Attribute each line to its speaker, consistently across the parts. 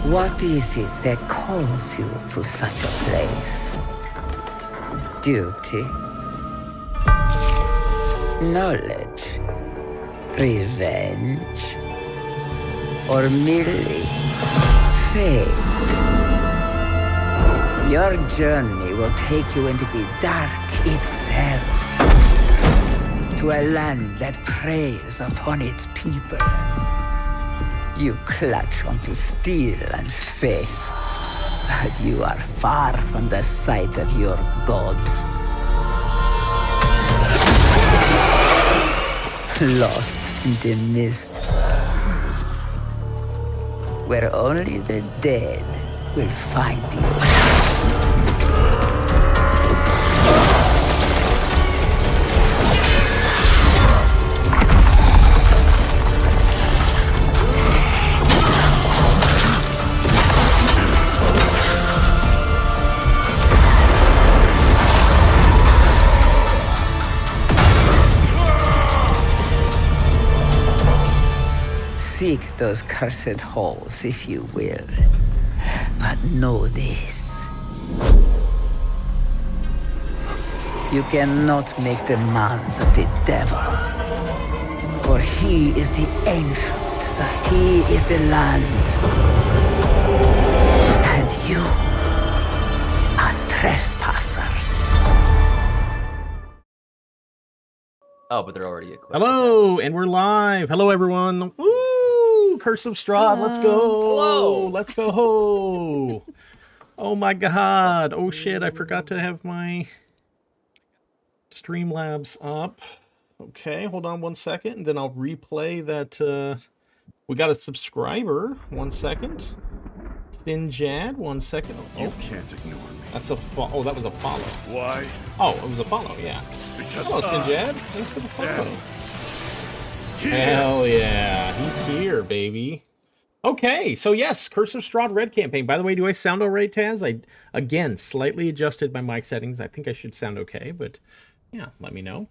Speaker 1: What is it that calls you to such a place? Duty? Knowledge? Revenge? Or merely fate? Your journey will take you into the dark itself, to a land that preys upon its people. You clutch onto steel and faith, but you are far from the sight of your gods. Lost in the mist, where only the dead will find you. Seek those cursed halls, if you will. But know this. You cannot make demands of the devil. For he is the ancient. He is the land. And you are trespassers.
Speaker 2: Oh, but they're already equipped.
Speaker 3: Hello, and we're live. Hello, everyone. Woo! Curse of Strahd, let's go.
Speaker 2: Hello.
Speaker 3: Let's go. Oh my god. Oh shit, I forgot to have my Streamlabs up. Okay, hold on 1 second, and then I'll replay that. We got a subscriber. 1 second. Sinjad, 1 second. Oh,
Speaker 4: You can't ignore me.
Speaker 3: that's a oh, that was a follow.
Speaker 4: Why?
Speaker 3: Oh, it was a follow, yeah.
Speaker 4: Because
Speaker 3: Hello,
Speaker 4: I
Speaker 3: Sinjad. Thanks for the follow.
Speaker 4: am here.
Speaker 3: Hell yeah, he's here, baby. Okay, so yes, Curse of Strahd Red campaign. By the way, do I sound all right, Taz? I, again, slightly adjusted my mic settings. I think I should sound okay, but yeah, let me know.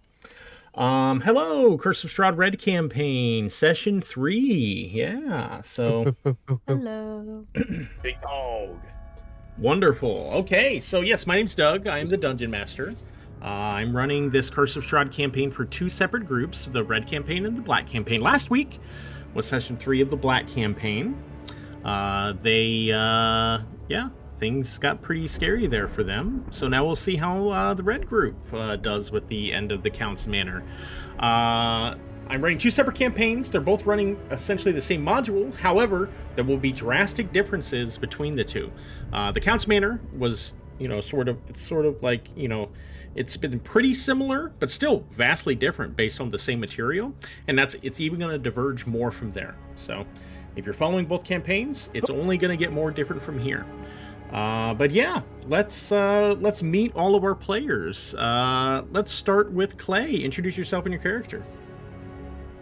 Speaker 3: Hello, Curse of Strahd Red campaign, session 3. Yeah, so...
Speaker 5: Hello.
Speaker 4: Big dog.
Speaker 3: Wonderful. Okay, so yes, my name's Doug. I am the Dungeon Master. I'm running this Curse of Strahd campaign for 2 separate groups, the Red campaign and the Black campaign. Last week was session 3 of the Black campaign. Things got pretty scary there for them. So now we'll see how the Red group does with the end of the Count's Manor. I'm running 2 separate campaigns. They're both running essentially the same module. However, there will be drastic differences between the two. The Count's Manor was, sort of like, it's been pretty similar, but still vastly different based on the same material. And it's even going to diverge more from there. So if you're following both campaigns, it's only going to get more different from here. But yeah, let's meet all of our players. Let's start with Clay. Introduce yourself and your character.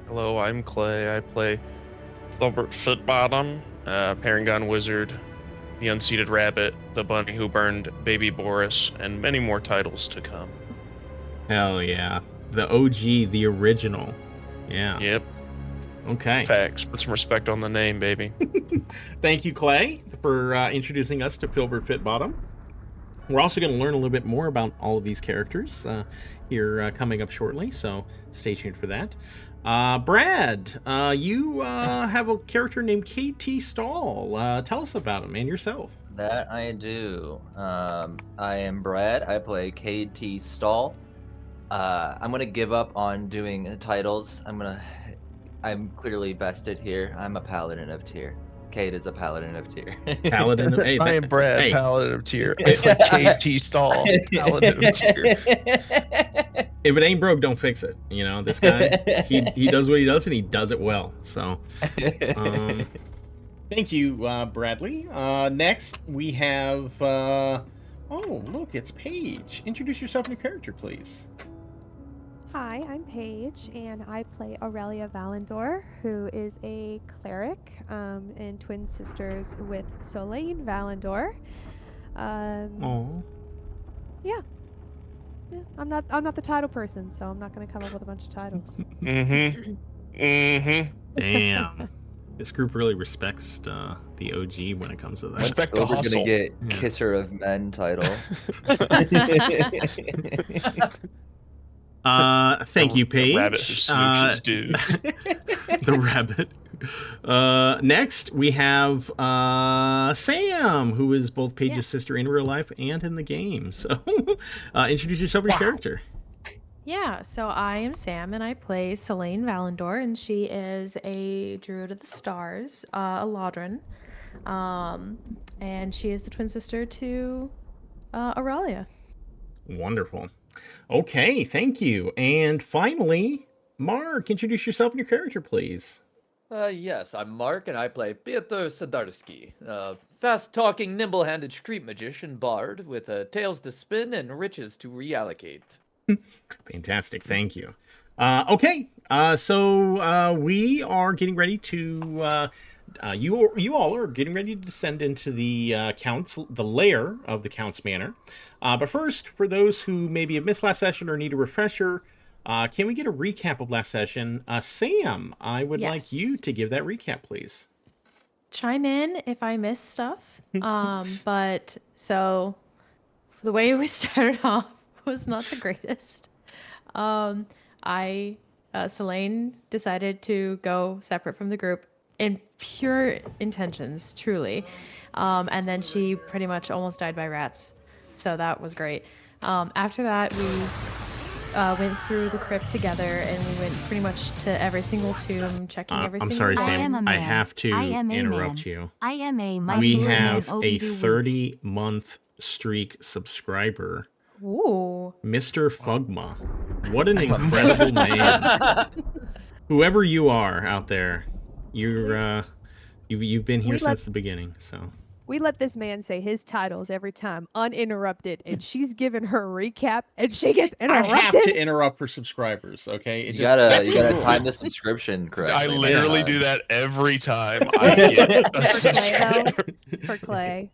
Speaker 6: Hello, I'm Clay. I play Filbert Footbottom, Paragon Wizard, the Unseated Rabbit, the Bunny Who Burned Baby Boris, and many more titles to come.
Speaker 3: Hell yeah. The OG, the original. Yeah.
Speaker 6: Yep.
Speaker 3: Okay.
Speaker 6: Facts. Put some respect on the name, baby.
Speaker 3: Thank you, Clay, for introducing us to Filbert Fitbottom. We're also going to learn a little bit more about all of these characters here coming up shortly, so stay tuned for that. Brad, you have a character named KT Stall. Tell us about him and yourself.
Speaker 2: That I do. I am Brad. I play KT Stall. I'm gonna give up on doing titles. I'm clearly vested here. I'm a paladin of Tyr. Kate is a paladin of Tyr.
Speaker 3: Paladin of
Speaker 6: I am Brad, Paladin of Tyr. I play KT Stall, Paladin of Tyr.
Speaker 3: If it ain't broke, don't fix it. This guy, he does what he does, and he does it well. So, thank you, Bradley. Next, we have... oh, look, it's Paige. Introduce yourself and your character, please.
Speaker 5: Hi, I'm Paige, and I play Aurelia Valendor, who is a cleric and twin sisters with Solane Valendor.
Speaker 3: Oh.
Speaker 5: Yeah. I'm not the title person, so I'm not going to come up with a bunch of titles.
Speaker 6: Mm-hmm. Mm-hmm.
Speaker 3: Damn. This group really respects the OG when it comes to that.
Speaker 6: Respect the
Speaker 2: We're gonna
Speaker 6: hustle.
Speaker 2: get
Speaker 3: Yeah.
Speaker 2: Kisser of Men title.
Speaker 3: Thank you, Paige.
Speaker 6: The rabbit who smooches dudes.
Speaker 3: The rabbit. Next, we have Sam, who is both Paige's sister in real life and in the game. So, introduce yourself and your character.
Speaker 7: Yeah, so I am Sam, and I play Selene Valendor, and she is a druid of the stars, a Laudran, and she is the twin sister to Aurelia.
Speaker 3: Wonderful. Okay, thank you. And finally, Mark, introduce yourself and your character, please.
Speaker 8: Yes, I'm Mark, and I play Piotr Sadarski, a fast-talking, nimble-handed street magician bard with tales to spin and riches to reallocate.
Speaker 3: Fantastic, thank you. Okay, so we are getting ready to. You all are getting ready to descend into the the lair of the Count's Manor. But first, for those who maybe have missed last session or need a refresher, can we get a recap of last session? Sam, I would like you to give that recap, please.
Speaker 7: Chime in if I miss stuff. But so the way we started off was not the greatest. Selene decided to go separate from the group in pure intentions, truly. And then she pretty much almost died by rats. So that was great. After that, we went through the crypt together, and we went pretty much to every single tomb, checking every
Speaker 3: I'm
Speaker 7: single
Speaker 3: sorry,
Speaker 7: one.
Speaker 3: Sam. I have to interrupt you.
Speaker 9: I am a
Speaker 3: We have a 30-month streak subscriber.
Speaker 7: Ooh.
Speaker 3: Mr. Fugma. What an incredible name. Whoever you are out there, you've been here since the beginning, so.
Speaker 5: We let this man say his titles every time, uninterrupted, and she's giving her recap, and she gets interrupted.
Speaker 3: I have to interrupt for subscribers, okay?
Speaker 2: You gotta time the subscription correctly.
Speaker 6: I literally do that every time I get a subscriber.
Speaker 5: For Clay.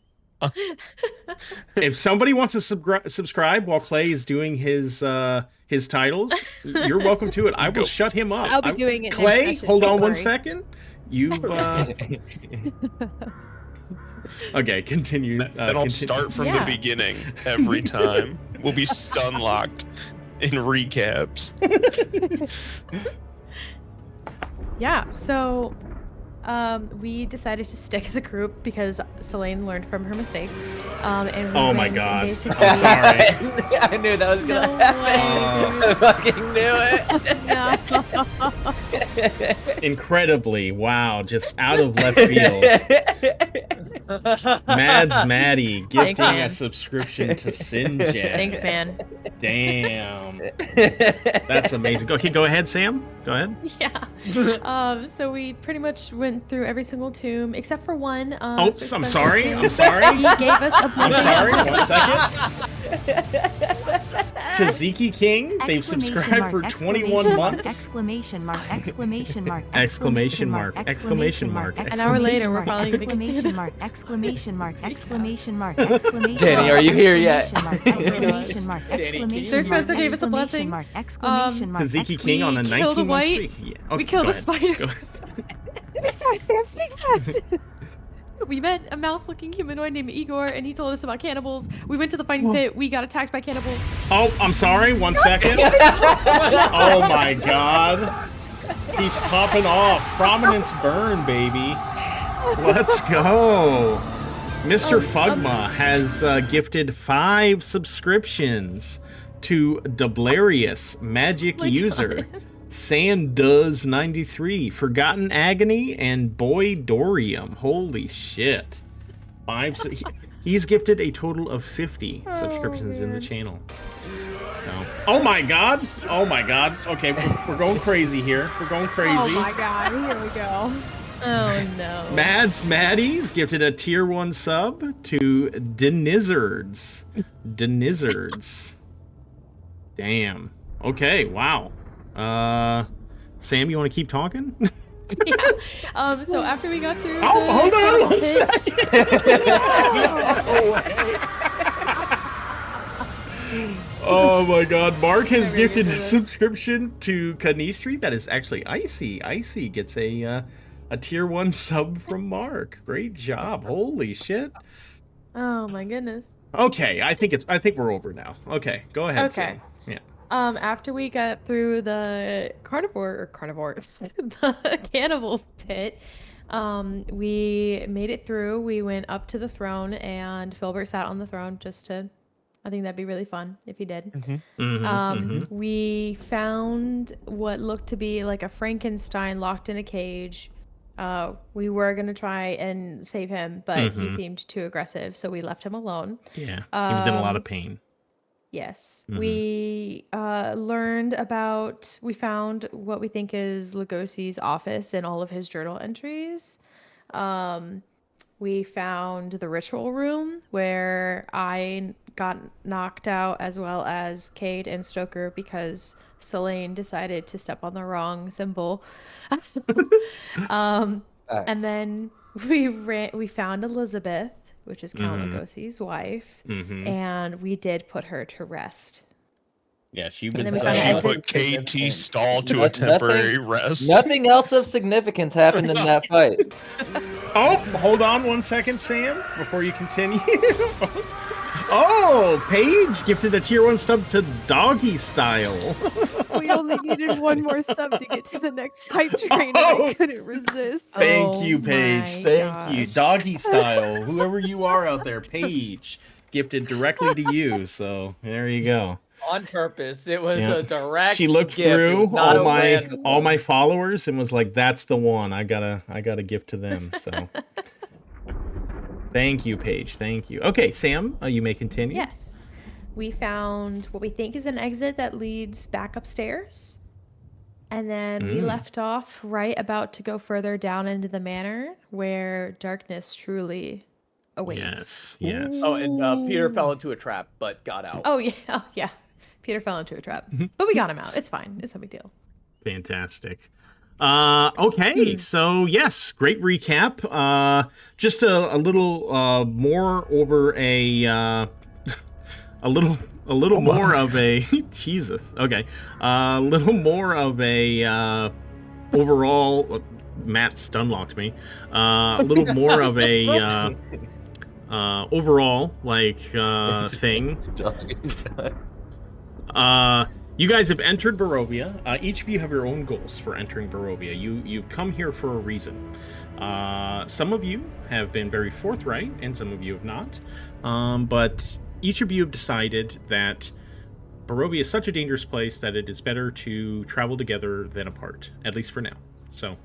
Speaker 3: If somebody wants to subscribe while Clay is doing his titles, you're welcome to it. I will shut him up.
Speaker 5: I'll be doing it.
Speaker 3: Clay,
Speaker 5: next session,
Speaker 3: hold on
Speaker 5: don't
Speaker 3: one
Speaker 5: worry.
Speaker 3: second. You've okay, continue.
Speaker 6: Then I'll start from the beginning every time. We'll be stun locked in recaps.
Speaker 7: Yeah, so we decided to stick as a group because Selene learned from her mistakes. And we
Speaker 3: oh my
Speaker 7: went
Speaker 3: god.
Speaker 7: and
Speaker 3: I'm sorry.
Speaker 2: I knew that was gonna happen. I fucking knew it.
Speaker 3: Incredibly, wow, just out of left field. Mads Maddie gifting a subscription to Sinjad.
Speaker 7: Thanks, man.
Speaker 3: Damn. That's amazing. Okay, go ahead, Sam. Go ahead.
Speaker 7: Yeah. So we pretty much went through every single tomb except for one.
Speaker 3: I'm sorry. I'm sorry.
Speaker 7: He gave us a blessing.
Speaker 3: I'm sorry. 1 second. Taziki King, they've subscribed for 21 months.
Speaker 9: Exclamation mark, exclamation mark,
Speaker 3: exclamation mark, exclamation mark.
Speaker 7: An hour later, we're finally gonna get
Speaker 9: exclamation mark, exclamation mark, exclamation mark, exclamation
Speaker 2: Danny, are you here yet?
Speaker 9: Exclamation mark, exclamation
Speaker 7: Sir Spencer gave us a blessing.
Speaker 9: Exclamation mark,
Speaker 3: Taziki King on a
Speaker 7: we killed a
Speaker 3: 19-month
Speaker 7: white.
Speaker 3: streak. Yeah. Okay,
Speaker 7: We killed
Speaker 3: go
Speaker 7: a
Speaker 3: ahead.
Speaker 7: spider.
Speaker 3: Go ahead.
Speaker 5: Speak fast, Sam. Speak fast.
Speaker 7: We met a mouse-looking humanoid named Igor, and he told us about cannibals. We went to the fighting pit. We got attacked by cannibals.
Speaker 3: Oh, I'm sorry. 1 second. Oh my god. He's popping off. Prominence burn, baby. Let's go. Mr. Fugma has gifted 5 subscriptions to Dublarius, magic user. Sanduz93, Forgotten Agony, and Boy Dorium. Holy shit. 5. He's gifted a total of 50 subscriptions in the channel. So, oh my god. Oh my god. Okay, we're going crazy here. We're going crazy.
Speaker 5: Oh my god, here we go.
Speaker 7: Oh no.
Speaker 3: Mads Maddie's gifted a tier 1 sub to Denizards. Denizards. Damn. Okay, wow. Sam, you want to keep talking?
Speaker 7: Yeah. So after we got through.
Speaker 3: Hold on 1 second. Oh my god, Mark has gifted a subscription to Canistri. That is actually Icy. Icy gets a A tier 1 sub from Mark. Great job. Holy shit.
Speaker 7: Oh my goodness.
Speaker 3: Okay, I think we're over now. Okay, go ahead,
Speaker 7: Okay.
Speaker 3: Sam. Yeah.
Speaker 7: After we got through the the cannibal pit, we made it through. We went up to the throne, and Filbert sat on the throne I think that'd be really fun if he did. We found what looked to be like a Frankenstein locked in a cage. We were gonna try and save him, but he seemed too aggressive, so we left him alone.
Speaker 3: Yeah, he was in a lot of pain.
Speaker 7: Yes. We we found what we think is Lugosi's office and all of his journal entries. We found the ritual room where I got knocked out, as well as Cade and Stoker, because Selene decided to step on the wrong symbol. And then we found Elizabeth, which is Count Lugosi's wife, and we did put her to rest.
Speaker 3: Yeah, she
Speaker 7: And then
Speaker 3: was.
Speaker 7: we found an
Speaker 6: She
Speaker 7: exit.
Speaker 6: put KT Stall to a temporary rest.
Speaker 2: Nothing else of significance happened in that fight.
Speaker 3: Oh, hold on 1 second, Sam, before you continue. Oh, Paige gifted a tier 1 sub to Doggy Style.
Speaker 5: We only needed one more sub to get to the next hype train, and I couldn't resist.
Speaker 3: Thank you, Paige.
Speaker 7: my
Speaker 3: Thank you.
Speaker 7: gosh.
Speaker 3: Doggy Style, whoever you are out there, Paige, gifted directly to you. So there you go.
Speaker 8: On purpose. It was
Speaker 3: Yeah.
Speaker 8: a direct
Speaker 3: She looked
Speaker 8: gift. It
Speaker 3: through
Speaker 8: was not
Speaker 3: all
Speaker 8: a random
Speaker 3: my
Speaker 8: one.
Speaker 3: followers and was like, "That's the one. I gotta gift to them." So, thank you, Paige. Thank you. Okay, Sam, you may continue.
Speaker 7: Yes. We found what we think is an exit that leads back upstairs. And then we left off right about to go further down into the manor, where darkness truly awaits.
Speaker 3: Yes. Yes.
Speaker 8: Oh, and Peter fell into a trap, but got out.
Speaker 7: Oh, yeah. Oh, yeah. Peter fell into a trap. But we got him out. It's fine. It's no big deal.
Speaker 3: Fantastic. Okay, so yes, great recap. Just a little more over a a little more of a Jesus. Okay, a little more of a overall. Matt stunlocked me. A little more of a overall thing. You guys have entered Barovia. Each of you have your own goals for entering Barovia. You've come here for a reason. Some of you have been very forthright, and some of you have not. But each of you have decided that Barovia is such a dangerous place that it is better to travel together than apart, at least for now. So,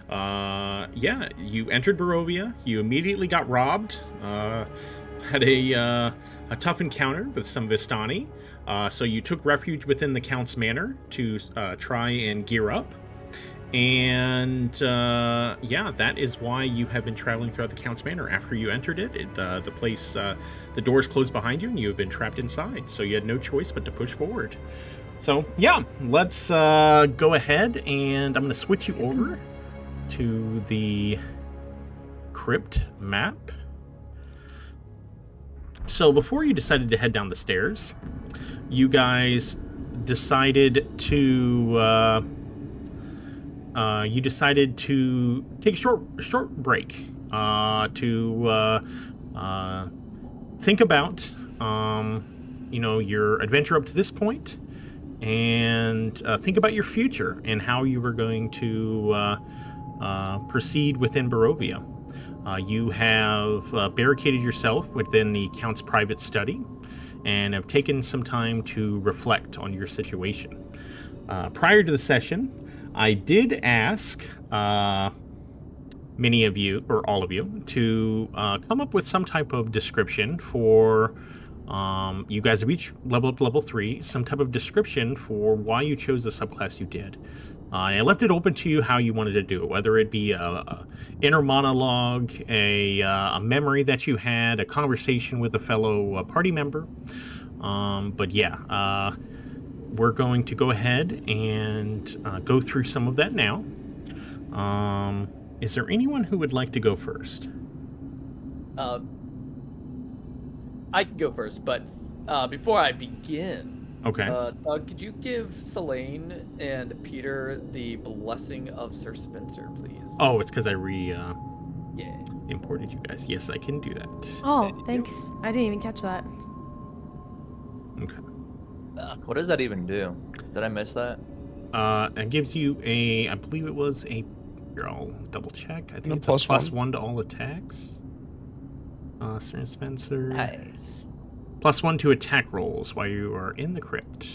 Speaker 3: yeah, you entered Barovia. You immediately got robbed. Had a tough encounter with some Vistani. So you took refuge within the Count's manor to try and gear up. And yeah, that is why you have been traveling throughout the Count's manor. After you entered it, the place, the doors closed behind you, and you have been trapped inside. So you had no choice but to push forward. So yeah, let's go ahead, and I'm going to switch you over to the crypt map. So before you decided to head down the stairs, you guys decided to take a short break to think about your adventure up to this point, and think about your future and how you were going to proceed within Barovia. You have barricaded yourself within the Count's private study and have taken some time to reflect on your situation. Prior to the session, I did ask many of you, or all of you, to come up with some type of description for, you guys have each leveled up to level 3, some type of description for why you chose the subclass you did. And I left it open to you how you wanted to do it, whether it be a inner monologue, a memory that you had, a conversation with a fellow party member. But yeah, we're going to go ahead and go through some of that now. Is there anyone who would like to go first?
Speaker 8: I can go first, but before I begin,
Speaker 3: Okay.
Speaker 8: Doug, could you give Selene and Peter the blessing of Sir Spencer, please?
Speaker 3: Oh, it's because I
Speaker 8: Yeah.
Speaker 3: imported you guys. Yes, I can do that.
Speaker 7: Oh, thanks. I didn't even catch that.
Speaker 3: Okay.
Speaker 2: What does that even do? Did I miss that?
Speaker 3: It gives you a, I believe it was a, here, I'll double check. I think
Speaker 6: A
Speaker 3: it's a
Speaker 6: +1.
Speaker 3: +1 to all attacks. Sir Spencer.
Speaker 2: Nice.
Speaker 3: +1 to attack rolls while you are in the crypt.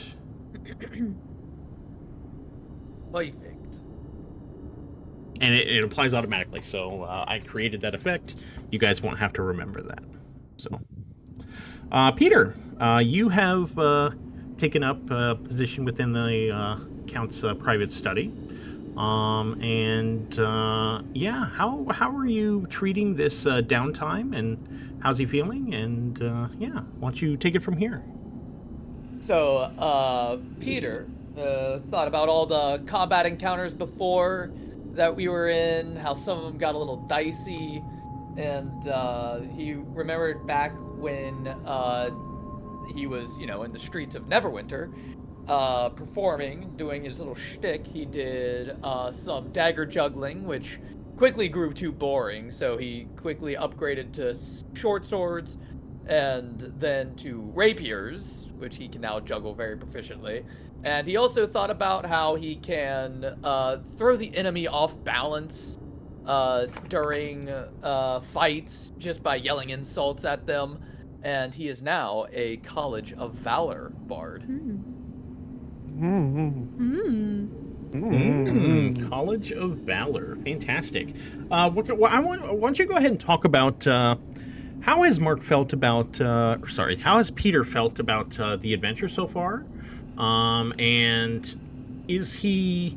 Speaker 8: Perfect.
Speaker 3: And it applies automatically, so I created that effect. You guys won't have to remember that. So, Peter, you have taken up a position within the Count's private study. Yeah, how are you treating this downtime, and how's he feeling? And yeah, why don't you take it from here?
Speaker 8: So, Peter thought about all the combat encounters before that we were in, how some of them got a little dicey, and he remembered back when he was, in the streets of Neverwinter, performing, doing his little shtick. He did some dagger juggling, which quickly grew too boring, so he quickly upgraded to short swords, and then to rapiers, which he can now juggle very proficiently. And he also thought about how he can throw the enemy off balance during fights just by yelling insults at them. And he is now a College of Valor bard.
Speaker 3: College of Valor, fantastic. Why don't you go ahead and talk about how has Mark felt about? How has Peter felt about the adventure so far? And is he?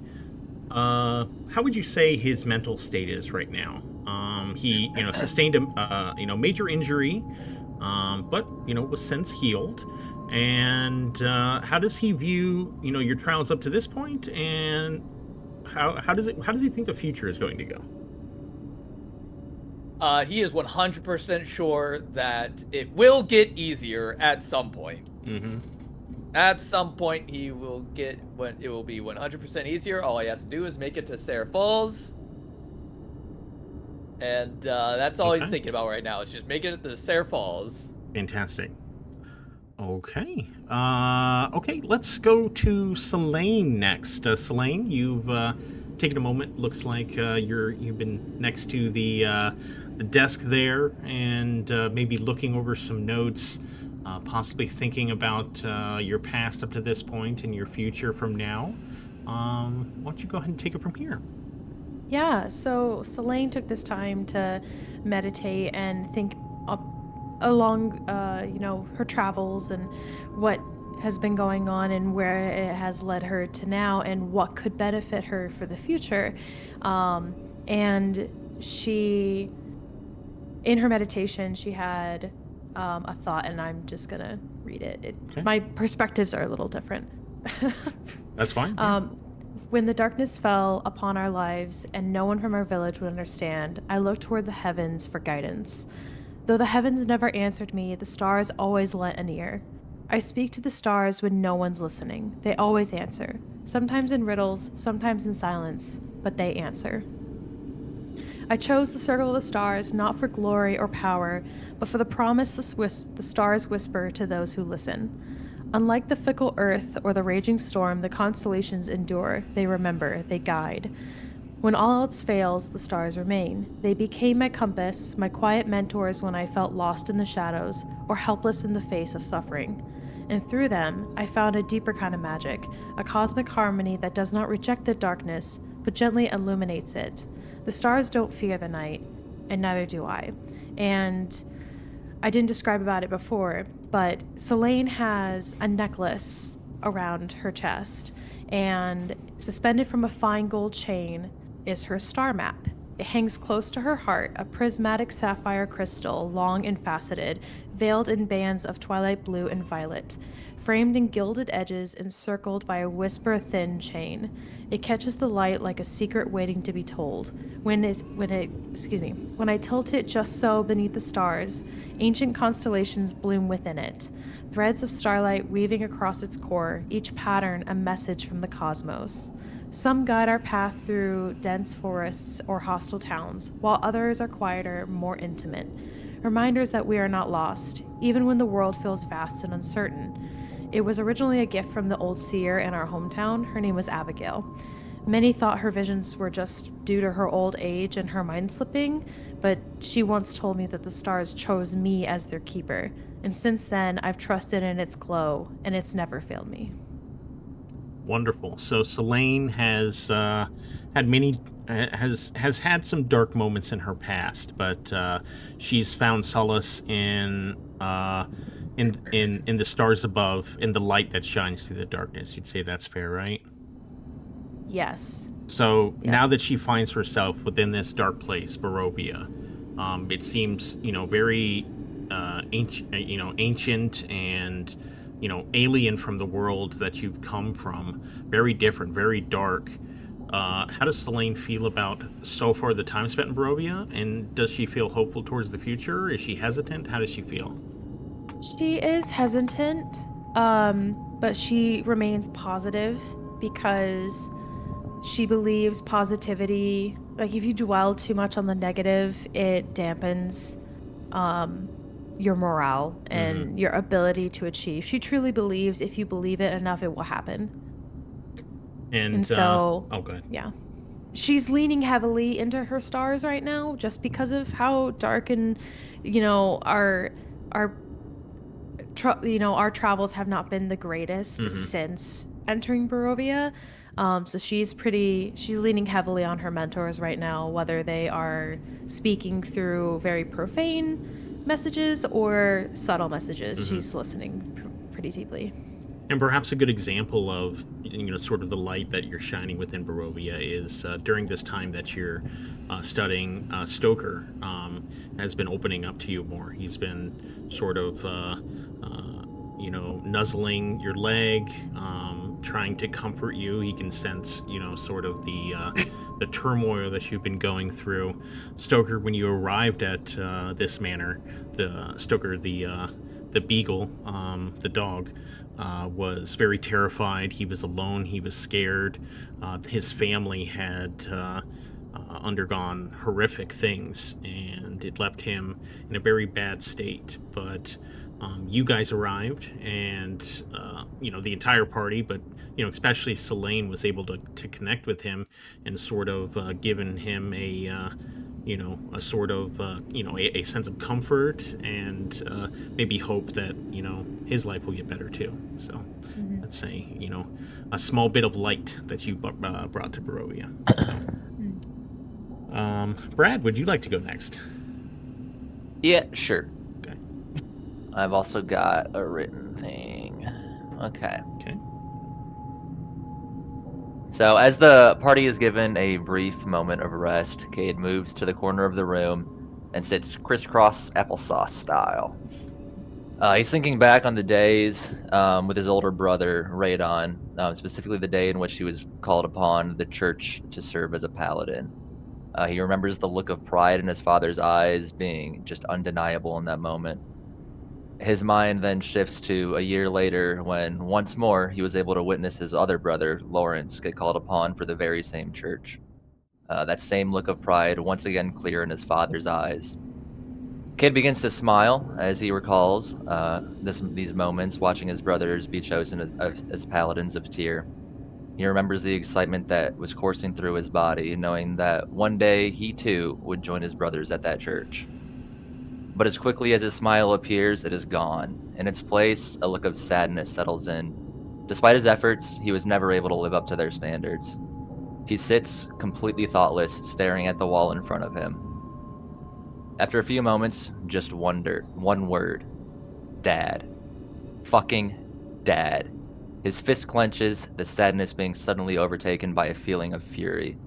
Speaker 3: How would you say his mental state is right now? He, sustained a, major injury, but was since healed. And how does he view, your trials up to this point, and how does he think the future is going to go?
Speaker 8: He is 100% sure that it will get easier at some point.
Speaker 3: Mm-hmm.
Speaker 8: At some point, it will be 100% easier. All he has to do is make it to Sarah Falls. And that's all he's thinking about right now. It's just making it to Sarah Falls.
Speaker 3: Fantastic. Okay. Okay, let's go to Selene next. Selene, you've taken a moment. Looks like you've been next to the desk there, and maybe looking over some notes, possibly thinking about your past up to this point and your future from now. Why don't you go ahead and take it from here?
Speaker 7: Yeah, so Selene took this time to meditate and think along, her travels and what has been going on and where it has led her to now and what could benefit her for the future. And she, in her meditation, she had a thought, and I'm just going to read it.
Speaker 3: Okay.
Speaker 7: My perspectives are a little different.
Speaker 3: That's fine. Yeah.
Speaker 7: When the darkness fell upon our lives and no one from our village would understand, I looked toward the heavens for guidance. Though the heavens never answered me, the stars always lent an ear. I speak to the stars when no one's listening. They always answer, sometimes in riddles, sometimes in silence, but they answer. I chose the circle of the stars not for glory or power, but for the promise the stars whisper to those who listen. Unlike the fickle earth or the raging storm, the constellations endure, they remember, they guide. When all else fails, the stars remain. They became my compass, my quiet mentors when I felt lost in the shadows or helpless in the face of suffering. And through them, I found a deeper kind of magic, a cosmic harmony that does not reject the darkness, but gently illuminates it. The stars don't fear the night, and neither do I. And I didn't describe about it before, but Selene has a necklace around her chest, and suspended from a fine gold chain is her star map. It hangs close to her heart, a prismatic sapphire crystal, long and faceted, veiled in bands of twilight blue and violet, framed in gilded edges, encircled by a whisper-thin chain. It catches the light like a secret waiting to be told. When I tilt it just so beneath the stars, ancient constellations bloom within it. Threads of starlight weaving across its core, each pattern a message from the cosmos. Some guide our path through dense forests or hostile towns, while others are quieter, more intimate. Reminders that we are not lost, even when the world feels vast and uncertain. It was originally a gift from the old seer in our hometown. Her name was Abigail. Many thought her visions were just due to her old age and her mind slipping, but she once told me that the stars chose me as their keeper. And since then, I've trusted in its glow, and it's never failed me.
Speaker 3: Wonderful. So Selene has has had some dark moments in her past, but she's found solace in the stars above, in the light that shines through the darkness. You'd say that's fair, right?
Speaker 7: Yes.
Speaker 3: So
Speaker 7: Yeah.
Speaker 3: now that she finds herself within this dark place, Barovia, it seems very ancient and alien from the world that you've come from. Very different, very dark. How does Selene feel about so far the time spent in Barovia, and does she feel hopeful towards the future? Is she hesitant? How does she feel?
Speaker 7: She is hesitant, but she remains positive because she believes positivity, like if you dwell too much on the negative, it dampens your morale and your ability to achieve. She truly believes if you believe it enough, it will happen. And so,
Speaker 3: oh, go ahead.
Speaker 7: yeah. She's leaning heavily into her stars right now just because of how dark and, our travels have not been the greatest since entering Barovia. So she's leaning heavily on her mentors right now, whether they are speaking through very profane messages or subtle messages. She's listening pretty deeply.
Speaker 3: And perhaps a good example of sort of the light that you're shining within Barovia is during this time that you're studying. Stoker has been opening up to you more. He's been sort of nuzzling your leg, trying to comfort you. He can sense sort of the turmoil that you've been going through. Stoker, when you arrived at this manor, the beagle, the dog, was very terrified. He was alone. He was scared. His family had undergone horrific things, and it left him in a very bad state. But you guys arrived, and the entire party, but especially Selene was able to connect with him and sort of given him a sort of a sense of comfort and maybe hope that his life will get better too. So let's say a small bit of light that you brought to Barovia. Brad, would you like to go next?
Speaker 2: Yeah, sure.
Speaker 3: Okay.
Speaker 2: I've also got a written thing. Okay. So as the party is given a brief moment of rest, Cade moves to the corner of the room and sits crisscross applesauce style. He's thinking back on the days with his older brother, Radon, specifically the day in which he was called upon the church to serve as a paladin. He remembers the look of pride in his father's eyes being just undeniable in that moment. His mind then shifts to a year later when once more he was able to witness his other brother, Lawrence, get called upon for the very same church. That same look of pride once again clear in his father's eyes. Kid begins to smile as he recalls these moments, watching his brothers be chosen as paladins of Tyr. He remembers the excitement that was coursing through his body, knowing that one day he too would join his brothers at that church. But as quickly as his smile appears, it is gone. In its place, a look of sadness settles in. Despite his efforts, he was never able to live up to their standards. He sits, completely thoughtless, staring at the wall in front of him. After a few moments, just one word. Dad. Fucking Dad. His fist clenches, the sadness being suddenly overtaken by a feeling of fury.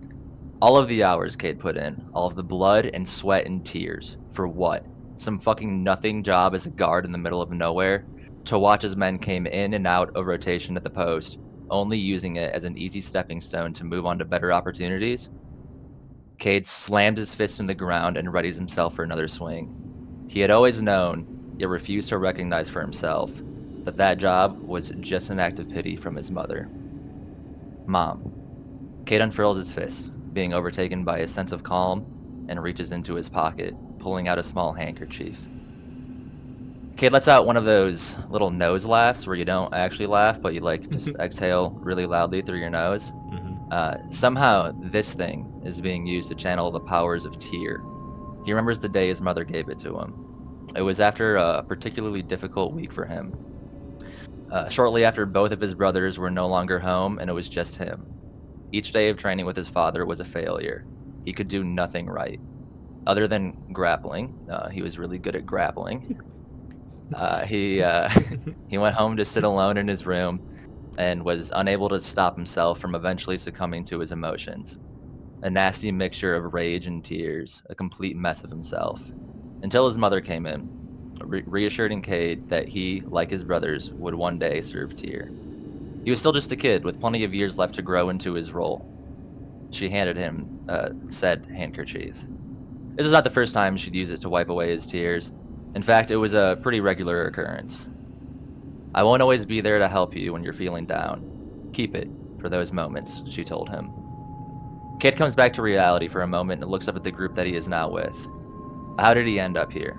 Speaker 2: All of the hours Cade put in, all of the blood and sweat and tears. For what? Some fucking nothing job as a guard in the middle of nowhere? To watch as men came in and out of rotation at the post, only using it as an easy stepping stone to move on to better opportunities? Cade slammed his fist in the ground and readies himself for another swing. He had always known, yet refused to recognize for himself, that that job was just an act of pity from his mother. Mom. Cade unfurls his fist, being overtaken by a sense of calm, and reaches into his pocket, pulling out a small handkerchief. Cade lets out one of those little nose laughs where you don't actually laugh, but you like just exhale really loudly through your nose. Somehow, this thing is being used to channel the powers of Tyr. He remembers the day his mother gave it to him. It was after a particularly difficult week for him. Shortly after both of his brothers were no longer home, and it was just him. Each day of training with his father was a failure. He could do nothing right. Other than grappling, he was really good at grappling. He went home to sit alone in his room and was unable to stop himself from eventually succumbing to his emotions. A nasty mixture of rage and tears, a complete mess of himself. Until his mother came in, reassuring Cade that he, like his brothers, would one day serve Tyr. He was still just a kid, with plenty of years left to grow into his role. She handed him said handkerchief. This is not the first time she'd use it to wipe away his tears. In fact, it was a pretty regular occurrence. I won't always be there to help you when you're feeling down. Keep it for those moments, she told him. Cade comes back to reality for a moment and looks up at the group that he is now with. How did he end up here?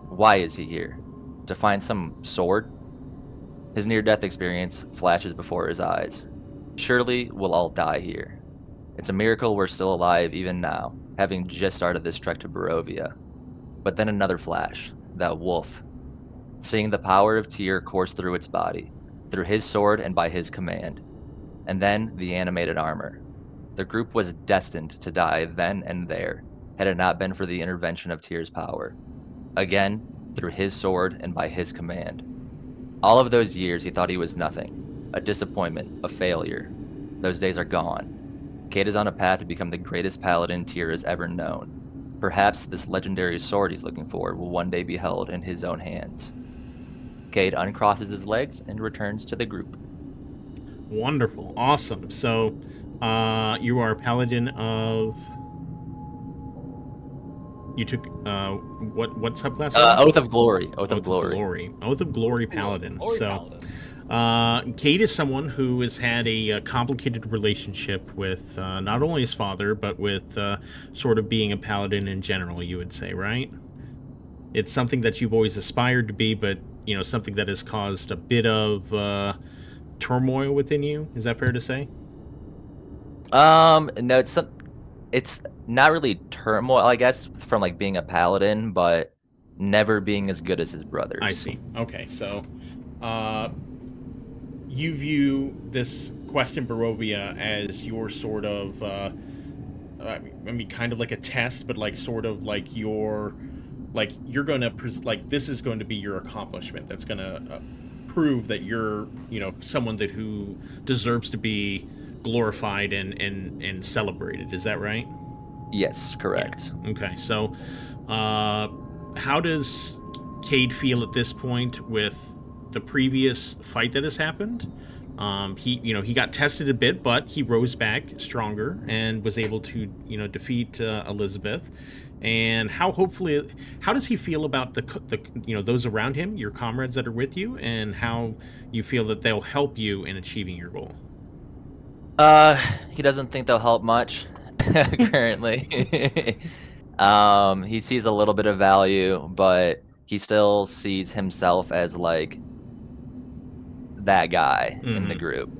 Speaker 2: Why is he here? To find some sword? His near-death experience flashes before his eyes. Surely we'll all die here. It's a miracle we're still alive even now, having just started this trek to Barovia. But then another flash, that wolf. Seeing the power of Tyr course through its body, through his sword and by his command. And then the animated armor. The group was destined to die then and there, had it not been for the intervention of Tyr's power. Again, through his sword and by his command. All of those years he thought he was nothing, a disappointment, a failure. Those days are gone. Cade is on a path to become the greatest paladin Tyr has ever known. Perhaps this legendary sword he's looking for will one day be held in his own hands. Cade uncrosses his legs and returns to the group.
Speaker 3: Wonderful. Awesome. So, you are a paladin of... You took, what subclass?
Speaker 2: Oath of Glory.
Speaker 3: Oath of Glory. Oath of Glory Paladin.
Speaker 8: Glory
Speaker 3: So,
Speaker 8: Paladin.
Speaker 3: Cade is someone who has had a complicated relationship with not only his father, but with sort of being a paladin in general, you would say, right? It's something that you've always aspired to be, but, you know, something that has caused a bit of turmoil within you. Is that fair to say?
Speaker 2: No, it's not really turmoil, I guess, from like being a paladin, but never being as good as his brothers.
Speaker 3: I see. Okay, so you view this quest in Barovia as your sort of, I mean, kind of like a test, but like sort of like you're going to, like, this is going to be your accomplishment. That's going to prove that you're, you know, someone who deserves to be glorified and celebrated. Is that right?
Speaker 2: Yes, correct.
Speaker 3: Yeah. Okay, so how does Cade feel at this point with the previous fight that has happened? He got tested a bit, but he rose back stronger and was able to, you know, defeat Elizabeth. And how does he feel about the you know, those around him, your comrades that are with you, and how you feel that they'll help you in achieving your goal?
Speaker 2: He doesn't think they'll help much currently. He sees a little bit of value, but he still sees himself as like that guy in the group.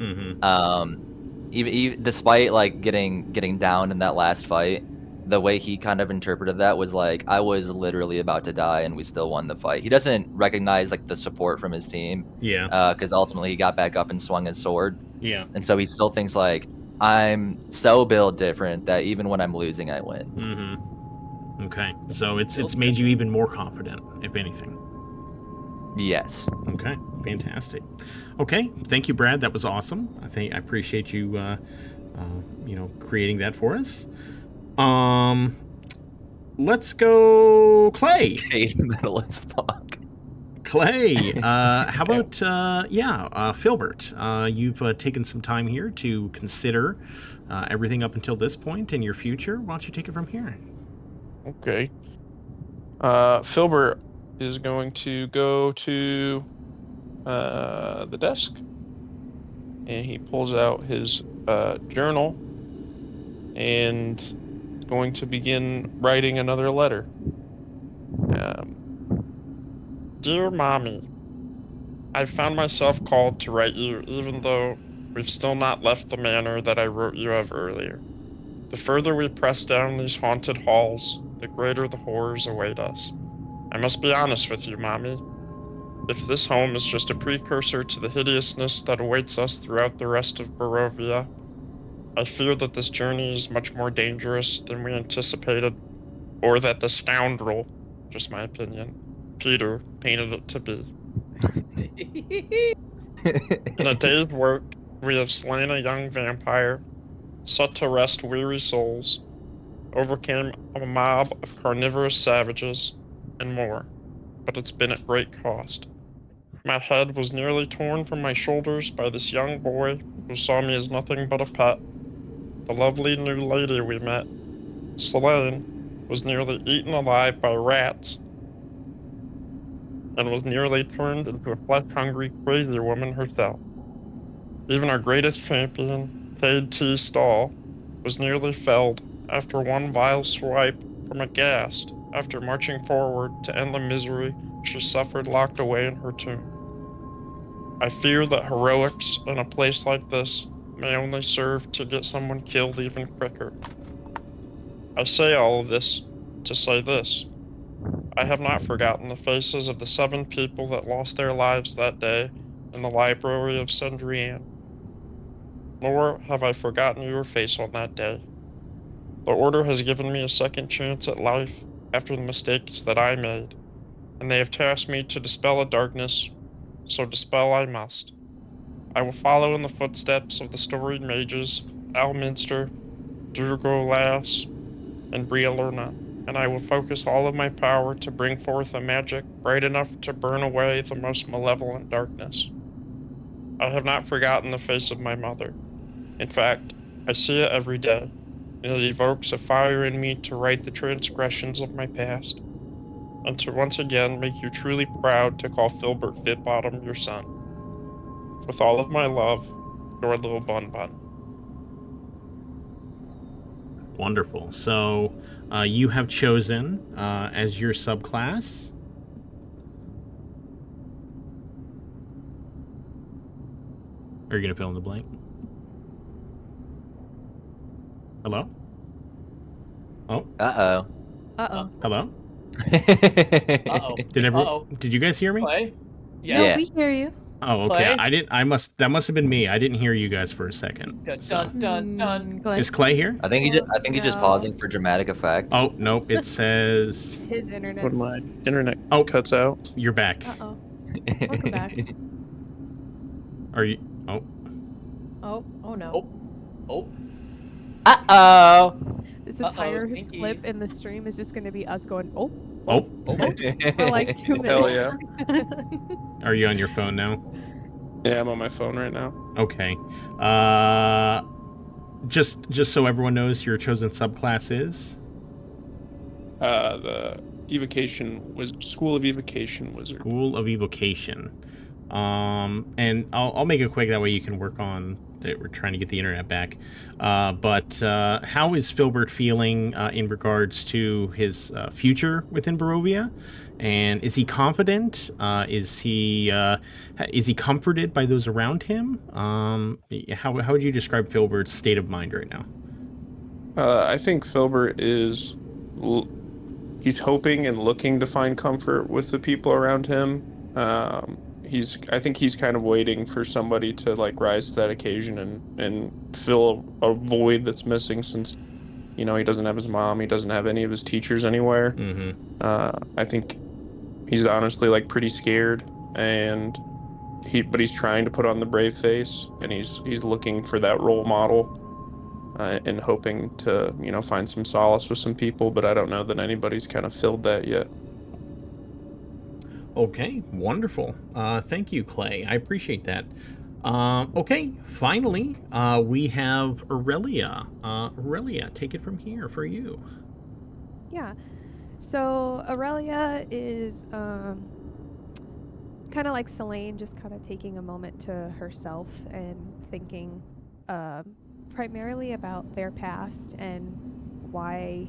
Speaker 2: Even despite like getting down in that last fight, the way he kind of interpreted that was like, I was literally about to die and we still won the fight. He doesn't recognize like the support from his team.
Speaker 3: Yeah.
Speaker 2: Because ultimately he got back up and swung his sword.
Speaker 3: Yeah.
Speaker 2: And so he still thinks like, I'm so built different that even when I'm losing, I win.
Speaker 3: Okay. So it's made you even more confident, if anything.
Speaker 2: Yes.
Speaker 3: Okay. Fantastic. Okay. Thank you, Brad. That was awesome. I appreciate you creating that for us. Let's go, Clay.
Speaker 2: Hey, metal as fuck.
Speaker 3: Clay, how about Filbert? You've taken some time here to consider everything up until this point in your future. Why don't you take it from here?
Speaker 6: Okay. Filbert is going to go to the desk, and he pulls out his journal and is going to begin writing another letter. Dear Mommy, I found myself called to write you even though we've still not left the manor that I wrote you of earlier. The further we press down these haunted halls, the greater the horrors await us. I must be honest with you, Mommy. If this home is just a precursor to the hideousness that awaits us throughout the rest of Barovia, I fear that this journey is much more dangerous than we anticipated, or that the scoundrel, just my opinion, Peter, painted it to be. In a day's work, we have slain a young vampire, set to rest weary souls, overcame a mob of carnivorous savages, and more, but it's been at great cost. My head was nearly torn from my shoulders by this young boy who saw me as nothing but a pet. The lovely new lady we met, Selene, was nearly eaten alive by rats and was nearly turned into a flesh-hungry, crazy woman herself. Even our greatest champion, K.T. Stahl, was nearly felled after one vile swipe from a ghast after marching forward to end the misery she suffered locked away in her tomb. I fear that heroics in a place like this may only serve to get someone killed even quicker. I say all of this to say this. I have not forgotten the faces of the 7 people that lost their lives that day in the library of Cendrillon. Nor have I forgotten your face on that day. The Order has given me a second chance at life after the mistakes that I made, and they have tasked me to dispel a darkness, so dispel I must. I will follow in the footsteps of the storied mages Alminster, Durgo Lass, and Brialuna, and I will focus all of my power to bring forth a magic bright enough to burn away the most malevolent darkness. I have not forgotten the face of my mother. In fact, I see it every day, and it evokes a fire in me to right the transgressions of my past, and to once again make you truly proud to call Filbert Fitbottom your son. With all of my love, your little Bun Bun.
Speaker 3: Wonderful. So you have chosen as your subclass. Are you going to fill in the blank? Hello? Oh.
Speaker 2: Uh-oh.
Speaker 7: Uh-oh.
Speaker 3: Hello?
Speaker 8: Uh-oh.
Speaker 3: Did you guys hear me?
Speaker 8: Clay?
Speaker 7: No,
Speaker 2: Yeah.
Speaker 7: we hear you.
Speaker 3: Oh, okay.
Speaker 8: Clay?
Speaker 3: That must have been me. I didn't hear you guys for a second.
Speaker 8: Dun,
Speaker 3: So.
Speaker 8: dun, dun.
Speaker 7: Clay.
Speaker 3: Is Clay here?
Speaker 2: I think he's just
Speaker 5: No.
Speaker 2: pausing for dramatic effect.
Speaker 3: Oh, nope. It says
Speaker 5: His internet.
Speaker 6: When my internet
Speaker 3: Oh.
Speaker 6: cuts out.
Speaker 3: you're back.
Speaker 7: Uh-oh. Welcome back.
Speaker 3: Are you Oh.
Speaker 7: Oh no.
Speaker 8: Oh.
Speaker 2: Uh-oh.
Speaker 5: This
Speaker 8: Uh-oh,
Speaker 5: entire
Speaker 8: stinky.
Speaker 5: clip in the stream is just going to be us going, oh,
Speaker 3: Oh.
Speaker 5: for like 2 minutes.
Speaker 6: Hell yeah.
Speaker 3: Are you on your phone now?
Speaker 6: Yeah, I'm on my phone right now.
Speaker 3: Okay. Just so everyone knows, your chosen subclass is
Speaker 6: The Evocation was School of Evocation Wizard.
Speaker 3: School of Evocation. And I'll make it quick, that way you can work on that. We're trying to get the internet back. But how is Filbert feeling in regards to his future within Barovia? And is he confident? Is he comforted by those around him? How would you describe Filbert's state of mind right now?
Speaker 6: I think Filbert is he's hoping and looking to find comfort with the people around him. I think he's kind of waiting for somebody to like rise to that occasion and fill a void that's missing, since he doesn't have his mom, he doesn't have any of his teachers anywhere. I think he's honestly like pretty scared, and but he's trying to put on the brave face, and he's looking for that role model. and hoping to, find some solace with some people, but I don't know that anybody's kind of filled that yet.
Speaker 3: Okay, wonderful. Thank you, Clay. I appreciate that. Okay, finally, we have Aurelia. Aurelia, take it from here for you.
Speaker 5: Yeah. So Aurelia is kind of like Selene, just kind of taking a moment to herself and thinking primarily about their past and why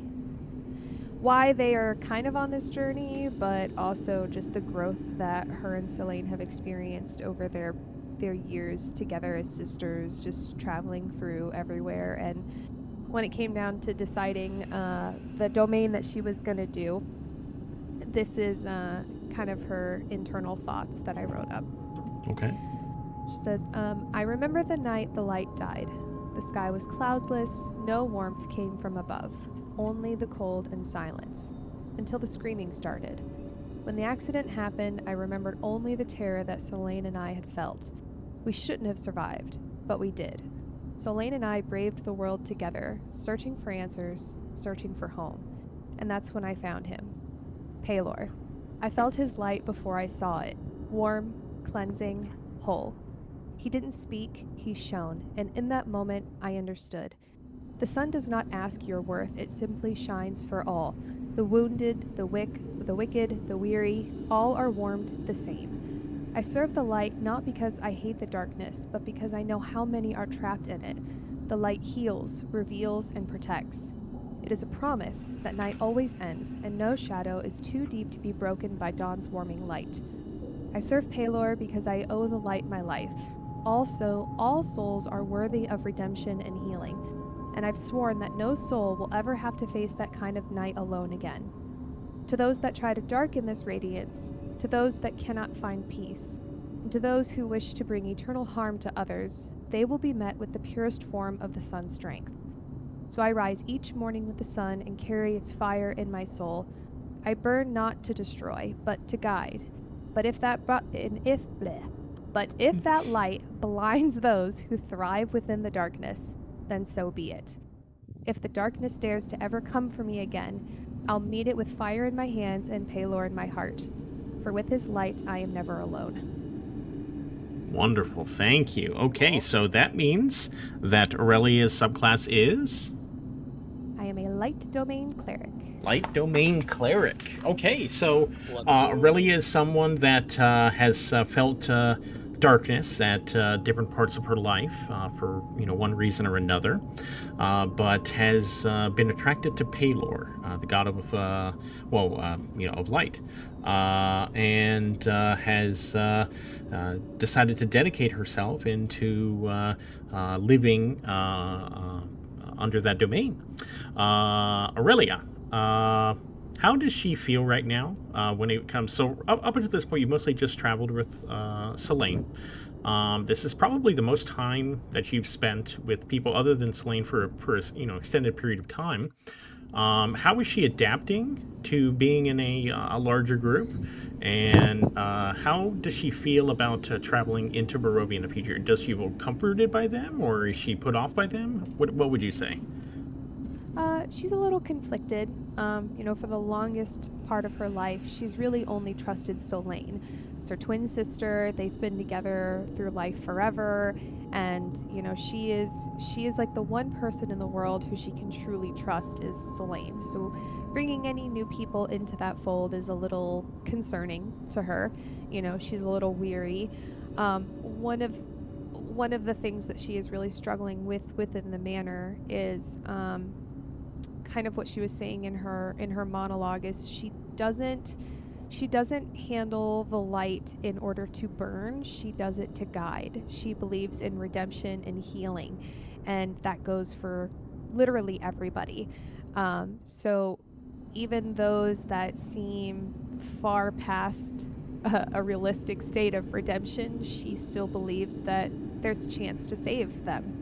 Speaker 5: they are kind of on this journey, but also just the growth that her and Selene have experienced over their years together as sisters, just traveling through everywhere. And when it came down to deciding the domain that she was going to do, this is kind of her internal thoughts that I wrote up.
Speaker 3: Okay.
Speaker 5: She says, I remember the night the light died. The sky was cloudless, no warmth came from above, only the cold and silence, until the screaming started. When the accident happened, I remembered only the terror that Selene and I had felt. We shouldn't have survived, but we did. Selene and I braved the world together, searching for answers, searching for home. And that's when I found him. Pelor. I felt his light before I saw it. Warm, cleansing, whole. He didn't speak, he shone, and in that moment I understood. The sun does not ask your worth, it simply shines for all. The wounded, the wicked, the weary, all are warmed the same. I serve the light not because I hate the darkness, but because I know how many are trapped in it. The light heals, reveals, and protects. It is a promise that night always ends, and no shadow is too deep to be broken by dawn's warming light. I serve Pelor because I owe the light my life. Also, all souls are worthy of redemption and healing, and I've sworn that no soul will ever have to face that kind of night alone again. To those that try to darken this radiance, to those that cannot find peace, and to those who wish to bring eternal harm to others, they will be met with the purest form of the sun's strength. So I rise each morning with the sun and carry its fire in my soul. I burn not to destroy, but to guide. But if that light blinds those who thrive within the darkness, then so be it. If the darkness dares to ever come for me again, I'll meet it with fire in my hands and Pelor in my heart. For with his light I am never alone.
Speaker 3: Wonderful, thank you. Okay, so that means that Aurelia's subclass is?
Speaker 5: I am a light domain cleric.
Speaker 3: Light domain cleric. Okay, so Aurelia is someone that has felt darkness at different parts of her life for one reason or another, but has been attracted to Pelor, the god of of light, and has decided to dedicate herself into living under that domain. Aurelia, how does she feel right now when it comes? So up until this point, you mostly just traveled with Selene. This is probably the most time that you've spent with people other than Selene for a extended period of time. How is she adapting to being in a larger group? And how does she feel about traveling into Barovia in the future? Does she feel comforted by them, or is she put off by them? What would you say?
Speaker 5: She's a little conflicted. For the longest part of her life, she's really only trusted Selene. It's her twin sister. They've been together through life forever, and she is like the one person in the world who she can truly trust is Selene. So bringing any new people into that fold is a little concerning to her. She's a little weary. One of the things that she is really struggling with within the manor is kind of what she was saying in her monologue is she doesn't handle the light in order to burn. She does it to guide. She believes in redemption and healing, and that goes for literally everybody. So even those that seem far past a realistic state of redemption, she still believes that there's a chance to save them.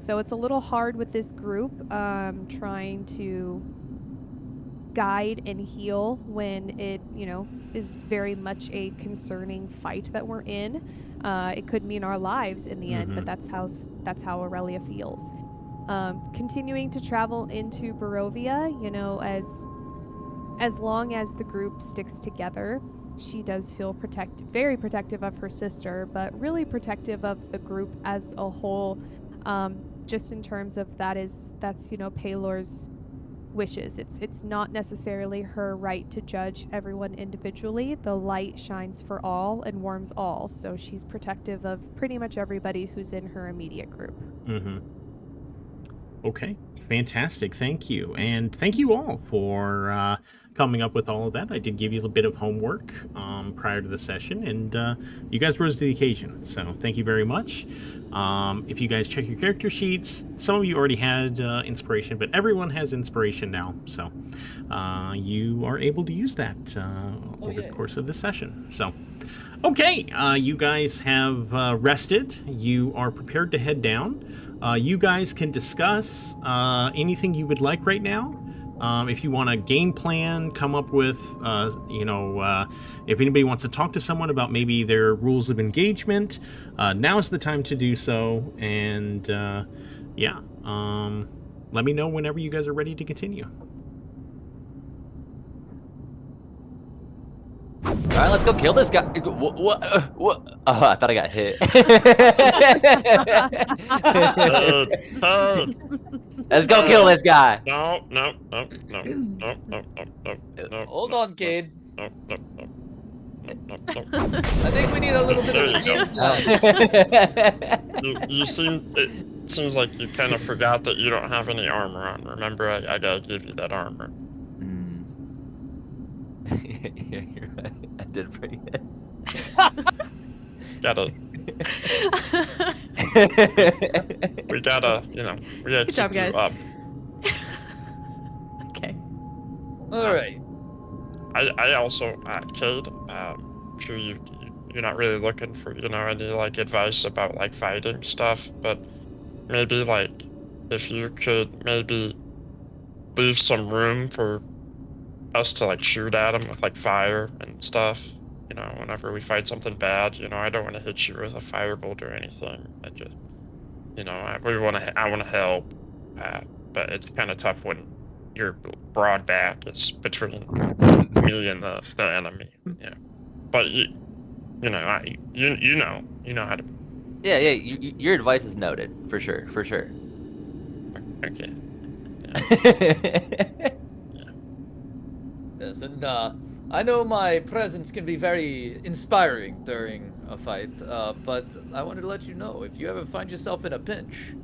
Speaker 5: So it's a little hard with this group, trying to guide and heal when it, is very much a concerning fight that we're in. It could mean our lives in the end, but that's how Aurelia feels. Continuing to travel into Barovia, you know, as long as the group sticks together, she does feel very protective of her sister, but really protective of the group as a whole. Just in terms of that's you know Paylor's wishes. It's not necessarily her right to judge everyone individually. The light shines for all and warms all, so she's protective of pretty much everybody who's in her immediate group.
Speaker 3: Mm-hmm. Okay, fantastic. Thank you. And thank you all for coming up with all of that. I did give you a bit of homework prior to the session, and you guys rose to the occasion. So thank you very much. If you guys check your character sheets, some of you already had inspiration, but everyone has inspiration now. So you are able to use that over the course of this session. So, okay, you guys have rested. You are prepared to head down. You guys can discuss anything you would like right now. If you want a game plan, come up with, if anybody wants to talk to someone about maybe their rules of engagement, now's the time to do so. And let me know whenever you guys are ready to continue.
Speaker 2: All right, let's go kill this guy. What? Oh, I thought I got hit. Let's go kill this guy.
Speaker 6: No.
Speaker 8: Hold on, Cade.
Speaker 6: No.
Speaker 8: I think we need a little bit
Speaker 6: There
Speaker 8: of
Speaker 6: you go.
Speaker 8: game.
Speaker 6: It seems like you kind of forgot that you don't have any armor on. Remember, I gotta give you that armor.
Speaker 2: Yeah, you're right. I did bring it.
Speaker 6: We gotta
Speaker 7: Good
Speaker 6: keep
Speaker 7: job,
Speaker 6: you
Speaker 7: guys.
Speaker 6: up.
Speaker 7: Okay.
Speaker 8: All right.
Speaker 6: I also, Cade, sure you're not really looking for any like advice about like fighting stuff, but maybe like if you could maybe leave some room for us to like shoot at them with like fire and stuff. Whenever we fight something bad, I don't want to hit you with a firebolt or anything. I just, I want to help, but it's kind of tough when your broad back is between me and the enemy. Yeah, but you know how to.
Speaker 2: Yeah. Your advice is noted for sure.
Speaker 6: Okay.
Speaker 2: Yeah.
Speaker 8: Yes, and I know my presence can be very inspiring during a fight, but I wanted to let you know, if you ever find yourself in a pinch,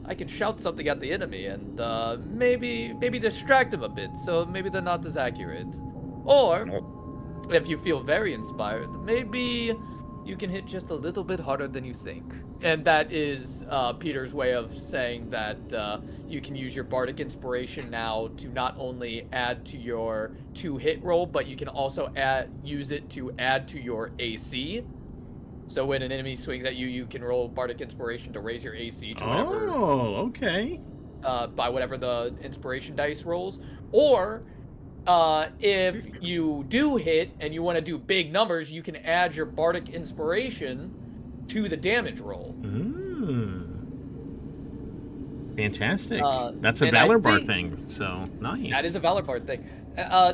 Speaker 8: I can shout something at the enemy and maybe distract them a bit, so maybe they're not as accurate. Or, if you feel very inspired, maybe you can hit just a little bit harder than you think. And that is Peter's way of saying that you can use your bardic inspiration now to not only add to your 2-hit roll, but you can also use it to add to your AC. So when an enemy swings at you, you can roll bardic inspiration to raise your AC to whatever.
Speaker 3: Oh, okay.
Speaker 8: By whatever the inspiration dice rolls. Or if you do hit and you want to do big numbers, you can add your bardic inspiration to the damage roll.
Speaker 3: Fantastic. That's a Valor Bar thing, so nice.
Speaker 8: That is a Valor Bar thing.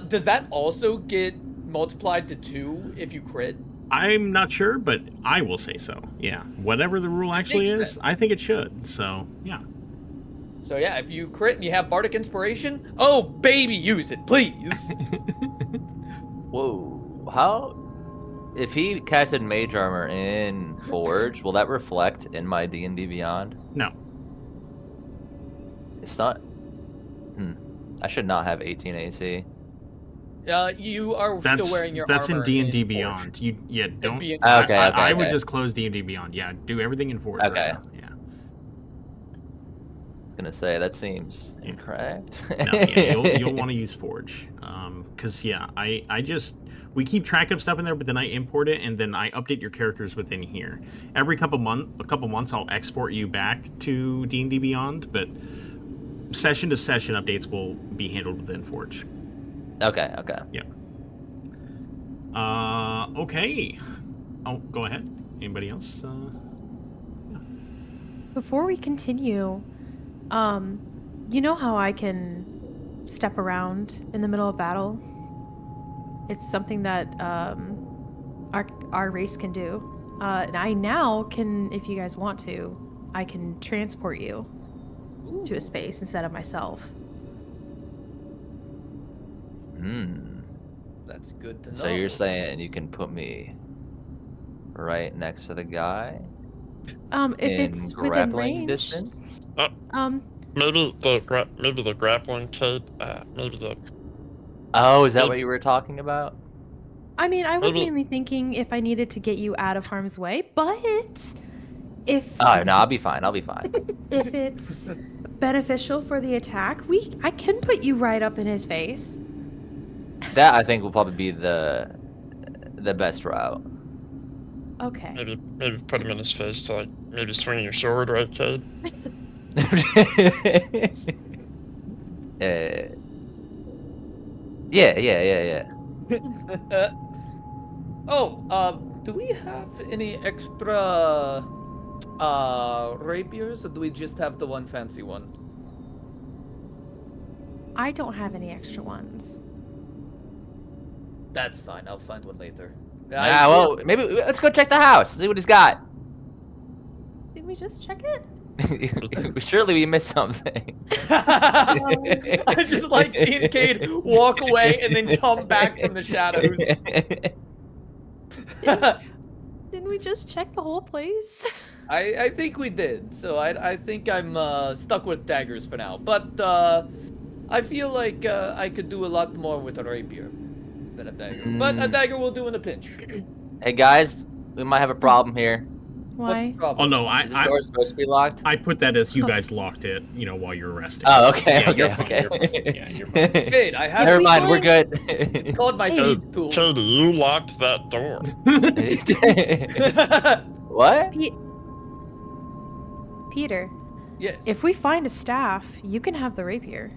Speaker 8: Does that also get multiplied to 2 if you crit?
Speaker 3: I'm not sure, but I will say so. Yeah. Whatever the rule actually
Speaker 8: Makes
Speaker 3: is,
Speaker 8: sense.
Speaker 3: I think it should. So, yeah.
Speaker 8: So yeah, if you crit and you have bardic inspiration, oh baby, use it, please.
Speaker 2: Whoa. How? If he casted Mage Armor in Forge, will that reflect in my D&D Beyond?
Speaker 3: No.
Speaker 2: It's not. I should not have 18 AC.
Speaker 8: You are still wearing your armor.
Speaker 3: That's in D&D
Speaker 8: in
Speaker 3: Beyond.
Speaker 8: Forge.
Speaker 3: Don't.
Speaker 8: Okay.
Speaker 3: I would just close D&D Beyond. Yeah, do everything in Forge.
Speaker 2: Okay.
Speaker 3: Right now. Yeah.
Speaker 2: I was gonna say that seems incorrect.
Speaker 3: No, yeah, you'll want to use Forge, because we keep track of stuff in there, but then I import it and then I update your characters within here. Every couple months, I'll export you back to D&D Beyond, but session to session updates will be handled within Forge.
Speaker 2: Okay.
Speaker 3: Yeah. Okay. Oh, go ahead. Anybody else?
Speaker 7: Before we continue, You know how I can step around in the middle of battle? It's something that our race can do. And I now can, if you guys want to, I can transport you to a space instead of myself.
Speaker 2: Hmm.
Speaker 8: That's good to know.
Speaker 2: So you're saying you can put me right next to the guy
Speaker 7: If
Speaker 2: in
Speaker 7: it's within
Speaker 2: grappling
Speaker 7: range,
Speaker 2: distance?
Speaker 6: Maybe the grappling kid. Maybe the
Speaker 2: Oh, is that
Speaker 6: Good.
Speaker 2: what you were talking about?
Speaker 7: I mean, I was
Speaker 6: Maybe-
Speaker 7: mainly thinking if I needed to get you out of harm's way, but if
Speaker 2: Oh no, I'll be fine. I'll be fine.
Speaker 7: if it's beneficial for the attack, I can put you right up in his face.
Speaker 2: That I think will probably be the best route.
Speaker 7: Okay.
Speaker 6: maybe put him in his face to like maybe swing your sword, right, kid?
Speaker 2: uh, yeah.
Speaker 8: Do we have any extra rapiers, or do we just have the one fancy one?
Speaker 7: I don't have any extra ones.
Speaker 8: That's fine. I'll find one later.
Speaker 2: Well, maybe let's go check the house. See what he's got.
Speaker 7: Did we just check it?
Speaker 2: Surely we missed something.
Speaker 8: I just like seeing Cade walk away and then come back from the shadows.
Speaker 7: Didn't we just check the whole place?
Speaker 8: I think we did. So I think I'm stuck with daggers for now. But I feel like I could do a lot more with a rapier than a dagger. But a dagger will do in a pinch.
Speaker 2: Hey guys, we might have a problem here.
Speaker 7: Why?
Speaker 8: What's the problem?
Speaker 3: Oh no,
Speaker 2: Is this door supposed to be locked?
Speaker 3: I put that as you guys locked it, while you're arresting.
Speaker 2: Oh, okay,
Speaker 3: Yeah, you're
Speaker 2: okay.
Speaker 3: fine, you're fine. Yeah, you're fine.
Speaker 8: Cade, I have.
Speaker 2: Never
Speaker 7: we
Speaker 2: mind, we're
Speaker 7: find-
Speaker 2: good.
Speaker 8: It's called my
Speaker 7: Hey.
Speaker 8: thieves tool.
Speaker 6: Katie, you locked that door.
Speaker 2: What?
Speaker 7: Peter,
Speaker 8: Yes.
Speaker 7: if we find a staff, you can have the rapier.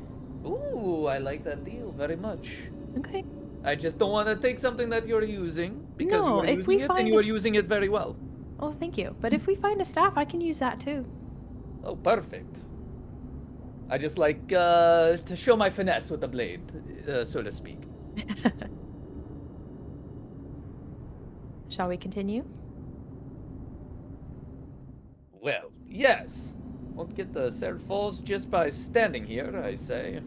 Speaker 8: Ooh, I like that deal very much.
Speaker 7: Okay.
Speaker 8: I just don't want to take something that you're using because
Speaker 7: No,
Speaker 8: you are
Speaker 7: if we
Speaker 8: using it and
Speaker 7: find
Speaker 8: you
Speaker 7: a
Speaker 8: are using it very well.
Speaker 7: Oh, thank you. But if we find a staff, I can use that too.
Speaker 8: Oh, perfect. I just like to show my finesse with the blade, so to speak.
Speaker 7: Shall we continue?
Speaker 8: Well, yes. Won't get the Seraph Falls just by standing here, I say.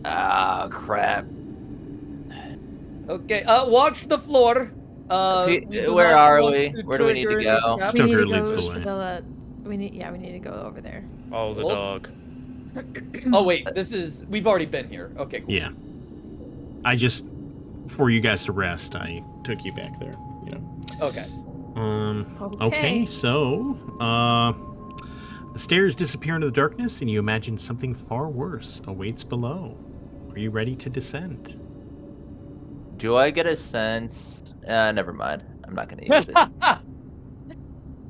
Speaker 2: Ah, crap.
Speaker 8: Okay, watch the floor. We do
Speaker 2: Where
Speaker 8: not
Speaker 2: are
Speaker 8: want
Speaker 2: we?
Speaker 8: to
Speaker 2: Where do we need
Speaker 8: trigger
Speaker 2: to
Speaker 8: any
Speaker 2: go?
Speaker 8: traps.
Speaker 7: We need to
Speaker 3: Stoker
Speaker 7: go
Speaker 3: leads the
Speaker 7: to
Speaker 3: way.
Speaker 7: the. We need to go over there.
Speaker 6: Oh, the
Speaker 8: Oh.
Speaker 6: dog.
Speaker 8: Oh wait, we've already been here. Okay, cool.
Speaker 3: Yeah. I just, for you guys to rest, I took you back there.
Speaker 8: Okay.
Speaker 3: Okay, so, the stairs disappear into the darkness, and you imagine something far worse awaits below. Are you ready to descend?
Speaker 2: Do I get a sense? Never mind. I'm not gonna use it.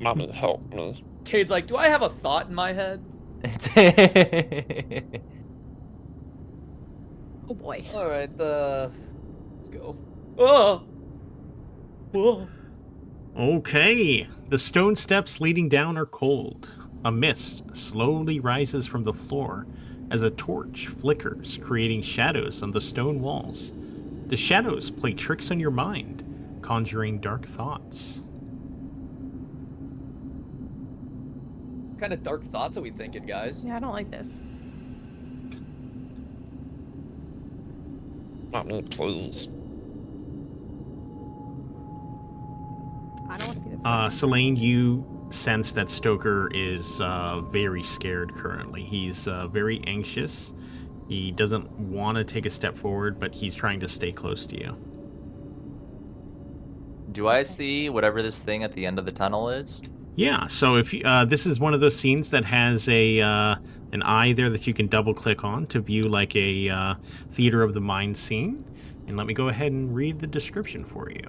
Speaker 6: Mommy, help me.
Speaker 8: Cade's like, do I have a thought in my head?
Speaker 7: Oh boy.
Speaker 8: All right, let's go. Oh. Whoa.
Speaker 3: Okay, the stone steps leading down are cold. A mist slowly rises from the floor as a torch flickers, creating shadows on the stone walls. The shadows play tricks on your mind, conjuring dark thoughts.
Speaker 8: What kind of dark thoughts are we thinking, guys?
Speaker 7: Yeah, I don't like this.
Speaker 6: Mommy, please.
Speaker 7: I don't want to be the first.
Speaker 3: Selene, you sense that Stoker is very scared currently. He's very anxious. He doesn't want to take a step forward, but he's trying to stay close to you.
Speaker 2: Do I see whatever this thing at the end of the tunnel is?
Speaker 3: Yeah, so if this is one of those scenes that has a an eye there that you can double click on to view like a theater of the mind scene. And let me go ahead and read the description for you.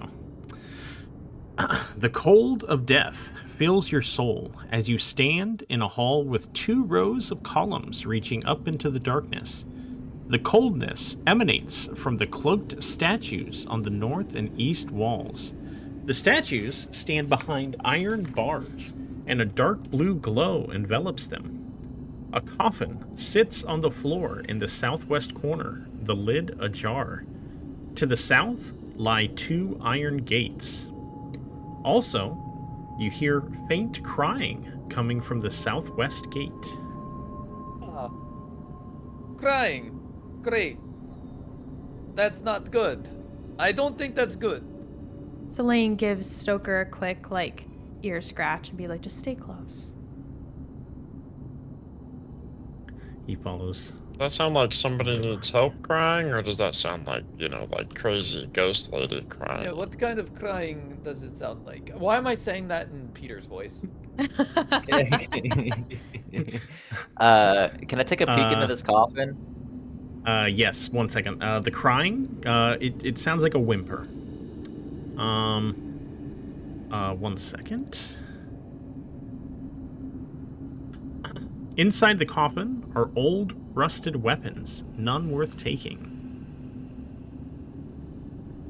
Speaker 3: The cold of death fills your soul as you stand in a hall with 2 rows of columns reaching up into the darkness. The coldness emanates from the cloaked statues on the north and east walls. The statues stand behind iron bars, and a dark blue glow envelops them. A coffin sits on the floor in the southwest corner, the lid ajar. To the south lie 2 iron gates. Also, you hear faint crying coming from the southwest gate.
Speaker 8: Ah. Crying. Great. That's not good. I don't think that's good.
Speaker 7: Selene gives Stoker a quick, ear scratch and be like, just stay close.
Speaker 3: He follows.
Speaker 6: Does that sound like somebody needs help crying, or does that sound like, like crazy ghost lady crying?
Speaker 8: Yeah, what kind of crying does it sound like? Why am I saying that in Peter's voice?
Speaker 2: Can I take a peek into this coffin?
Speaker 3: Yes, 1 second. The crying, it sounds like a whimper. 1 second. Inside the coffin are old, rusted weapons, none worth taking.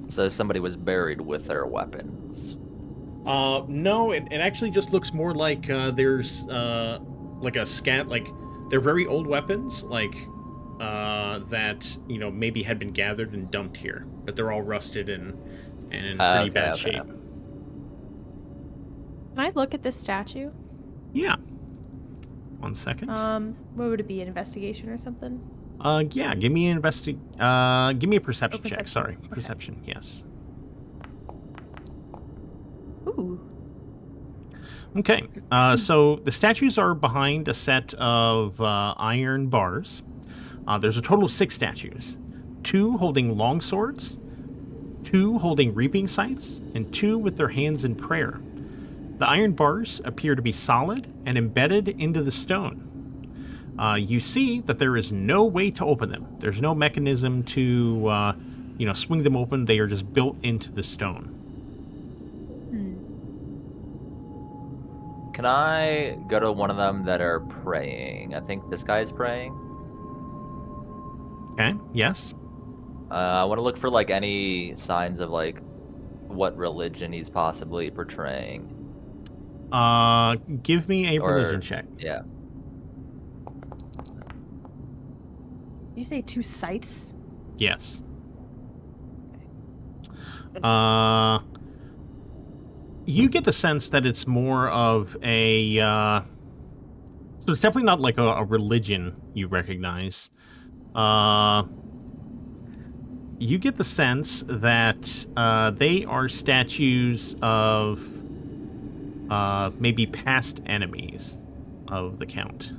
Speaker 2: So somebody was buried with their weapons.
Speaker 3: No, it actually just looks more like there's like a scat, like they're very old weapons, that maybe had been gathered and dumped here, but they're all rusted and in pretty bad shape.
Speaker 7: Can I look at this statue?
Speaker 3: Yeah. 1 second.
Speaker 7: What would it be? An investigation or something?
Speaker 3: Yeah. Give me an give me a perception check.
Speaker 7: Perception.
Speaker 3: Sorry,
Speaker 7: Okay.
Speaker 3: perception. Yes.
Speaker 7: Ooh.
Speaker 3: Okay. So the statues are behind a set of iron bars. There's a total of 6 statues. 2 holding long swords, 2 holding reaping scythes, and 2 with their hands in prayer. The iron bars appear to be solid and embedded into the stone. You see that there is no way to open them. There's no mechanism to, swing them open. They are just built into the stone.
Speaker 2: Can I go to one of them that are praying? I think this guy's praying.
Speaker 3: Okay, yes.
Speaker 2: I want to look for any signs of what religion he's possibly portraying.
Speaker 3: Give me a religion check.
Speaker 2: Yeah.
Speaker 7: You say 2 scythes?
Speaker 3: Yes. You get the sense that it's more of a, so it's definitely not like a religion you recognize. You get the sense that they are statues of maybe past enemies of the Count.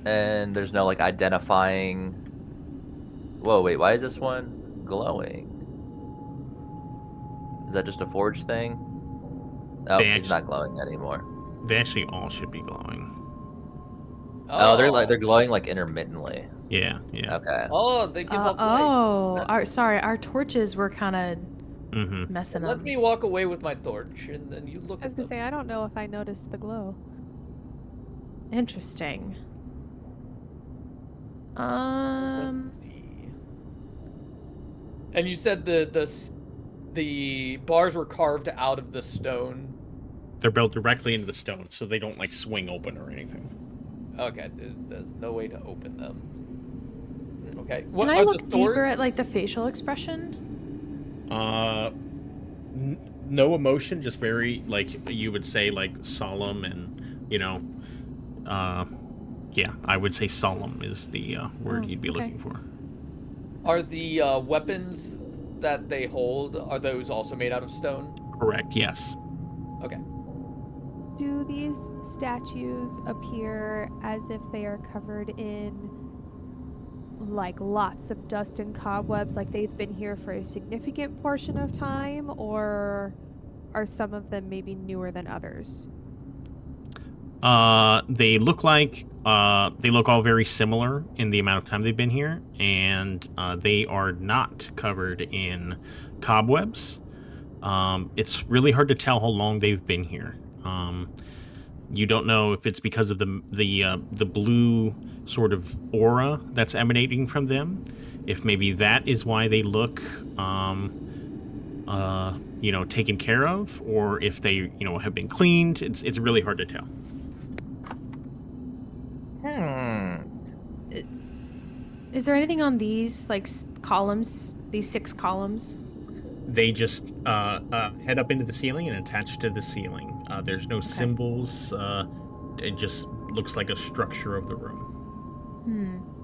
Speaker 2: And there's no identifying. Whoa, wait, why is this one glowing? Is that just a forged thing? Oh, he's not glowing anymore.
Speaker 3: They actually all should be glowing.
Speaker 2: Oh, they're glowing intermittently.
Speaker 3: Yeah.
Speaker 2: Okay.
Speaker 8: Oh, they give off light.
Speaker 7: Our torches were kind of messing up.
Speaker 8: Let me walk away with my torch, and then you look
Speaker 5: I was
Speaker 8: at
Speaker 5: gonna
Speaker 8: them.
Speaker 5: say, I don't know if I noticed the glow.
Speaker 7: Interesting.
Speaker 8: Let's see. And you said the bars were carved out of the stone.
Speaker 3: They're built directly into the stone, so they don't swing open or anything.
Speaker 8: Okay, there's no way to open them. Okay.
Speaker 7: Can I look deeper at the facial expression?
Speaker 3: No emotion, just very you would say solemn and yeah, I would say solemn is the word you'd be looking for.
Speaker 8: Are the weapons that they hold, are those also made out of stone?
Speaker 3: Correct, yes.
Speaker 8: Okay.
Speaker 5: Do these statues appear as if they are covered in lots of dust and cobwebs, like they've been here for a significant portion of time, or are some of them maybe newer than others?
Speaker 3: They look they look all very similar in the amount of time they've been here, and they are not covered in cobwebs. It's really hard to tell how long they've been here. You don't know if it's because of the blue sort of aura that's emanating from them, if maybe that is why they look taken care of, or if they, have been cleaned. It's really hard to tell.
Speaker 7: Is there anything on these columns? These 6 columns?
Speaker 3: They just head up into the ceiling and attach to the ceiling. There's no symbols. It just looks like a structure of the room.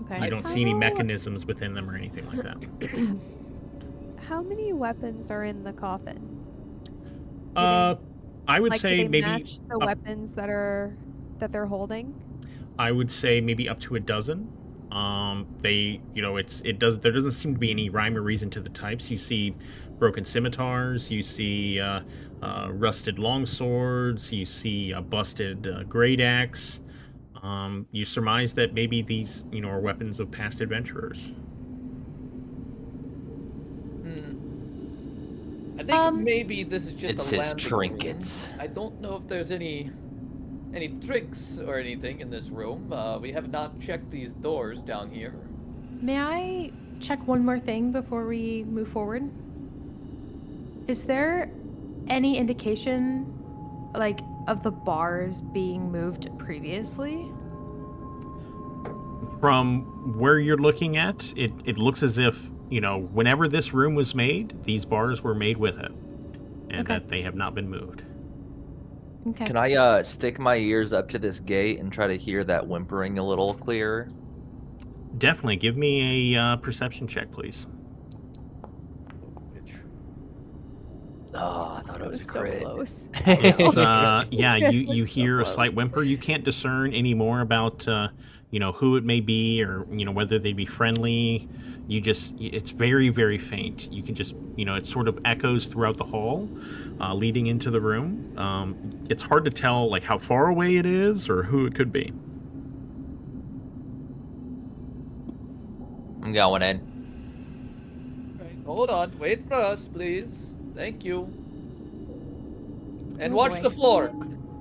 Speaker 7: Okay.
Speaker 3: You don't see any mechanisms within them or anything like that.
Speaker 5: How many weapons are in the coffin?
Speaker 3: I would say
Speaker 5: do they
Speaker 3: maybe
Speaker 5: match the weapons that they're holding.
Speaker 3: I would say maybe up to a dozen. There doesn't seem to be any rhyme or reason to the types. You see broken scimitars, you see rusted longswords, you see a busted great axe. You surmise that maybe these, are weapons of past adventurers.
Speaker 8: I think maybe this is just
Speaker 2: It's
Speaker 8: a
Speaker 2: his
Speaker 8: landing
Speaker 2: trinkets.
Speaker 8: room. I don't know if there's any tricks or anything in this room. We have not checked these doors down here.
Speaker 7: May I check one more thing before we move forward? Is there any indication, of the bars being moved previously?
Speaker 3: From where you're looking at, it looks as if, whenever this room was made, these bars were made with it, and that they have not been moved.
Speaker 7: Okay.
Speaker 2: Can I stick my ears up to this gate and try to hear that whimpering a little clearer?
Speaker 3: Definitely. Give me a perception check, please.
Speaker 2: Oh, I thought it was a crit.
Speaker 5: So close.
Speaker 3: It's you hear a slight whimper. You can't discern any more about who it may be, or whether they be friendly. It's very, very faint. You can just it sort of echoes throughout the hall, leading into the room. It's hard to tell how far away it is or who it could be.
Speaker 2: I'm going in.
Speaker 8: Right, hold on. Wait for us, please. Thank you. And
Speaker 5: Oh,
Speaker 8: watch
Speaker 5: boy.
Speaker 8: the floor.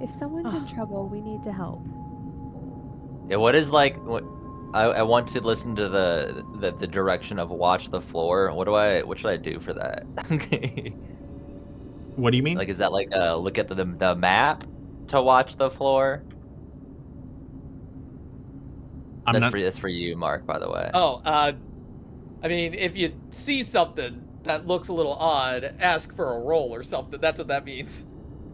Speaker 5: If someone's in trouble, we need to help.
Speaker 2: Yeah, what I want to listen to the direction of watch the floor. What should I do for that?
Speaker 3: What do you mean?
Speaker 2: Is that look at the map to watch the floor? That's for you, Mark, by the way.
Speaker 8: Oh, I mean, if you see something that looks a little odd, ask for a roll or something. That's what that means.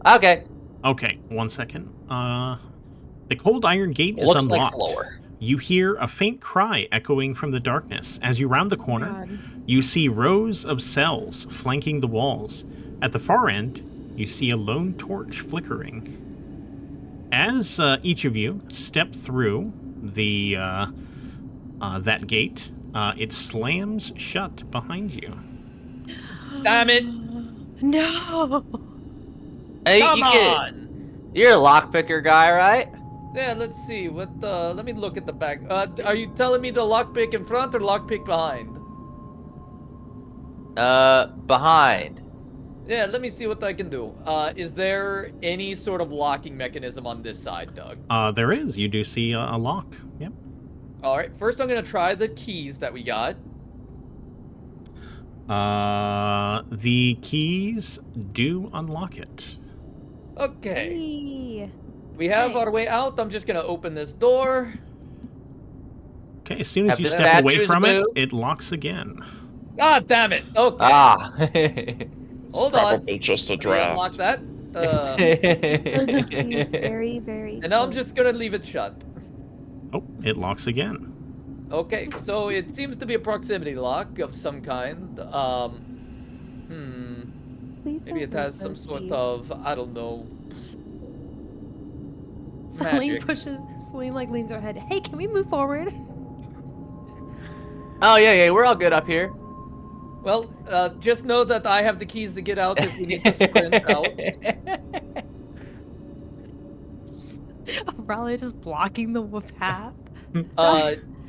Speaker 2: Okay.
Speaker 3: Okay, 1 second. The cold iron gate is
Speaker 2: Looks
Speaker 3: unlocked.
Speaker 2: like floor.
Speaker 3: You hear a faint cry echoing from the darkness. As you round the corner, you see rows of cells flanking the walls. At the far end, you see a lone torch flickering. As each of you step through the that gate, it slams shut behind you.
Speaker 8: Damn it!
Speaker 7: No!
Speaker 2: Hey,
Speaker 8: Come on!
Speaker 2: You're a lockpicker guy, right?
Speaker 8: Yeah, let's see. Let me look at the back. Are you telling me the lockpick in front or lockpick behind?
Speaker 2: Behind.
Speaker 8: Yeah, let me see what I can do. Is there any sort of locking mechanism on this side, Doug?
Speaker 3: There is. You do see a lock. Yep.
Speaker 8: Alright, first I'm gonna try the keys that we got.
Speaker 3: The keys do unlock it.
Speaker 8: Okay.
Speaker 5: Hey.
Speaker 8: We have our way
Speaker 7: Nice.
Speaker 8: out. I'm just gonna open this door.
Speaker 3: Okay, as soon as
Speaker 2: Have
Speaker 3: you
Speaker 2: the
Speaker 3: step away
Speaker 2: statues
Speaker 3: from it,
Speaker 2: moved?
Speaker 3: it locks again.
Speaker 8: Ah, damn it. Okay.
Speaker 2: Ah.
Speaker 8: Hold on.
Speaker 6: Probably just a
Speaker 8: Let me unlock
Speaker 6: draft.
Speaker 8: that.
Speaker 5: Those are keys very, very
Speaker 8: And now I'm
Speaker 5: close.
Speaker 8: just gonna leave it shut.
Speaker 3: Oh, it locks again.
Speaker 8: Okay, so it seems to be a proximity lock of some kind.
Speaker 5: Please
Speaker 8: Maybe
Speaker 5: don't
Speaker 8: it has
Speaker 5: lose
Speaker 8: some
Speaker 5: those
Speaker 8: sort
Speaker 5: keys.
Speaker 8: of, I don't know.
Speaker 7: Celine
Speaker 8: Magic.
Speaker 7: leans her head. Hey, can we move forward?
Speaker 2: Oh yeah, we're all good up here.
Speaker 8: Well, just know that I have the keys to get out if we need to sprint out.
Speaker 7: Probably just blocking the path.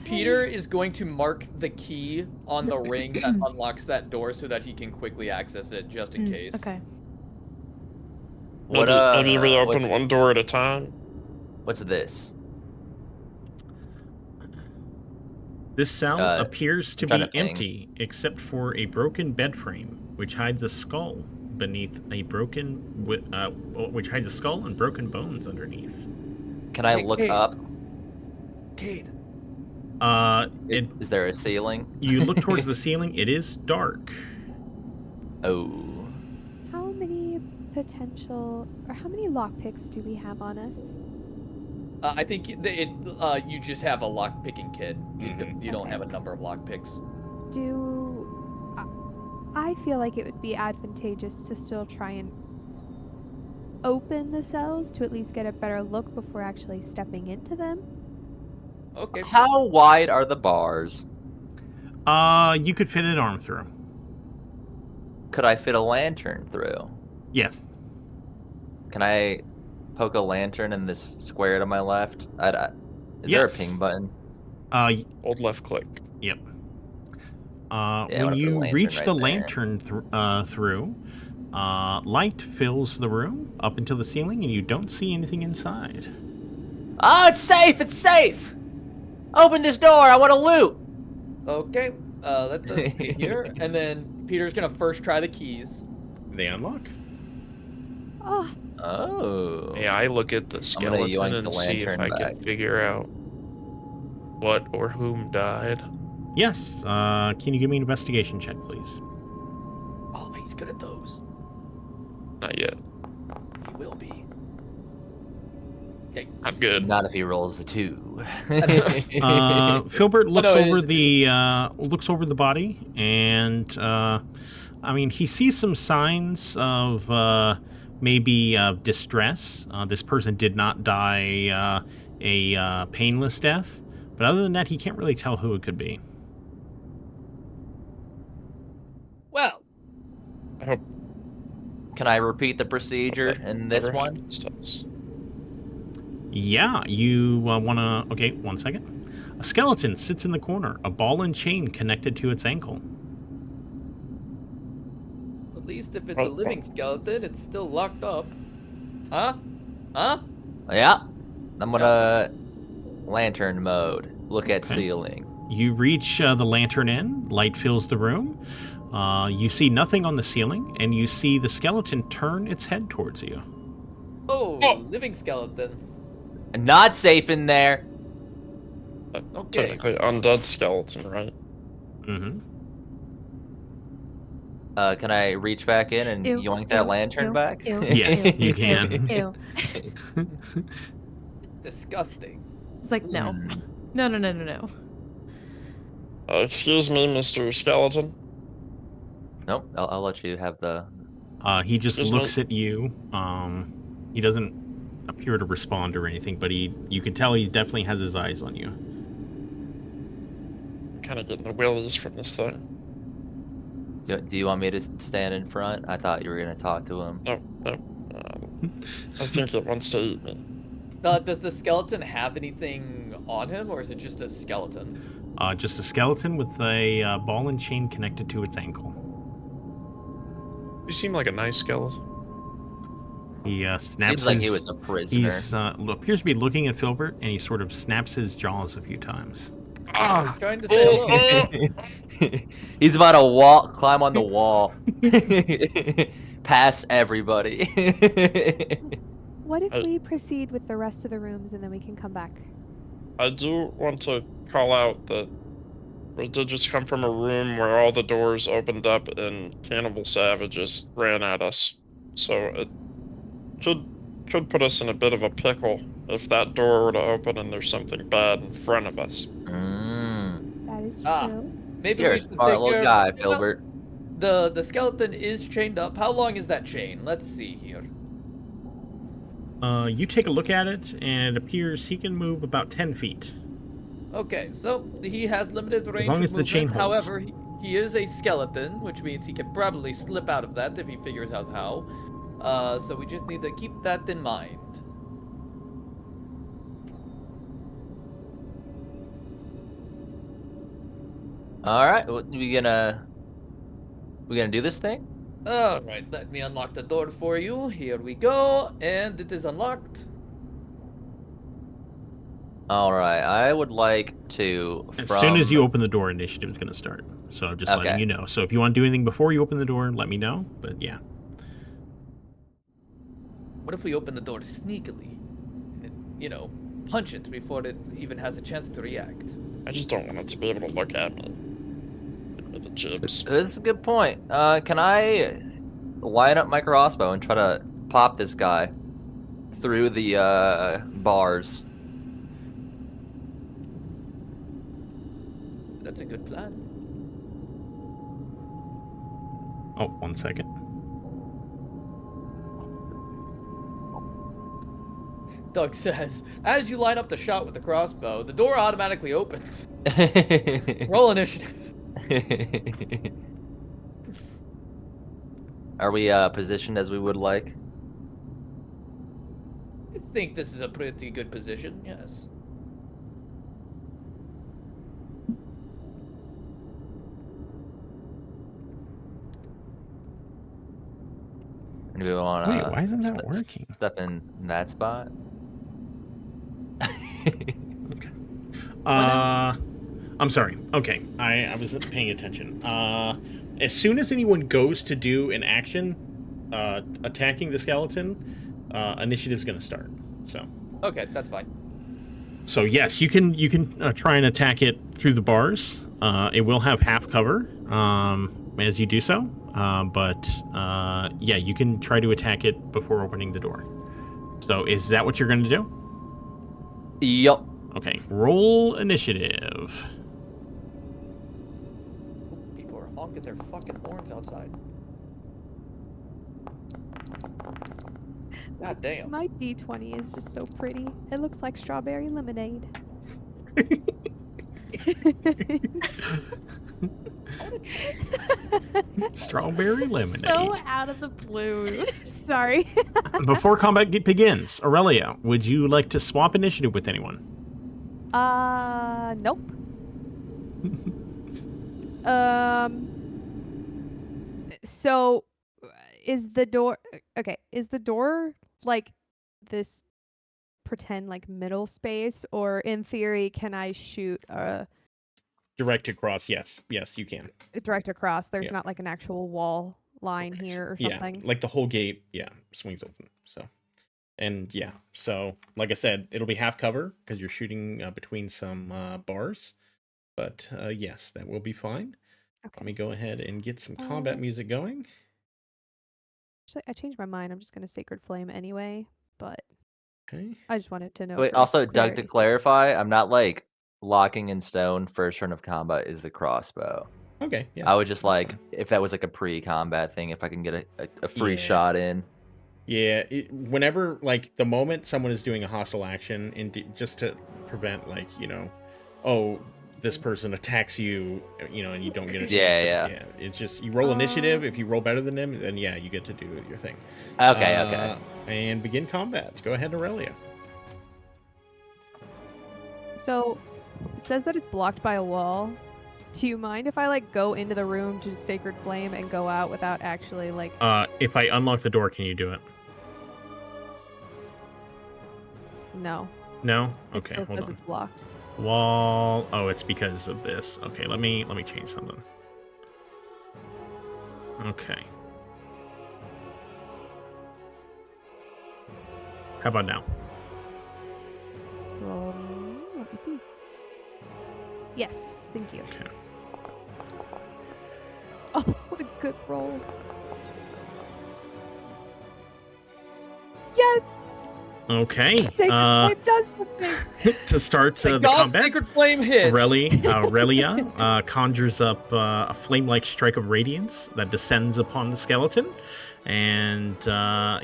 Speaker 8: Peter is going to mark the key on the ring that unlocks that door so that he can quickly access it just in case.
Speaker 7: Okay.
Speaker 6: Maybe we open
Speaker 2: what's-
Speaker 6: one door at a time.
Speaker 2: What's this?
Speaker 3: This cell appears to
Speaker 2: trying
Speaker 3: be
Speaker 2: to think.
Speaker 3: empty, except for a broken bed frame which hides a skull beneath a which hides a skull and broken bones underneath.
Speaker 2: Can I
Speaker 8: Hey,
Speaker 2: look
Speaker 8: Cade.
Speaker 2: up?
Speaker 8: Cade.
Speaker 2: Is there a ceiling?
Speaker 3: You look towards the ceiling. It is dark.
Speaker 2: Oh.
Speaker 5: How many how many lockpicks do we have on us?
Speaker 8: I think you just have a lock picking kit. You don't
Speaker 5: Okay.
Speaker 8: have a number of lock picks.
Speaker 5: I feel like it would be advantageous to still try and open the cells to at least get a better look before actually stepping into them.
Speaker 8: Okay.
Speaker 2: How wide are the bars?
Speaker 3: You could fit an arm through.
Speaker 2: Could I fit a lantern through?
Speaker 3: Yes.
Speaker 2: Can I poke a lantern in this square to my left? Is there a ping button?
Speaker 6: Hold left click.
Speaker 3: Yep.
Speaker 2: I
Speaker 3: When
Speaker 2: wanna put a
Speaker 3: you
Speaker 2: lantern
Speaker 3: reach
Speaker 2: right
Speaker 3: the
Speaker 2: there.
Speaker 3: lantern through, light fills the room up until the ceiling, and you don't see anything inside.
Speaker 2: Oh, it's safe! It's safe! Open this door! I want to loot!
Speaker 8: Okay. Let us get here, and then Peter's gonna first try the keys.
Speaker 3: They unlock.
Speaker 5: Oh,
Speaker 2: Oh.
Speaker 6: May I look at the
Speaker 2: I'm gonna
Speaker 6: skeleton
Speaker 2: yoink
Speaker 6: and
Speaker 2: the
Speaker 6: see if
Speaker 2: lantern
Speaker 6: I
Speaker 2: back.
Speaker 6: can figure out what or whom died?
Speaker 3: Yes. Can you give me an investigation check, please?
Speaker 8: Oh, he's good at those.
Speaker 6: Not yet.
Speaker 8: He will be. Okay.
Speaker 6: I'm good.
Speaker 2: Not if he rolls a 2.
Speaker 3: Filbert looks
Speaker 8: no, it
Speaker 3: over
Speaker 8: is
Speaker 3: the body, and I mean, he sees some signs of maybe distress. This person did not die a painless death, but other than that, he can't really tell who it could be.
Speaker 8: Well,
Speaker 6: I hope
Speaker 2: Can I repeat the procedure
Speaker 6: that
Speaker 2: in this
Speaker 6: never
Speaker 2: one?
Speaker 6: happens to us.
Speaker 3: Yeah, you wanna... Okay, 1 second. A skeleton sits in the corner, a ball and chain connected to its ankle.
Speaker 8: at least if it's a living skeleton, it's still locked up. Huh? Huh?
Speaker 2: Yeah. I'm gonna lantern mode. Look at
Speaker 3: Okay.
Speaker 2: ceiling.
Speaker 3: You reach the lantern end, light fills the room. You see nothing on the ceiling, and you see the skeleton turn its head towards you.
Speaker 8: Oh, living skeleton.
Speaker 2: Not safe in there.
Speaker 8: Okay.
Speaker 6: Technically undead skeleton, right?
Speaker 3: Mm-hmm.
Speaker 2: Can I reach back in and
Speaker 5: Ew,
Speaker 2: yoink that
Speaker 5: ew,
Speaker 2: lantern
Speaker 5: ew,
Speaker 2: back?
Speaker 5: ew,
Speaker 3: Yes,
Speaker 5: ew,
Speaker 3: you can.
Speaker 5: Ew.
Speaker 8: Disgusting.
Speaker 7: It's like, no.
Speaker 2: Hmm.
Speaker 7: No.
Speaker 6: Excuse me, Mr. Skeleton.
Speaker 2: Nope. I'll let you have the.
Speaker 3: He just
Speaker 6: Excuse
Speaker 3: looks
Speaker 6: me.
Speaker 3: at you. He doesn't appear to respond or anything, but you can tell he definitely has his eyes on you.
Speaker 6: Kind of getting the willies from this thing.
Speaker 2: Do you want me to stand in front? I thought you were gonna talk to him.
Speaker 6: No. I think it wants to eat me.
Speaker 8: Does the skeleton have anything on him, or is it just a skeleton?
Speaker 3: Just a skeleton with a ball and chain connected to its ankle.
Speaker 6: You seem like a nice skeleton.
Speaker 3: He snaps
Speaker 2: Seems like
Speaker 3: his...
Speaker 2: he was a prisoner.
Speaker 3: He's appears to be looking at Filbert, and he sort of snaps his jaws a few times.
Speaker 8: Trying to say hello.
Speaker 2: He's about to climb on the wall. Past everybody.
Speaker 5: What if we proceed with the rest of the rooms and then we can come back?
Speaker 6: I do want to call out that we did just come from a room where all the doors opened up and cannibal savages ran at us. So it could put us in a bit of a pickle if that door were to open and there's something bad in front of us.
Speaker 5: That is
Speaker 8: Ah.
Speaker 5: true.
Speaker 8: Maybe
Speaker 2: You're
Speaker 8: we
Speaker 2: a
Speaker 8: should
Speaker 2: smart
Speaker 8: take
Speaker 2: little
Speaker 8: care
Speaker 2: guy,
Speaker 8: of...
Speaker 2: Filbert.
Speaker 8: The skeleton is chained up. How long is that chain? Let's see here.
Speaker 3: You take a look at it, and it appears he can move about 10 feet.
Speaker 8: Okay, so he has limited range
Speaker 3: long
Speaker 8: of
Speaker 3: as the
Speaker 8: movement.
Speaker 3: chain holds.
Speaker 8: However, he is a skeleton, which means he can probably slip out of that if he figures out how. So we just need to keep that in mind.
Speaker 2: All right, we gonna do this thing?
Speaker 8: All right, let me unlock the door for you. Here we go, and it is unlocked.
Speaker 2: All right, I would like to.
Speaker 3: As soon as you open the door, initiative is going to start. So just letting
Speaker 2: Okay.
Speaker 3: you know. So if you want to do anything before you open the door, let me know. But yeah.
Speaker 8: What if we open the door sneakily? And, punch it before it even has a chance to react.
Speaker 6: I just don't want it to be able to look at me. With the chips.
Speaker 2: This is a good point. Can I line up my crossbow and try to pop this guy through the bars?
Speaker 8: That's a good plan.
Speaker 3: Oh, 1 second.
Speaker 8: Doug says, as you line up the shot with the crossbow, the door automatically opens. Roll initiative.
Speaker 2: Are we positioned as we would like?
Speaker 8: I think this is a pretty good position, yes.
Speaker 2: Do we want to
Speaker 3: Wait, why isn't that working?
Speaker 2: step in that spot?
Speaker 3: Okay. I'm sorry. Okay, I wasn't paying attention. As soon as anyone goes to do an action, attacking the skeleton, initiative's going to start. So.
Speaker 8: Okay, that's fine.
Speaker 3: So yes, you can try and attack it through the bars. It will have half cover as you do so. But yeah, you can try to attack it before opening the door. So is that what you're going to do?
Speaker 2: Yup.
Speaker 3: Okay, roll initiative.
Speaker 8: People are honking their fucking horns outside. God damn.
Speaker 5: My D20 is just so pretty. It looks like strawberry lemonade.
Speaker 3: Strawberry lemonade.
Speaker 7: So out of the blue.
Speaker 5: Sorry.
Speaker 3: Before combat begins, Aurelia, would you like to swap initiative with anyone?
Speaker 5: Nope. So is the door okay, is the door like this pretend like middle space, or in theory can I shoot
Speaker 3: Direct across, yes. Yes, you can.
Speaker 5: direct across? There's
Speaker 3: Yeah.
Speaker 5: not like an actual wall line
Speaker 3: Correct.
Speaker 5: here or
Speaker 3: Yeah,
Speaker 5: something.
Speaker 3: like the whole gate, yeah, swings open. So, and yeah, so like I said, it'll be half cover because you're shooting between some bars. But yes, that will be fine. Let me
Speaker 5: Okay.
Speaker 3: go ahead and get some combat music going.
Speaker 5: Actually, I changed my mind. I'm just gonna Sacred Flame anyway, but
Speaker 3: Okay.
Speaker 5: I just wanted to know.
Speaker 2: Wait,
Speaker 5: for
Speaker 2: also, Doug, to
Speaker 5: clarity's sake.
Speaker 2: clarify, I'm not like locking in stone first turn of combat is the crossbow.
Speaker 3: Okay. Yeah.
Speaker 2: I would just
Speaker 3: that's
Speaker 2: like,
Speaker 3: fine.
Speaker 2: if that was like a pre-combat thing, if I can get a free
Speaker 3: Yeah.
Speaker 2: shot in.
Speaker 3: Yeah. Whenever like the moment someone is doing a hostile action, just to prevent like oh, this person attacks you, and you don't get a chance.
Speaker 2: Yeah.
Speaker 3: It's just you roll initiative. If you roll better than them, then yeah, you get to do your thing.
Speaker 2: Okay.
Speaker 3: And begin combat. Go ahead, Aurelia.
Speaker 5: So it says that it's blocked by a wall. Do you mind if I like go into the room to Sacred Flame and go out without actually like?
Speaker 3: If I unlock the door, can you do it?
Speaker 5: No.
Speaker 3: No.
Speaker 5: It
Speaker 3: Okay.
Speaker 5: still
Speaker 3: Hold
Speaker 5: says
Speaker 3: on.
Speaker 5: it's blocked.
Speaker 3: Wall. Oh, it's because of this. Okay. Let me change something. Okay. How about now?
Speaker 5: Let me see. Yes, thank you.
Speaker 3: Okay.
Speaker 5: Oh, what a good roll. Yes!
Speaker 3: Okay.
Speaker 5: Sacred Flame does something!
Speaker 3: To start the
Speaker 8: Thank God
Speaker 3: combat,
Speaker 8: Sacred Flame hits.
Speaker 3: Aurelia conjures up a flame-like strike of radiance that descends upon the skeleton, and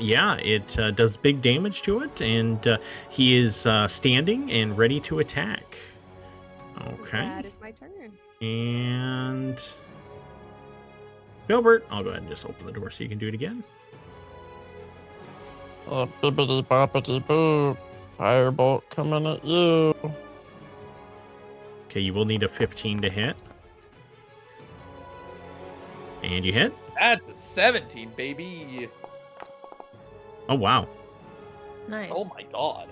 Speaker 3: yeah, it does big damage to it, and he is standing and ready to attack. Okay.
Speaker 5: That is my turn.
Speaker 3: And Gilbert, I'll go ahead and just open the door so you can do it again.
Speaker 6: Bibbidi boppity boo. Firebolt coming at you.
Speaker 3: Okay, you will need a 15 to hit. And you hit.
Speaker 8: That's a 17, baby.
Speaker 3: Oh, wow.
Speaker 7: Nice.
Speaker 8: Oh my god.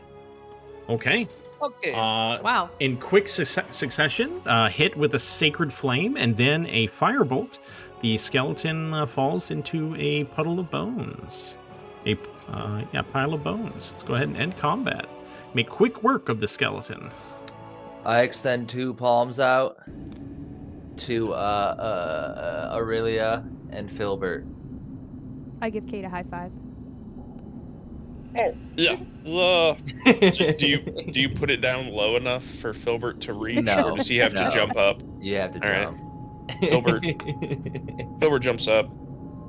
Speaker 3: Okay.
Speaker 8: Okay.
Speaker 7: Wow.
Speaker 3: In quick succession, hit with a sacred flame and then a firebolt, the skeleton falls into a puddle of bones. A pile of bones. Let's go ahead and end combat. Make quick work of the skeleton.
Speaker 2: I extend 2 palms out to Aurelia and Filbert.
Speaker 5: I give Kate a high five.
Speaker 6: Yeah. Do you put it down low enough for Filbert to reach,
Speaker 2: No,
Speaker 6: or does he have to
Speaker 2: no.
Speaker 6: jump up?
Speaker 2: You have to
Speaker 6: All right.
Speaker 2: jump.
Speaker 6: Filbert jumps up.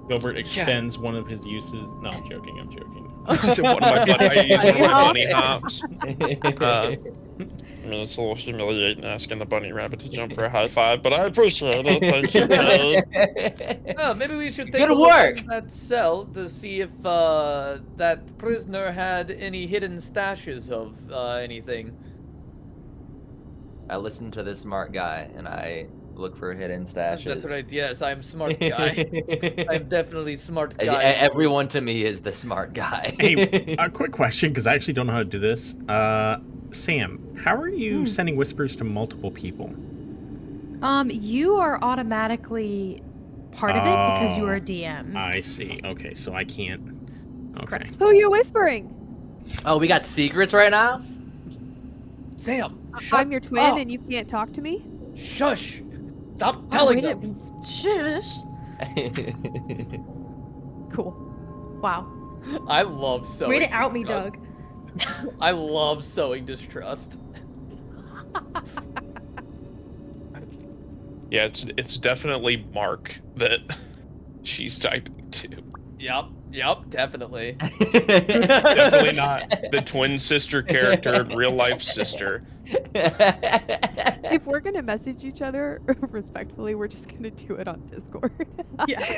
Speaker 3: Gilbert expends one of his uses. No, I'm joking. I'm joking.
Speaker 6: I use one of my bunny hops. I mean, it's a little humiliating asking the bunny rabbit to jump for a high five, but I appreciate it. Thank you, Kate.
Speaker 8: Oh, maybe we should take
Speaker 2: Good
Speaker 8: a look
Speaker 2: work!
Speaker 8: in that cell to see if that prisoner had any hidden stashes of anything.
Speaker 2: I listen to this smart guy and I look for hidden stashes.
Speaker 8: That's right. Yes, I'm smart guy. I'm definitely smart guy.
Speaker 2: Everyone to me is the smart guy.
Speaker 3: Hey, a quick question, because I actually don't know how to do this. Sam, how are you sending whispers to multiple people?
Speaker 7: You are automatically part of it because you are a DM.
Speaker 3: I see. Okay, so I can't. Okay.
Speaker 7: Correct.
Speaker 5: Who are you whispering?
Speaker 2: Oh, we got secrets right now?
Speaker 8: Sam,
Speaker 5: I'm your twin
Speaker 8: up.
Speaker 5: and you can't talk to me?
Speaker 8: Shush! Stop telling
Speaker 7: wait
Speaker 8: them.
Speaker 7: Shush.
Speaker 5: Cool.
Speaker 7: Wow.
Speaker 8: I love sowing.
Speaker 7: Way to out me,
Speaker 8: distrust.
Speaker 7: Doug.
Speaker 8: I love sowing distrust.
Speaker 6: Yeah, it's definitely Mark that she's typing to.
Speaker 8: Yep, definitely.
Speaker 6: Definitely not the twin sister character, real life sister.
Speaker 5: If we're gonna message each other respectfully, we're just gonna do it on Discord.
Speaker 7: Yeah.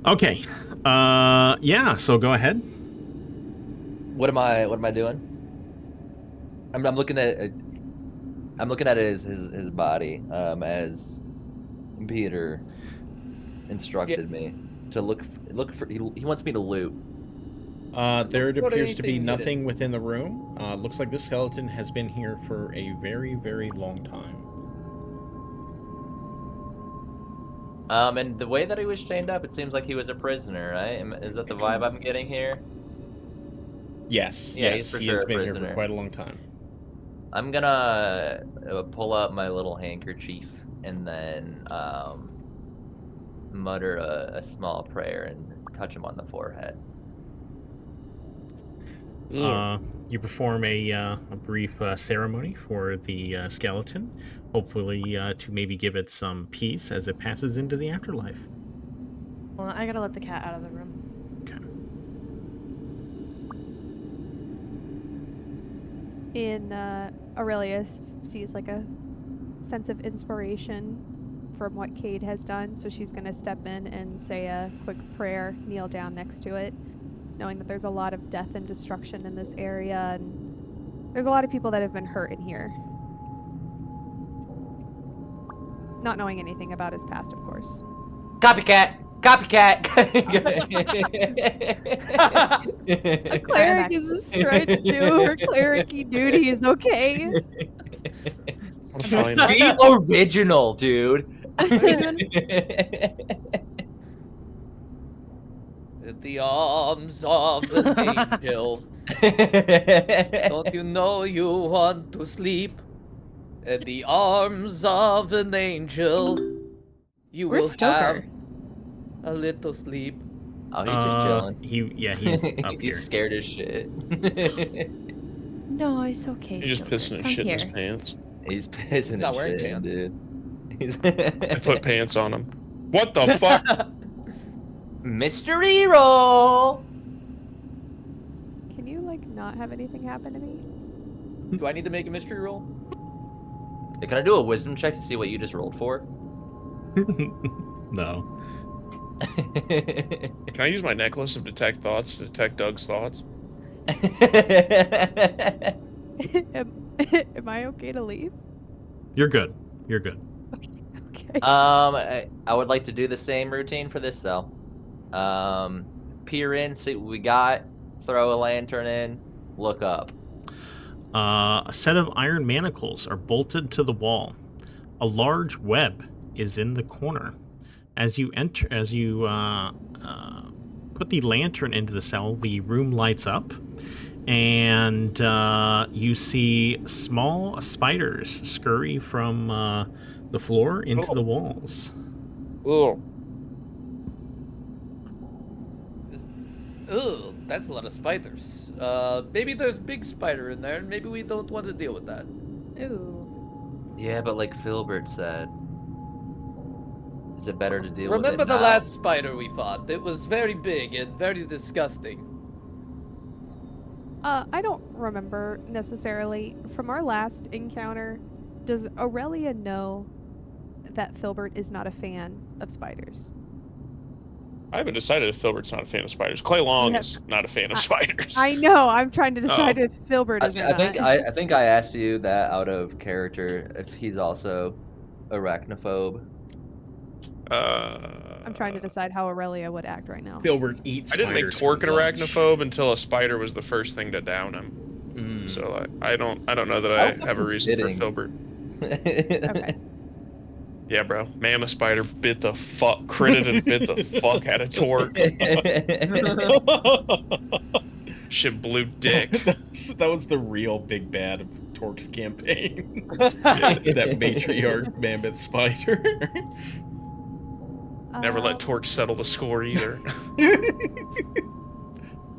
Speaker 3: Okay. Yeah, so go ahead.
Speaker 2: What am I doing? I'm looking at his body as Peter instructed me to look for. He wants me to loot.
Speaker 3: There
Speaker 8: for
Speaker 3: appears to be
Speaker 8: anything
Speaker 3: nothing
Speaker 8: hidden.
Speaker 3: within the room. Looks like this skeleton has been here for a very, very long time.
Speaker 2: And the way that he was chained up, it seems like he was a prisoner, right? Is that the vibe I'm getting here?
Speaker 3: Yes,
Speaker 2: Yeah,
Speaker 3: yes,
Speaker 2: he's for
Speaker 3: he
Speaker 2: sure
Speaker 3: has
Speaker 2: a
Speaker 3: been here
Speaker 2: prisoner.
Speaker 3: for quite a long time.
Speaker 2: I'm gonna pull up my little handkerchief and then mutter a small prayer and touch him on the forehead.
Speaker 3: You perform a brief ceremony for the skeleton, hopefully to maybe give it some peace as it passes into the afterlife.
Speaker 7: Well, I gotta let the cat out of the room.
Speaker 3: Okay.
Speaker 5: Aurelius sees like a sense of inspiration from what Cade has done, so she's gonna step in and say a quick prayer, kneel down next to it, knowing that there's a lot of death and destruction in this area, and there's a lot of people that have been hurt in here. Not knowing anything about his past, of course.
Speaker 2: Copycat!
Speaker 5: A cleric is trying to do her cleric-y duties, okay?
Speaker 6: Fine.
Speaker 2: Be original, dude.
Speaker 8: The arms of an angel. Don't you know you want to sleep? In the arms of an angel, you
Speaker 7: Where's
Speaker 8: will
Speaker 7: Stoker?
Speaker 8: have a little sleep.
Speaker 2: Oh, he's just chilling.
Speaker 3: He's up here.
Speaker 2: He's scared as shit.
Speaker 7: No, it's okay.
Speaker 6: He's just
Speaker 7: Stoker.
Speaker 6: pissing his
Speaker 7: Come
Speaker 6: shit in his
Speaker 7: here.
Speaker 6: pants.
Speaker 2: He's pissing
Speaker 8: not
Speaker 2: and
Speaker 8: wearing
Speaker 2: shit,
Speaker 8: pants.
Speaker 2: dude.
Speaker 6: I put pants on him. What the fuck?
Speaker 2: Mystery roll.
Speaker 5: Can you, like, not have anything happen to me?
Speaker 8: Do I need to make a mystery roll?
Speaker 2: Can I do a wisdom check to see what you just rolled for?
Speaker 3: No.
Speaker 6: Can I use my necklace of detect thoughts to detect Doug's thoughts?
Speaker 5: Am I okay to leave?
Speaker 3: You're good. You're good.
Speaker 5: Okay.
Speaker 2: I would like to do the same routine for this cell. Peer in, see what we got, throw a lantern in, look up.
Speaker 3: A set of iron manacles are bolted to the wall. A large web is in the corner. As you put the lantern into the cell, the room lights up, and you see small spiders scurry from the floor into the walls.
Speaker 6: Oh,
Speaker 8: Ugh, that's a lot of spiders. Maybe there's big spider in there, and maybe we don't want to deal with that.
Speaker 7: Ooh.
Speaker 2: Yeah, but like Filbert said, is it better to deal
Speaker 8: Remember
Speaker 2: with it
Speaker 8: the
Speaker 2: now?
Speaker 8: last spider we fought? It was very big and very disgusting.
Speaker 5: I don't remember necessarily. From our last encounter, does Aurelia know that Filbert is not a fan of spiders?
Speaker 6: I haven't decided if Filbert's not a fan of spiders. Clay Long
Speaker 5: Yeah,
Speaker 6: is not a fan of
Speaker 5: I-
Speaker 6: spiders.
Speaker 5: I know. I'm trying to decide
Speaker 6: Oh.
Speaker 5: if Filbert is or
Speaker 2: I think
Speaker 5: not.
Speaker 2: I think I asked you that out of character if he's also arachnophobe.
Speaker 5: I'm trying to decide how Aurelia would act right now.
Speaker 3: Filbert eats
Speaker 6: I didn't make
Speaker 3: spiders
Speaker 6: Torque
Speaker 3: for
Speaker 6: an
Speaker 3: lunch.
Speaker 6: arachnophobe until a spider was the first thing to down him. So I don't know that I have a reason for
Speaker 2: fitting.
Speaker 6: Filbert.
Speaker 5: Okay.
Speaker 6: Yeah, bro. Mammoth spider bit the fuck, critted and bit the fuck out of Torque. Shit blew dick.
Speaker 3: That was the real big bad of Torque's campaign. That matriarch mammoth spider.
Speaker 6: Never let Torque settle the score either.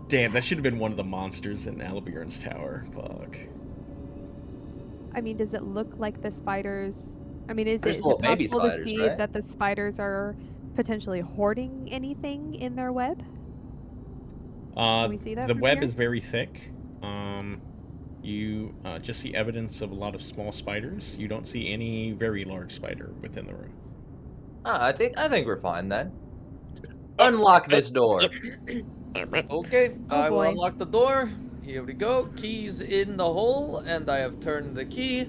Speaker 3: Damn, that should have been one of the monsters in Alabern's tower. Fuck.
Speaker 5: I mean, does it look like the spiders? I mean, is
Speaker 2: There's
Speaker 5: it
Speaker 2: little baby
Speaker 5: possible to
Speaker 2: spiders,
Speaker 5: see
Speaker 2: right?
Speaker 5: that the spiders are potentially hoarding anything in their web? Can we see that
Speaker 3: The
Speaker 5: from
Speaker 3: web
Speaker 5: here?
Speaker 3: is very thick. You just see evidence of a lot of small spiders. You don't see any very large spider within the room.
Speaker 2: I think we're fine then. Unlock this door.
Speaker 8: Okay,
Speaker 5: Oh,
Speaker 8: I will
Speaker 5: boy.
Speaker 8: unlock the door. Here we go. Keys in the hole, and I have turned the key.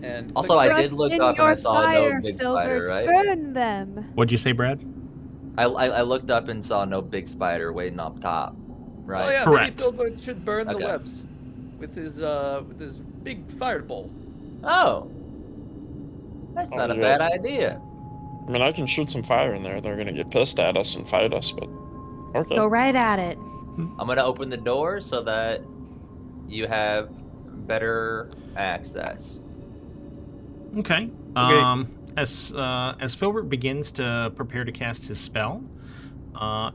Speaker 8: And
Speaker 2: Also,
Speaker 8: click
Speaker 2: I
Speaker 8: the-
Speaker 2: did look
Speaker 5: in
Speaker 2: up and I
Speaker 5: your
Speaker 2: saw
Speaker 5: fire,
Speaker 2: no big
Speaker 5: Filbert.
Speaker 2: spider, right?
Speaker 5: Burn them.
Speaker 3: What'd you say, Brad?
Speaker 2: I looked up and saw no big spider waiting up top, right?
Speaker 8: Oh yeah,
Speaker 3: Correct.
Speaker 8: maybe Filbert should burn the
Speaker 2: Okay.
Speaker 8: webs with his big firebolt.
Speaker 2: Oh, that's not a
Speaker 6: yeah.
Speaker 2: bad idea.
Speaker 6: I mean, I can shoot some fire in there. They're gonna get pissed at us and fight us, but okay.
Speaker 7: Go right at it.
Speaker 2: I'm gonna open the door so that you have better access.
Speaker 3: Okay. As Filbert begins to prepare to cast his spell,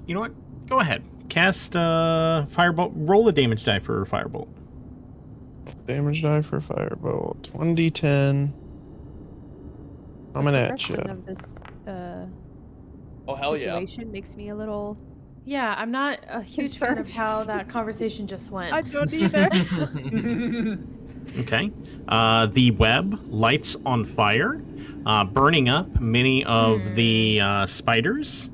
Speaker 3: you know what? Go ahead. Cast firebolt. Roll a damage die for firebolt.
Speaker 6: Damage die for firebolt. 1d10. Coming
Speaker 5: The
Speaker 6: at
Speaker 5: progression
Speaker 6: you.
Speaker 5: of this
Speaker 8: Oh hell yeah!
Speaker 5: situation makes me a little.
Speaker 7: Yeah, I'm not a huge fan of
Speaker 5: Concerned.
Speaker 7: how that conversation just went.
Speaker 5: I don't either.
Speaker 3: Okay. The web lights on fire, burning up many of the spiders,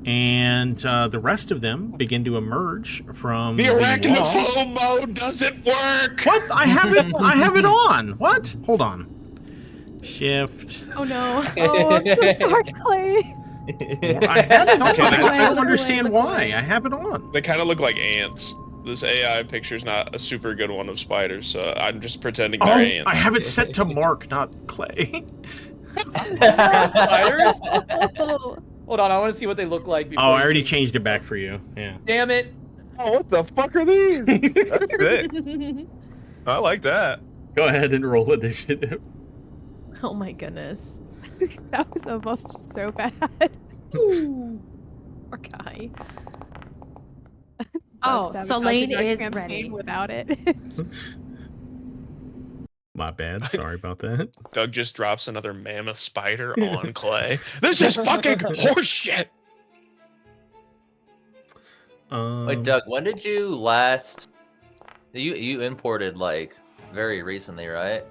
Speaker 3: and the rest of them begin to emerge from
Speaker 6: The
Speaker 3: the wall.
Speaker 6: arachnophobe mode doesn't work!
Speaker 3: What? I have it on. What? Hold on. Shift.
Speaker 7: Oh no.
Speaker 5: Oh, I'm so sorry, Clay.
Speaker 3: I had it on.
Speaker 6: Okay,
Speaker 3: I don't
Speaker 7: look
Speaker 3: understand
Speaker 7: away, look
Speaker 3: why.
Speaker 7: away.
Speaker 3: I have it on.
Speaker 6: They kind of look like ants. This AI picture's not a super good one of spiders, so I'm just pretending they're ants.
Speaker 3: I have it set to Mark, not Clay.
Speaker 8: Spiders?
Speaker 5: Oh,
Speaker 8: Hold on, I want to see what they look like. Before
Speaker 3: Oh, I
Speaker 8: you
Speaker 3: already
Speaker 8: do-
Speaker 3: changed it back for you. Yeah.
Speaker 8: Damn it!
Speaker 6: Oh, what the fuck are these? That's sick. I like that.
Speaker 3: Go ahead and roll initiative.
Speaker 7: Oh my goodness.
Speaker 5: that was almost so bad.
Speaker 7: Ooh. Poor guy. Oh,
Speaker 5: Sabotaging
Speaker 7: Selene
Speaker 5: our
Speaker 7: is
Speaker 5: campaign
Speaker 7: ready.
Speaker 5: without it.
Speaker 3: My bad. Sorry about that.
Speaker 6: Doug just drops another mammoth spider on Clay. This is fucking horseshit!
Speaker 2: Wait, Doug, when did you last? You imported like very recently, right?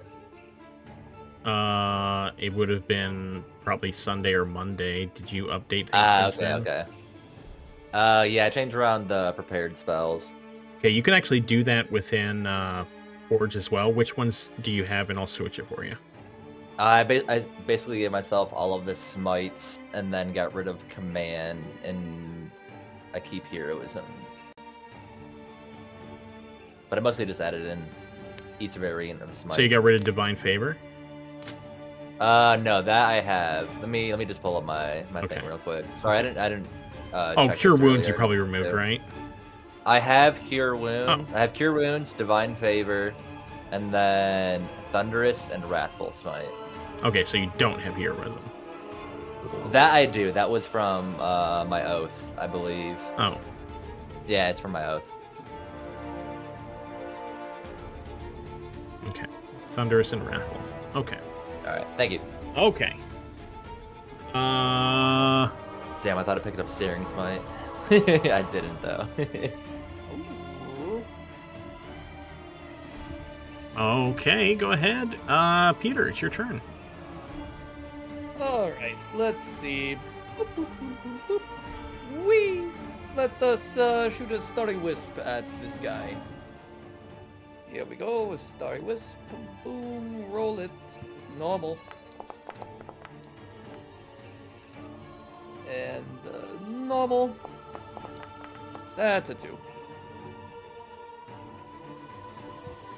Speaker 3: It would have been probably Sunday or Monday. Did you update things
Speaker 2: Ah,
Speaker 3: since
Speaker 2: okay,
Speaker 3: then?
Speaker 2: okay. Yeah, I changed around the prepared spells.
Speaker 3: Okay, you can actually do that within Forge as well. Which ones do you have, and I'll switch it for you.
Speaker 2: I basically gave myself all of the smites and then got rid of command, and I keep heroism. But I mostly just added in each variant of smite.
Speaker 3: So you got rid of divine favor?
Speaker 2: No, that I have. Let me just pull up my
Speaker 3: Okay.
Speaker 2: thing real quick. Sorry, I didn't.
Speaker 3: Oh,
Speaker 2: check
Speaker 3: cure
Speaker 2: this
Speaker 3: wounds you
Speaker 2: earlier.
Speaker 3: probably removed,
Speaker 2: So,
Speaker 3: right?
Speaker 2: I have cure wounds.
Speaker 3: Oh.
Speaker 2: I have cure wounds, divine favor, and then thunderous and wrathful smite.
Speaker 3: Okay, so you don't have heroism.
Speaker 2: That I do. That was from my oath, I believe.
Speaker 3: Oh.
Speaker 2: Yeah, it's from my oath.
Speaker 3: Okay. Thunderous and wrathful. Okay.
Speaker 2: All right, thank you.
Speaker 3: Okay.
Speaker 2: Damn, I thought I picked up steering smite. I didn't though.
Speaker 8: Ooh.
Speaker 3: Okay, go ahead. Peter, it's your turn.
Speaker 8: All right, let's see. Boop, boop, boop, boop, boop. Whee! Let us shoot a Starry Wisp at this guy. Here we go, a Starry Wisp. Boom, boom, roll it. Normal. And normal. That's a 2.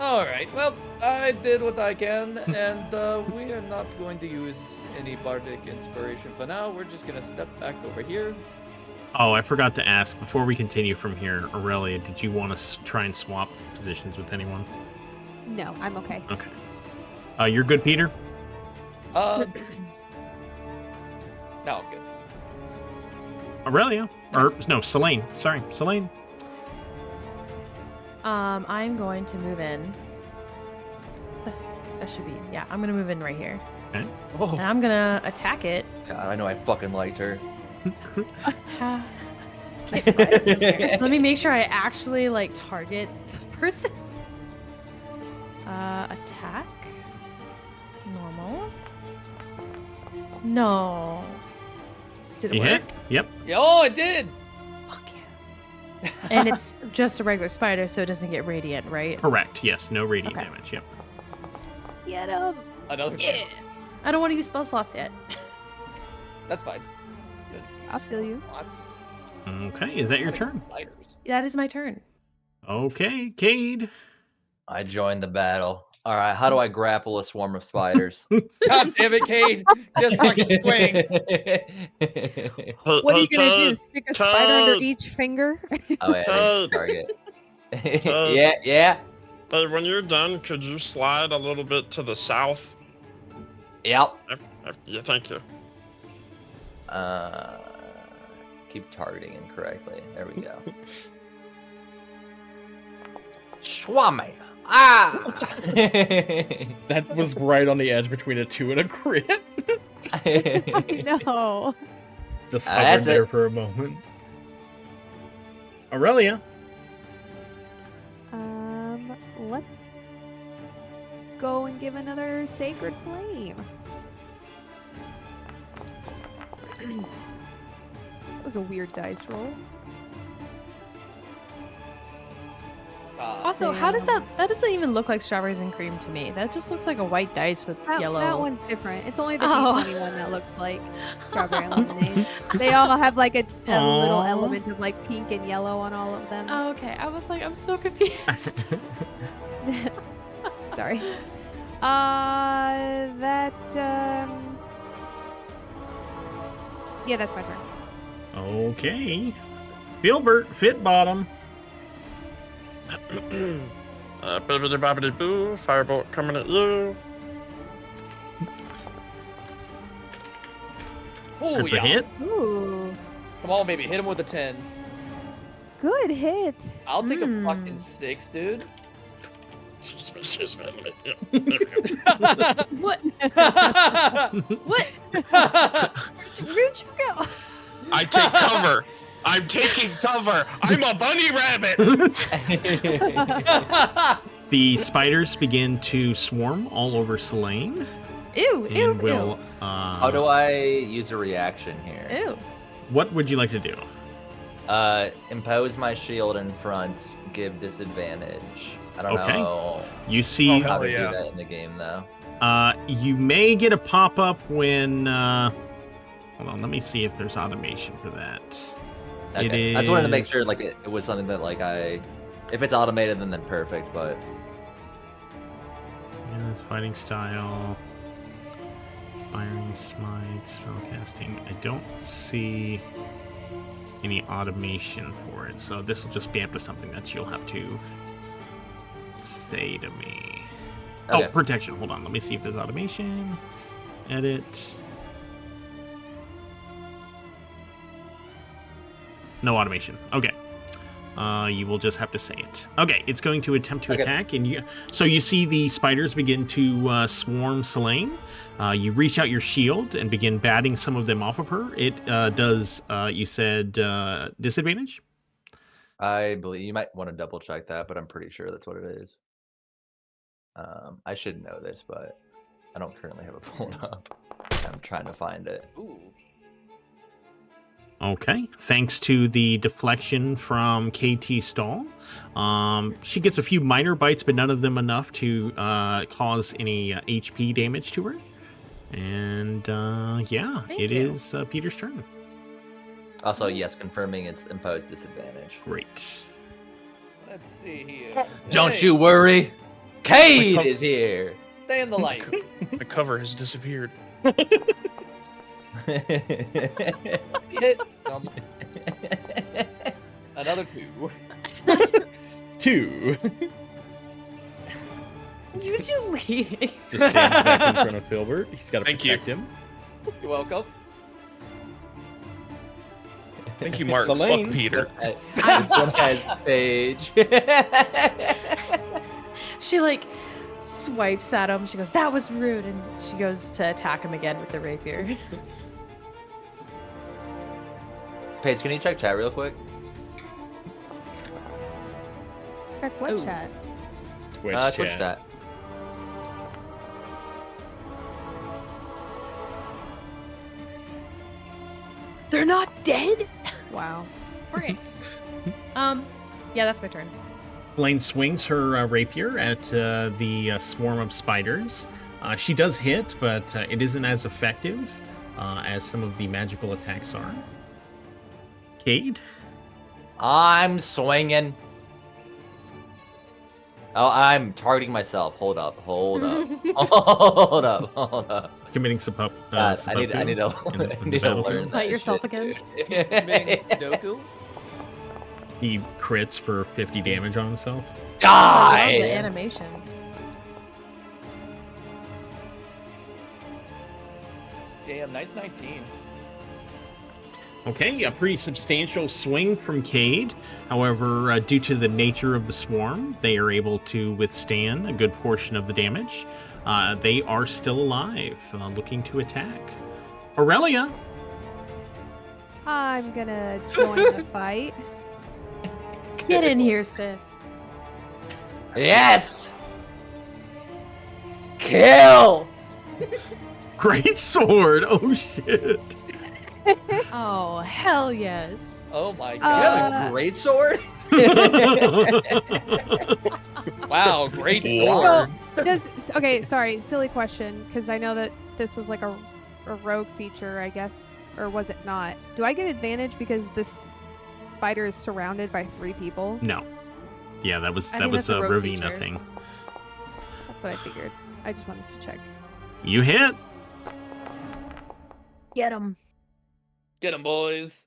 Speaker 8: Alright, well, I did what I can, and we are not going to use any bardic inspiration for now. We're just gonna step back over here.
Speaker 3: Oh, I forgot to ask, before we continue from here, Aurelia, did you want to try and swap positions with anyone?
Speaker 5: No, I'm okay.
Speaker 3: Okay. You're good, Peter?
Speaker 8: No, I'm good.
Speaker 3: Aurelia? Or, no, Selene. Sorry, Selene.
Speaker 7: I'm going to move in. That should be, yeah, I'm gonna move in right here.
Speaker 3: Okay.
Speaker 7: And I'm gonna attack it.
Speaker 2: God, I know I fucking liked her.
Speaker 7: Let me make sure I actually like target the person. Attack. Normal. No. Did it
Speaker 3: You
Speaker 7: work?
Speaker 3: hit? Yep.
Speaker 8: Oh, it did!
Speaker 7: Fuck yeah. And it's just a regular spider, so it doesn't get radiant, right?
Speaker 3: Correct. Yes, no radiant
Speaker 7: Okay.
Speaker 3: damage. Yep.
Speaker 5: Get him!
Speaker 8: Another 2.
Speaker 7: Yeah. I don't want to use spell slots yet.
Speaker 8: That's fine. Good.
Speaker 5: I'll feel you.
Speaker 8: Lots.
Speaker 3: Okay, is that your turn?
Speaker 8: Spiders.
Speaker 7: That is my turn.
Speaker 3: Okay, Cade.
Speaker 2: I joined the battle. All right, how do I grapple a swarm of spiders?
Speaker 8: God damn it, Cade! Just fucking swing!
Speaker 5: What are you gonna do?
Speaker 6: Toad,
Speaker 5: Stick a spider under
Speaker 6: Toad.
Speaker 5: each finger?
Speaker 2: Oh wait, I
Speaker 6: Toad.
Speaker 2: didn't target.
Speaker 6: Toad.
Speaker 2: Yeah.
Speaker 6: Hey, when you're done, could you slide a little bit to the south?
Speaker 2: Yep.
Speaker 6: Yeah, thank you.
Speaker 2: Keep targeting incorrectly. There we go. Swami. Ah!
Speaker 3: That was right on the edge between a 2 and a crit.
Speaker 5: No.
Speaker 3: Just
Speaker 2: That's
Speaker 3: hovered there
Speaker 2: it.
Speaker 3: for a moment. Aurelia.
Speaker 5: Let's go and give another sacred flame. That was a weird dice roll.
Speaker 7: Also, how does that doesn't even look like strawberries and cream to me. That just looks like a white dice with yellow.
Speaker 5: That one's different. It's only the
Speaker 7: Oh.
Speaker 5: D20 one that looks like strawberry and lemonade. They all have like a little
Speaker 3: Aw.
Speaker 5: element of like pink and yellow on all of them.
Speaker 7: Oh, okay. I was like, I'm so confused.
Speaker 5: Sorry. Yeah, that's my turn.
Speaker 3: Okay. Filbert, fit bottom.
Speaker 6: Bibbidi bobbidi boo, firebolt coming at you.
Speaker 8: Oh,
Speaker 3: That's
Speaker 8: yeah.
Speaker 3: a hit.
Speaker 5: Ooh,
Speaker 8: Come on, baby, hit him with a 10.
Speaker 5: good hit.
Speaker 8: I'll take a
Speaker 7: Hmm.
Speaker 8: fucking 6, dude.
Speaker 6: Excuse me. Yeah, there we go.
Speaker 7: What? What? Where'd you go?
Speaker 6: I take cover. I'm taking cover. I'm a bunny rabbit.
Speaker 3: The spiders begin to swarm all over Selene.
Speaker 7: Ew, ew,
Speaker 3: And will.
Speaker 2: How do I use a reaction here?
Speaker 7: ew. Ew.
Speaker 3: What would you like to do?
Speaker 2: Impose my shield in front, give disadvantage. I don't
Speaker 3: Okay.
Speaker 2: know
Speaker 3: You see.
Speaker 2: how to
Speaker 6: yeah.
Speaker 2: do that in the game though.
Speaker 3: You may get a pop-up when... hold on, let me see if there's automation for that.
Speaker 2: Okay. I just wanted to make sure like it was something that like if it's automated then perfect, but
Speaker 3: Yeah, fighting style. Inspiring smite, spellcasting. I don't see any automation for it, so this will just be up to something that you'll have to say to me.
Speaker 2: Okay.
Speaker 3: Oh, protection. Hold on. Let me see if there's automation. Edit. No automation. Okay. You will just have to say it. Okay, it's going to attempt to attack, and you see the spiders begin to swarm Selene. You reach out your shield and begin batting some of them off of her. It does, you said, disadvantage?
Speaker 2: I believe you might want to double check that, but I'm pretty sure that's what it is. I should know this, but I don't currently have it pulled up. I'm trying to find it.
Speaker 8: Ooh.
Speaker 3: Okay, thanks to the deflection from KT Stall. She gets a few minor bites, but none of them enough to cause any HP damage to her. And yeah, it is Peter's turn.
Speaker 2: Also, yes, confirming its imposed disadvantage.
Speaker 3: Great.
Speaker 8: Let's see here.
Speaker 2: Don't
Speaker 8: Hey,
Speaker 2: you worry, Cade is here.
Speaker 8: Stay in the light.
Speaker 6: The cover has disappeared.
Speaker 8: Hit. Another 2.
Speaker 10: 2.
Speaker 7: You two leading.
Speaker 10: Just stands back in front of Filbert. He's got to
Speaker 6: Thank you.
Speaker 10: protect him.
Speaker 8: You're welcome.
Speaker 6: Thank you, Mark.
Speaker 10: Selene.
Speaker 6: Fuck Peter.
Speaker 2: This one has Paige.
Speaker 7: She like swipes at him. She goes, "That was rude," and she goes to attack him again with the rapier.
Speaker 2: Paige, can you check chat real quick?
Speaker 5: Check what
Speaker 7: Ooh.
Speaker 5: chat?
Speaker 2: Twitch chat.
Speaker 7: They're not dead.
Speaker 5: Wow.
Speaker 7: Frick. Yeah, that's my turn.
Speaker 3: Selene swings her rapier at the swarm of spiders. She does hit, but it isn't as effective as some of the magical attacks are. Cade?
Speaker 2: I'm swinging. Oh, I'm targeting myself. Hold up. Hold up. Hold up. Hold up.
Speaker 3: It's committing some
Speaker 2: God, I need to
Speaker 3: in the
Speaker 2: learn
Speaker 3: battle.
Speaker 7: Just fight
Speaker 2: that
Speaker 7: yourself
Speaker 2: shit,
Speaker 7: again.
Speaker 2: dude.
Speaker 8: Committing Sudoku?
Speaker 3: He crits for 50 damage on himself.
Speaker 7: I love the
Speaker 2: Die!
Speaker 7: animation.
Speaker 8: Damn, nice 19.
Speaker 3: Okay, a pretty substantial swing from Cade. However, due to the nature of the swarm, they are able to withstand a good portion of the damage. They are still alive, looking to attack. Aurelia!
Speaker 5: I'm gonna join the fight.
Speaker 7: Get in here, sis.
Speaker 2: Yes! Kill!
Speaker 3: Great sword! Oh shit!
Speaker 7: Oh, hell yes.
Speaker 8: Oh my
Speaker 2: You
Speaker 8: god.
Speaker 2: have a great sword?
Speaker 8: Wow, great
Speaker 5: So,
Speaker 8: sword.
Speaker 5: okay, sorry, silly question, because I know that this was like a rogue feature, I guess, or was it not? Do I get advantage because this spider is surrounded by 3 people?
Speaker 3: No. Yeah, that was
Speaker 5: I think that's
Speaker 3: a
Speaker 5: a rogue
Speaker 3: Ravina
Speaker 5: feature.
Speaker 3: thing.
Speaker 5: That's what I figured. I just wanted to check.
Speaker 3: You hit!
Speaker 7: Get him.
Speaker 8: Get him, boys.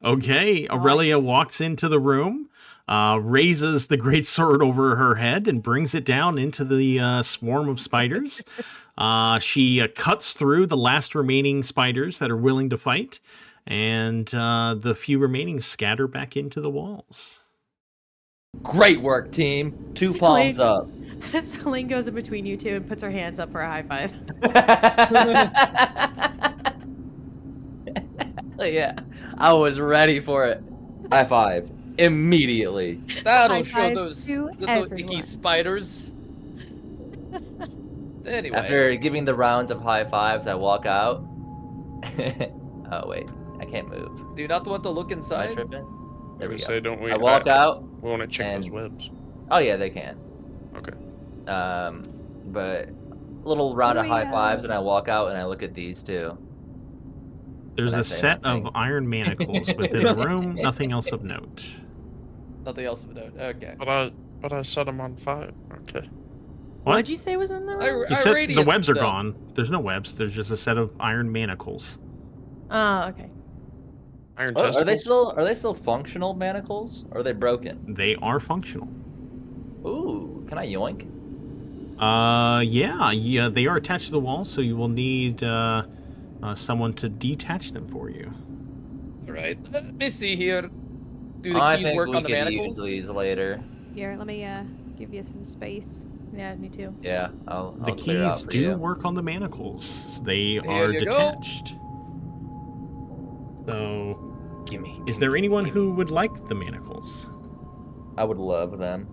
Speaker 3: Okay, Aurelia
Speaker 7: Nice.
Speaker 3: walks into the room, raises the great sword over her head, and brings it down into the swarm of spiders. She cuts through the last remaining spiders that are willing to fight, and the few remaining scatter back into the walls.
Speaker 2: Great work, team. 2
Speaker 7: Selene.
Speaker 2: palms up.
Speaker 7: Selene goes in between you two and puts her hands up for a high five.
Speaker 2: Yeah, I was ready for it. High five. Immediately.
Speaker 8: That'll
Speaker 5: High
Speaker 8: show
Speaker 5: fives
Speaker 8: those
Speaker 5: to
Speaker 8: little icky
Speaker 5: everyone.
Speaker 8: spiders. Anyway.
Speaker 2: After giving the rounds of high fives, I walk out. Oh, wait. I can't move.
Speaker 8: Do you not want to look
Speaker 2: Am I
Speaker 8: inside?
Speaker 2: tripping? There we
Speaker 6: Say,
Speaker 2: go.
Speaker 6: don't we?
Speaker 2: I walk out.
Speaker 6: We want to check those
Speaker 2: and-
Speaker 6: webs.
Speaker 2: Oh, yeah, they can.
Speaker 6: Okay.
Speaker 2: But little round of
Speaker 5: we,
Speaker 2: high fives, and I walk out and I look at these two.
Speaker 3: There's
Speaker 2: And I
Speaker 3: a
Speaker 2: say
Speaker 3: set
Speaker 2: nothing.
Speaker 3: of iron manacles within the room. Nothing else of note.
Speaker 8: Nothing else of note. Okay.
Speaker 6: But I set them on fire. Okay.
Speaker 3: What?
Speaker 7: What'd you say was in the room?
Speaker 3: You
Speaker 8: I
Speaker 3: said the
Speaker 8: radiant
Speaker 3: webs are
Speaker 8: them.
Speaker 3: gone. There's no webs. There's just a set of iron manacles.
Speaker 7: Oh, okay.
Speaker 6: Iron
Speaker 2: Oh,
Speaker 6: testicles.
Speaker 2: are they still functional manacles? Or are they broken?
Speaker 3: They are functional.
Speaker 2: Ooh, can I yoink?
Speaker 3: Yeah, they are attached to the wall, so you will need someone to detach them for you.
Speaker 8: All right. Let me see here. Do the
Speaker 2: I
Speaker 8: keys
Speaker 2: think
Speaker 8: work
Speaker 2: we
Speaker 8: on the
Speaker 2: could
Speaker 8: manacles?
Speaker 2: use these later.
Speaker 5: Here, let me give you some space.
Speaker 7: Yeah, me too.
Speaker 2: Yeah, I'll
Speaker 3: The
Speaker 2: clear out
Speaker 3: keys
Speaker 2: for
Speaker 3: do
Speaker 2: you.
Speaker 3: work on the manacles. They
Speaker 8: Here
Speaker 3: are
Speaker 8: you go.
Speaker 3: detached. So,
Speaker 2: Gimme.
Speaker 3: is there anyone who would like the manacles?
Speaker 2: I would love them.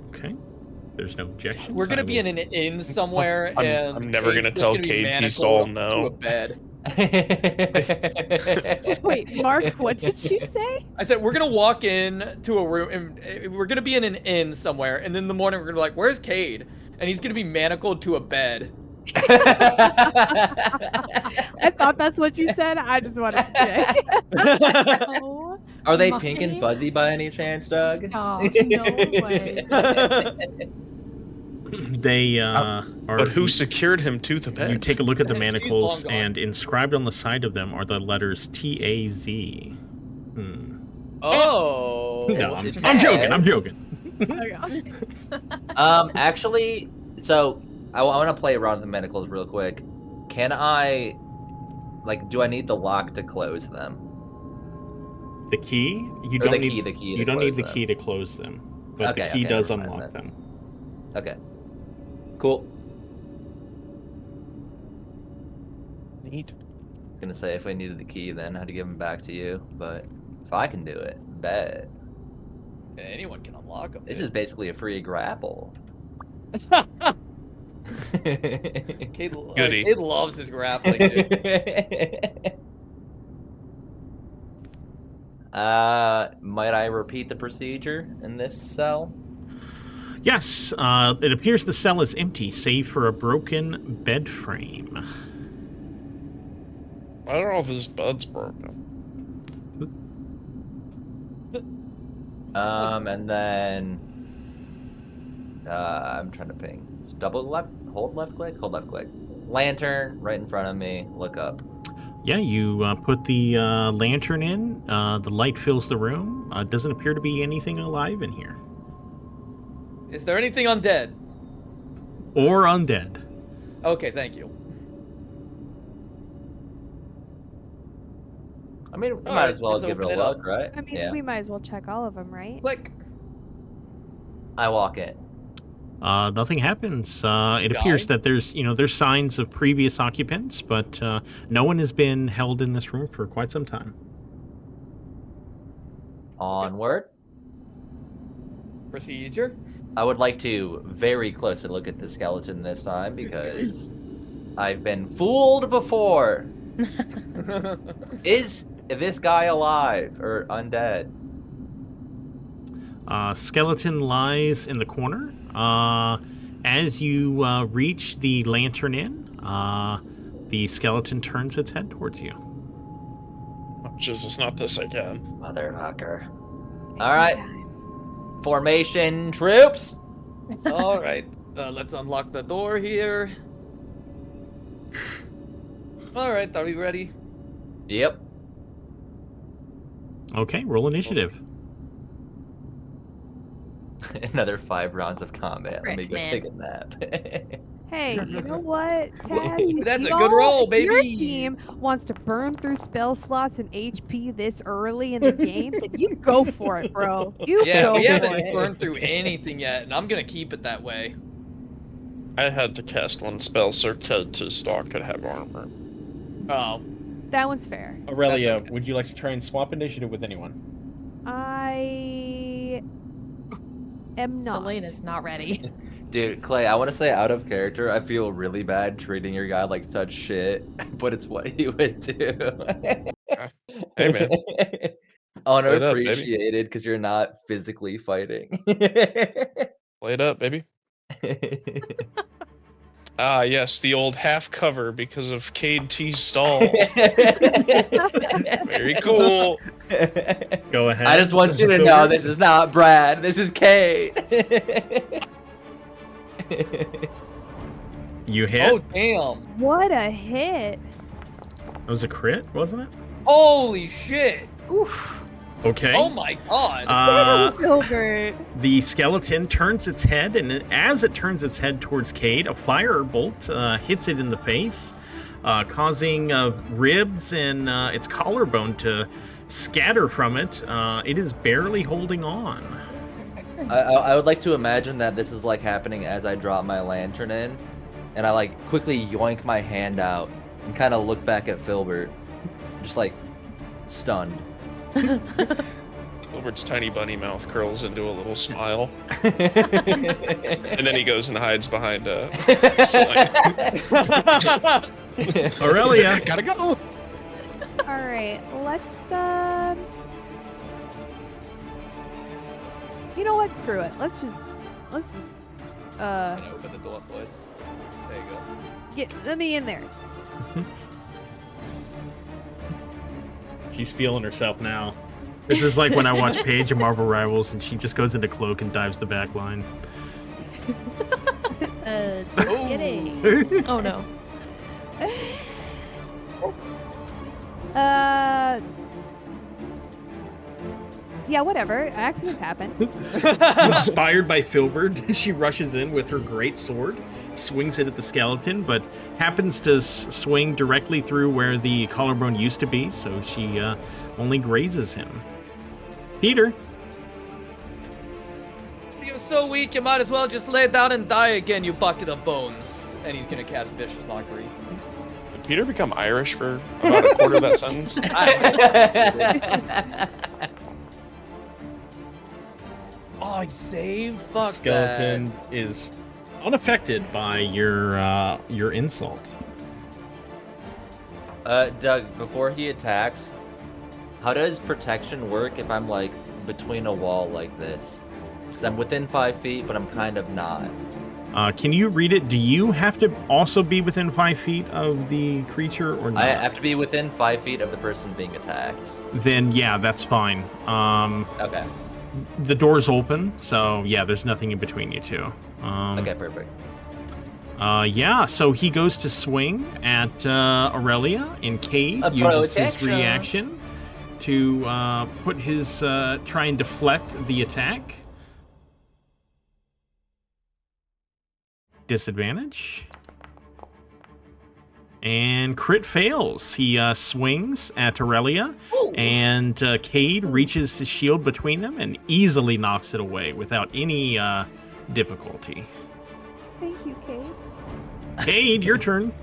Speaker 3: Okay. There's no objections.
Speaker 8: We're gonna
Speaker 3: I
Speaker 8: be in
Speaker 3: will-
Speaker 8: an inn somewhere, and
Speaker 6: I'm never gonna
Speaker 8: Kate's
Speaker 6: tell
Speaker 8: be
Speaker 6: KT Stall
Speaker 8: manacled to
Speaker 6: no.
Speaker 8: a bed.
Speaker 5: Wait, Mark, what did you say?
Speaker 8: I said we're gonna walk in to a room, and we're gonna be in an inn somewhere, and then in the morning we're gonna be like, "Where's Cade?" And he's gonna be manacled to a bed.
Speaker 5: I thought that's what you said. I just wanted to check.
Speaker 7: Oh,
Speaker 2: Are they pink and
Speaker 7: my-
Speaker 2: fuzzy by any chance, Doug?
Speaker 7: Stop. No way.
Speaker 3: They are.
Speaker 6: But who secured him to the bed?
Speaker 3: You take a look at the
Speaker 8: She's long
Speaker 3: manacles,
Speaker 8: gone.
Speaker 3: and inscribed on the side of them are the letters TAZ.
Speaker 8: Oh.
Speaker 3: No, I'm joking. I'm joking.
Speaker 2: Actually, so I want to play around with the manacles real quick. Can I, like, do I need the lock to close them?
Speaker 3: The key? You
Speaker 2: Or
Speaker 3: don't
Speaker 2: the
Speaker 3: need
Speaker 2: key, the key
Speaker 3: You
Speaker 2: to
Speaker 3: don't need
Speaker 2: close
Speaker 3: the
Speaker 2: them.
Speaker 3: key to close them, but
Speaker 2: Okay,
Speaker 3: the key
Speaker 2: okay,
Speaker 3: does
Speaker 2: never mind
Speaker 3: unlock
Speaker 2: then.
Speaker 3: them.
Speaker 2: Okay. Cool.
Speaker 6: Neat.
Speaker 2: I was gonna say if I needed the key, then I had to give them back to you, but if I can do it, bet.
Speaker 8: Anyone can unlock them.
Speaker 2: This is basically a free grapple.
Speaker 8: Cade
Speaker 6: Goody.
Speaker 8: loves his grappling, dude.
Speaker 2: Might I repeat the procedure in this cell?
Speaker 3: Yes, it appears the cell is empty, save for a broken bed frame.
Speaker 6: Why are all of his buds broken?
Speaker 2: And then I'm trying to ping. It's double left, hold left click, hold left click. Lantern right in front of me. Look up.
Speaker 3: Yeah, you put the lantern in. The light fills the room. Doesn't appear to be anything alive in here.
Speaker 8: Is there anything undead?
Speaker 3: Or undead.
Speaker 8: Okay, thank you.
Speaker 2: I mean, we
Speaker 8: All
Speaker 2: might
Speaker 8: right,
Speaker 2: as well
Speaker 8: let's
Speaker 2: give it a
Speaker 8: open it up.
Speaker 2: look, right?
Speaker 5: I mean,
Speaker 2: Yeah.
Speaker 5: we might as well check all of them, right?
Speaker 8: Click.
Speaker 2: I walk in.
Speaker 3: Nothing happens. It appears that there's signs of previous occupants, but no one has been held in this room for quite some time.
Speaker 2: Onward.
Speaker 8: Procedure.
Speaker 2: I would like to very closely look at the skeleton this time because I've been fooled before. Is this guy alive or undead?
Speaker 3: Skeleton lies in the corner. As you reach the lantern in, the skeleton turns its head towards you.
Speaker 6: Oh, Jesus, not this again.
Speaker 2: Motherfucker.
Speaker 5: It's
Speaker 2: All right.
Speaker 5: time.
Speaker 2: Formation troops.
Speaker 8: All right. Let's unlock the door here. All right. Are we ready?
Speaker 2: Yep.
Speaker 3: Okay, roll initiative.
Speaker 2: Another 5 rounds of combat. Let me
Speaker 7: Frick,
Speaker 2: go
Speaker 7: man.
Speaker 2: take a nap.
Speaker 5: Hey, you know what, Taz? If
Speaker 8: That's a
Speaker 5: y'all-
Speaker 8: good roll,
Speaker 5: if Your
Speaker 8: baby.
Speaker 5: team wants to burn through spell slots and HP this early in the game, then you go for it, bro. You
Speaker 8: Yeah,
Speaker 5: go
Speaker 8: we
Speaker 5: for
Speaker 8: haven't
Speaker 5: it.
Speaker 8: burned through anything yet, and I'm gonna keep it that way.
Speaker 6: I had to cast one spell so KT Stall could have armor.
Speaker 8: Oh,
Speaker 5: That one's fair.
Speaker 10: Aurelia,
Speaker 8: okay.
Speaker 10: would you like to try and swap initiative with anyone?
Speaker 5: I am not.
Speaker 7: Selena's not ready.
Speaker 2: Dude, Clay, I want to say out of character, I feel really bad treating your guy like such shit, but it's what he would do.
Speaker 6: Hey, man.
Speaker 2: Unappreciated because you're not physically fighting.
Speaker 6: Play it up, baby. Ah, yes, the old half cover because of Cade T. Stall. Very cool.
Speaker 3: Go ahead.
Speaker 2: I just want you to know this is not Brad. This is Kate.
Speaker 3: You hit.
Speaker 8: Oh, damn.
Speaker 5: What a hit!
Speaker 3: That was a crit, wasn't it?
Speaker 8: Holy shit.
Speaker 5: Oof.
Speaker 3: Okay.
Speaker 8: Oh my god.
Speaker 5: Filbert.
Speaker 3: The skeleton turns its head, and as it turns its head towards Cade, a firebolt hits it in the face, causing ribs and its collarbone to scatter from it. It is barely holding on.
Speaker 2: I would like to imagine that this is like happening as I drop my lantern in, and I like quickly yoink my hand out and kind of look back at Filbert, just like stunned.
Speaker 6: Wilbert's tiny bunny mouth curls into a little smile. And then he goes and hides behind a sign.
Speaker 3: Aurelia,
Speaker 6: Gotta go!
Speaker 5: All right, let's. You know what? Screw it. Let's just.
Speaker 8: I'm gonna open the door first. There you go.
Speaker 5: Let me in there.
Speaker 3: she's feeling herself now. This is like when I watch Paige in Marvel Rivals, and she just goes into cloak and dives the back line.
Speaker 5: Just kidding.
Speaker 7: Oh no.
Speaker 5: Yeah, whatever. Accidents happen.
Speaker 3: Inspired by Filbert, she rushes in with her great sword, swings it at the skeleton, but happens to swing directly through where the collarbone used to be, so she only grazes him. Peter.
Speaker 8: You're so weak, you might as well just lay down and die again, you bucket of bones. And he's gonna cast Vicious Mockery.
Speaker 6: Did Peter become Irish for about a quarter of that sentence?
Speaker 8: Oh, he saved? Fuck
Speaker 3: Skeleton is unaffected by your insult.
Speaker 2: Doug, before he attacks, how does protection work if I'm like between a wall like this? Because I'm within 5 feet, but I'm kind of not.
Speaker 3: Can you read it? Do you have to also be within 5 feet of the creature, or not?
Speaker 2: I have to be within 5 feet of the person being attacked.
Speaker 3: Then yeah, that's fine.
Speaker 2: Okay.
Speaker 3: The door's open, so yeah, there's nothing in between you two.
Speaker 2: Okay, perfect.
Speaker 3: Yeah, so he goes to swing at Aurelia, and Cade uses his reaction to put his try and deflect the attack. Disadvantage. And crit fails. He swings at Aurelia, and Cade reaches his shield between them and easily knocks it away without any difficulty.
Speaker 5: Thank you, Kate.
Speaker 3: Cade, your turn.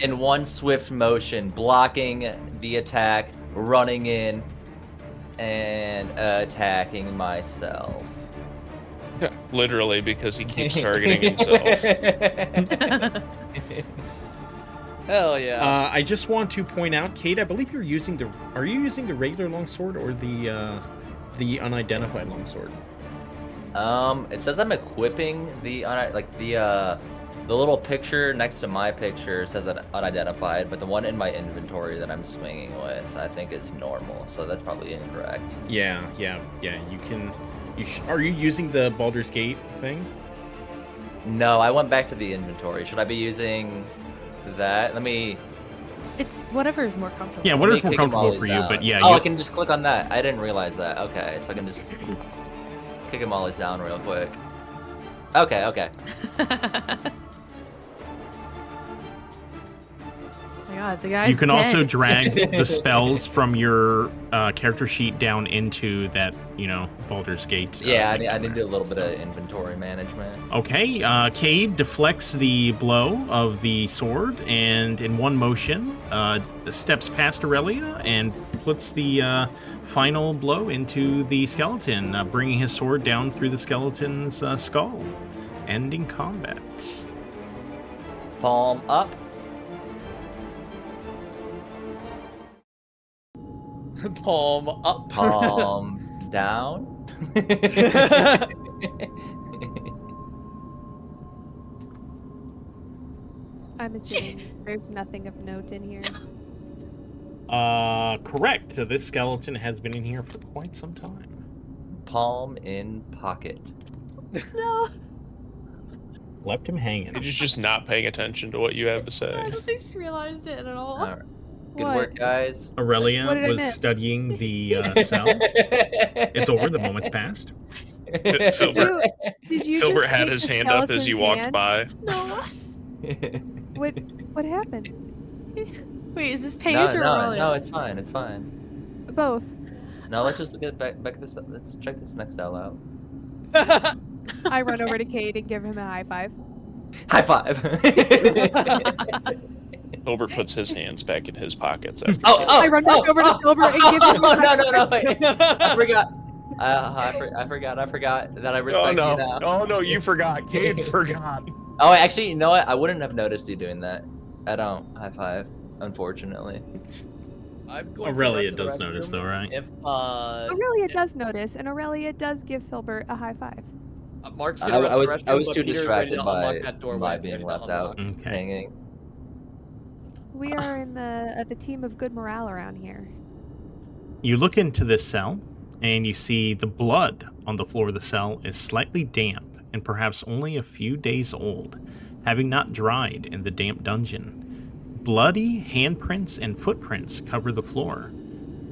Speaker 2: In one swift motion, blocking the attack, running in, and attacking myself.
Speaker 6: Literally, because he keeps targeting himself.
Speaker 8: Hell yeah.
Speaker 3: I just want to point out, Cade, I believe you're using the. Are you using the regular longsword or the unidentified longsword?
Speaker 2: It says I'm equipping the little picture next to my picture says that unidentified, but the one in my inventory that I'm swinging with, I think is normal, so that's probably incorrect.
Speaker 3: Yeah. You can. Are you using the Baldur's Gate thing?
Speaker 2: No, I went back to the inventory. Should I be using that? Let me.
Speaker 7: It's whatever is more comfortable.
Speaker 3: Yeah, whatever's more comfortable for you, but yeah.
Speaker 2: Oh, I can just click on that. I didn't realize that. Okay, so I can just kick them all down real quick. Okay.
Speaker 7: God, the guy's
Speaker 3: You can
Speaker 7: dead.
Speaker 3: also drag the spells from your character sheet down into that, Baldur's Gate.
Speaker 2: Yeah, I need to do a little bit of inventory management.
Speaker 3: Okay, Cade deflects the blow of the sword, and in one motion, steps past Aurelia and puts the final blow into the skeleton, bringing his sword down through the skeleton's skull, ending combat.
Speaker 2: Palm up.
Speaker 8: Palm up.
Speaker 2: Palm down.
Speaker 5: I'm assuming there's nothing of note in here.
Speaker 3: Correct. So this skeleton has been in here for quite some time.
Speaker 2: Palm in pocket.
Speaker 5: No.
Speaker 3: Left him hanging.
Speaker 6: You're just not paying attention to what you have to say.
Speaker 7: I don't think she realized it at all.
Speaker 2: All right. Good
Speaker 5: What?
Speaker 2: work, guys.
Speaker 3: Aurelia
Speaker 5: What did I
Speaker 3: was
Speaker 5: miss?
Speaker 3: studying the cell. It's over. The moment's passed.
Speaker 6: Filbert,
Speaker 5: Did you
Speaker 6: Filbert
Speaker 5: just
Speaker 6: had
Speaker 5: take
Speaker 6: his
Speaker 5: the
Speaker 6: hand up as
Speaker 5: skeleton's
Speaker 6: you walked
Speaker 5: hand?
Speaker 6: by.
Speaker 7: No.
Speaker 5: What happened?
Speaker 7: Wait, is this Paige or Aurelia?
Speaker 2: No, it's fine. It's fine.
Speaker 5: Both.
Speaker 2: Now let's just get back this. Let's check this next cell out.
Speaker 5: I run over to Cade and give him a high five.
Speaker 2: High five.
Speaker 6: Filbert puts his hands back in his pockets after.
Speaker 5: I run back over to Filbert and give him a high
Speaker 2: no, wait. I forgot. I forgot that I respect you now.
Speaker 6: Oh no, you forgot. Cade forgot.
Speaker 2: Oh, actually, you know what? I wouldn't have noticed you doing that. I don't high five, unfortunately.
Speaker 8: I'm going
Speaker 3: Aurelia
Speaker 8: to the
Speaker 3: does notice,
Speaker 8: restroom.
Speaker 3: though, right?
Speaker 8: If
Speaker 5: Aurelia does notice, and Aurelia does give Filbert a high five.
Speaker 8: Mark's gonna run
Speaker 2: I
Speaker 8: to
Speaker 2: was
Speaker 8: the restroom, but
Speaker 2: too
Speaker 8: Peter's ready
Speaker 2: distracted
Speaker 8: to
Speaker 2: by
Speaker 8: unlock that doorway.
Speaker 2: being
Speaker 8: Ready to
Speaker 2: left out
Speaker 8: unlock.
Speaker 3: Okay.
Speaker 2: hanging.
Speaker 5: We are in the team of good morale around here.
Speaker 3: You look into this cell, and you see the blood on the floor of the cell is slightly damp and perhaps only a few days old, having not dried in the damp dungeon. Bloody handprints and footprints cover the floor.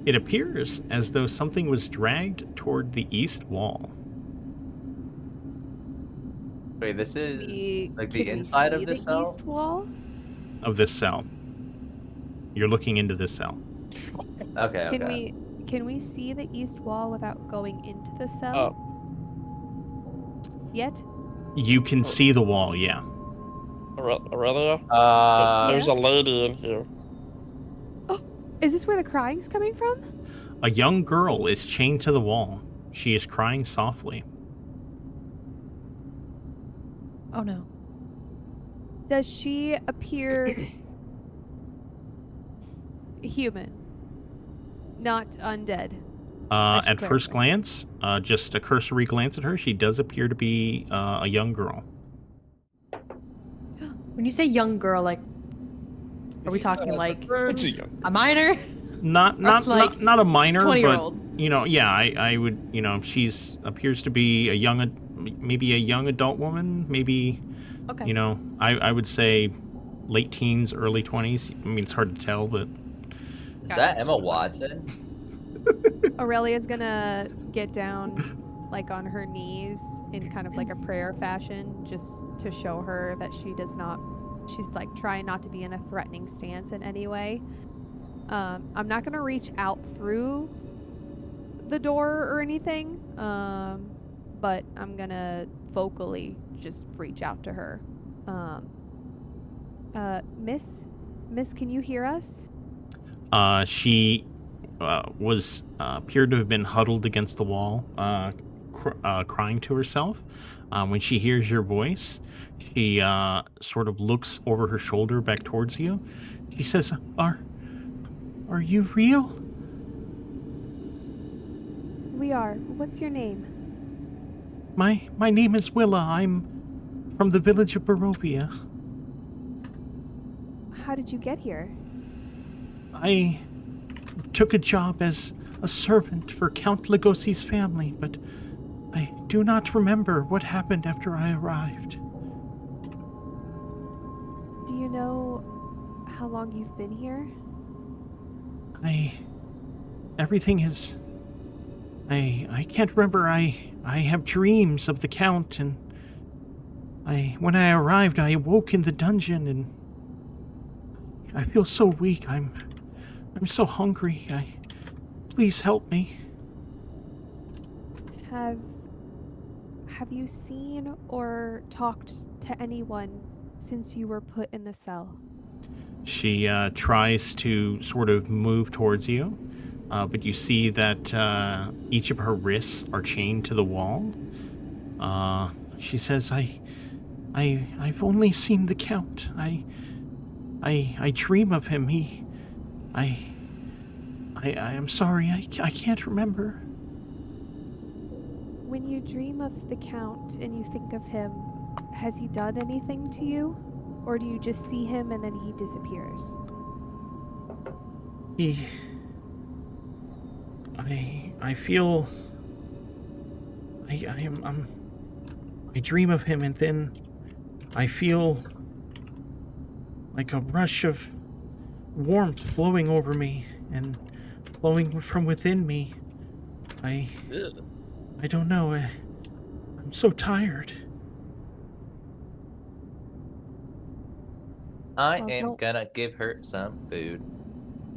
Speaker 3: It appears as though something was dragged toward the east wall.
Speaker 2: Wait, this is like
Speaker 5: Can
Speaker 2: the
Speaker 5: we
Speaker 2: inside
Speaker 5: see
Speaker 2: of the
Speaker 5: the
Speaker 2: cell?
Speaker 5: east wall?
Speaker 3: Of this cell. You're looking into this cell.
Speaker 2: Okay,
Speaker 5: Can we see the east wall without going into the cell? Yet?
Speaker 3: You can see the wall, yeah.
Speaker 6: Aurelia? There's
Speaker 2: Yeah.
Speaker 6: a lady in here.
Speaker 5: Is this where the crying's coming from?
Speaker 3: A young girl is chained to the wall. She is crying softly.
Speaker 7: Oh no.
Speaker 5: Does she appear human? Not undead?
Speaker 3: At first glance, just a cursory glance at her, she does appear to be a young girl.
Speaker 7: When you say young girl, like, are we talking like
Speaker 6: It's a young.
Speaker 7: a minor?
Speaker 3: Not
Speaker 7: like
Speaker 3: not a minor,
Speaker 7: 20-year-old.
Speaker 3: but you know, yeah, I would, you know, she's appears to be a young, maybe a young adult woman, maybe,
Speaker 7: Okay.
Speaker 3: you know, I would say late teens, early 20s. I mean, it's hard to tell, but
Speaker 2: Is that Emma Watson?
Speaker 5: Aurelia's gonna get down, like, on her knees in kind of like a prayer fashion, just to show her that she's like trying not to be in a threatening stance in any way. I'm not gonna reach out through the door or anything, but I'm gonna vocally just reach out to her. Miss, can you hear us?
Speaker 3: she was appeared to have been huddled against the wall, crying to herself. When she hears your voice, she sort of looks over her shoulder back towards you. She says, Are you real?
Speaker 5: We are. What's your name?
Speaker 3: My name is Willa. I'm from the village of Barovia.
Speaker 5: How did you get here?
Speaker 3: I took a job as a servant for Count Lugosi's family, but I do not remember what happened after I arrived.
Speaker 5: Do you know how long you've been here?
Speaker 3: Everything is... I can't remember. I have dreams of the Count, and when I arrived, I awoke in the dungeon, and I feel so weak. I'm so hungry. Please help me.
Speaker 5: Have you seen or talked to anyone since you were put in the cell?
Speaker 3: She tries to sort of move towards you, but you see that each of her wrists are chained to the wall. She says, I've only seen the Count. I dream of him. I am sorry, I can't remember.
Speaker 5: When you dream of the Count and you think of him, has he done anything to you? Or do you just see him and then he disappears?
Speaker 3: I feel I dream of him, and then I feel like a rush of warmth flowing over me and flowing from within me. I don't know. I'm so tired.
Speaker 2: I
Speaker 5: Well,
Speaker 2: am
Speaker 5: don't-
Speaker 2: gonna give her some food.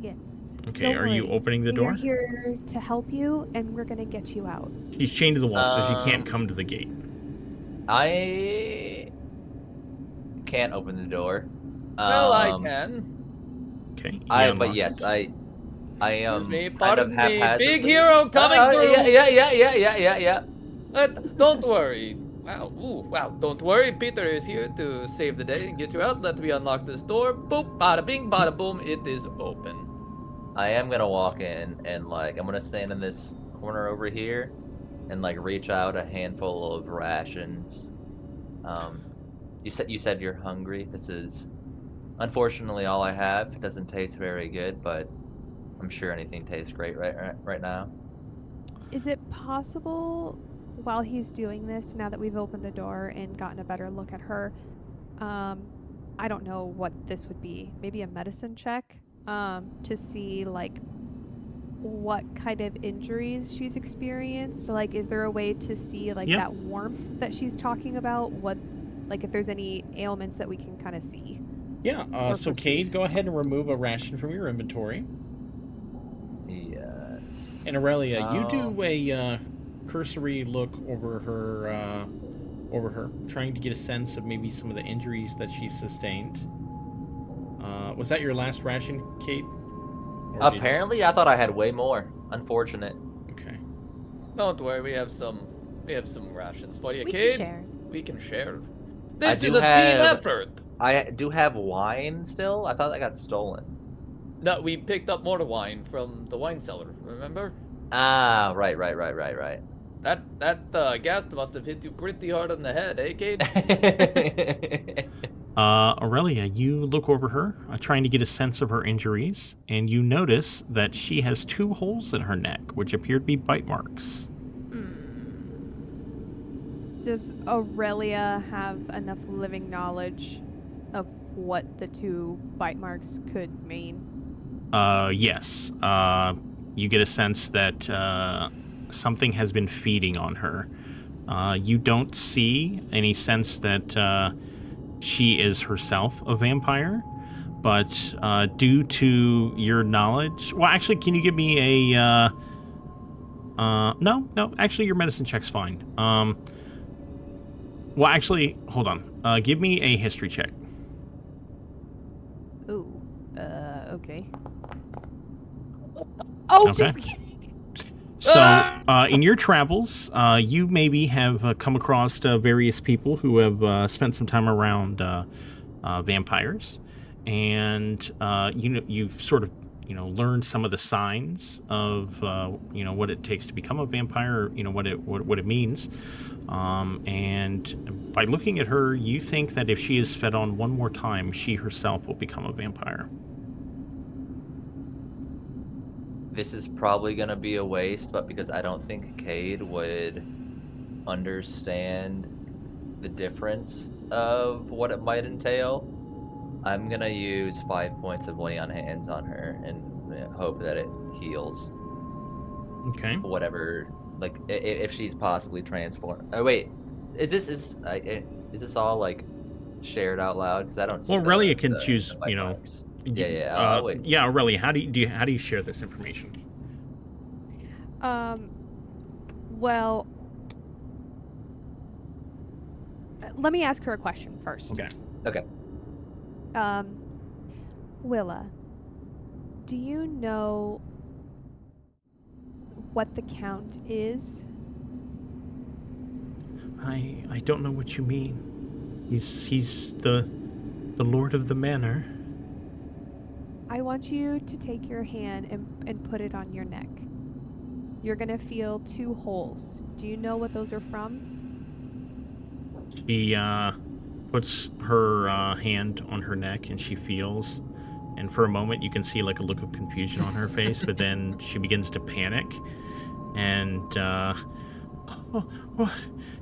Speaker 5: Yes.
Speaker 3: Okay,
Speaker 5: Don't
Speaker 3: are you
Speaker 5: worry.
Speaker 3: opening the
Speaker 5: We are
Speaker 3: door?
Speaker 5: here to help you, and we're gonna get you out.
Speaker 3: She's chained to the wall, so she can't
Speaker 2: Um,
Speaker 3: come to the gate.
Speaker 2: I can't open the door.
Speaker 8: Well, I can.
Speaker 3: Okay, he
Speaker 2: But
Speaker 3: unlocks
Speaker 2: yes,
Speaker 3: it.
Speaker 2: I
Speaker 8: Excuse me,
Speaker 2: kind of
Speaker 8: pardon me. Big
Speaker 2: haphazardly.
Speaker 8: hero coming through.
Speaker 2: Yeah.
Speaker 8: Don't worry. Wow, wow. Don't worry. Peter is here to save the day and get you out. Let me unlock this door. Boop, bada bing, bada boom. It is open.
Speaker 2: I am gonna walk in and like I'm gonna stand in this corner over here and like reach out a handful of rations. You said you're hungry. This is unfortunately all I have. It doesn't taste very good, but I'm sure anything tastes great right now.
Speaker 5: Is it possible, while he's doing this, now that we've opened the door and gotten a better look at her, I don't know what this would be. Maybe a medicine check, to see like what kind of injuries she's experienced. Like, is there a way to see like
Speaker 3: Yeah.
Speaker 5: that warmth that she's talking about? What, like, if there's any ailments that we can kind of see?
Speaker 3: Yeah,
Speaker 5: Or
Speaker 3: so
Speaker 5: perceive.
Speaker 3: Cade, go ahead and remove a ration from your inventory.
Speaker 2: Yes.
Speaker 3: And Aurelia, you do a cursory look over her, trying to get a sense of maybe some of the injuries that she's sustained. Was that your last ration, Cade? Or did-
Speaker 2: Apparently, I thought I had way more. Unfortunate.
Speaker 3: Okay.
Speaker 8: Don't worry. We have some rations for you,
Speaker 5: We
Speaker 8: kid.
Speaker 5: can share.
Speaker 8: We can share.
Speaker 2: I
Speaker 8: This
Speaker 2: do
Speaker 8: is a team
Speaker 2: have-
Speaker 8: effort.
Speaker 2: I do have wine still. I thought that got stolen.
Speaker 8: No, we picked up more wine from the wine cellar. Remember?
Speaker 2: Ah, right.
Speaker 8: That gas must have hit you pretty hard on the head, eh, Cade?
Speaker 3: Aurelia, you look over her, trying to get a sense of her injuries, and you notice that she has 2 holes in her neck, which appear to be bite marks.
Speaker 5: Does Aurelia have enough living knowledge of what the 2 bite marks could mean?
Speaker 3: Yes. You get a sense that something has been feeding on her. You don't see any sense that she is herself a vampire, but due to your knowledge... Well, actually, can you give me a... No, actually, your medicine check's fine. Well, actually, hold on. Give me a history check.
Speaker 5: Ooh. Okay. Oh,
Speaker 3: Okay.
Speaker 5: just kidding.
Speaker 3: So, in your travels, you maybe have come across various people who have spent some time around vampires, and you've sort of learned some of the signs of what it takes to become a vampire, what it means, and by looking at her, you think that if she is fed on one more time, she herself will become a vampire.
Speaker 2: This is probably gonna be a waste, but because I don't think Cade would understand the difference of what it might entail, I'm gonna use 5 points of lay on hands on her and hope that it heals.
Speaker 3: Okay.
Speaker 2: Whatever, like if she's possibly transformed. Oh wait, is this all like shared out loud? Because I don't see.
Speaker 3: Well, Aurelia can choose.
Speaker 2: bite marks. Yeah. I'll wait.
Speaker 3: Yeah, Aurelia, how do you share this information?
Speaker 5: Well, let me ask her a question first.
Speaker 3: Okay.
Speaker 5: Willa, do you know what the Count is?
Speaker 3: I don't know what you mean. He's the Lord of the Manor.
Speaker 5: I want you to take your hand and put it on your neck. You're gonna feel 2 holes. Do you know what those are from?
Speaker 3: puts her hand on her neck and she feels, and for a moment you can see like a look of confusion on her face, but then she begins to panic, and oh,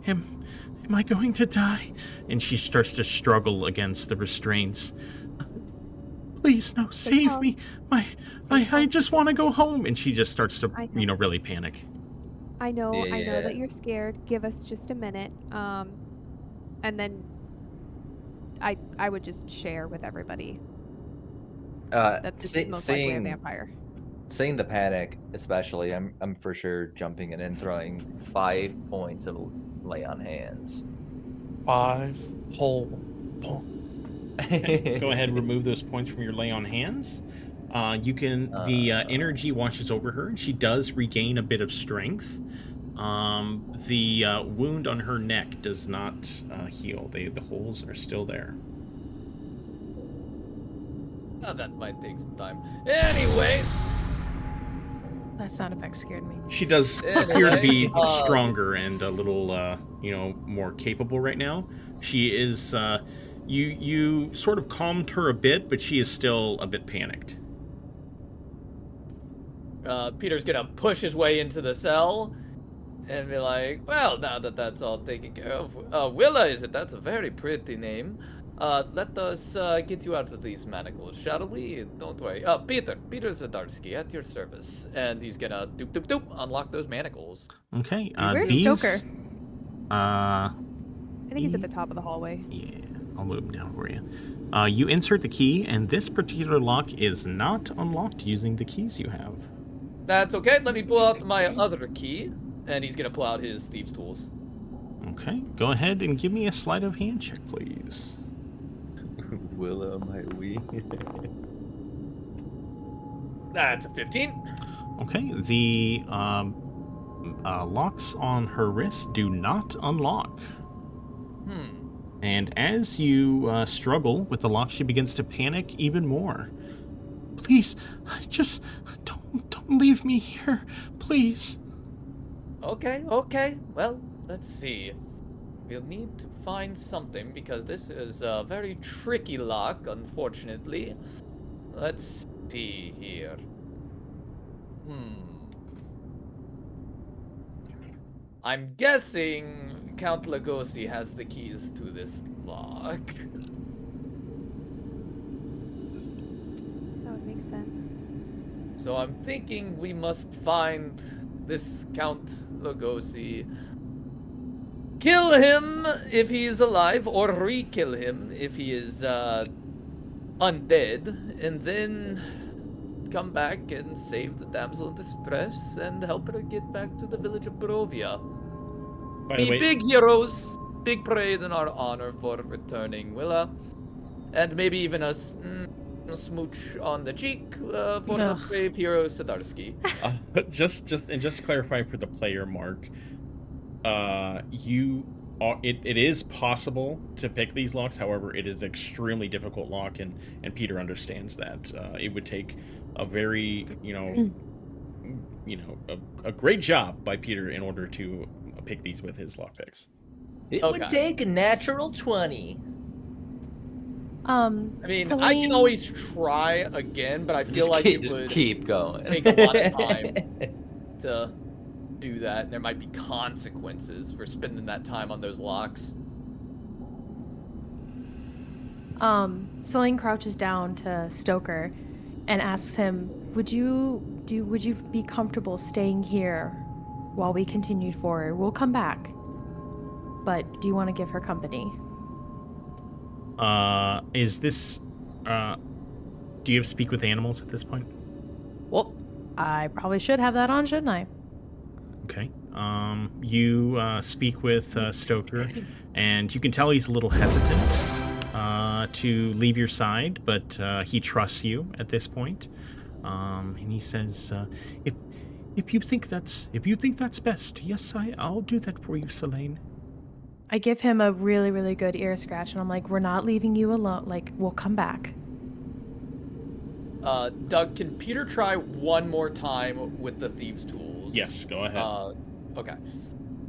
Speaker 3: am I going to die? And she starts to struggle against the restraints. Please, no, save me! I just want to go home, and she just starts to really panic.
Speaker 5: I know
Speaker 2: Yeah.
Speaker 5: that you're scared. Give us just a minute. And then I would just share with everybody that this is most likely a vampire.
Speaker 2: Seeing the panic, especially, I'm for sure jumping in and throwing 5 points of lay on hands.
Speaker 6: 5 whole points.
Speaker 3: Okay, go ahead, remove those points from your lay on hands. The energy washes over her, and she does regain a bit of strength. The wound on her neck does not heal. The holes are still there.
Speaker 8: Oh, that might take some time. Anyway.
Speaker 7: That sound effect scared me.
Speaker 3: She does appear to be stronger and a little, more capable right now. She is, you sort of calmed her a bit, but she is still a bit panicked.
Speaker 8: Peter's gonna push his way into the cell and be like, well, now that that's all taken care of, Willa, is it? That's a very pretty name. Let us get you out of these manacles, shall we? Don't worry. Peter Zadarsky, at your service. And he's gonna doop, unlock those manacles.
Speaker 3: Okay,
Speaker 7: where's Stoker?
Speaker 5: I think he's at the top of the hallway.
Speaker 3: Yeah, I'll move him down for you. You insert the key, and this particular lock is not unlocked using the keys you have.
Speaker 8: That's okay. Let me pull out my other key. And he's gonna pull out his thieves' tools.
Speaker 3: Okay, go ahead and give me a sleight of hand check, please.
Speaker 2: Willa, my wee.
Speaker 8: That's a 15.
Speaker 3: Okay, the locks on her wrist do not unlock. And as you struggle with the lock, she begins to panic even more. Please, just don't leave me here, please.
Speaker 8: Okay. Well, let's see. We'll need to find something because this is a very tricky lock, unfortunately. Let's see here. I'm guessing Count Lugosi has the keys to this lock.
Speaker 5: That would make sense.
Speaker 8: So I'm thinking we must find this Count Lugosi, kill him if he is alive, or re-kill him if he is undead, and then come back and save the damsel in distress and help her get back to the village of Barovia. Be big heroes, big parade in our honor for returning Willa, and maybe even a smooch on the cheek for the brave hero Zadarsky.
Speaker 3: Just to clarify for the player, Mark, it is possible to pick these locks. However, it is an extremely difficult lock, and Peter understands that. It would take a very a great job by Peter in order to pick these with his lock picks.
Speaker 2: It would take a natural 20.
Speaker 8: I mean,
Speaker 7: Celine...
Speaker 8: I can always try again, but I feel like it would
Speaker 2: keep going.
Speaker 8: take a lot of time to do that. There might be consequences for spending that time on those locks.
Speaker 7: Celine crouches down to Stoker and asks him, would you be comfortable staying here while we continued forward? We'll come back. But do you want to give her company?
Speaker 3: Is this, do you have speak with animals at this point?
Speaker 7: Well, I probably should have that on, shouldn't I?
Speaker 3: Okay. You speak with Stoker, and you can tell he's a little hesitant to leave your side, but he trusts you at this point. And he says, if you think that's best, yes, I'll do that for you, Selene.
Speaker 7: I give him a really, really good ear scratch, and I'm like, we're not leaving you alone. Like, we'll come back.
Speaker 8: Doug, can Peter try one more time with the thieves' tools?
Speaker 3: Yes, go ahead.
Speaker 8: Okay.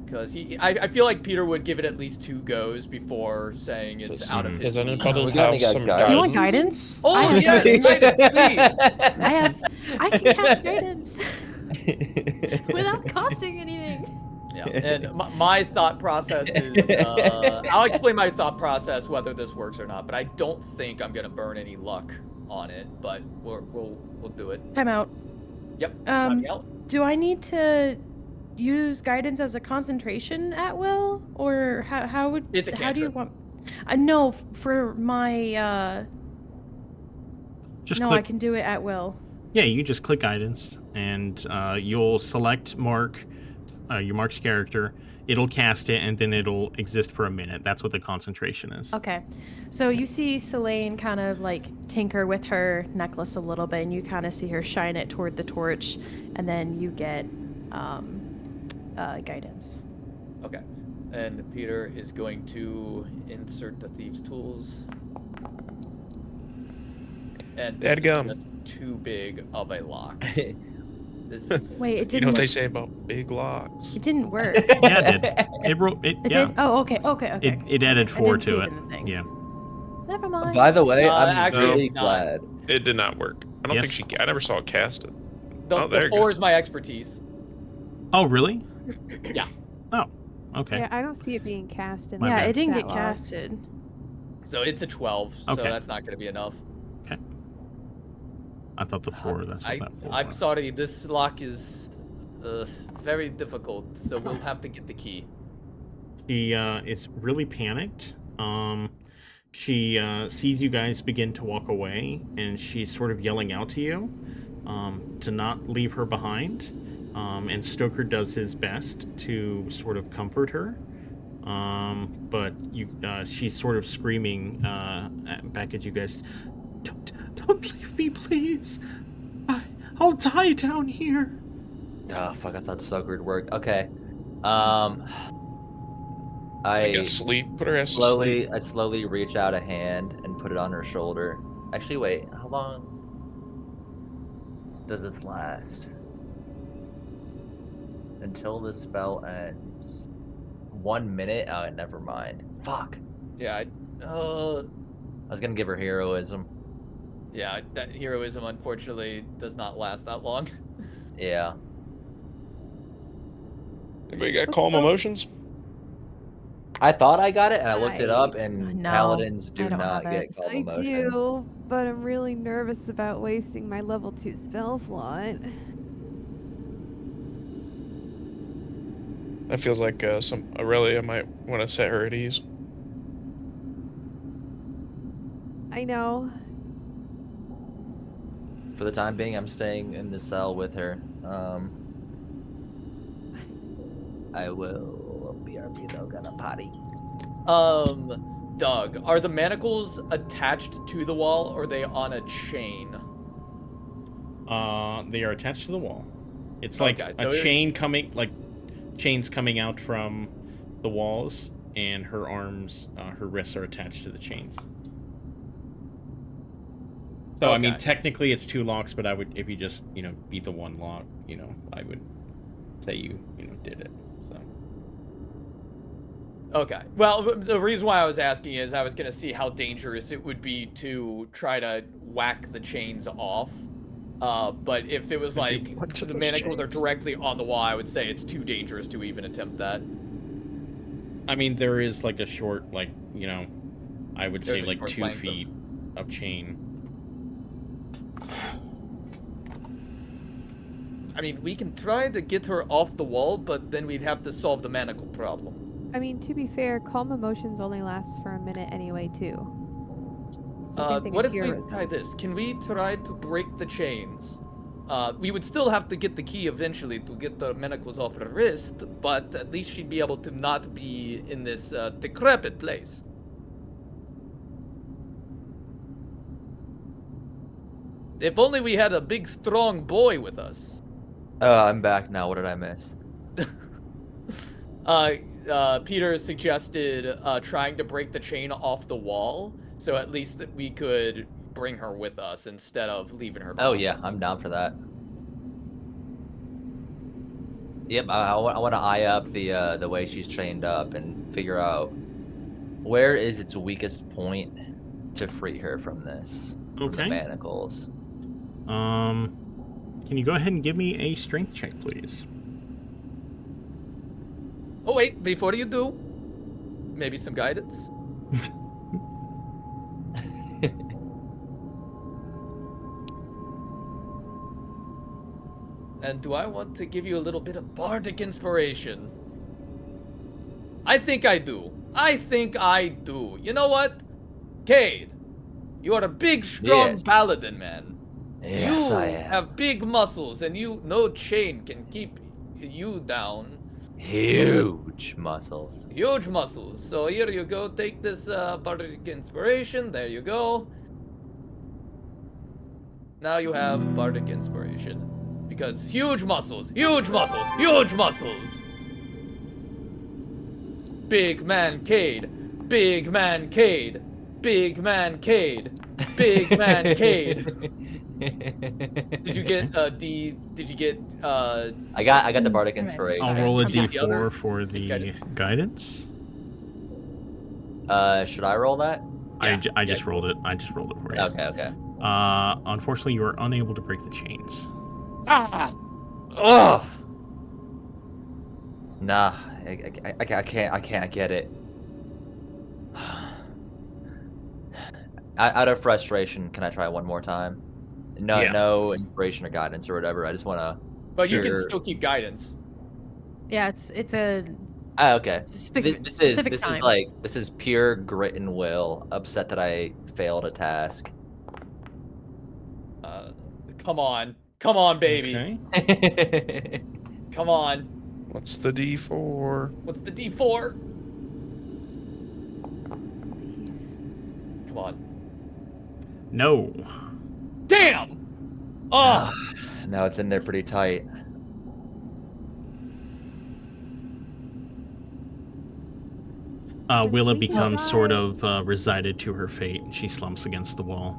Speaker 8: Because I feel like Peter would give it at least 2 goes before saying it's
Speaker 6: Does-
Speaker 8: out of his
Speaker 6: Does
Speaker 8: league.
Speaker 6: anybody
Speaker 2: We got
Speaker 6: have
Speaker 2: got
Speaker 6: some
Speaker 2: guidance.
Speaker 7: You want
Speaker 6: guidance?
Speaker 7: guidance?
Speaker 8: Oh,
Speaker 7: I have
Speaker 8: yes,
Speaker 7: guidance.
Speaker 8: guidance, please.
Speaker 7: I can cast guidance without costing anything.
Speaker 8: Yeah, and my thought process is, I'll explain my thought process whether this works or not, but I don't think I'm gonna burn any luck on it, but we'll do it.
Speaker 7: Time out.
Speaker 8: Yep, timing out.
Speaker 7: Do I need to use guidance as a concentration at will, or how would
Speaker 8: It's a
Speaker 7: how do you
Speaker 8: cantrip.
Speaker 7: want? No, for my
Speaker 3: Just
Speaker 7: no,
Speaker 3: click.
Speaker 7: I can do it at will.
Speaker 3: Yeah, you just click guidance, and you'll select Mark, your Mark's character. It'll cast it, and then it'll exist for a minute. That's what the concentration is.
Speaker 7: Okay. So you see Selene kind of like tinker with her necklace a little bit, and you kind of see her shine it toward the torch, and then you get guidance.
Speaker 8: Okay, and Peter is going to insert the thieves' tools. And this
Speaker 6: Dadgum.
Speaker 8: is just too big of a lock. This is
Speaker 7: Wait, it
Speaker 6: You know
Speaker 7: didn't.
Speaker 6: what they say about big locks?
Speaker 7: It didn't work.
Speaker 3: Yeah, it did. It wrote it.
Speaker 7: It
Speaker 3: Yeah.
Speaker 7: did. Oh, okay.
Speaker 3: It added
Speaker 7: I
Speaker 3: 4
Speaker 7: didn't see
Speaker 3: to
Speaker 7: it
Speaker 3: it.
Speaker 7: in the thing.
Speaker 3: Yeah.
Speaker 7: Never mind.
Speaker 2: By the way, I'm
Speaker 8: actually,
Speaker 2: really
Speaker 8: it's not.
Speaker 2: glad.
Speaker 6: It did not work. I don't think
Speaker 3: Yes.
Speaker 6: I never saw it cast it.
Speaker 8: The
Speaker 6: there you
Speaker 8: 4
Speaker 6: go.
Speaker 8: is my expertise.
Speaker 3: Oh, really?
Speaker 8: Yeah.
Speaker 3: Oh, okay.
Speaker 5: Yeah, I don't see it being cast in.
Speaker 3: My
Speaker 7: Yeah,
Speaker 3: bad.
Speaker 7: it didn't
Speaker 5: that
Speaker 7: get
Speaker 5: log.
Speaker 7: casted.
Speaker 8: So it's a 12, so
Speaker 3: Okay.
Speaker 8: that's not going to be enough.
Speaker 3: I thought the 4. That's what that 4
Speaker 8: I'm
Speaker 3: was.
Speaker 8: sorry, this lock is very difficult, so we'll have to get the key.
Speaker 3: She is really panicked. She sees you guys begin to walk away, and she's sort of yelling out to you to not leave her behind. And Stoker does his best to sort of comfort her. But she's sort of screaming back at you guys. Don't leave me, please. I'll die down here.
Speaker 2: Oh fuck! I thought Stoker would work. Okay.
Speaker 6: I guess sleep. Put her ass to sleep.
Speaker 2: I slowly reach out a hand and put it on her shoulder. Actually, wait. How long does this last? Until the spell ends. 1 minute? Oh, never mind. Fuck.
Speaker 8: Yeah,
Speaker 2: I was gonna give her heroism.
Speaker 8: yeah, that heroism unfortunately does not last that long.
Speaker 2: Yeah.
Speaker 6: Anybody got calm emotions?
Speaker 2: I thought I got it, and I looked it up, and
Speaker 7: No,
Speaker 2: paladins do
Speaker 7: I don't
Speaker 2: not
Speaker 7: have it.
Speaker 2: get calm
Speaker 5: I
Speaker 2: emotions.
Speaker 5: do, but I'm really nervous about wasting my level 2 spell slot.
Speaker 6: That feels like Aurelia might want to set her at ease.
Speaker 5: I know.
Speaker 2: For the time being, I'm staying in the cell with her. I will BRB though, gonna potty.
Speaker 8: Doug, are the manacles attached to the wall, or are they on a chain?
Speaker 3: They are attached to the wall. It's like
Speaker 8: Okay,
Speaker 3: a
Speaker 8: so
Speaker 3: chain coming, like chains coming out from the walls, and her arms, her wrists are attached to the chains. So I mean,
Speaker 8: Okay.
Speaker 3: technically it's 2 locks, but I would, if you just beat the 1 lock, I would say you did it. So
Speaker 8: Okay. Well, the reason why I was asking is I was going to see how dangerous it would be to try to whack the chains off. But if it was like the manacles are directly on the wall, I would say it's too dangerous to even attempt that.
Speaker 3: I mean, there is like a short, I would say
Speaker 8: There's a
Speaker 3: like
Speaker 8: short
Speaker 3: 2
Speaker 8: length of-
Speaker 3: feet of chain.
Speaker 8: I mean, we can try to get her off the wall, but then we'd have to solve the manacle problem.
Speaker 5: I mean, to be fair, calm emotions only lasts for a minute anyway, too. It's the same thing
Speaker 8: What
Speaker 5: as
Speaker 8: if we
Speaker 5: heroism.
Speaker 8: try this? Can we try to break the chains? We would still have to get the key eventually to get the manacles off her wrist, but at least she'd be able to not be in this decrepit place. If only we had a big, strong boy with us.
Speaker 2: I'm back now. What did I miss?
Speaker 8: Peter suggested trying to break the chain off the wall, so at least that we could bring her with us instead of leaving her behind.
Speaker 2: Oh yeah, I'm down for that. Yep, I want to eye up the way she's chained up and figure out where is its weakest point to free her from this, from the
Speaker 3: Okay.
Speaker 2: manacles.
Speaker 3: Can you go ahead and give me a strength check, please?
Speaker 8: Oh wait, before you do, maybe some guidance. And do I want to give you a little bit of bardic inspiration? I think I do. I think I do. You know what? Cade, you are a big, strong
Speaker 2: Yes.
Speaker 8: paladin, man.
Speaker 2: Yes,
Speaker 8: you
Speaker 2: I am.
Speaker 8: have big muscles, and no chain can keep you down.
Speaker 2: Huge muscles.
Speaker 8: Huge muscles. So here you go. Take this bardic inspiration. There you go. Now you have bardic inspiration. Because huge muscles, huge muscles, huge muscles. Big man Cade. Big man Cade. Big man Cade. Big man Cade. Did you get did you get
Speaker 2: I got the bardic
Speaker 7: Alright.
Speaker 2: inspiration.
Speaker 3: I'll roll a
Speaker 8: Did you get the other
Speaker 3: d4 for the guidance.
Speaker 2: Should I roll that?
Speaker 3: I just rolled it. I just rolled it for you.
Speaker 2: Okay.
Speaker 3: Unfortunately, you are unable to break the chains.
Speaker 8: Ah!
Speaker 2: Ugh. Nah, I can't get it. Out of frustration, can I try one more time? No,
Speaker 3: Yeah.
Speaker 2: no inspiration or guidance or whatever. I just want to.
Speaker 8: But you can still keep guidance.
Speaker 7: Yeah, it's a
Speaker 2: Okay.
Speaker 7: specific
Speaker 2: This
Speaker 7: time.
Speaker 2: is like pure grit and will. Upset that I failed a task.
Speaker 8: Come on, baby.
Speaker 3: Okay.
Speaker 8: Come on.
Speaker 6: What's the D4?
Speaker 8: What's the D4?
Speaker 7: Please.
Speaker 8: Come on.
Speaker 3: No.
Speaker 8: Damn! Oh!
Speaker 2: No, it's in there pretty tight.
Speaker 3: Willa
Speaker 5: we
Speaker 3: becomes
Speaker 5: try?
Speaker 3: sort of resigned to her fate. She slumps against the wall.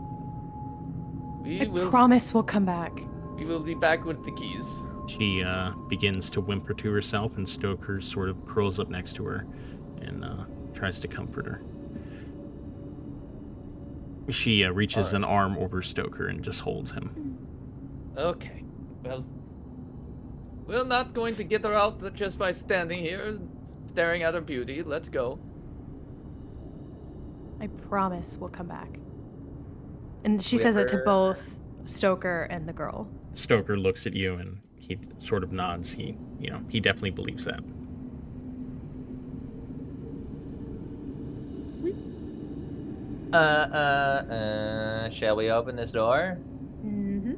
Speaker 8: We
Speaker 7: I
Speaker 8: will
Speaker 7: promise we'll come back.
Speaker 8: we will be back with the keys.
Speaker 3: She begins to whimper to herself, and Stoker sort of curls up next to her and tries to comfort her. She reaches an arm over Stoker and just holds him.
Speaker 8: Okay. Well, we're not going to get her out just by standing here staring at her beauty. Let's go.
Speaker 7: I promise we'll come back. And she says it to both Stoker and the girl.
Speaker 3: Stoker looks at you and he sort of nods. He definitely believes that.
Speaker 2: Shall we open this door?
Speaker 7: Mm-hmm.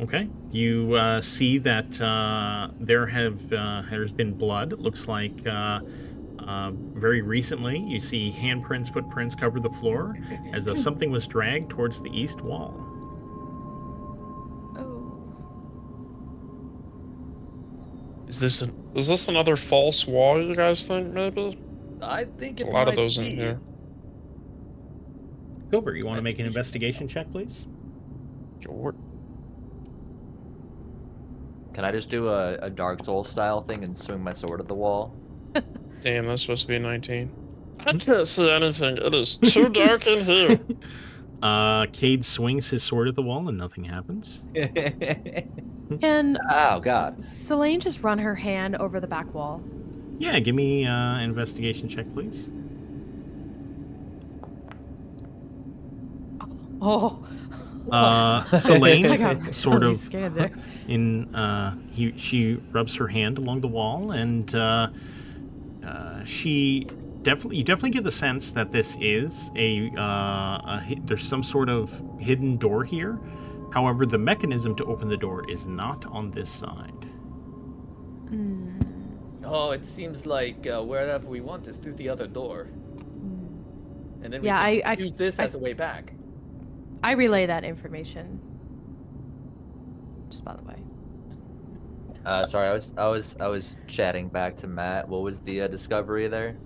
Speaker 3: Okay. You see that there's been blood. It looks like very recently. You see handprints, footprints cover the floor, as though something was dragged towards the east wall.
Speaker 7: Oh.
Speaker 6: Is this another false wall, you guys think, maybe?
Speaker 8: I think
Speaker 6: There's
Speaker 8: it
Speaker 6: a lot of
Speaker 8: might
Speaker 6: those in
Speaker 8: be.
Speaker 6: here.
Speaker 3: Gilbert, you want to
Speaker 8: I
Speaker 3: make
Speaker 8: think
Speaker 3: an
Speaker 8: we should-
Speaker 3: investigation check, please?
Speaker 6: Sure.
Speaker 2: Can I just do a Dark Souls style thing and swing my sword at the wall?
Speaker 6: Damn, that's supposed to be a 19. I can't see anything. It is too dark in here.
Speaker 3: Cade swings his sword at the wall and nothing happens.
Speaker 7: Can
Speaker 2: Oh God.
Speaker 7: Selene just run her hand over the back wall?
Speaker 3: Yeah, give me an investigation check, please.
Speaker 7: Oh.
Speaker 3: Selene
Speaker 7: I got
Speaker 3: sort
Speaker 7: really
Speaker 3: of
Speaker 7: scared there.
Speaker 3: she rubs her hand along the wall, and you definitely get the sense that this is there's some sort of hidden door here. However, the mechanism to open the door is not on this side.
Speaker 8: Oh, it seems like wherever we want is through the other door. And then we
Speaker 7: Yeah,
Speaker 8: can
Speaker 7: I
Speaker 8: use this as a way back.
Speaker 7: I relay that information. Just by the way.
Speaker 2: Sorry, I was chatting back to Matt. What was the discovery there?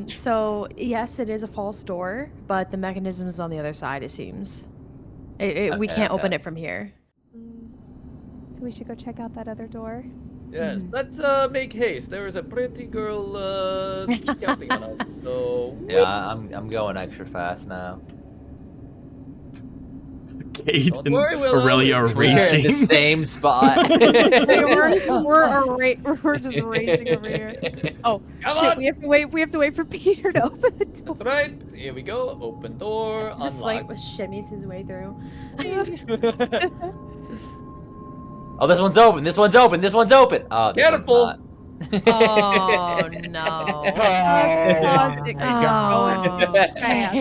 Speaker 7: So yes, it is a false door, but the mechanism is on the other side. It seems. We can't open it from here.
Speaker 5: So we should go check out that other door.
Speaker 8: Yes, let's make haste. There is a pretty girl counting on us. So
Speaker 2: Yeah, I'm going extra fast now.
Speaker 3: Cade
Speaker 8: don't
Speaker 3: and
Speaker 8: worry, Willow.
Speaker 3: Aurelia are
Speaker 2: We're in the
Speaker 3: racing.
Speaker 2: same spot.
Speaker 5: We're just racing over here. Oh
Speaker 8: Come
Speaker 5: shit!
Speaker 8: on.
Speaker 5: We have to wait. We have to wait for Peter to open the door.
Speaker 8: That's right. Here we go. Open door.
Speaker 7: Just like
Speaker 8: Unlock.
Speaker 7: shimmies his way through.
Speaker 2: Oh, this one's open. This one's open. This one's open. Oh, this one's
Speaker 8: Careful.
Speaker 2: not.
Speaker 7: Oh no.
Speaker 5: Pause it 'cause you're going fast.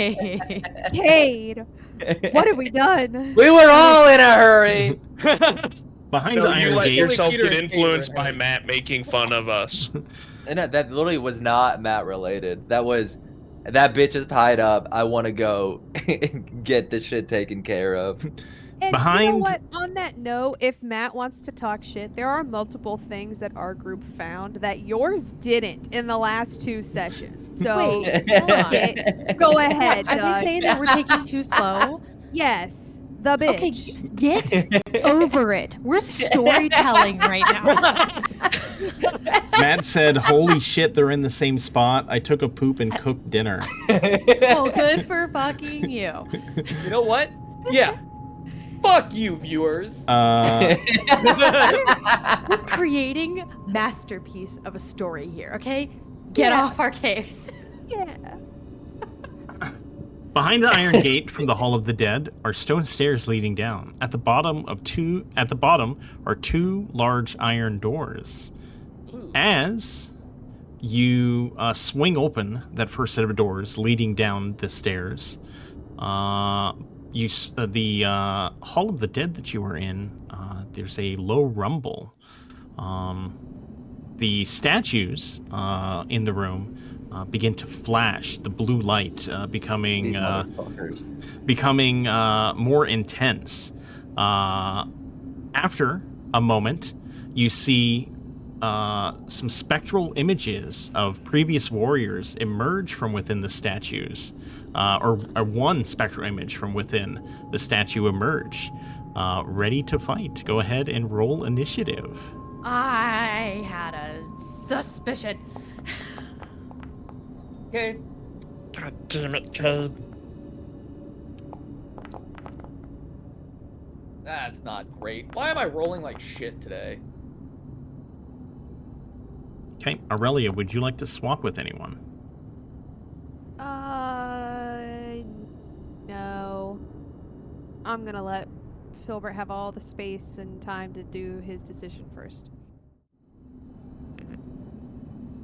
Speaker 5: Cade, what have we done?
Speaker 2: We were all in a hurry.
Speaker 3: Behind
Speaker 6: No,
Speaker 3: the
Speaker 6: you
Speaker 3: iron
Speaker 6: let
Speaker 3: gate.
Speaker 6: yourself
Speaker 8: Peter
Speaker 6: get
Speaker 8: and Kate
Speaker 6: influenced
Speaker 8: were
Speaker 6: by
Speaker 8: in.
Speaker 6: Matt making fun of us.
Speaker 2: And that literally was not Matt related. That bitch is tied up. I want to go get this shit taken care of.
Speaker 5: And you know
Speaker 3: Behind-
Speaker 5: what? On that note, if Matt wants to talk shit, there are multiple things that our group found that yours didn't in the last 2 sessions. So
Speaker 7: Wait, hold on.
Speaker 5: go ahead,
Speaker 7: Are
Speaker 5: Doug.
Speaker 7: they saying that we're taking too slow?
Speaker 5: Yes, the bitch.
Speaker 7: Okay, get over it. We're storytelling right now.
Speaker 3: Matt said, "Holy shit, they're in the same spot. I took a poop and cooked dinner."
Speaker 7: Oh, good for fucking you.
Speaker 8: You know what? Yeah. Fuck you, viewers.
Speaker 7: We're creating masterpiece of a story here, okay? Get
Speaker 5: Yeah.
Speaker 7: off our case.
Speaker 5: Yeah.
Speaker 3: Behind the iron gate from the Hall of the Dead are stone stairs leading down. At the bottom are 2 large iron doors.
Speaker 8: Ooh.
Speaker 3: As you swing open that first set of doors leading down the stairs, the Hall of the Dead that you are in, there's a low rumble. The statues in the room begin to flash, the blue light becoming
Speaker 2: These motherfuckers.
Speaker 3: more intense. After a moment, you see some spectral images of previous warriors emerge from within the statues, or one spectral image from within the statue emerge, ready to fight. Go ahead and roll initiative.
Speaker 7: I had a suspicion.
Speaker 8: Okay.
Speaker 6: God damn it, Cade.
Speaker 8: That's not great. Why am I rolling like shit today?
Speaker 3: Okay, Aurelia, would you like to swap with anyone?
Speaker 5: No. I'm gonna let Filbert have all the space and time to do his decision first.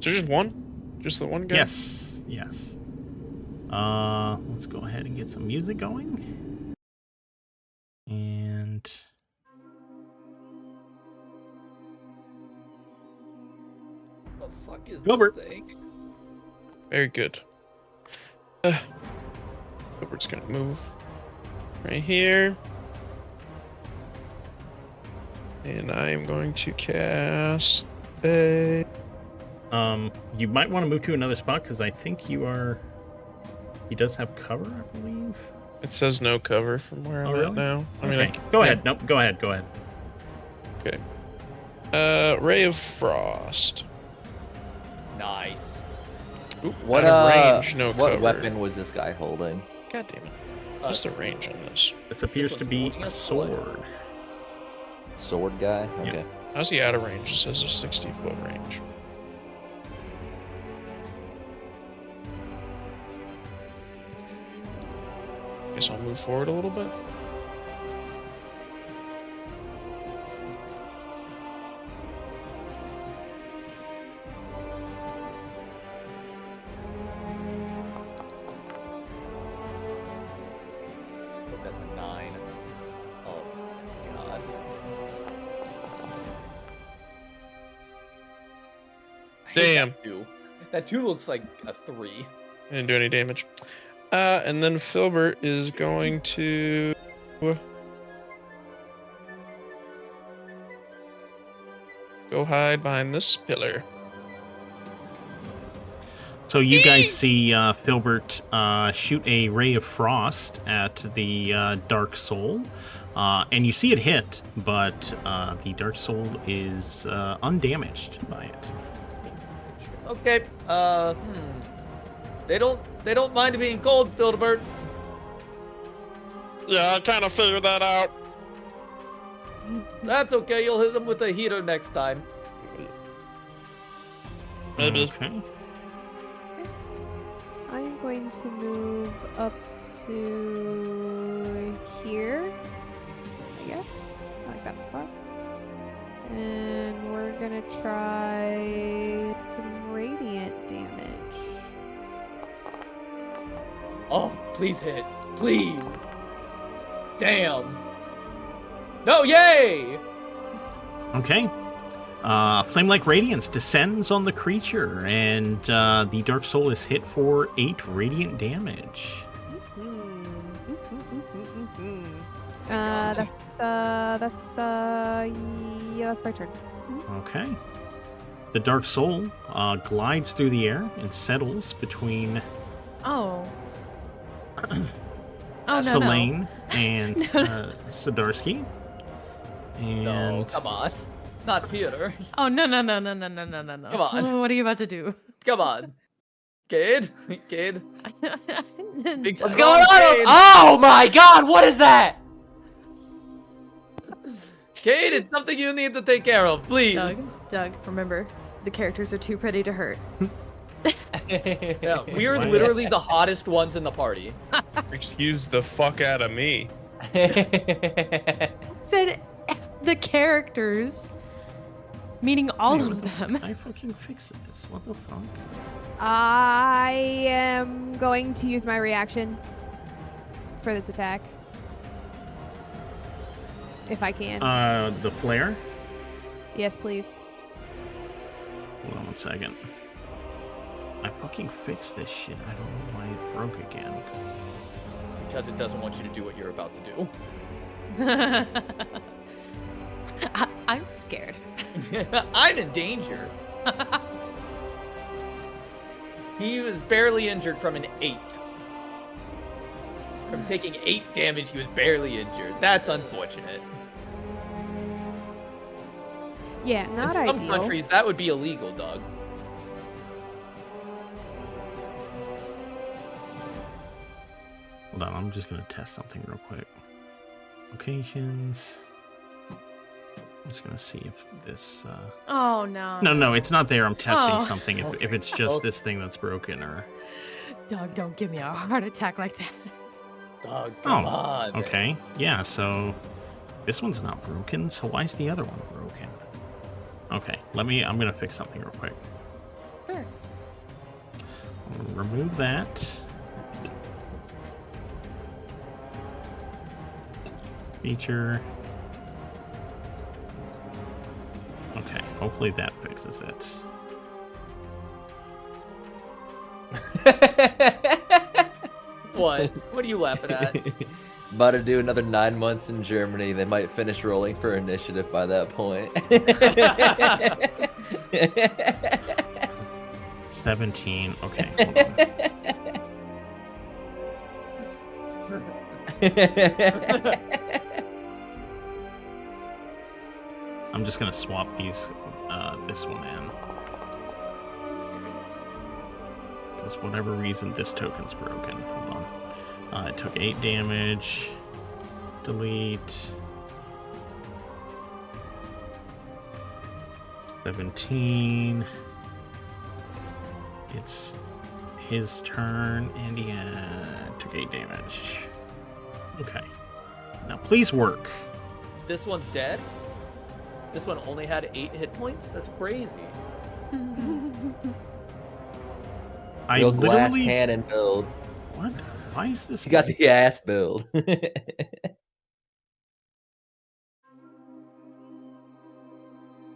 Speaker 6: So just one? Just the one guy?
Speaker 3: Yes. Let's go ahead and get some music going. And
Speaker 8: The fuck is
Speaker 3: Filbert.
Speaker 8: this thing?
Speaker 6: Very good. Filbert's gonna move right here. And I am going to cast a...
Speaker 3: you might want to move to another spot because I think he does have cover, I believe.
Speaker 6: It says no cover from where I'm
Speaker 3: really?
Speaker 6: at now. I mean,
Speaker 3: Okay. Go ahead. Nope. Go ahead.
Speaker 6: Okay. Ray of Frost.
Speaker 8: Nice.
Speaker 6: Oop,
Speaker 2: What
Speaker 6: out of range, no
Speaker 2: what
Speaker 6: cover.
Speaker 2: weapon was this guy holding?
Speaker 6: God damn it. What's the range on this?
Speaker 3: This appears to
Speaker 8: one's
Speaker 3: be
Speaker 8: holding
Speaker 3: a
Speaker 8: a sword.
Speaker 3: sword.
Speaker 2: Sword guy?
Speaker 3: Yeah.
Speaker 2: Okay.
Speaker 6: How's he out of range? It says a 60-foot range. Guess I'll move forward a little bit.
Speaker 8: That's a 9. Oh my god. I hate
Speaker 6: Damn.
Speaker 8: That 2. That 2 looks like a 3.
Speaker 6: Didn't do any damage. And then Filbert is going to... go hide behind this pillar.
Speaker 3: So you guys see Filbert shoot a ray of frost at the Dark Soul, and you see it hit, but the Dark Soul is undamaged by it.
Speaker 8: Okay. They don't mind being cold, Filbert.
Speaker 6: Yeah, I kind of figured that out.
Speaker 8: That's okay. You'll hit them with a heater next time.
Speaker 6: Maybe.
Speaker 3: Okay.
Speaker 5: I'm going to move up to here, I guess. I like that spot. And we're gonna try some radiant damage.
Speaker 8: Oh, please hit. Please. Damn. No, yay!
Speaker 3: Okay. Flame-like radiance descends on the creature, and the Dark Soul is hit for 8 radiant damage.
Speaker 5: That's my turn.
Speaker 3: Okay. The Dark Soul glides through the air and settles between
Speaker 7: Oh. Oh,
Speaker 3: Selene and Sadarsky. And
Speaker 8: No, come on. Not Peter.
Speaker 7: Oh, no. Come
Speaker 8: Come on.
Speaker 7: What are you about to do?
Speaker 8: Come on. Cade? Cade? Big
Speaker 2: What's
Speaker 8: strong
Speaker 2: going on?
Speaker 8: Cade.
Speaker 2: Oh my god, what is that?
Speaker 8: Cade, it's something you need to take care of, please.
Speaker 7: Doug, remember, the characters are too pretty to hurt.
Speaker 8: Yeah, we are
Speaker 3: What?
Speaker 8: literally the hottest ones in the party.
Speaker 6: Excuse the fuck out of me.
Speaker 7: Said the characters, meaning all of them.
Speaker 3: I fucking fix this. What the fuck?
Speaker 5: I am going to use my reaction for this attack. If I can.
Speaker 3: The flare?
Speaker 5: Yes, please.
Speaker 3: Hold on 1 second. I fucking fixed this shit. I don't know why it broke again.
Speaker 8: Because it doesn't want you to do what you're about to do.
Speaker 7: I'm scared.
Speaker 8: I'm in danger. He was barely injured from an 8. From taking 8 damage, he was barely injured. That's unfortunate.
Speaker 5: Yeah,
Speaker 8: In
Speaker 5: not
Speaker 8: some
Speaker 5: ideal.
Speaker 8: countries, that would be illegal, Doug.
Speaker 3: Hold on, I'm just gonna test something real quick. Locations. I'm just gonna see if this.
Speaker 7: Oh no.
Speaker 3: No, it's not there. I'm testing
Speaker 7: Oh.
Speaker 3: something. If it's just this thing that's broken or.
Speaker 7: Doug, don't give me a heart attack like that.
Speaker 8: Doug, come
Speaker 3: Oh,
Speaker 8: on.
Speaker 3: okay. Yeah, so this one's not broken. So why is the other one broken? Okay, I'm gonna fix something real quick.
Speaker 7: Sure.
Speaker 3: I'm gonna remove that. Feature. Okay, hopefully that fixes it.
Speaker 8: What? What are you laughing at?
Speaker 2: About to do another 9 months in Germany. They might finish rolling for initiative by that point.
Speaker 3: 17. Okay, hold on. I'm just gonna swap these, this one in. Because whatever reason this token's broken. Hold on. It took 8 damage. Delete. 17. It's his turn, and he took 8 damage. Okay. Now please work.
Speaker 8: This one's dead? This one only had 8 hit points? That's crazy.
Speaker 3: I
Speaker 2: Real glass
Speaker 3: literally.
Speaker 2: cannon build.
Speaker 3: What? Why is this?
Speaker 2: You got the ass build.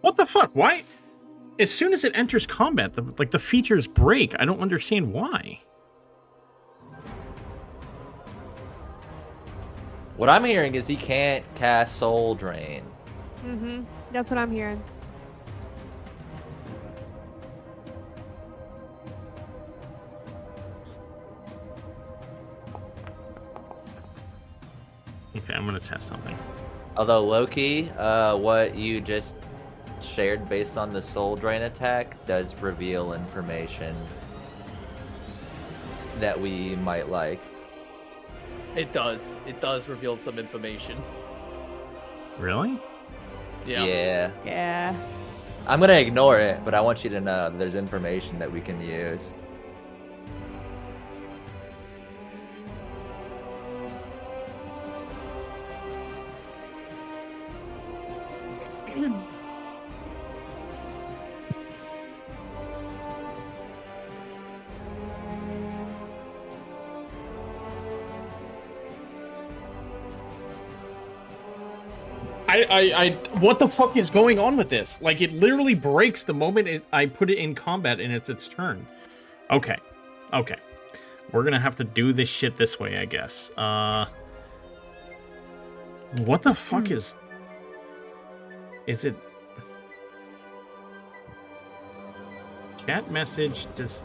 Speaker 3: What the fuck? Why? As soon as it enters combat, the features break. I don't understand why.
Speaker 2: What I'm hearing is he can't cast Soul Drain.
Speaker 5: Mm-hmm. That's what I'm hearing.
Speaker 3: I'm gonna test something.
Speaker 2: Although Loki, what you just shared based on the soul drain attack does reveal information that we might like.
Speaker 8: It does. It does reveal some information.
Speaker 3: Really?
Speaker 2: Yeah.
Speaker 7: Yeah.
Speaker 2: I'm gonna ignore it, but I want you to know there's information that we can use.
Speaker 3: What the fuck is going on with this? Like, it literally breaks the moment I put it in combat and it's its turn. Okay. Okay. We're gonna have to do this shit this way, I guess. What the fuck is it? Chat message does...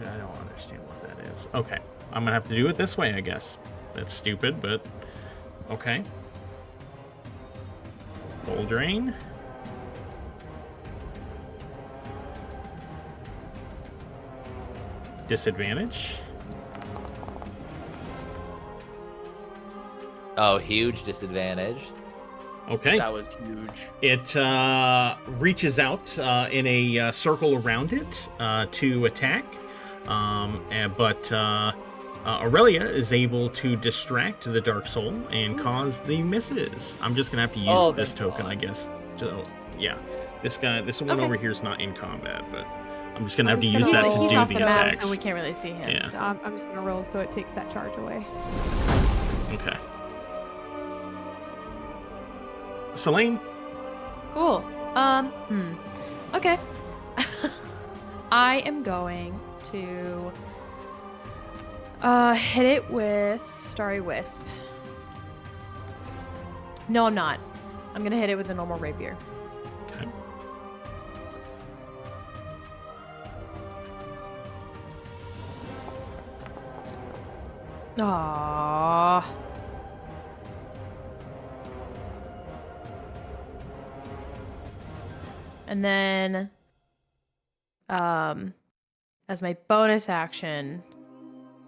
Speaker 3: I don't understand what that is. Okay. I'm gonna have to do it this way, I guess. That's stupid, but... Okay. Soul drain. Disadvantage.
Speaker 2: Oh, huge disadvantage.
Speaker 3: Okay.
Speaker 8: That was huge.
Speaker 3: It reaches out in a circle around it to attack, but Aurelia is able to distract the Dark Soul and cause the misses. I'm just gonna have to use this token, I guess. So yeah, this one over here is not in combat, but I'm just gonna have to use that to
Speaker 7: He's
Speaker 3: do
Speaker 7: off
Speaker 3: the
Speaker 7: the map,
Speaker 3: attacks.
Speaker 7: so we can't really see him.
Speaker 3: Yeah.
Speaker 5: So I'm just gonna roll so it takes that charge away.
Speaker 3: Okay. Selene.
Speaker 7: Cool. Okay. I am going to hit it with Starry Wisp. No, I'm not. I'm gonna hit it with a normal rapier.
Speaker 3: Okay.
Speaker 7: Aww. And then, as my bonus action,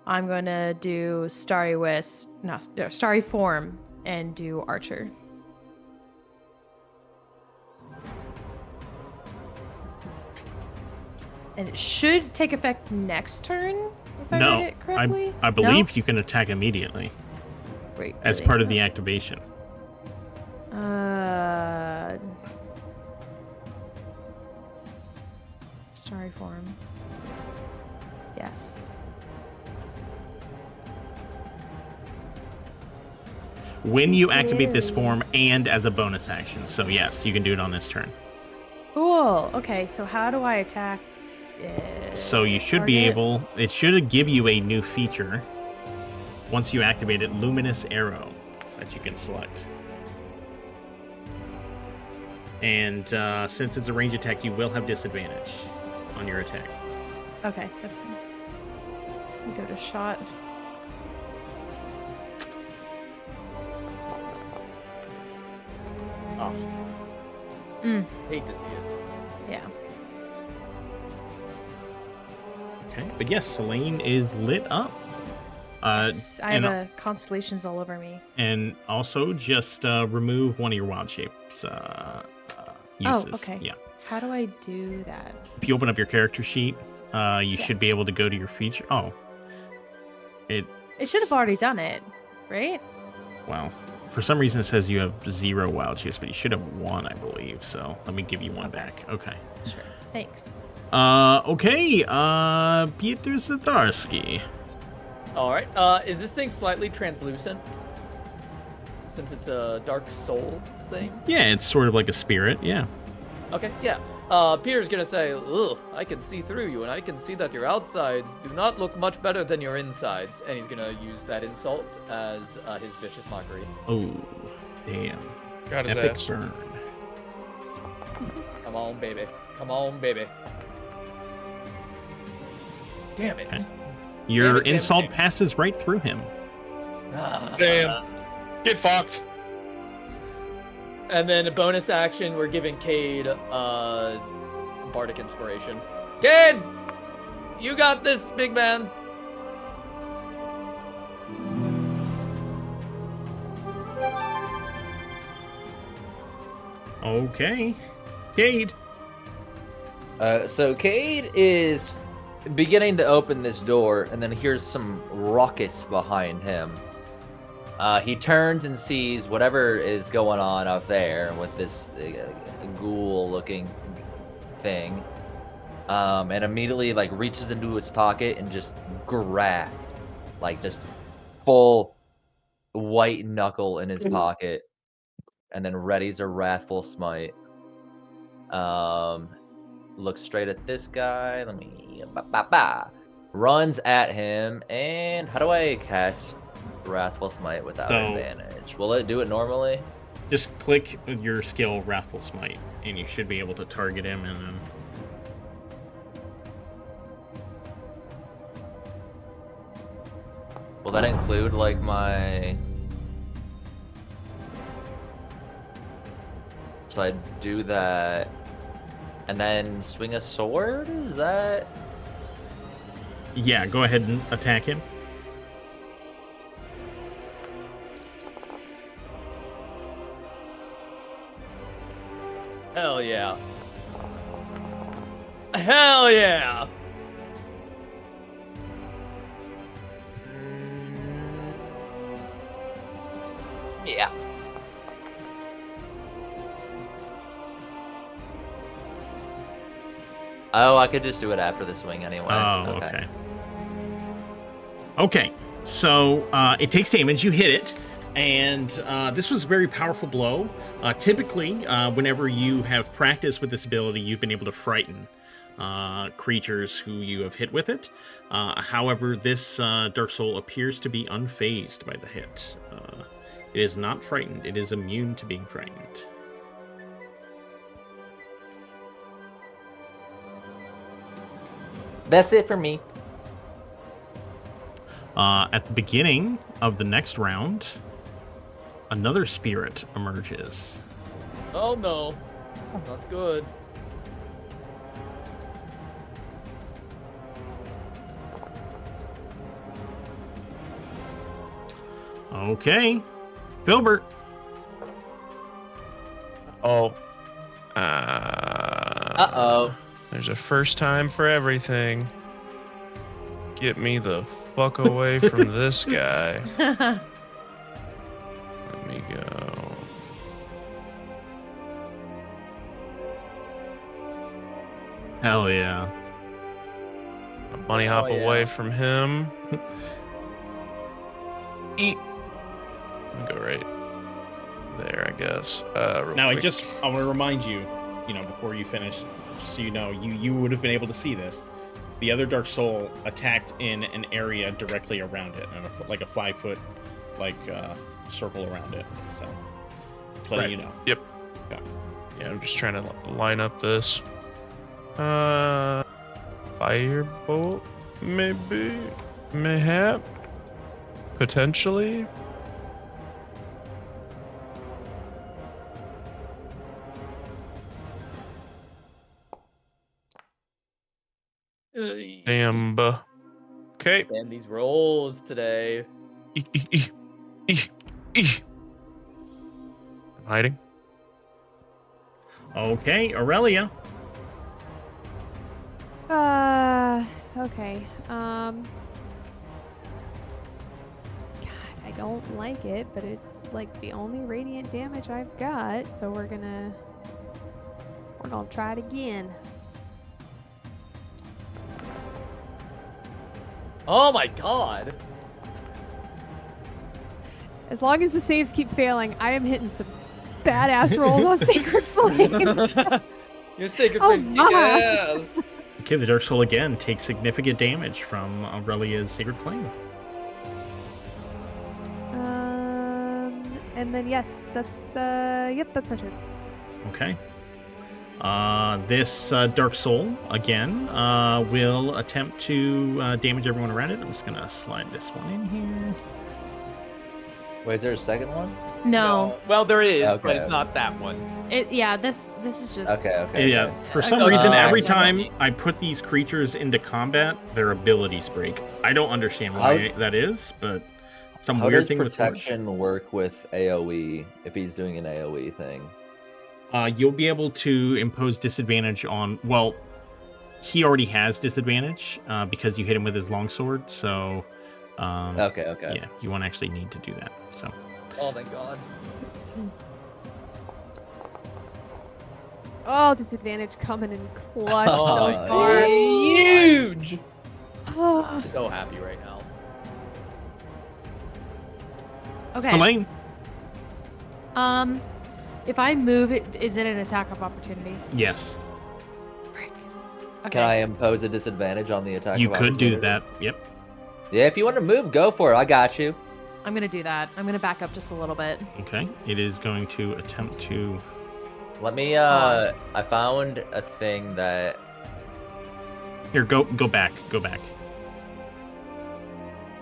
Speaker 7: I'm going to do Starry Wisp, no, Starry Form, and do Archer. And it should take effect next turn, if I read it correctly.
Speaker 3: I believe you can attack immediately
Speaker 7: Wait,
Speaker 3: as
Speaker 7: really?
Speaker 3: part of the activation.
Speaker 7: Starry Form. Yes.
Speaker 3: When you activate this form and as a bonus action. So yes, you can do it on this turn.
Speaker 7: Cool. Okay, so how do I attack it?
Speaker 3: So you should be able... It should give you a new feature once you activate it, Luminous Arrow, that you can select. And since it's a range attack, you will have disadvantage on your attack.
Speaker 7: Okay, that's fine. We go to shot.
Speaker 8: Oh. Hate to see it.
Speaker 7: Yeah.
Speaker 3: Okay, but yes, Selene is lit up.
Speaker 7: Yes, I have constellations all over me.
Speaker 3: And also just remove one of your wild shapes uses.
Speaker 7: Oh, okay.
Speaker 3: Yeah.
Speaker 7: How do I do that?
Speaker 3: If you open up your character sheet, you should be able to go to your feature. Oh. It
Speaker 7: should have already done it, right?
Speaker 3: Well, for some reason it says you have 0 wild shapes, but you should have 1, I believe. So let me give you one back. Okay.
Speaker 7: Sure. Thanks.
Speaker 3: Okay. Peter Zadarsky.
Speaker 8: All right. Is this thing slightly translucent? Since it's a dark soul thing?
Speaker 3: Yeah, it's sort of like a spirit. Yeah.
Speaker 8: Okay, yeah. Peter's gonna say, ugh, I can see through you, and I can see that your outsides do not look much better than your insides. And he's gonna use that insult as his vicious mockery.
Speaker 3: Oh, damn.
Speaker 6: Got his
Speaker 3: Epic
Speaker 6: ass.
Speaker 3: burn.
Speaker 8: Come on, baby. Come on, baby. Damn it.
Speaker 3: Okay. Your
Speaker 8: Damn it,
Speaker 3: insult
Speaker 8: damn it.
Speaker 3: passes right through him.
Speaker 6: Damn. Get fucked.
Speaker 8: And then a bonus action, we're giving Cade Bardic Inspiration. Cade! You got this, big man!
Speaker 3: Okay. Cade.
Speaker 2: So Cade is beginning to open this door, and then hears some ruckus behind him. He turns and sees whatever is going on out there with this ghoul-looking thing, and immediately like reaches into his pocket and just grasps, like just full white knuckle in his pocket, and then readies a wrathful smite. Looks straight at this guy. Let me runs at him, and how do I cast Wrathful Smite without advantage? Will it do it normally?
Speaker 3: Just click your skill Wrathful Smite, and you should be able to target him. And then
Speaker 2: will that include like my? So I do that, and then swing a sword. Is that?
Speaker 3: Yeah, go ahead and attack him.
Speaker 8: Hell yeah. Hell yeah!
Speaker 2: Yeah. Oh, I could just do it after the swing anyway.
Speaker 3: Oh, okay. Okay, so it takes damage. You hit it, and this was a very powerful blow. Typically, whenever you have practiced with this ability, you've been able to frighten creatures who you have hit with it. However, this Dark Soul appears to be unfazed by the hit. It is not frightened. It is immune to being frightened.
Speaker 2: That's it for me.
Speaker 3: At the beginning of the next round, another spirit emerges.
Speaker 8: Oh no. That's not good.
Speaker 3: Okay. Filbert.
Speaker 6: Oh.
Speaker 2: Uh-oh.
Speaker 6: There's a first time for everything. Get me the fuck away from this guy. Let me go.
Speaker 3: Hell yeah.
Speaker 6: A bunny hop away from him. Eat. Go right there, I guess.
Speaker 3: Now,
Speaker 6: quick.
Speaker 3: I want to remind you, before you finish, just so you know, you would have been able to see this. The other Dark Soul attacked in an area directly around it, and like a 5-foot, circle around it. So, just letting you know.
Speaker 6: Yep.
Speaker 3: Okay.
Speaker 6: Yeah, I'm just trying to line up this. Firebolt, maybe, mayhap, potentially. Damn. Okay.
Speaker 8: Damn these rolls today.
Speaker 6: I'm hiding.
Speaker 3: Okay, Aurelia.
Speaker 5: Okay. God, I don't like it, but it's like the only radiant damage I've got, so we're gonna try it again.
Speaker 8: Oh my god!
Speaker 5: As long as the saves keep failing, I am hitting some badass rolls on Sacred Flame.
Speaker 8: Your Sacred Flame kick ass!
Speaker 3: Okay, the Dark Soul again takes significant damage from Aurelia's Sacred Flame.
Speaker 5: And then yes, that's that's my turn.
Speaker 3: Okay. This Dark Soul, again, will attempt to damage everyone around it. I'm just going to slide this one in here.
Speaker 2: Wait, is there a second one?
Speaker 7: No.
Speaker 8: Well, there is, but
Speaker 2: Okay.
Speaker 8: it's not that one.
Speaker 7: Yeah, this is just
Speaker 2: Okay.
Speaker 3: Yeah,
Speaker 2: okay.
Speaker 3: for some
Speaker 8: Okay,
Speaker 3: reason,
Speaker 2: so-
Speaker 3: every
Speaker 8: so-
Speaker 3: time I put these creatures into combat, their abilities break. I don't understand why that is, but some
Speaker 2: How
Speaker 3: weird
Speaker 2: does
Speaker 3: thing with Forge.
Speaker 2: protection work with AoE if he's doing an AoE thing?
Speaker 3: You'll be able to impose disadvantage on. Well, he already has disadvantage because you hit him with his longsword. So,
Speaker 2: Okay.
Speaker 3: yeah, you won't actually need to do that. So,
Speaker 8: Oh, thank God.
Speaker 5: Oh, disadvantage coming in clutch so
Speaker 2: Oh,
Speaker 5: far.
Speaker 8: Huge!
Speaker 5: Oh,
Speaker 8: So happy right now.
Speaker 7: okay.
Speaker 3: Helene.
Speaker 7: If I move, is it an attack of opportunity?
Speaker 3: Yes,
Speaker 7: Frick. Okay.
Speaker 2: Can I impose a disadvantage on the attack?
Speaker 3: you
Speaker 2: of
Speaker 3: could do
Speaker 2: opportunity?
Speaker 3: that. Yep.
Speaker 2: Yeah, if you want to move, go for it. I got you.
Speaker 7: I'm gonna do that. I'm gonna back up just a little bit.
Speaker 3: Okay. It is going to attempt to.
Speaker 2: Let me. I found a thing that.
Speaker 3: Here, go back. Go back.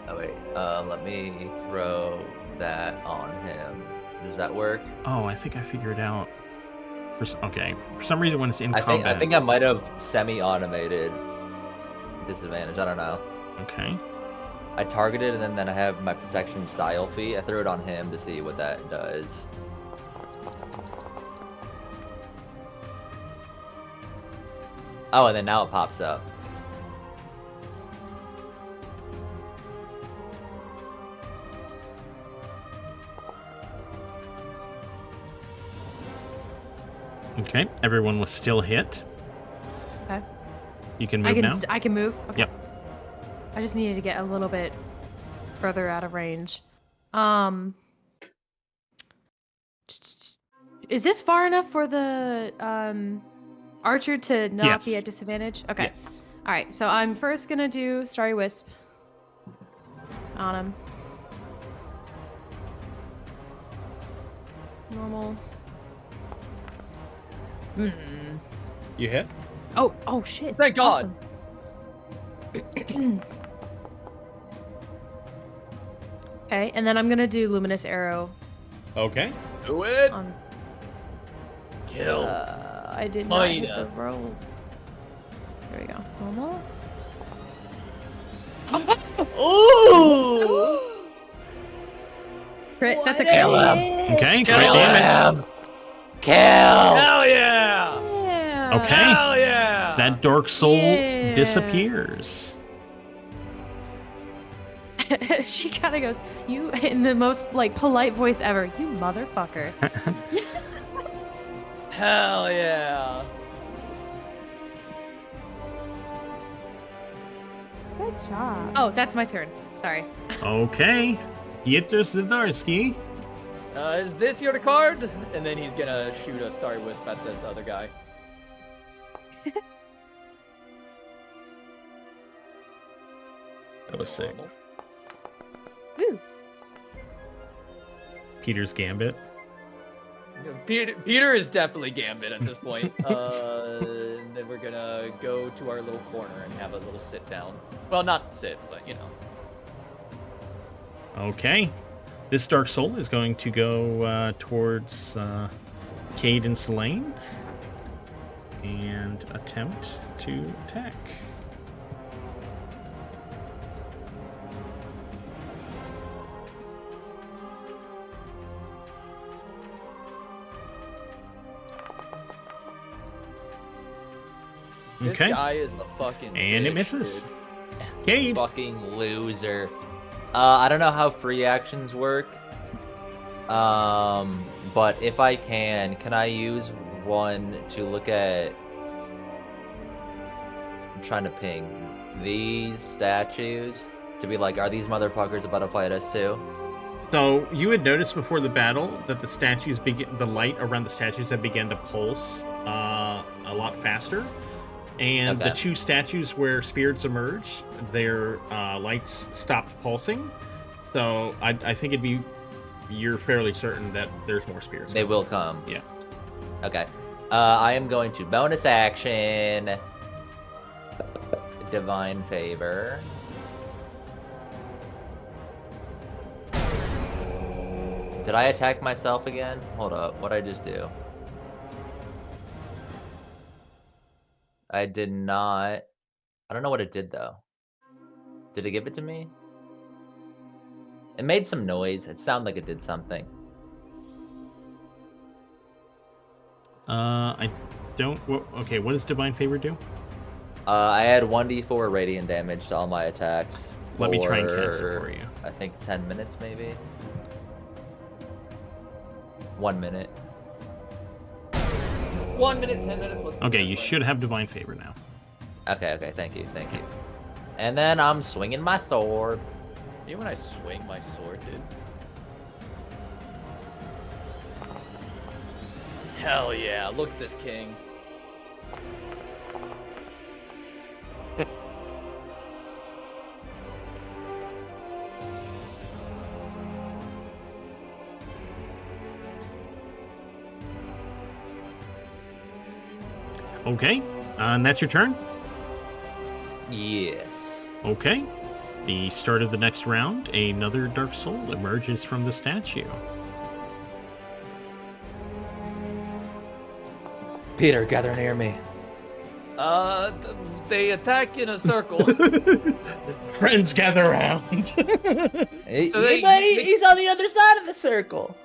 Speaker 2: Oh wait. Let me throw that on him. Does that work?
Speaker 3: Oh, I think I figured out. Okay. For some reason, when it's in
Speaker 2: I
Speaker 3: combat.
Speaker 2: think I might have semi-automated disadvantage. I don't know.
Speaker 3: Okay.
Speaker 2: I targeted and then I have my protection style feat. I threw it on him to see what that does. Oh, and then now it pops up.
Speaker 3: Okay. Everyone was still hit.
Speaker 7: Okay.
Speaker 3: You can move now.
Speaker 7: I can move. Okay.
Speaker 3: Yep.
Speaker 7: I just needed to get a little bit further out of range. Is this far enough for the archer to not be
Speaker 3: Yes.
Speaker 7: at disadvantage? Okay.
Speaker 3: Yes.
Speaker 7: All right. So I'm first gonna do Starry Wisp on him. Normal.
Speaker 10: You hit?
Speaker 7: Oh shit.
Speaker 8: Thank God.
Speaker 7: Awesome. Okay, and then I'm gonna do Luminous Arrow
Speaker 10: Okay.
Speaker 8: Do it!
Speaker 7: on.
Speaker 8: Kill.
Speaker 7: I did not hit
Speaker 8: Mina.
Speaker 7: the roll. There we go. Normal.
Speaker 8: Ooh!
Speaker 7: Crit. That's a
Speaker 2: Kill
Speaker 7: crit.
Speaker 2: him!
Speaker 3: Okay.
Speaker 2: Kill
Speaker 3: Crit damage.
Speaker 2: him! Kill!
Speaker 8: Hell yeah!
Speaker 7: Yeah.
Speaker 3: Okay.
Speaker 8: Hell yeah!
Speaker 3: That Dark Soul
Speaker 7: Yeah.
Speaker 3: disappears.
Speaker 7: She kind of goes, "You," in the most like polite voice ever. You motherfucker.
Speaker 8: Hell yeah!
Speaker 5: good job.
Speaker 7: Oh, that's my turn. Sorry.
Speaker 3: Okay. Pieter Zdarsky.
Speaker 8: Is this your card? And then he's gonna shoot a Starry Wisp at this other guy.
Speaker 3: That was sick.
Speaker 5: Woo.
Speaker 3: Peter's Gambit.
Speaker 8: Peter is definitely Gambit at this point. And then we're gonna go to our little corner and have a little sit down. Well, not sit, but you know.
Speaker 3: Okay. This Dark Soul is going to go towards Cade and Selene and attempt to attack.
Speaker 8: This
Speaker 3: Okay.
Speaker 8: guy is a fucking
Speaker 3: And it
Speaker 8: bitch,
Speaker 3: misses.
Speaker 8: dude.
Speaker 3: Cade.
Speaker 2: Fucking loser. I don't know how free actions work. But if I can I use one to look at... I'm trying to ping these statues to be like, are these motherfuckers about to fight us too?
Speaker 3: So you had noticed before the battle that the statues the light around the statues had begun to pulse a lot faster, and the
Speaker 2: Okay.
Speaker 3: two statues where spirits emerged, their lights stopped pulsing. So I think you're fairly certain that there's more spirits.
Speaker 2: They will come.
Speaker 3: Yeah.
Speaker 2: Okay. I am going to bonus action Divine Favor. Did I attack myself again? Hold up, what'd I just do? I did not. I don't know what it did though. Did it give it to me? It made some noise. It sounded like it did something.
Speaker 3: I don't. Okay, what does Divine Favor do?
Speaker 2: I add 1d4 radiant damage to all my attacks.
Speaker 3: Let me try and cast it for you.
Speaker 2: I think 10 minutes maybe. 1 minute.
Speaker 8: 1 minute, 10 minutes.
Speaker 3: Okay, you should have Divine Favor now.
Speaker 2: Okay, thank you. And then I'm swinging my sword.
Speaker 8: You when I swing my sword, dude. Hell yeah, look at this king.
Speaker 3: Okay, and that's your turn?
Speaker 2: Yes.
Speaker 3: Okay. The start of the next round, another Dark Soul emerges from the statue.
Speaker 2: Peter, gather near me.
Speaker 8: They attack in a circle.
Speaker 3: Friends gather around.
Speaker 8: So
Speaker 2: he's on the other side of the circle.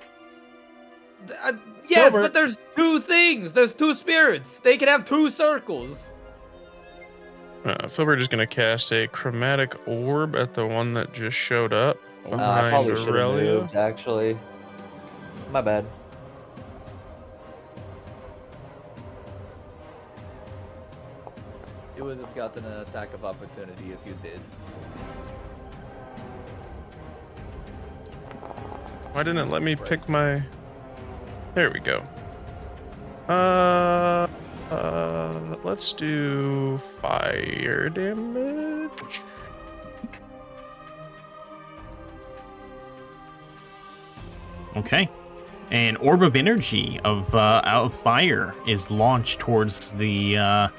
Speaker 8: Yes,
Speaker 3: Silver.
Speaker 8: but there's two things. There's two spirits. They can have two circles.
Speaker 6: Filbert is going to cast a chromatic orb at the one that just showed up
Speaker 2: I
Speaker 6: behind
Speaker 2: probably should have
Speaker 6: Aurelia.
Speaker 2: moved, actually. My bad.
Speaker 8: You would have gotten an attack of opportunity if you did.
Speaker 6: Why didn't it let me pick my... There we go. Let's do fire damage.
Speaker 3: Okay. An orb of energy out of fire is launched towards the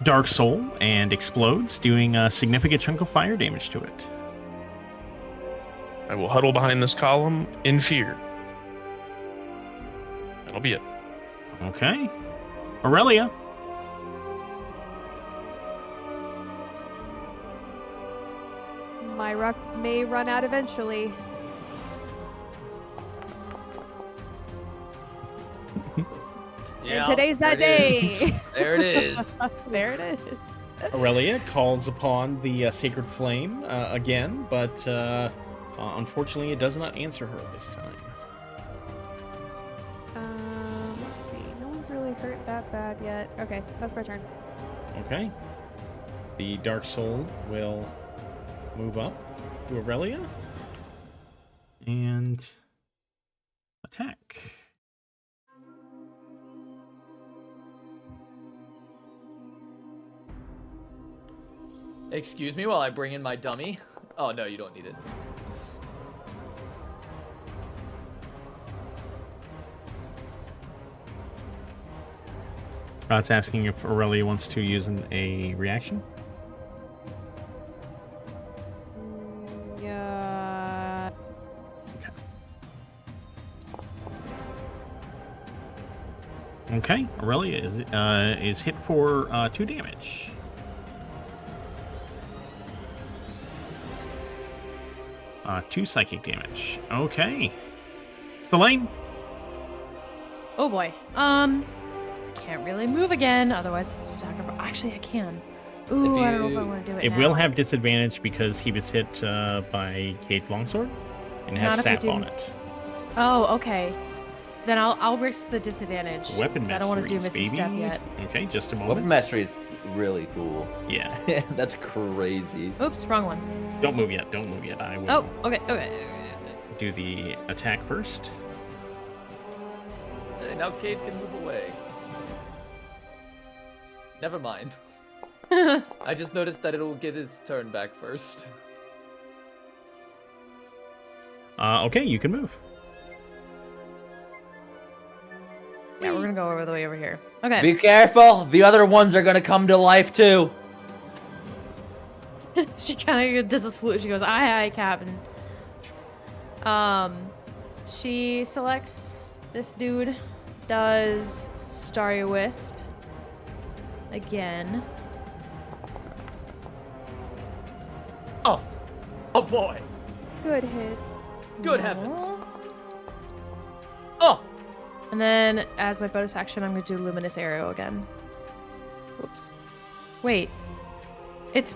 Speaker 3: Dark Soul and explodes, doing a significant chunk of fire damage to it.
Speaker 6: I will huddle behind this column in fear. That'll be it.
Speaker 3: Okay. Aurelia.
Speaker 5: My ruck may run out eventually.
Speaker 8: Yeah,
Speaker 5: And today's that day.
Speaker 8: There it is.
Speaker 5: There it is.
Speaker 3: Aurelia calls upon the Sacred Flame again, but unfortunately it does not answer her this time.
Speaker 5: Let's see. No one's really hurt that bad yet. Okay, that's my turn.
Speaker 3: Okay. The Dark Soul will move up to Aurelia and attack.
Speaker 8: Excuse me while I bring in my dummy. Oh no, you don't need it.
Speaker 3: It's asking if Aurelia wants to use a reaction.
Speaker 5: Yeah.
Speaker 3: Okay, Aurelia is hit for 2 damage. Two psychic damage. Okay. Selene.
Speaker 7: Oh boy. Can't really move again. Otherwise, it's attack of... Actually, I can. Ooh, I don't know if I want to do it.
Speaker 3: It
Speaker 7: now.
Speaker 3: will have disadvantage because he was hit by Kate's longsword and it has
Speaker 7: Not if I
Speaker 3: sap
Speaker 7: do-
Speaker 3: on it.
Speaker 7: Oh, okay. Then I'll risk the disadvantage.
Speaker 3: Weapon
Speaker 7: 'cause I don't want to do
Speaker 3: masteries,
Speaker 7: Misty Step
Speaker 3: baby.
Speaker 7: yet.
Speaker 3: Okay, just a moment.
Speaker 2: Weapon mastery is really cool.
Speaker 3: Yeah.
Speaker 2: That's crazy.
Speaker 7: Oops, wrong one.
Speaker 3: Don't move yet. Don't move yet. I will
Speaker 7: Oh, okay.
Speaker 3: do the attack first.
Speaker 8: Hey, now Cade can move away. Never mind. I just noticed that it'll get its turn back first.
Speaker 3: Okay, you can move.
Speaker 7: Yeah, we're gonna go over the way over here. Okay.
Speaker 2: Be careful! The other ones are gonna come to life too!
Speaker 7: She kind of does a salute. She goes, "Aye, aye, Captain." She selects this dude, does Starry Wisp again.
Speaker 8: Oh boy.
Speaker 5: Good hit.
Speaker 8: Good heavens. Oh.
Speaker 7: And then, as my bonus action, I'm going to do Luminous Arrow again. Whoops. Wait. It's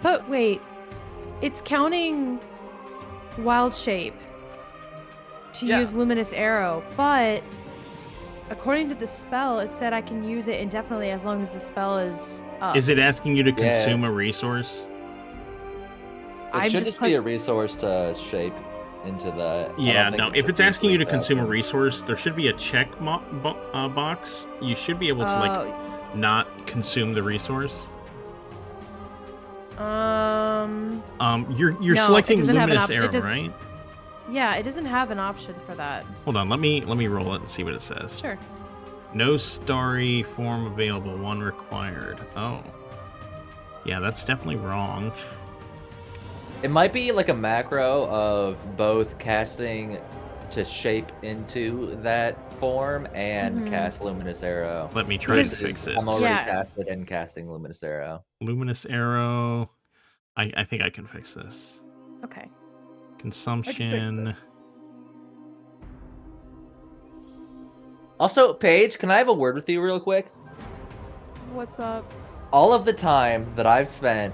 Speaker 7: counting Wild Shape to use Luminous Arrow, but according to the spell, it said I can use it indefinitely as long as the spell is up.
Speaker 3: Is it asking you to consume a resource?
Speaker 2: It should just be a resource to shape into that.
Speaker 3: Yeah, no. If it's asking you to consume a resource, there should be a check box. You should be able to not consume the resource. You're selecting Luminous Arrow, right?
Speaker 7: Yeah, it doesn't have an option for that.
Speaker 3: Hold on, let me roll it and see what it says.
Speaker 7: Sure.
Speaker 3: No starry form available, one required. Oh. Yeah, that's definitely wrong.
Speaker 2: It might be like a macro of both casting to shape into that form and cast Luminous Arrow.
Speaker 3: Let me try to fix it.
Speaker 2: I'm already casted and casting Luminous Arrow.
Speaker 3: Luminous Arrow. I think I can fix this.
Speaker 7: Okay.
Speaker 3: Consumption.
Speaker 2: Also, Paige, can I have a word with you real quick?
Speaker 5: What's up?
Speaker 2: All of the time that I've spent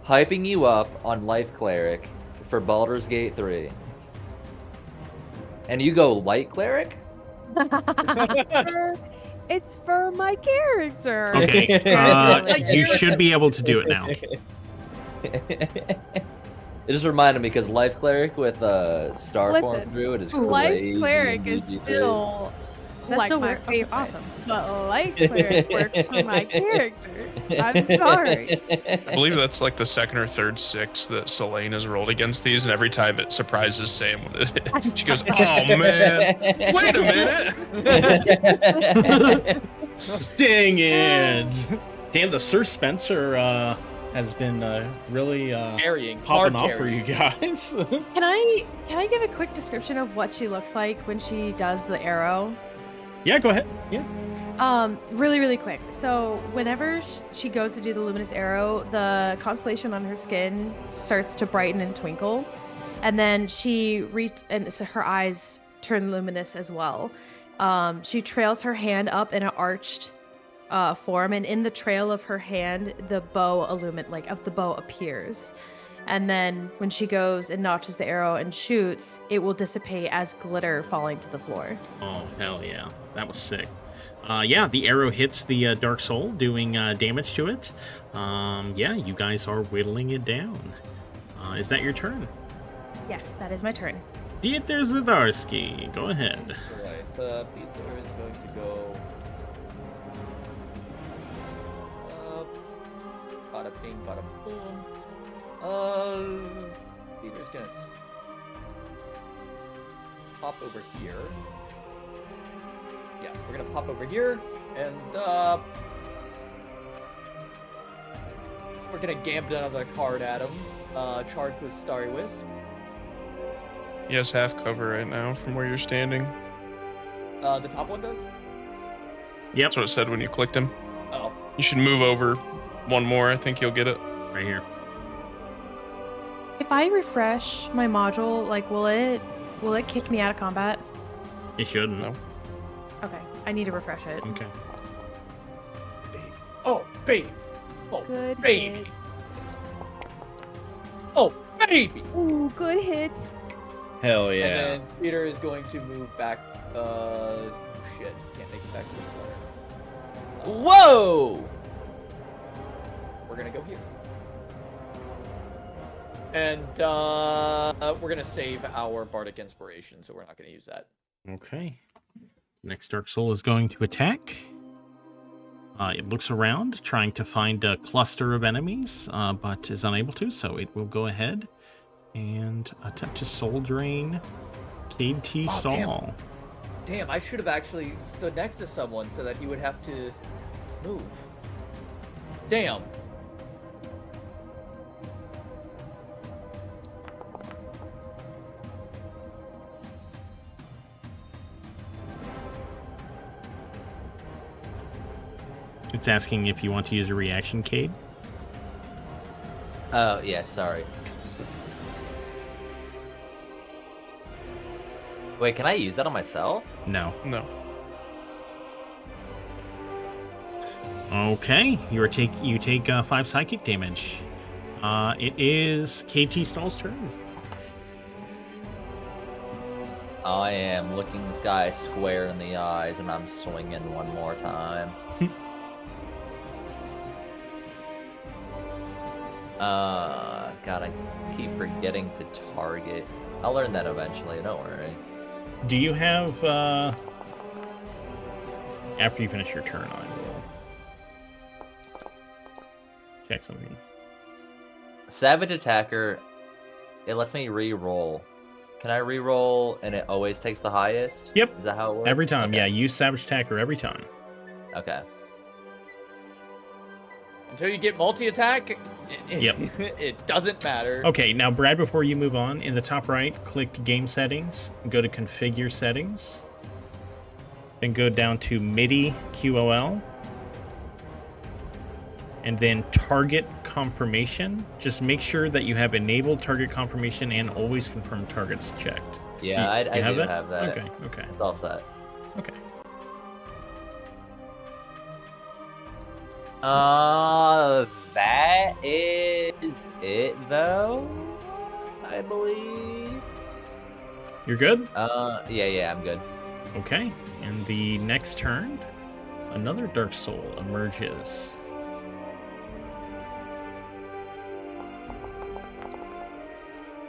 Speaker 2: hyping you up on Life Cleric for Baldur's Gate 3, and you go Light Cleric?
Speaker 5: It's for my character.
Speaker 3: Okay, you should be able to do it now.
Speaker 2: It just reminded me because Life Cleric with Starform Druid is crazy.
Speaker 5: Life Cleric is still my favorite.
Speaker 7: Awesome.
Speaker 5: But Light Cleric works for my character. I'm sorry.
Speaker 6: I believe that's like the second or third six that Selene has rolled against these, and every time it surprises Sam. She goes, "Oh man, wait a minute!"
Speaker 3: Dang it! Damn, the Sir Spencer has been really popping off for you guys.
Speaker 7: Can I give a quick description of what she looks like when she does the arrow?
Speaker 3: Yeah, go ahead. Yeah.
Speaker 7: Really, really quick. So whenever she goes to do the Luminous Arrow, the constellation on her skin starts to brighten and twinkle, and then and so her eyes turn luminous as well. She trails her hand up in an arched form, and in the trail of her hand, the bow appears. And then when she goes and notches the arrow and shoots, it will dissipate as glitter falling to the floor.
Speaker 3: Oh, hell yeah. That was sick. Yeah, the arrow hits the Dark Soul, doing damage to it. Yeah, you guys are whittling it down. Is that your turn?
Speaker 7: Yes, that is my turn.
Speaker 3: Peter Zdarsky, go ahead.
Speaker 8: Alright, Peter is going to go... Bada bing, bada boom. Peter's gonna pop over here. Yeah, we're gonna pop over here, and we're gonna gambit another card at him. Charged with Starry Wisp.
Speaker 6: He has half cover right now from where you're standing.
Speaker 8: The top one does?
Speaker 3: Yep.
Speaker 6: That's what it said when you clicked him.
Speaker 8: Oh.
Speaker 6: You should move over one more. I think you'll get it.
Speaker 3: Right here.
Speaker 7: If I refresh my module, will it kick me out of combat?
Speaker 3: It shouldn't.
Speaker 6: No.
Speaker 7: Okay, I need to refresh it.
Speaker 3: Okay.
Speaker 8: Oh, baby. Oh,
Speaker 5: Good
Speaker 8: baby.
Speaker 5: hit.
Speaker 8: Oh, baby.
Speaker 5: Ooh, good hit.
Speaker 10: Hell yeah.
Speaker 8: And then Peter is going to move back. Shit. Can't make it back to the corner.
Speaker 2: Whoa!
Speaker 8: We're gonna go here. And we're gonna save our Bardic Inspiration, so we're not gonna use that.
Speaker 3: Okay. Next Dark Soul is going to attack. It looks around, trying to find a cluster of enemies, but is unable to, so it will go ahead and attempt to Soul Drain Cade T. Stall.
Speaker 8: Damn, I should have actually stood next to someone so that he would have to move. Damn.
Speaker 3: It's asking if you want to use a reaction, Cade.
Speaker 2: Oh, yeah, sorry. Wait, can I use that on myself?
Speaker 3: No.
Speaker 6: No.
Speaker 3: Okay, you take 5 psychic damage. It is KT Stall's turn.
Speaker 2: I am looking this guy square in the eyes, and I'm swinging one more time. God, I keep forgetting to target. I'll learn that eventually, don't worry.
Speaker 3: Do you have, after you finish your turn, I will check something.
Speaker 2: Savage Attacker, it lets me re-roll. Can I re-roll and it always takes the highest?
Speaker 3: Yep.
Speaker 2: Is that how it works?
Speaker 3: Every time,
Speaker 2: Okay.
Speaker 3: yeah. Use Savage Attacker every time.
Speaker 2: Okay.
Speaker 8: Until you get multi-attack,
Speaker 3: Yep.
Speaker 8: it doesn't matter.
Speaker 3: Okay, now Brad, before you move on, in the top right, click Game Settings, go to Configure Settings, then go down to MIDI QOL, and then Target Confirmation. Just make sure that you have enabled Target Confirmation and always confirm targets checked.
Speaker 2: Yeah, I do have that.
Speaker 3: Okay.
Speaker 2: It's all set.
Speaker 3: Okay.
Speaker 2: That is it though, I believe.
Speaker 3: You're good?
Speaker 2: Yeah, I'm good.
Speaker 3: Okay. And the next turn, another Dark Soul emerges.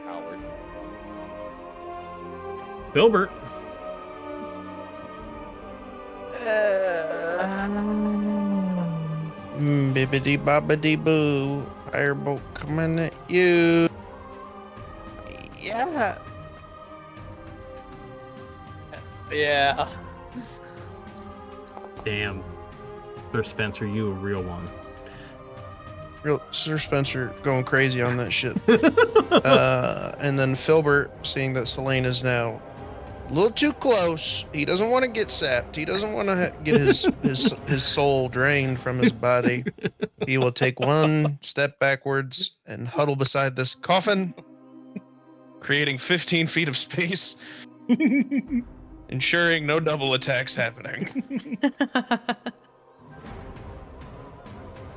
Speaker 8: Howard.
Speaker 3: Bilbert.
Speaker 6: Bibbidi bobbidi boo. Firebolt coming at you. Yeah.
Speaker 8: Yeah.
Speaker 3: Damn. Sir Spencer, you a real one.
Speaker 6: Real Sir Spencer going crazy on that shit. And then Filbert, seeing that Selene is now a little too close. He doesn't want to get sapped. He doesn't want to get his soul drained from his body. He will take one step backwards and huddle beside this coffin, creating 15 feet of space, ensuring no double attacks happening.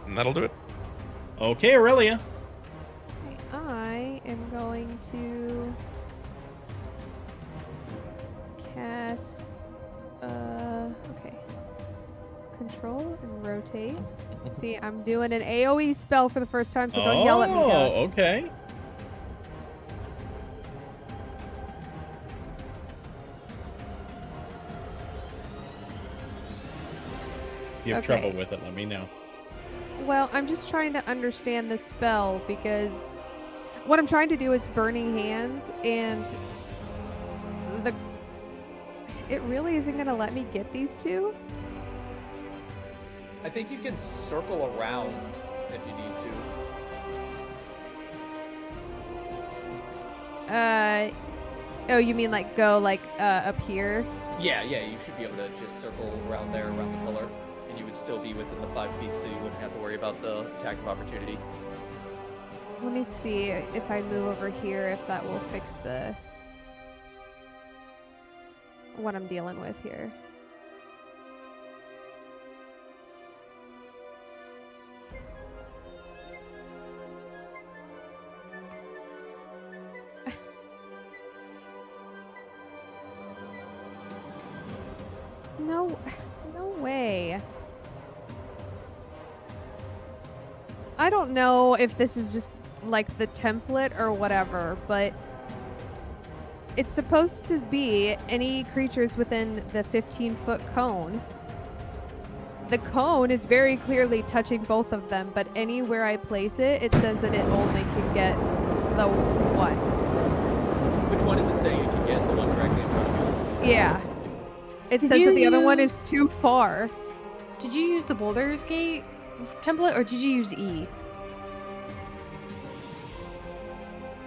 Speaker 6: And that'll do it.
Speaker 3: Okay, Aurelia.
Speaker 5: I am going to cast okay. Control and rotate. See, I'm doing an AoE spell for the first time, so don't yell at me.
Speaker 3: Oh, okay. If you have
Speaker 5: Okay.
Speaker 3: trouble with it, let me know.
Speaker 5: Well, I'm just trying to understand the spell because what I'm trying to do is Burning Hands, and it really isn't going to let me get these two.
Speaker 8: I think you can circle around if you need to.
Speaker 5: Oh, you mean like go like up here?
Speaker 8: Yeah, you should be able to just circle around there, around the pillar, and you would still be within the 5 feet, so you wouldn't have to worry about the attack of opportunity.
Speaker 5: Let me see if I move over here, if that will fix what I'm dealing with here. No way. I don't know if this is just like the template or whatever, but it's supposed to be any creatures within the 15-foot cone. The cone is very clearly touching both of them, but anywhere I place it, it says that it only can get the one.
Speaker 8: Which one does it say you can get? The one directly in front of you?
Speaker 5: Yeah. It
Speaker 7: Did
Speaker 5: says
Speaker 7: you
Speaker 5: that the other one
Speaker 7: use-
Speaker 5: is too far.
Speaker 7: Did you use the Boulder's Gate template or did you use E?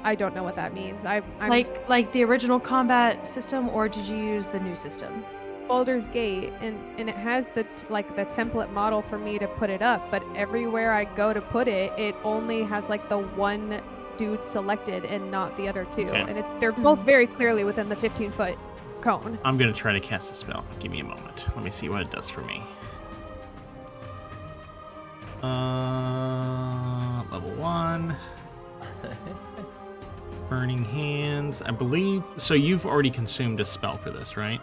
Speaker 5: I don't know what that means. I'm
Speaker 7: Like the original combat system, or did you use the new system?
Speaker 5: Baldur's Gate, and it has the the template model for me to put it up, but everywhere I go to put it, it only has like the one dude selected and not the other two,
Speaker 3: Okay.
Speaker 5: and they're both very clearly within the 15-foot cone.
Speaker 3: I'm gonna try to cast a spell. Give me a moment. Let me see what it does for me. Level 1. Burning Hands, I believe. So you've already consumed a spell for this, right?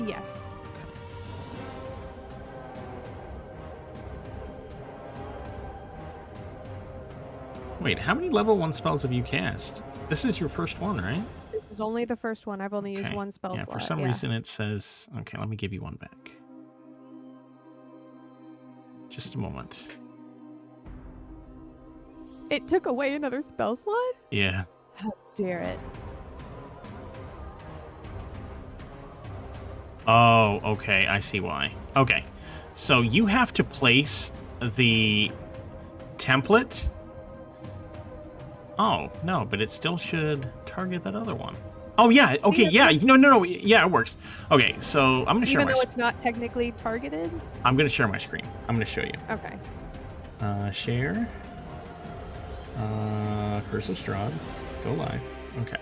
Speaker 5: Yes.
Speaker 3: Wait, how many level 1 spells have you cast? This is your first one, right?
Speaker 5: This is only the first one. I've only used one spell
Speaker 3: yeah,
Speaker 5: slot.
Speaker 3: for some reason it says... Okay, let me give you one back. Just a moment.
Speaker 5: It took away another spell slot?
Speaker 3: Yeah.
Speaker 5: How dare it.
Speaker 3: Oh, okay, I see why. Okay, so you have to place the template. Oh, no, but it still should target that other one. Oh, yeah, okay, yeah, no, yeah, it works. Okay, so I'm going to share
Speaker 5: Even though it's not technically targeted?
Speaker 3: I'm going to share my screen. I'm going to show you.
Speaker 5: Okay.
Speaker 3: Share. Curse of Strahd. Go live. Okay.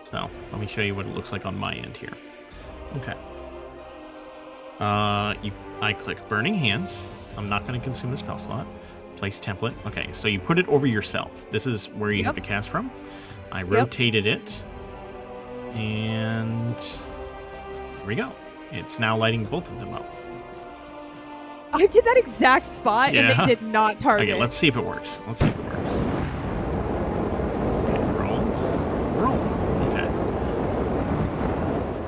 Speaker 3: So, let me show you what it looks like on my end here. Okay. I click Burning Hands. I'm not going to consume the spell slot. Place template. Okay, so you put it over yourself. This is where you have to cast from. I rotated it. And here we go. It's now lighting both of them up.
Speaker 5: I did that exact spot and they did not target.
Speaker 3: Okay, let's see if it works. Let's see if it works. Okay, roll. Roll. Okay.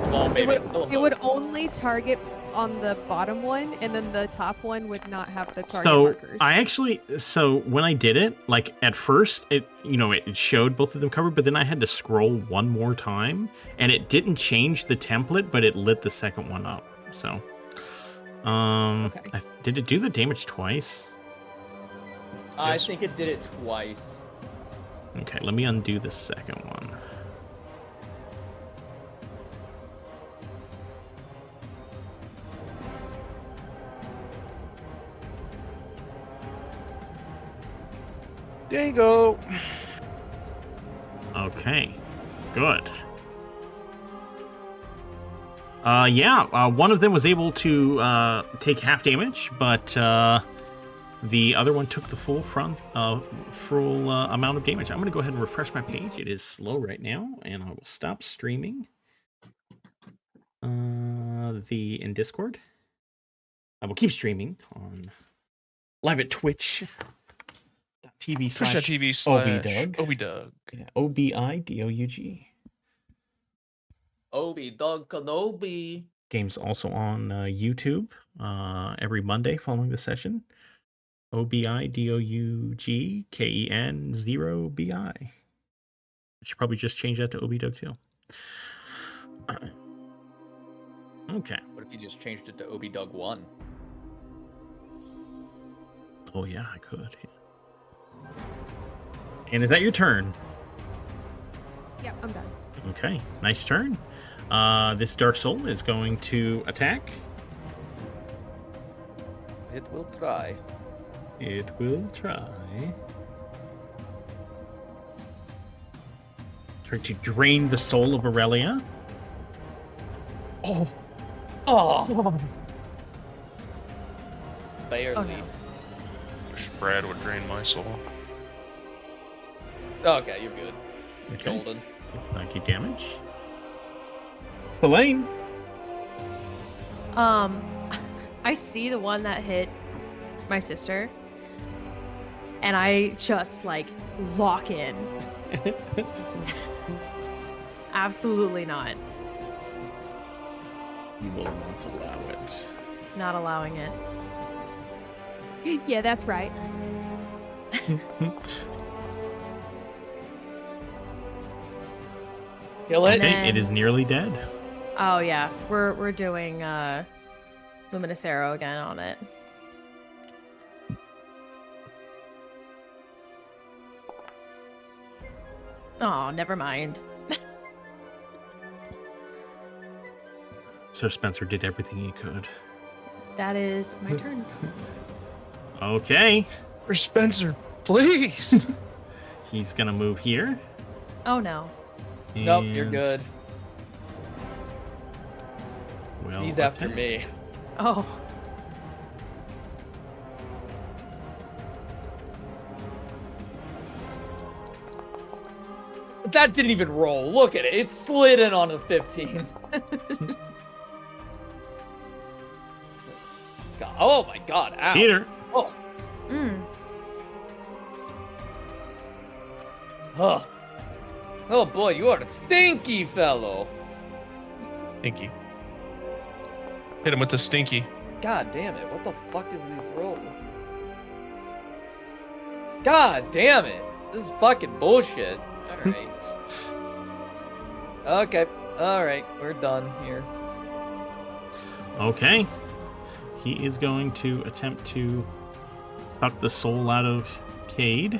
Speaker 8: Come on, baby.
Speaker 5: It would only target on the bottom one, and then the top one would not have the target markers.
Speaker 3: So when I did it, like at first, it showed both of them covered, but then I had to scroll one more time, and it didn't change the template, but it lit the second one up. So, did it do the damage twice?
Speaker 8: I think it did it twice.
Speaker 3: Okay, let me undo the second one.
Speaker 6: There you go.
Speaker 3: Okay, good. One of them was able to take half damage, but the other one took the full amount of damage. I'm going to go ahead and refresh my page. It is slow right now, and I will stop streaming in Discord. I will keep streaming on live at Twitch.tv/OBDoug.
Speaker 6: OBDoug.
Speaker 3: Yeah, OBIDOUG.
Speaker 8: Obi-Dog Kenobi.
Speaker 3: Game's also on YouTube every Monday following the session. OBIDOUGKEN0BI. I should probably just change that to OBDoug too. Okay.
Speaker 8: What if you just changed it to Obi-Dog 1?
Speaker 3: Oh yeah, I could. Yeah. And is that your turn?
Speaker 5: Yep, I'm done.
Speaker 3: Okay, nice turn. This Dark Soul is going to attack.
Speaker 8: It will try.
Speaker 3: It will try. Try to drain the soul of Aurelia.
Speaker 8: Oh. Oh. Barely.
Speaker 5: Oh, no.
Speaker 6: Wish Brad would drain my soul.
Speaker 8: Okay, you're good.
Speaker 3: Okay.
Speaker 8: Golden.
Speaker 3: Thank you, damage. Elaine.
Speaker 7: I see the one that hit my sister, and I just lock in. Absolutely not.
Speaker 3: You will not allow it.
Speaker 7: Not allowing it.
Speaker 5: Yeah, that's right.
Speaker 8: Kill it.
Speaker 3: Okay, it is nearly dead.
Speaker 7: Oh yeah, we're doing Luminous Arrow again on it. Oh, never mind.
Speaker 3: Sir Spencer did everything he could.
Speaker 7: That is my turn.
Speaker 3: Okay.
Speaker 6: For Spencer, please.
Speaker 3: He's gonna move here.
Speaker 7: Oh no.
Speaker 8: Nope, you're
Speaker 3: and
Speaker 8: good.
Speaker 3: will
Speaker 8: He's after
Speaker 3: attack.
Speaker 8: me.
Speaker 7: Oh.
Speaker 8: That didn't even roll. Look at it. It slid in on the 15. God. Oh my god. Ow.
Speaker 3: Peter.
Speaker 8: Oh.
Speaker 7: Mm.
Speaker 8: Huh. Oh boy, you are a stinky fellow.
Speaker 6: Stinky. Hit him with the stinky.
Speaker 8: God damn it. What the fuck is this roll? God damn it. This is fucking bullshit. Alright. Okay. Alright. We're done here.
Speaker 3: Okay. He is going to attempt to suck the soul out of Cade.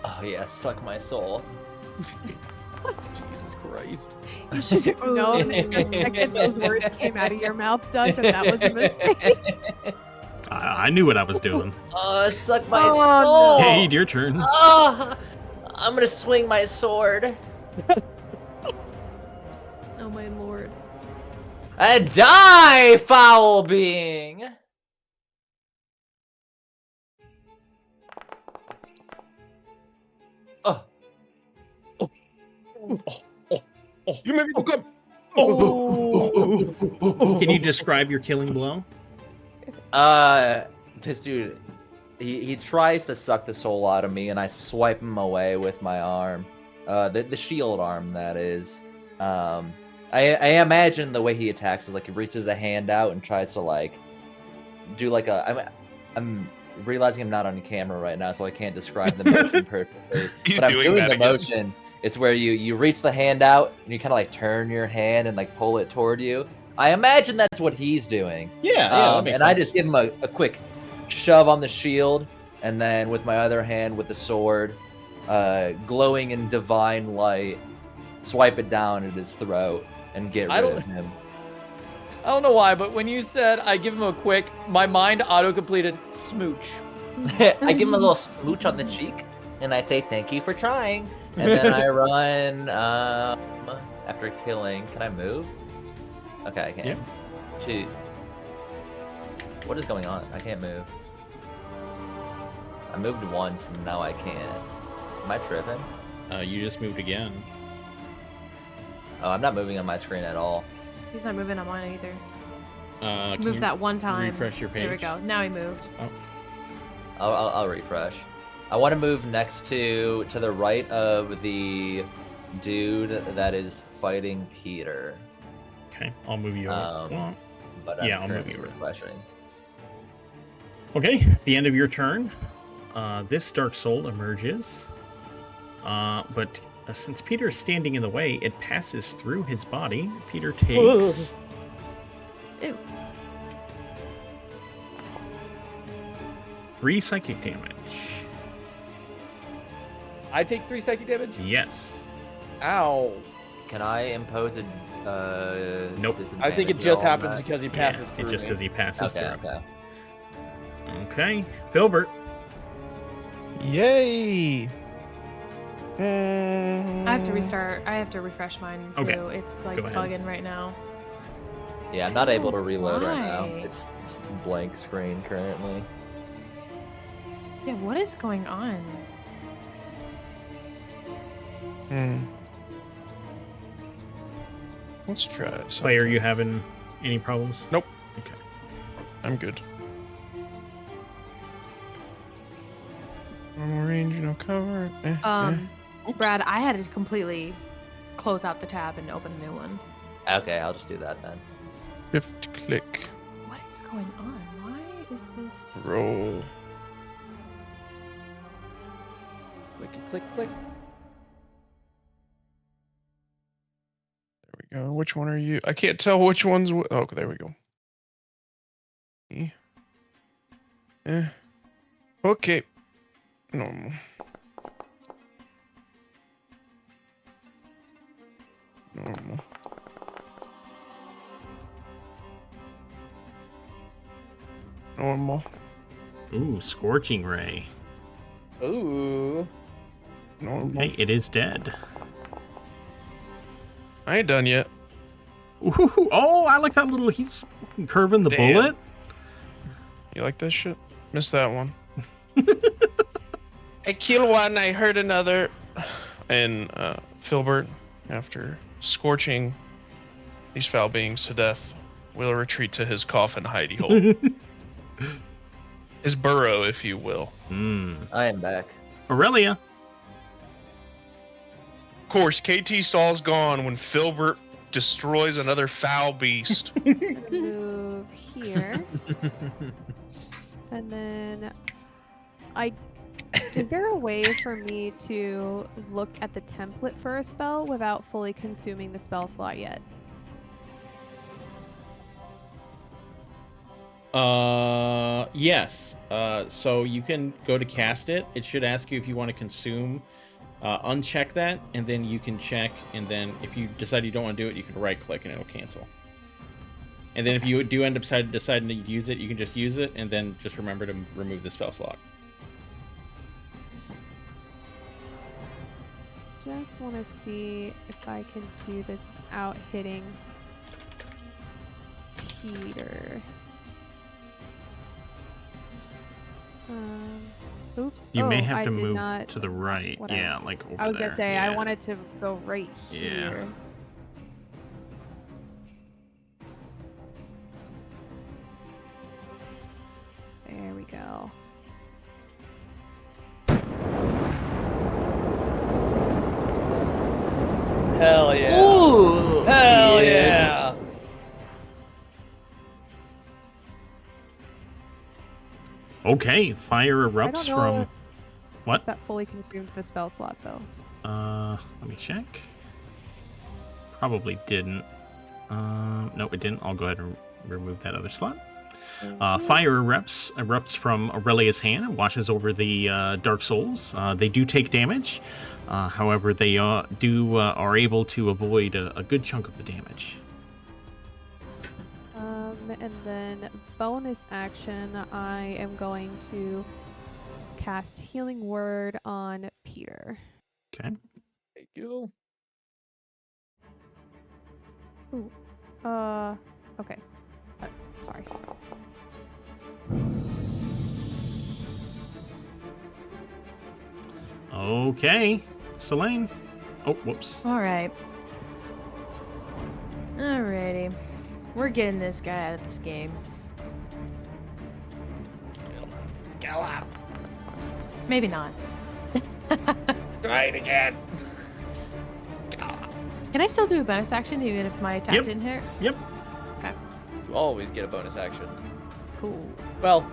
Speaker 2: Oh yeah, suck my soul.
Speaker 8: Jesus Christ.
Speaker 5: You should have known the second those words came out of your mouth, Doug, that was a mistake.
Speaker 3: I knew what I was doing.
Speaker 2: Suck my
Speaker 5: Oh,
Speaker 2: soul.
Speaker 3: Cade, your turn.
Speaker 2: I'm gonna swing my sword.
Speaker 5: Oh my lord.
Speaker 2: And die, foul being! Oh.
Speaker 6: You made me look up.
Speaker 3: Can you describe your killing blow?
Speaker 2: This dude, he tries to suck the soul out of me, and I swipe him away with my arm. The shield arm, that is. I imagine the way he attacks is like he reaches a hand out and tries to like do like a. I'm realizing I'm not on camera right now, so I can't describe the motion perfectly. But I'm doing the motion. It's where you reach the hand out and you kind of like turn your hand and like pull it toward you. I imagine that's what he's doing.
Speaker 10: Yeah, that
Speaker 2: And
Speaker 10: makes
Speaker 2: I
Speaker 10: sense.
Speaker 2: just give him a quick shove on the shield, and then with my other hand with the sword, glowing in divine light, swipe it down at his throat and get rid of him.
Speaker 8: I don't know why, but when you said I give him a quick, my mind auto-completed smooch.
Speaker 2: I give him a little smooch on the cheek, and I say thank you for trying. And then I run after killing. Can I move? Okay, I can.
Speaker 3: Yeah.
Speaker 2: Two. What is going on? I can't move. I moved once, and now I can't. Am I tripping?
Speaker 3: You just moved again.
Speaker 2: Oh, I'm not moving on my screen at all.
Speaker 7: He's not moving on mine either.
Speaker 3: Can
Speaker 7: Moved
Speaker 3: you
Speaker 7: that one time.
Speaker 3: refresh your page?
Speaker 7: There we go. Now he moved.
Speaker 3: Oh.
Speaker 2: I'll refresh. I want to move next to the right of the dude that is fighting Peter.
Speaker 3: Okay, I'll move you over.
Speaker 2: But I'm
Speaker 3: Yeah, I'll move
Speaker 2: currently
Speaker 3: you over.
Speaker 2: refreshing.
Speaker 3: Okay, the end of your turn. This dark soul emerges. But since Peter is standing in the way, it passes through his body. Peter takes
Speaker 7: Ew.
Speaker 3: 3 psychic damage.
Speaker 8: I take 3 psychic damage?
Speaker 3: Yes.
Speaker 8: Ow.
Speaker 2: Can I impose a
Speaker 3: Nope.
Speaker 8: I think it
Speaker 2: disadvantage
Speaker 8: just
Speaker 2: on
Speaker 8: happens
Speaker 2: that?
Speaker 8: because he passes
Speaker 3: Yeah,
Speaker 8: through
Speaker 3: it's just
Speaker 8: me.
Speaker 3: because he passes
Speaker 2: Okay,
Speaker 3: through.
Speaker 2: okay.
Speaker 3: Okay, Filbert.
Speaker 6: Yay!
Speaker 7: I have to restart. I have to refresh mine too.
Speaker 3: Okay.
Speaker 7: It's like
Speaker 3: Go ahead.
Speaker 7: bugging right now.
Speaker 2: Yeah, I'm not able to reload right now.
Speaker 7: Why?
Speaker 2: It's blank screen currently.
Speaker 7: Yeah, what is going on?
Speaker 6: Let's try it.
Speaker 3: Clay, are you having any problems?
Speaker 6: Nope.
Speaker 3: Okay.
Speaker 6: I'm good. No more range, no cover.
Speaker 7: Brad, I had to completely close out the tab and open a new one.
Speaker 2: Okay, I'll just do that then.
Speaker 6: Shift click.
Speaker 7: What is going on? Why is this?
Speaker 6: Roll.
Speaker 8: Clicky click click.
Speaker 6: There we go. Which one are you? I can't tell which one's. Oh, there we go. Okay. Normal. Normal. Normal.
Speaker 3: Ooh, Scorching Ray.
Speaker 8: Ooh.
Speaker 6: Normal.
Speaker 3: Okay, it is dead.
Speaker 6: I ain't done yet.
Speaker 3: Ooh, oh, I like that little. He's curving the
Speaker 6: Damn.
Speaker 3: bullet.
Speaker 6: You like this shit? Missed that one. I kill one, I hurt another. And Filbert, after scorching these foul beings to death, will retreat to his coffin hidey hole. His burrow, if you will.
Speaker 2: I am back.
Speaker 3: Aurelia.
Speaker 6: Of course, KT Stall's gone when Filbert destroys another foul beast.
Speaker 5: Move here. And then is there a way for me to look at the template for a spell without fully consuming the spell slot yet?
Speaker 3: Yes. So you can go to cast it. It should ask you if you want to consume. Uncheck that, and then you can check, and then if you decide you don't want to do it, you can right-click and it'll cancel. And then if you do end up deciding to use it, you can just use it, and then just remember to remove the spell slot.
Speaker 5: Just want to see if I can do this without hitting Peter. Oops.
Speaker 3: You may
Speaker 5: Oh,
Speaker 3: have
Speaker 5: I
Speaker 3: to
Speaker 5: did
Speaker 3: move
Speaker 5: not
Speaker 3: to the right.
Speaker 5: what
Speaker 3: Yeah, like over there.
Speaker 5: I was gonna say,
Speaker 3: yeah.
Speaker 5: I wanted to go right
Speaker 3: Yeah.
Speaker 5: here. There we go.
Speaker 8: Hell yeah.
Speaker 2: Ooh!
Speaker 8: Hell yeah.
Speaker 3: Okay, fire erupts
Speaker 5: know
Speaker 3: from...
Speaker 5: if-
Speaker 3: What?
Speaker 5: That fully consumed the spell slot, though.
Speaker 3: Let me check. Probably didn't. No, it didn't. I'll go ahead and remove that other slot. Fire erupts from Aurelia's hand and washes over the Dark Souls. They do take damage. However, they are able to avoid a good chunk of the damage.
Speaker 5: And then bonus action, I am going to cast Healing Word on Peter.
Speaker 3: Okay.
Speaker 8: Thank you.
Speaker 5: Ooh. Okay. Sorry.
Speaker 3: Okay. Selene. Oh, whoops.
Speaker 7: All right. Alrighty. We're getting this guy out of this game.
Speaker 8: Go up.
Speaker 7: Maybe not.
Speaker 8: Try it again.
Speaker 7: Can I still do a bonus action even if my attack
Speaker 3: Yep.
Speaker 7: didn't hit?
Speaker 3: Yep.
Speaker 7: Okay.
Speaker 8: You always get a bonus action.
Speaker 7: Cool.
Speaker 8: Well,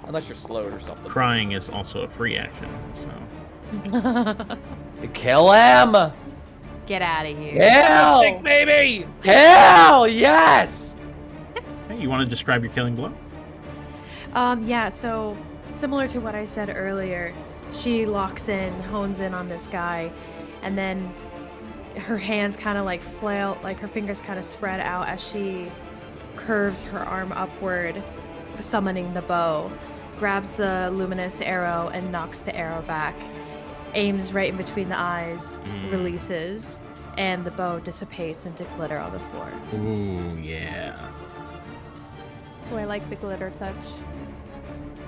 Speaker 8: unless you're slowed or something.
Speaker 3: Crying is also a free action, so...
Speaker 2: Kill him!
Speaker 7: Get out of here.
Speaker 2: Hell!
Speaker 8: Six, baby!
Speaker 2: Hell yes!
Speaker 3: Hey, you want to describe your killing blow?
Speaker 7: Yeah, so similar to what I said earlier, she locks in, hones in on this guy, and then her hands kind of like flail, like her fingers kind of spread out as she curves her arm upward, summoning the bow, grabs the luminous arrow and knocks the arrow back, aims right in between the eyes, releases, and the bow dissipates into glitter on the floor.
Speaker 3: Ooh, yeah.
Speaker 5: Oh, I like the glitter touch.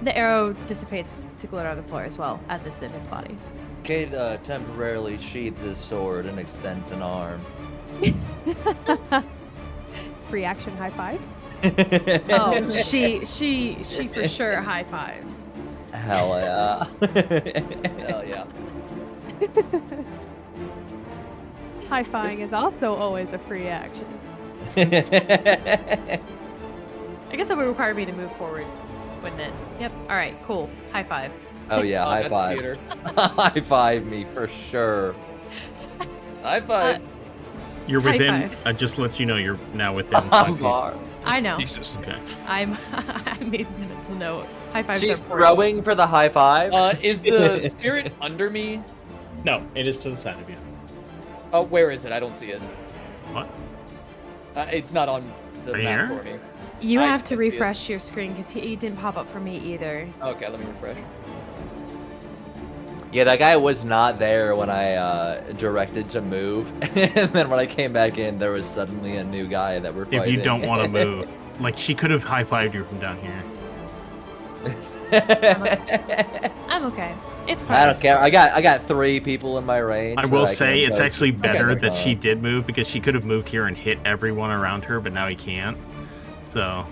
Speaker 7: The arrow dissipates to glitter on the floor as well as it's in his body.
Speaker 2: Cade temporarily sheathes his sword and extends an arm.
Speaker 5: Free action high five.
Speaker 7: Oh, she for sure high fives.
Speaker 2: Hell yeah.
Speaker 8: Hell yeah.
Speaker 5: High fiving is also always a free action.
Speaker 7: I guess that would require me to move forward, wouldn't it? Yep. All right. Cool. High five.
Speaker 2: Oh yeah, high
Speaker 8: that's
Speaker 2: five.
Speaker 8: Peter.
Speaker 2: High five me for sure.
Speaker 8: High five.
Speaker 3: You're
Speaker 7: High
Speaker 3: within...
Speaker 7: five.
Speaker 3: just to let you know, you're now within 5 feet.
Speaker 2: Bar.
Speaker 7: I know.
Speaker 6: Jesus.
Speaker 3: Okay.
Speaker 7: I made a mental note. High fives
Speaker 2: She's
Speaker 7: are important.
Speaker 2: throwing for the high five.
Speaker 8: Is the spirit under me?
Speaker 3: No, it is to the side of you.
Speaker 8: Oh, where is it? I don't see it.
Speaker 3: What?
Speaker 8: It's not on the
Speaker 3: Right
Speaker 8: map
Speaker 3: here?
Speaker 8: for me.
Speaker 7: You
Speaker 8: I
Speaker 7: have to
Speaker 8: can see it.
Speaker 7: refresh your screen because he didn't pop up for me either.
Speaker 8: Okay, let me refresh.
Speaker 2: Yeah, that guy was not there when I directed to move, and then when I came back in, there was suddenly a new guy that we're
Speaker 3: If
Speaker 2: fighting.
Speaker 3: you don't want to move. Like, she could have high-fived you from down here.
Speaker 7: I'm okay. It's part
Speaker 2: I
Speaker 7: of
Speaker 2: don't
Speaker 7: the
Speaker 2: care.
Speaker 7: story.
Speaker 2: I got 3 people in my range.
Speaker 3: I will
Speaker 2: that
Speaker 3: say
Speaker 2: can
Speaker 3: it's
Speaker 2: go
Speaker 3: actually
Speaker 2: to-
Speaker 3: better
Speaker 2: Okay,
Speaker 3: that she
Speaker 2: no.
Speaker 3: did move, because she could have moved here and hit everyone around her, but now he can't. So,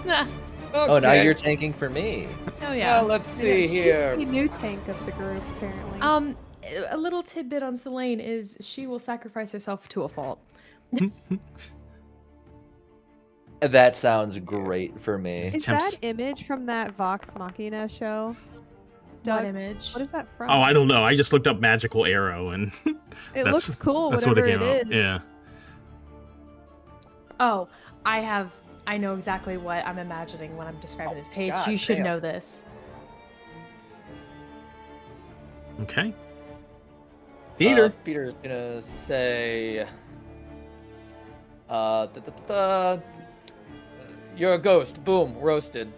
Speaker 7: Nah.
Speaker 2: Oh, now you're tanking for me.
Speaker 7: Oh yeah.
Speaker 8: Let's
Speaker 5: Yeah,
Speaker 8: see
Speaker 5: she's
Speaker 8: here.
Speaker 5: the new tank of the group, apparently.
Speaker 7: A little tidbit on Selene is she will sacrifice herself to a fault.
Speaker 2: That sounds great for me.
Speaker 5: Is that image from that Vox Machina show?
Speaker 7: What
Speaker 5: Doug,
Speaker 7: image?
Speaker 5: What is that from?
Speaker 3: oh, I don't know. I just looked up magical arrow, and
Speaker 5: It
Speaker 3: that's-
Speaker 5: looks cool,
Speaker 3: That's what it
Speaker 5: whatever
Speaker 3: came
Speaker 5: it
Speaker 3: up.
Speaker 5: is.
Speaker 3: Yeah.
Speaker 7: Oh, I know exactly what I'm imagining when I'm describing this page.
Speaker 8: God
Speaker 7: You should
Speaker 8: damn.
Speaker 7: know this.
Speaker 3: Okay. Peter.
Speaker 8: Peter's gonna say, you're a ghost. Boom, roasted.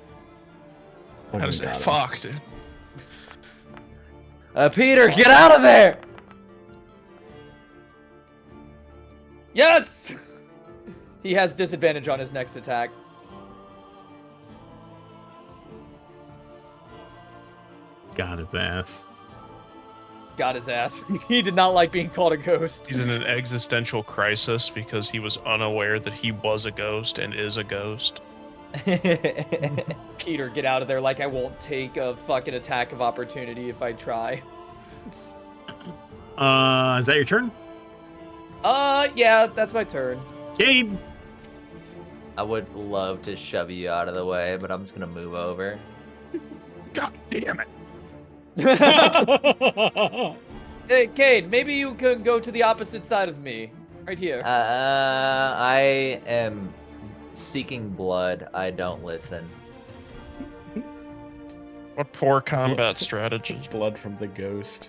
Speaker 6: I gotta say,
Speaker 10: got him.
Speaker 6: fuck, dude.
Speaker 2: Peter, get out of there!
Speaker 8: Yes! He has disadvantage on his next attack.
Speaker 3: Got his ass.
Speaker 8: Got his ass. He did not like being called a ghost.
Speaker 6: He's in an existential crisis because he was unaware that he was a ghost and is a ghost.
Speaker 8: Peter, get out of there. Like, I won't take a fucking attack of opportunity if I try.
Speaker 3: Is that your turn?
Speaker 8: Yeah, that's my turn.
Speaker 3: Cade.
Speaker 2: I would love to shove you out of the way, but I'm just gonna move over.
Speaker 6: God damn it.
Speaker 8: Hey, Cade, maybe you can go to the opposite side of me. Right here.
Speaker 2: I am seeking blood. I don't listen.
Speaker 6: What poor combat strategy.
Speaker 10: Blood from the ghost.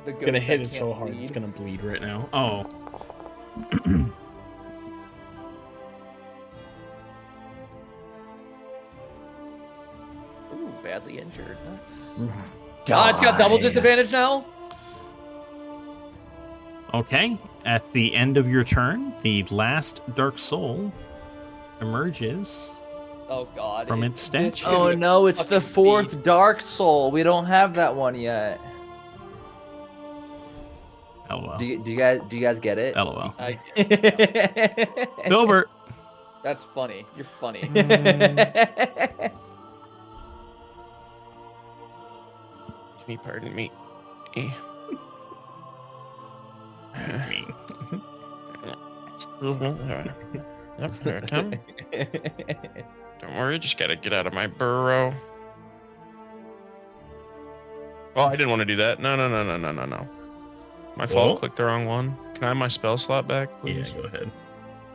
Speaker 8: The
Speaker 10: It's gonna
Speaker 8: ghost
Speaker 10: hit
Speaker 8: that
Speaker 10: it so
Speaker 8: can't
Speaker 10: hard,
Speaker 8: bleed.
Speaker 10: it's gonna
Speaker 3: Bleed right now. Oh.
Speaker 8: Ooh, badly injured. Nice. It's got double
Speaker 2: Die.
Speaker 8: disadvantage now?
Speaker 3: Okay. At the end of your turn, the last Dark Soul emerges
Speaker 8: Oh god.
Speaker 3: from its
Speaker 8: this
Speaker 3: stench.
Speaker 8: should
Speaker 2: Oh
Speaker 8: be a
Speaker 2: no, it's the
Speaker 8: fucking
Speaker 2: 4th
Speaker 8: feat.
Speaker 2: Dark Soul. We don't have that one yet.
Speaker 3: LOL.
Speaker 2: Do you guys get it?
Speaker 3: LOL.
Speaker 2: Filbert.
Speaker 8: That's funny. You're funny.
Speaker 6: Pardon me.
Speaker 3: That's mean.
Speaker 6: Yep, there, Tim. Don't worry, just gotta get out of my burrow. Oh, I didn't want to do that. No. My fault,
Speaker 3: Oh.
Speaker 6: clicked the wrong one. Can I have my spell slot back, please?
Speaker 3: Yeah, go ahead.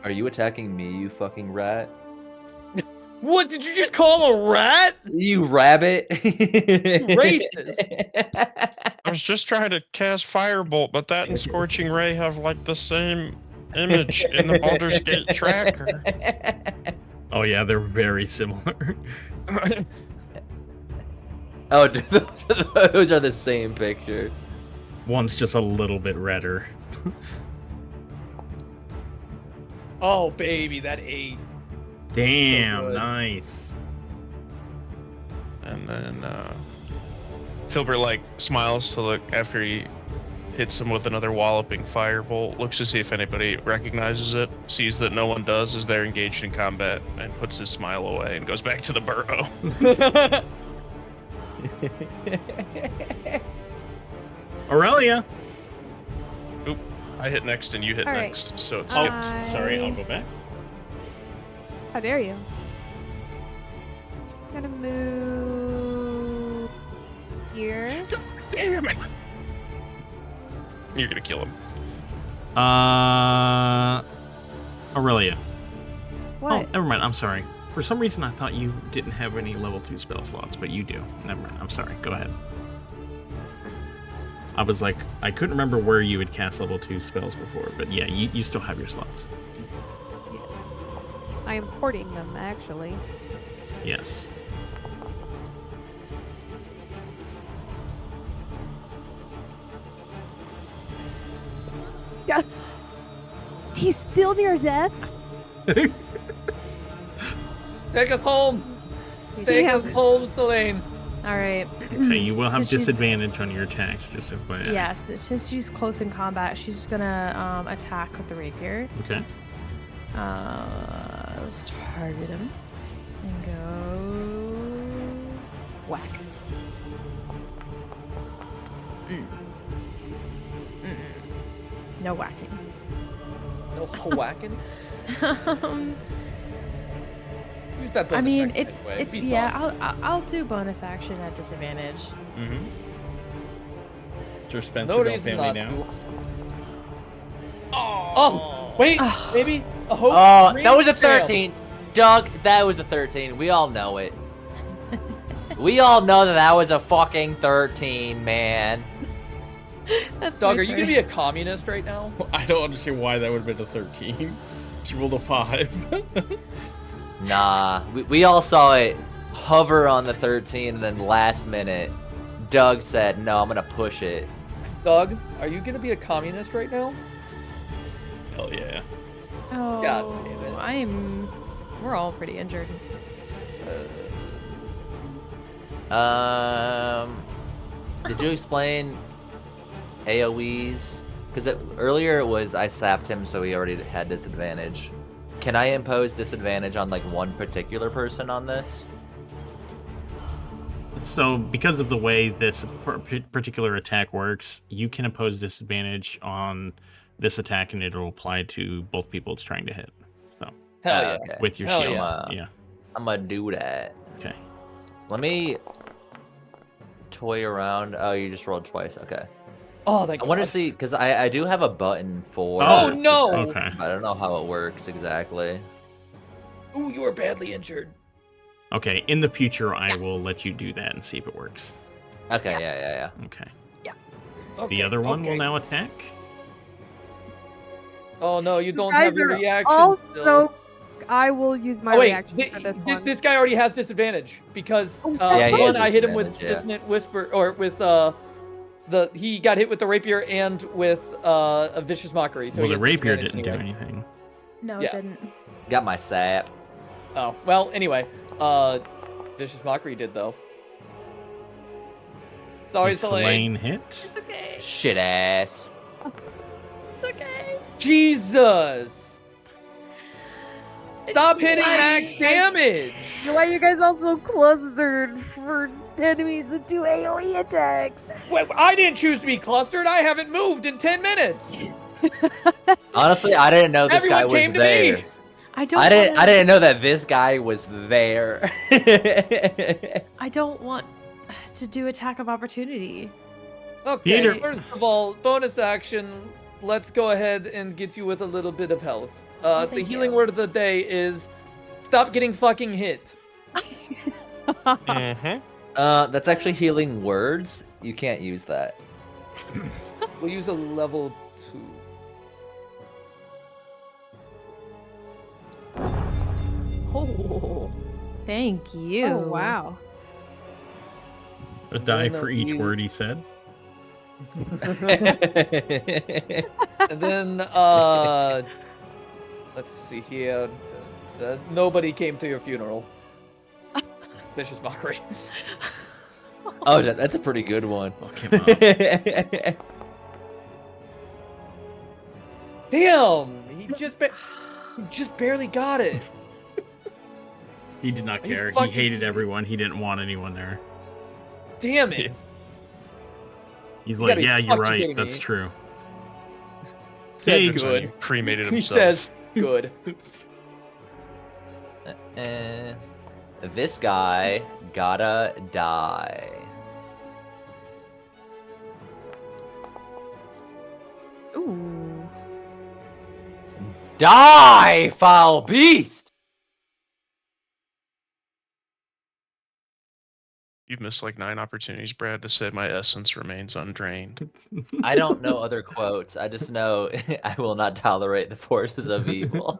Speaker 2: Are you attacking me, you fucking rat?
Speaker 8: What? Did you just call him a rat?
Speaker 2: You rabbit!
Speaker 8: Racist.
Speaker 6: I was just trying to cast Firebolt, but that and Scorching Ray have like the same image in the Baldur's Gate tracker.
Speaker 3: Oh yeah, they're very similar.
Speaker 2: Oh, those are the same picture.
Speaker 3: One's just a little bit redder.
Speaker 8: Oh, baby, that 8.
Speaker 3: Damn,
Speaker 8: good.
Speaker 3: nice.
Speaker 6: And then Filbert like smiles to look after he hits him with another walloping firebolt, looks to see if anybody recognizes it, sees that no one does as they're engaged in combat, and puts his smile away and goes back to the burrow.
Speaker 3: Aurelia.
Speaker 6: Oop, I hit next and you hit
Speaker 5: All right.
Speaker 6: next, so it's
Speaker 3: Oh,
Speaker 6: skipped.
Speaker 3: sorry, I'll go back.
Speaker 5: How dare you? Gonna move here.
Speaker 6: Damn it! You're gonna kill him.
Speaker 3: Aurelia.
Speaker 5: What?
Speaker 3: Oh, never mind. I'm sorry. For some reason, I thought you didn't have any level 2 spell slots, but you do. Never mind. I'm sorry. Go ahead. I was like, I couldn't remember where you had cast level 2 spells before, but yeah, you still have your slots.
Speaker 5: I am porting them, actually.
Speaker 3: Yes.
Speaker 5: Yeah. He's still near death?
Speaker 8: Take us home. Take us home, Selene.
Speaker 7: All right.
Speaker 3: Okay, you will have
Speaker 7: So she's-
Speaker 3: disadvantage on your attacks, just FYI.
Speaker 7: Yes, it's just she's close in combat. She's just gonna attack with the rapier.
Speaker 3: Okay.
Speaker 7: Let's target him and go whack. No whacking.
Speaker 8: No whacking.
Speaker 7: um,
Speaker 8: Use that bonus
Speaker 7: I mean,
Speaker 8: action
Speaker 7: it's
Speaker 8: anyway.
Speaker 7: it's
Speaker 8: Be
Speaker 7: yeah.
Speaker 8: soft.
Speaker 7: I'll do bonus action at disadvantage.
Speaker 3: Mm-hmm. Sir Spencer,
Speaker 8: No
Speaker 3: don't
Speaker 8: reason
Speaker 3: fail me
Speaker 8: not
Speaker 3: now.
Speaker 8: to. Oh, wait, maybe a hope.
Speaker 2: Oh, that was a
Speaker 8: Damn.
Speaker 2: 13. Doug, that was a 13. We all know it. We all know that was a fucking 13, man.
Speaker 7: That's
Speaker 8: Doug,
Speaker 7: my
Speaker 8: are you gonna
Speaker 7: turn.
Speaker 8: be a communist right now?
Speaker 3: I don't understand why that would have been a 13. She rolled a 5.
Speaker 2: Nah, we all saw it hover on the 13, and then last minute, Doug said, no, I'm gonna push it.
Speaker 8: Doug, are you gonna be a communist right now?
Speaker 3: Hell yeah.
Speaker 7: Oh,
Speaker 8: God damn it.
Speaker 7: We're all pretty injured.
Speaker 2: Did you explain AoEs? Because earlier it was I sapped him, so he already had disadvantage. Can I impose disadvantage on like one particular person on this?
Speaker 3: So, because of the way this particular attack works, you can impose disadvantage on this attack, and it'll apply to both people it's trying to hit. So,
Speaker 8: Hell yeah.
Speaker 2: Okay.
Speaker 3: with your
Speaker 8: Hell
Speaker 3: shield,
Speaker 8: yeah.
Speaker 3: yeah.
Speaker 2: I'm gonna do that.
Speaker 3: Okay.
Speaker 2: Let me toy around. Oh, you just rolled twice. Okay.
Speaker 8: Oh, thank
Speaker 2: I
Speaker 8: God.
Speaker 2: want to see because I do have a button for.
Speaker 3: Oh,
Speaker 8: no!
Speaker 3: Okay.
Speaker 2: I don't know how it works exactly.
Speaker 8: Ooh, you are badly injured.
Speaker 3: Okay. In the future, I will let you do that and see if it works.
Speaker 2: Okay. Yeah.
Speaker 3: Okay.
Speaker 8: Okay,
Speaker 3: The other one
Speaker 8: okay.
Speaker 3: will now attack.
Speaker 8: Oh no, you don't
Speaker 5: guys
Speaker 8: have your
Speaker 5: are
Speaker 8: reaction.
Speaker 5: Also,
Speaker 8: still.
Speaker 5: I will use my
Speaker 8: Oh, wait,
Speaker 5: reaction for this one.
Speaker 8: this guy already has disadvantage because
Speaker 5: Oh, that's
Speaker 2: Yeah, he
Speaker 8: one
Speaker 2: has
Speaker 8: I hit him with
Speaker 2: disadvantage, yeah.
Speaker 8: dissonant whisper or with he got hit with the rapier and with a vicious mockery. So
Speaker 3: Well,
Speaker 8: he
Speaker 3: the
Speaker 8: has
Speaker 3: rapier
Speaker 8: disadvantage
Speaker 3: didn't do
Speaker 8: anyway.
Speaker 3: anything.
Speaker 7: No,
Speaker 8: Yeah.
Speaker 7: it didn't.
Speaker 2: Got my sap.
Speaker 8: Oh well, anyway, vicious mockery did though. Sorry,
Speaker 3: Is
Speaker 8: Selene.
Speaker 3: Selene hit?
Speaker 7: It's okay.
Speaker 2: Shit ass.
Speaker 7: It's okay.
Speaker 8: Jesus! Stop
Speaker 7: It's
Speaker 8: hitting
Speaker 7: fine.
Speaker 8: max damage.
Speaker 5: Why are you guys all so clustered for enemies that do AoE attacks?
Speaker 8: Well, I didn't choose to be clustered. I haven't moved in 10 minutes.
Speaker 2: Honestly, I didn't know this
Speaker 8: Everyone
Speaker 2: guy was
Speaker 8: came to
Speaker 2: there.
Speaker 8: me.
Speaker 7: I don't.
Speaker 2: I
Speaker 7: wanna-
Speaker 2: didn't know that this guy was there.
Speaker 7: I don't want to do attack of opportunity.
Speaker 8: Okay,
Speaker 3: Peter.
Speaker 8: first of all, bonus action. Let's go ahead and get you with a little bit of health. The
Speaker 7: thank
Speaker 8: healing
Speaker 7: you.
Speaker 8: word of the day is stop getting fucking hit.
Speaker 6: Mm-hmm.
Speaker 2: That's actually healing words. You can't use that.
Speaker 8: We'll use a level 2.
Speaker 7: Oh, thank you.
Speaker 5: Oh, wow.
Speaker 3: A die
Speaker 8: then
Speaker 3: for each
Speaker 8: you-
Speaker 3: word he said.
Speaker 8: And then, let's see here. Nobody came to your funeral. Vicious mockery.
Speaker 2: Oh, that's a pretty good one.
Speaker 3: Oh, come on.
Speaker 8: Damn! He just barely got it.
Speaker 3: He did not
Speaker 8: Are you
Speaker 3: care. He
Speaker 8: fucking-
Speaker 3: hated everyone. He didn't want anyone there.
Speaker 8: Damn it!
Speaker 3: He's
Speaker 8: You
Speaker 3: like,
Speaker 8: gotta be
Speaker 3: yeah, you're
Speaker 8: fucking
Speaker 3: right.
Speaker 8: kidding
Speaker 3: That's
Speaker 8: me."
Speaker 3: true.
Speaker 8: Said
Speaker 3: Hey,
Speaker 8: good.
Speaker 6: He cremated
Speaker 8: He
Speaker 6: himself.
Speaker 8: says good.
Speaker 2: This guy gotta die.
Speaker 7: Ooh.
Speaker 2: Die, foul beast!
Speaker 6: You've missed like 9 opportunities, Brad, to say my essence remains undrained.
Speaker 2: I don't know other quotes. I just know I will not tolerate the forces of evil.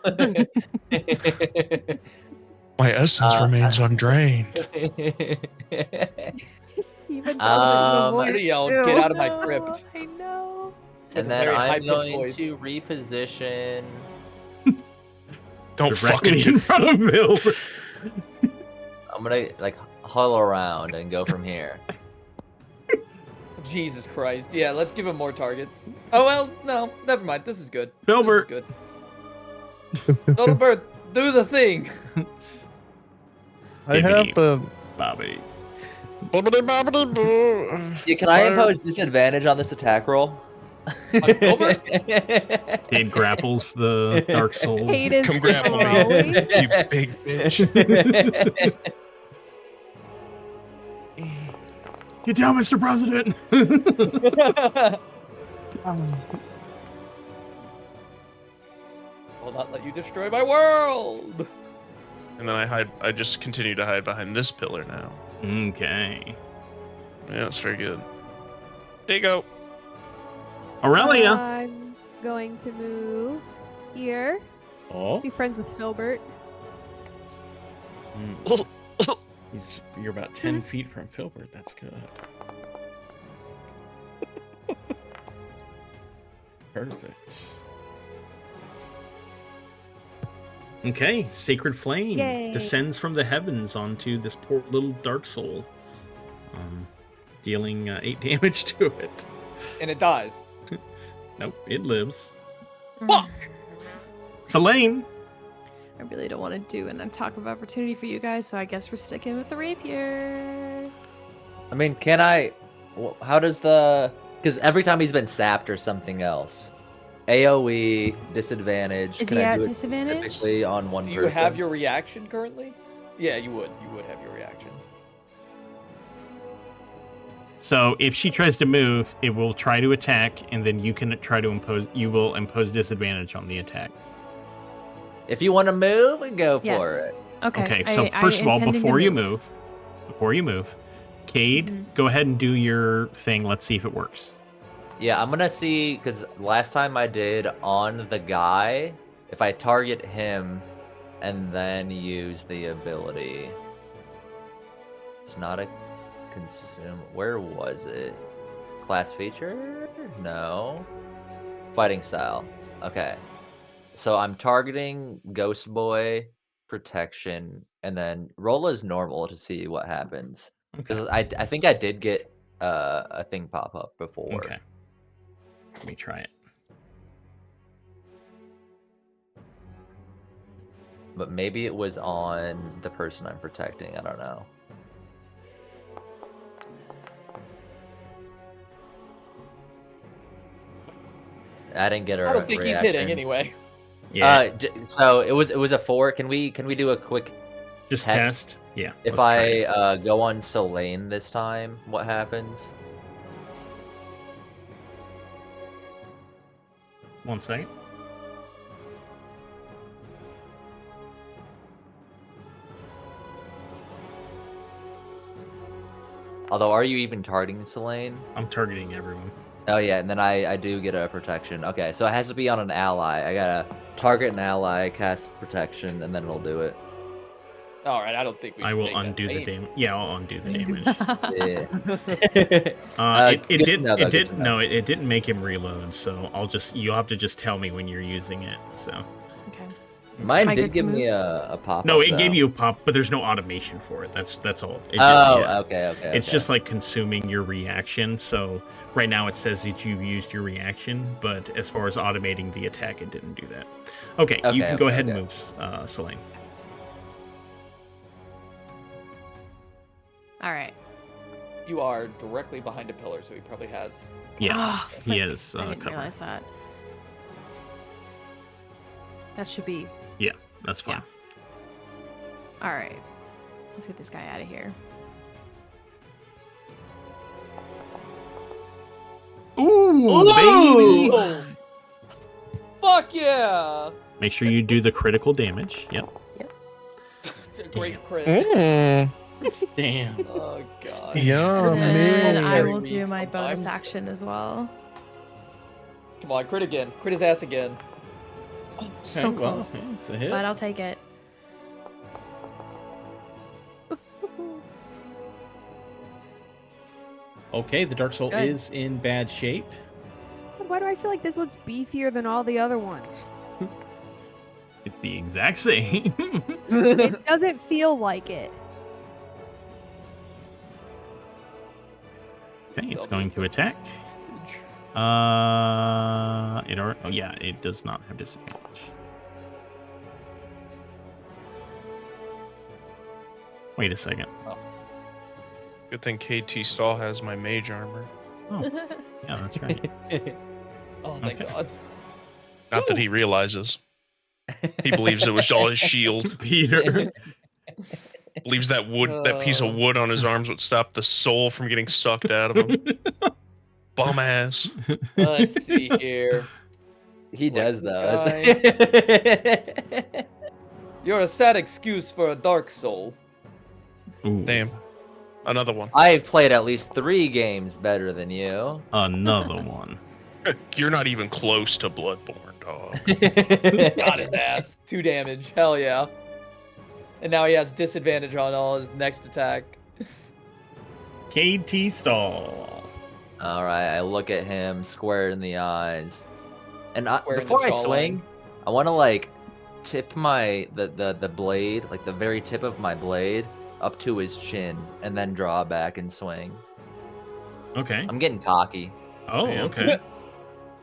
Speaker 6: My essence remains undrained.
Speaker 5: Even does it in the
Speaker 2: Um,
Speaker 5: voice.
Speaker 8: Yelled,
Speaker 5: too.
Speaker 8: "Get out of my
Speaker 7: No,
Speaker 8: crypt!"
Speaker 7: I know.
Speaker 8: With
Speaker 2: and
Speaker 8: a
Speaker 2: then
Speaker 8: very
Speaker 2: I'm
Speaker 8: high-pitched
Speaker 2: going
Speaker 8: voice.
Speaker 2: to reposition.
Speaker 6: Don't fucking
Speaker 3: Directly in front of Milbert.
Speaker 2: I'm gonna like huddle around and go from here.
Speaker 8: Jesus Christ. Yeah, let's give him more targets. Oh, well, no. Never mind. This is good.
Speaker 3: Filbert.
Speaker 8: This is good. Filbert, do the thing.
Speaker 11: I have
Speaker 3: Bobby.
Speaker 6: Bobbity bobbity boo.
Speaker 2: Yeah, can I impose disadvantage on this attack roll?
Speaker 8: Filbert?
Speaker 3: Cade grapples the Dark Soul.
Speaker 5: Cade is
Speaker 6: Come grapple me,
Speaker 5: throwing.
Speaker 6: you big bitch.
Speaker 3: Get down, Mr. President.
Speaker 8: Will not let you destroy my world.
Speaker 6: And then I just continue to hide behind this pillar now.
Speaker 3: Okay.
Speaker 6: Yeah, that's very good. There you go.
Speaker 3: Aurelia.
Speaker 5: I'm going to move here.
Speaker 10: Oh.
Speaker 5: Be friends with Filbert.
Speaker 10: You're about 10 feet from Filbert. That's good. Perfect.
Speaker 3: Okay, Sacred Flame
Speaker 5: Yay.
Speaker 3: descends from the heavens onto this poor little Dark Soul, dealing 8 damage to it.
Speaker 8: And it dies.
Speaker 3: Nope, it lives.
Speaker 8: Fuck!
Speaker 3: Selene.
Speaker 7: I really don't want to do an attack of opportunity for you guys, so I guess we're sticking with the rapier.
Speaker 2: I mean, can I? How does the? Because every time he's been sapped or something else, AOE disadvantage.
Speaker 7: Is
Speaker 2: can
Speaker 7: he
Speaker 2: I
Speaker 7: at
Speaker 2: do it
Speaker 7: disadvantage?
Speaker 2: specifically on one
Speaker 8: Do
Speaker 2: person?
Speaker 8: you have your reaction currently? Yeah, you would. You would have your reaction.
Speaker 3: So if she tries to move, it will try to attack, and then you can try to impose. You will impose disadvantage on the attack.
Speaker 2: If you want to move, go for
Speaker 7: Yes.
Speaker 2: it.
Speaker 7: Okay.
Speaker 3: Okay. So first of all, before you move, Cade, go ahead and do your thing. Let's see if it works.
Speaker 2: Yeah, I'm gonna see because last time I did on the guy, if I target him and then use the ability, it's not a consume. Where was it? Class feature? No. Fighting style. Okay. So I'm targeting Ghost Boy, protection, and then roll as normal to see what happens.
Speaker 3: Okay.
Speaker 2: Because I think I did get a thing pop up before.
Speaker 3: Okay. Let me try it.
Speaker 2: But maybe it was on the person I'm protecting. I don't know. I didn't get a
Speaker 8: I don't think
Speaker 2: reaction.
Speaker 8: he's hitting anyway.
Speaker 3: Yeah.
Speaker 2: So it was a 4. Can we do a quick
Speaker 3: Just
Speaker 2: test?
Speaker 3: test. Yeah.
Speaker 2: If
Speaker 3: let's try it.
Speaker 2: I go on Selene this time, what happens?
Speaker 3: 1 second.
Speaker 2: Although, are you even targeting Selene?
Speaker 3: I'm targeting everyone.
Speaker 2: Oh yeah, and then I do get a protection. Okay, so it has to be on an ally. I gotta target an ally, cast protection, and then it'll do it.
Speaker 8: All right, I don't think we should
Speaker 3: I will
Speaker 8: take that
Speaker 3: undo the
Speaker 8: bait.
Speaker 3: damage. Yeah, I'll undo the damage.
Speaker 2: Yeah.
Speaker 3: It didn't make him reload. So you'll have to just tell me when you're using it. So.
Speaker 7: Okay.
Speaker 2: Mine
Speaker 7: Am I
Speaker 2: did
Speaker 7: good to
Speaker 2: give me
Speaker 7: move?
Speaker 2: a pop.
Speaker 3: No, it gave you a pop, but there's no automation for it. That's all. It just,
Speaker 2: Oh,
Speaker 3: yeah.
Speaker 2: okay.
Speaker 3: It's
Speaker 2: okay.
Speaker 3: just like consuming your reaction. So right now it says that you've used your reaction, but as far as automating the attack, it didn't do that. Okay, you can go ahead and move, Selene.
Speaker 7: All right.
Speaker 8: You are directly behind a pillar, so he probably has.
Speaker 3: Yeah,
Speaker 7: Oh,
Speaker 3: he
Speaker 7: frick.
Speaker 3: is
Speaker 7: I didn't
Speaker 3: covered.
Speaker 7: realize that. That should be.
Speaker 3: Yeah, that's fine.
Speaker 7: All right. Let's get this guy out of here.
Speaker 3: Ooh, baby!
Speaker 8: Oh. Fuck yeah!
Speaker 3: Make sure you do the critical damage. Yep.
Speaker 8: Great crit.
Speaker 3: Damn.
Speaker 8: Oh god.
Speaker 10: Yeah,
Speaker 7: And I
Speaker 8: Very
Speaker 7: will do
Speaker 8: weak
Speaker 7: my bonus
Speaker 8: sometimes.
Speaker 7: action as well.
Speaker 8: Come on, crit again. Crit his ass again.
Speaker 7: So
Speaker 3: Okay, well,
Speaker 7: close.
Speaker 3: it's a hit.
Speaker 7: But I'll take it.
Speaker 3: Okay, the Dark Soul
Speaker 5: Good.
Speaker 3: is in bad shape.
Speaker 5: Why do I feel like this one's beefier than all the other ones?
Speaker 3: It's the exact same.
Speaker 5: It doesn't feel like it.
Speaker 3: Okay, it's
Speaker 8: Still
Speaker 3: going
Speaker 8: being
Speaker 3: to attack.
Speaker 8: huge.
Speaker 3: Oh yeah, it does not have disadvantage. Wait a second.
Speaker 6: Good thing KT Stall has my mage armor.
Speaker 3: Oh, yeah, that's right.
Speaker 8: Oh, thank
Speaker 3: Okay.
Speaker 8: god.
Speaker 6: Not that he realizes. He believes it was all his shield.
Speaker 3: Peter.
Speaker 6: Believes that that piece of wood on his arms would stop the soul from getting sucked out of him. Bum ass.
Speaker 8: Let's see here.
Speaker 2: He
Speaker 8: Select
Speaker 2: does
Speaker 8: this
Speaker 2: though.
Speaker 8: You're a sad excuse for a dark soul.
Speaker 3: Ooh,
Speaker 6: Damn. Another one.
Speaker 2: I've played at least 3 games better than you.
Speaker 3: another one.
Speaker 6: You're not even close to Bloodborne, dog.
Speaker 8: Got his ass. 2 damage. Hell yeah. And now he has disadvantage on all his next attack.
Speaker 3: KT Stall.
Speaker 2: All right, I look at him square in the eyes, and
Speaker 8: Square in the
Speaker 2: before I
Speaker 8: jawline.
Speaker 2: swing, I want to like tip my the blade, like the very tip of my blade, up to his chin, and then draw back and swing.
Speaker 3: Okay.
Speaker 2: I'm getting cocky.
Speaker 3: Oh,
Speaker 6: Damn.
Speaker 3: okay.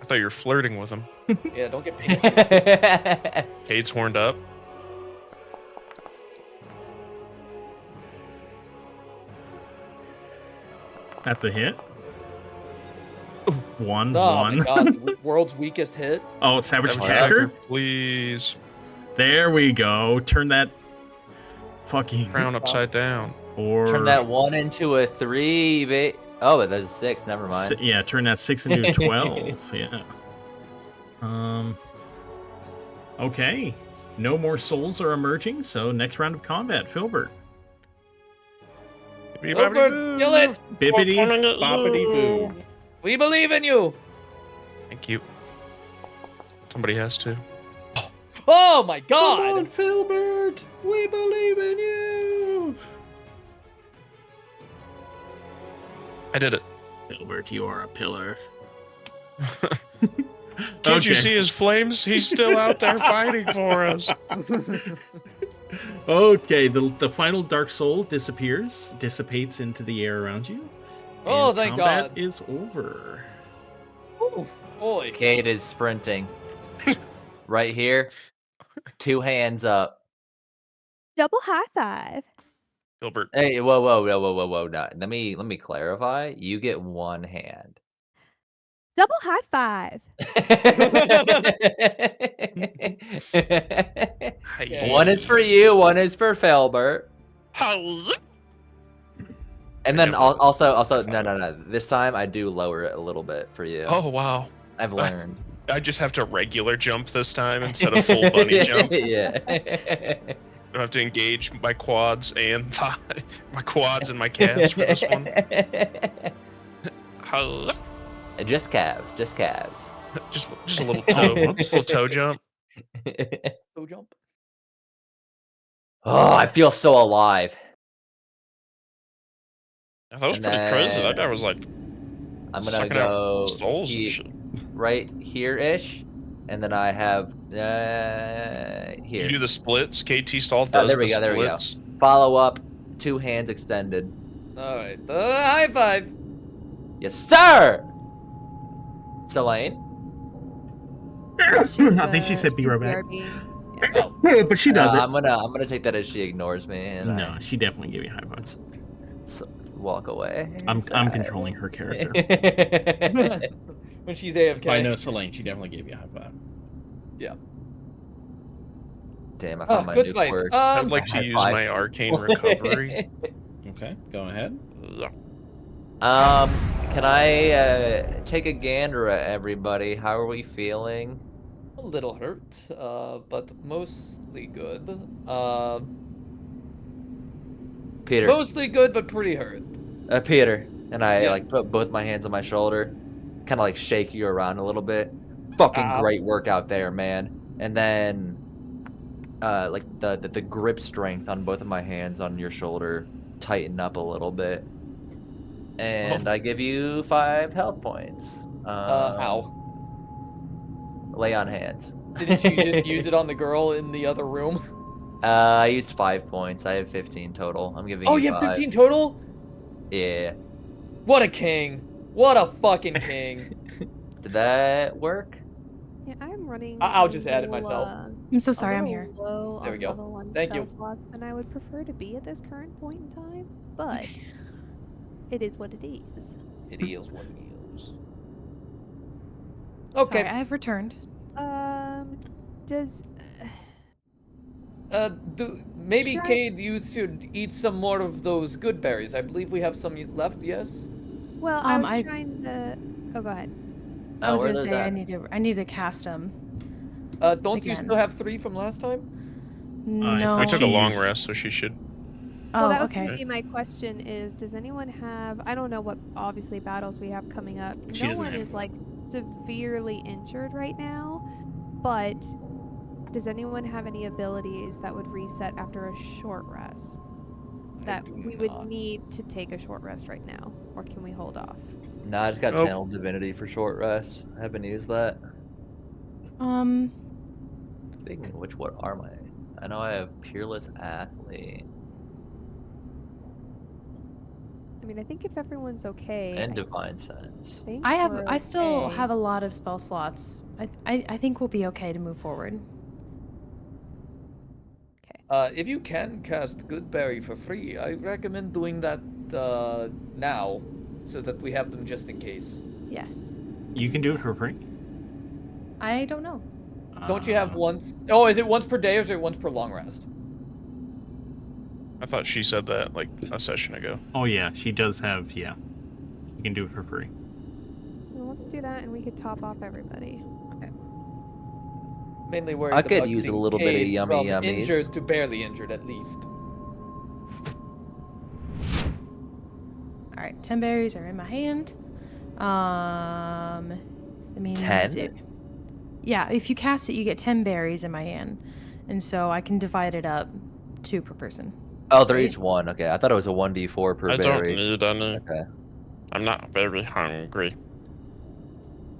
Speaker 6: I thought you were flirting with him.
Speaker 8: Yeah, don't get paid.
Speaker 6: Cade's horned up.
Speaker 3: That's a hit. One,
Speaker 8: Oh
Speaker 3: one.
Speaker 8: my god, the world's weakest hit.
Speaker 3: Oh, Savage
Speaker 6: Savage
Speaker 3: Attacker.
Speaker 6: Please.
Speaker 3: There we go. Turn that fucking
Speaker 6: Crown upside down.
Speaker 3: or
Speaker 2: Turn that 1 into a 3, oh, there's a 6. Never mind.
Speaker 3: yeah, turn that 6 into a 12. Yeah. Okay. No more souls are emerging, so next round of combat, Filbert.
Speaker 8: Filbert, kill it!
Speaker 3: Bippity boppity boo.
Speaker 8: We believe in you!
Speaker 6: Thank you. Somebody has to.
Speaker 8: Oh my god!
Speaker 3: Filbert! We believe in you!
Speaker 6: I did it.
Speaker 3: Filbert, you are a pillar.
Speaker 6: Can't you
Speaker 3: Okay.
Speaker 6: see his flames? He's still out there fighting for us.
Speaker 3: Okay, the final Dark Soul dissipates into the air around you.
Speaker 8: Oh,
Speaker 3: and
Speaker 8: thank
Speaker 3: combat
Speaker 8: god.
Speaker 3: is over.
Speaker 8: Ooh, boy.
Speaker 2: Cade is sprinting. Right here. 2 hands up.
Speaker 5: Double high five.
Speaker 6: Gilbert.
Speaker 2: Hey, whoa. No, let me clarify. You get 1 hand.
Speaker 5: Double high five.
Speaker 8: Okay.
Speaker 2: 1 is for you, 1 is for Felbert.
Speaker 6: Hello.
Speaker 2: And then also no. This time I do lower it a little bit for you.
Speaker 6: Oh, wow.
Speaker 2: I've learned.
Speaker 6: I just have to regular jump this time instead of full bunny jump.
Speaker 2: Yeah.
Speaker 6: I have to engage my quads and my quads and my calves for this one. Hello.
Speaker 2: Just calves.
Speaker 6: Just a little toe, little toe jump.
Speaker 8: Toe jump.
Speaker 2: Oh, I feel so alive.
Speaker 6: That was
Speaker 2: And
Speaker 6: pretty crazy. That
Speaker 2: then
Speaker 6: guy was like
Speaker 2: I'm gonna
Speaker 6: sucking out
Speaker 2: go
Speaker 6: souls and shit.
Speaker 2: right here-ish, and then I have here.
Speaker 6: You do the splits. KT Stall does
Speaker 2: there we
Speaker 6: the
Speaker 2: go, there we go.
Speaker 6: splits.
Speaker 2: Follow up, 2 hands extended.
Speaker 8: Alright, high five.
Speaker 2: Yes, sir. Selene.
Speaker 3: I think she said be
Speaker 5: she's
Speaker 3: right back.
Speaker 5: BRB.
Speaker 8: Oh,
Speaker 3: But she does it.
Speaker 2: I'm gonna take that as she ignores me and
Speaker 3: No, she definitely gave you a high five.
Speaker 2: walk away.
Speaker 3: I'm
Speaker 2: Sorry.
Speaker 3: controlling her character.
Speaker 8: when she's AFK.
Speaker 3: I know Selene, she definitely gave you a high five.
Speaker 8: Yeah.
Speaker 2: Damn, I
Speaker 8: Oh,
Speaker 2: found my
Speaker 8: good
Speaker 2: new
Speaker 8: fight.
Speaker 2: quirk.
Speaker 6: I would like to
Speaker 2: High
Speaker 6: use
Speaker 2: five.
Speaker 6: my arcane recovery.
Speaker 3: Okay, go ahead.
Speaker 2: Can I take a gander at everybody? How are we feeling?
Speaker 8: A little hurt, but mostly good.
Speaker 2: Peter.
Speaker 8: Mostly good, but pretty hurt.
Speaker 2: Peter. And I
Speaker 8: Yes.
Speaker 2: like put both my hands on my shoulder, kind of like shake you around a little bit. Fucking great work out there, man. And then like the grip strength on both of my hands on your shoulder tighten up a little bit. And I give you 5 health points.
Speaker 8: How?
Speaker 2: Lay on hands.
Speaker 8: Didn't you just use it on the girl in the other room?
Speaker 2: I used 5 points. I have 15 total. I'm giving
Speaker 8: Oh,
Speaker 2: you
Speaker 8: you have
Speaker 2: 5.
Speaker 8: 15 total?
Speaker 2: Yeah.
Speaker 8: What a king. What a fucking king.
Speaker 2: Did that work?
Speaker 5: Yeah, I'm running.
Speaker 8: I'll just add it myself.
Speaker 7: I'm so
Speaker 5: A
Speaker 7: sorry, I'm
Speaker 5: little
Speaker 7: here.
Speaker 5: low
Speaker 8: There we
Speaker 5: on
Speaker 8: go.
Speaker 5: level 1
Speaker 8: Thank
Speaker 5: spell
Speaker 8: you.
Speaker 5: slots than I would prefer to be at this current point in time, but it is what it is.
Speaker 8: It is what it is.
Speaker 7: Sorry,
Speaker 8: Okay.
Speaker 7: I have returned.
Speaker 5: Does
Speaker 8: Maybe
Speaker 5: Should I-
Speaker 8: Cade, you should eat some more of those good berries. I believe we have some left. Yes.
Speaker 5: well, I was
Speaker 7: I-
Speaker 5: trying to. Oh, go ahead.
Speaker 7: I was
Speaker 2: where
Speaker 7: gonna
Speaker 2: are
Speaker 7: say
Speaker 2: those
Speaker 7: I need to cast them.
Speaker 8: Don't you
Speaker 7: Again.
Speaker 8: still have 3 from last time?
Speaker 7: No.
Speaker 6: We took a
Speaker 3: She
Speaker 6: long
Speaker 3: used-
Speaker 6: rest, so she should.
Speaker 5: Well,
Speaker 7: Oh,
Speaker 5: that was
Speaker 7: okay.
Speaker 5: gonna be my question. Is does anyone have? I don't know what obviously battles we have coming up.
Speaker 3: She
Speaker 5: No
Speaker 3: doesn't
Speaker 5: one
Speaker 3: have
Speaker 5: is like severely injured right now, but does anyone have any abilities that would reset after a short rest? That
Speaker 8: do
Speaker 5: we
Speaker 8: not.
Speaker 5: would need to take a short rest right now, or can we hold off?
Speaker 2: No, I just got
Speaker 6: Nope.
Speaker 2: Channel Divinity for short rest. I haven't used that. Speaking of which, what are my... I know I have Peerless Athlete
Speaker 5: I mean, I think if everyone's okay,
Speaker 2: and
Speaker 5: I
Speaker 2: Divine Sense.
Speaker 5: think
Speaker 7: I still
Speaker 5: okay.
Speaker 7: have a lot of spell slots. I think we'll be okay to move forward.
Speaker 8: If you can cast Goodberry for free, I recommend doing that now, so that we have them just in case.
Speaker 7: Yes.
Speaker 3: You can do it for free.
Speaker 7: I don't know.
Speaker 8: Don't you have once? Oh, is it once per day or is it once per long rest?
Speaker 6: I thought she said that like a session ago.
Speaker 3: Oh yeah, she does have. Yeah, you can do it for free.
Speaker 5: Well, let's do that, and we could top off everybody. Okay.
Speaker 8: Mainly worried
Speaker 2: I could
Speaker 8: about
Speaker 2: use a
Speaker 8: getting
Speaker 2: little bit of
Speaker 8: Cade
Speaker 2: yummy
Speaker 8: from
Speaker 2: yummies.
Speaker 8: injured to barely injured at least.
Speaker 7: All right, 10 berries are in my hand. That means
Speaker 2: 10?
Speaker 7: Yeah, if you cast it, you get 10 berries in my hand, and so I can divide it up 2 per person.
Speaker 2: Oh, they're
Speaker 7: Right.
Speaker 2: each 1. Okay, I thought it was a 1d4 per
Speaker 6: I don't
Speaker 2: berry.
Speaker 6: need any.
Speaker 2: Okay.
Speaker 6: I'm not very hungry.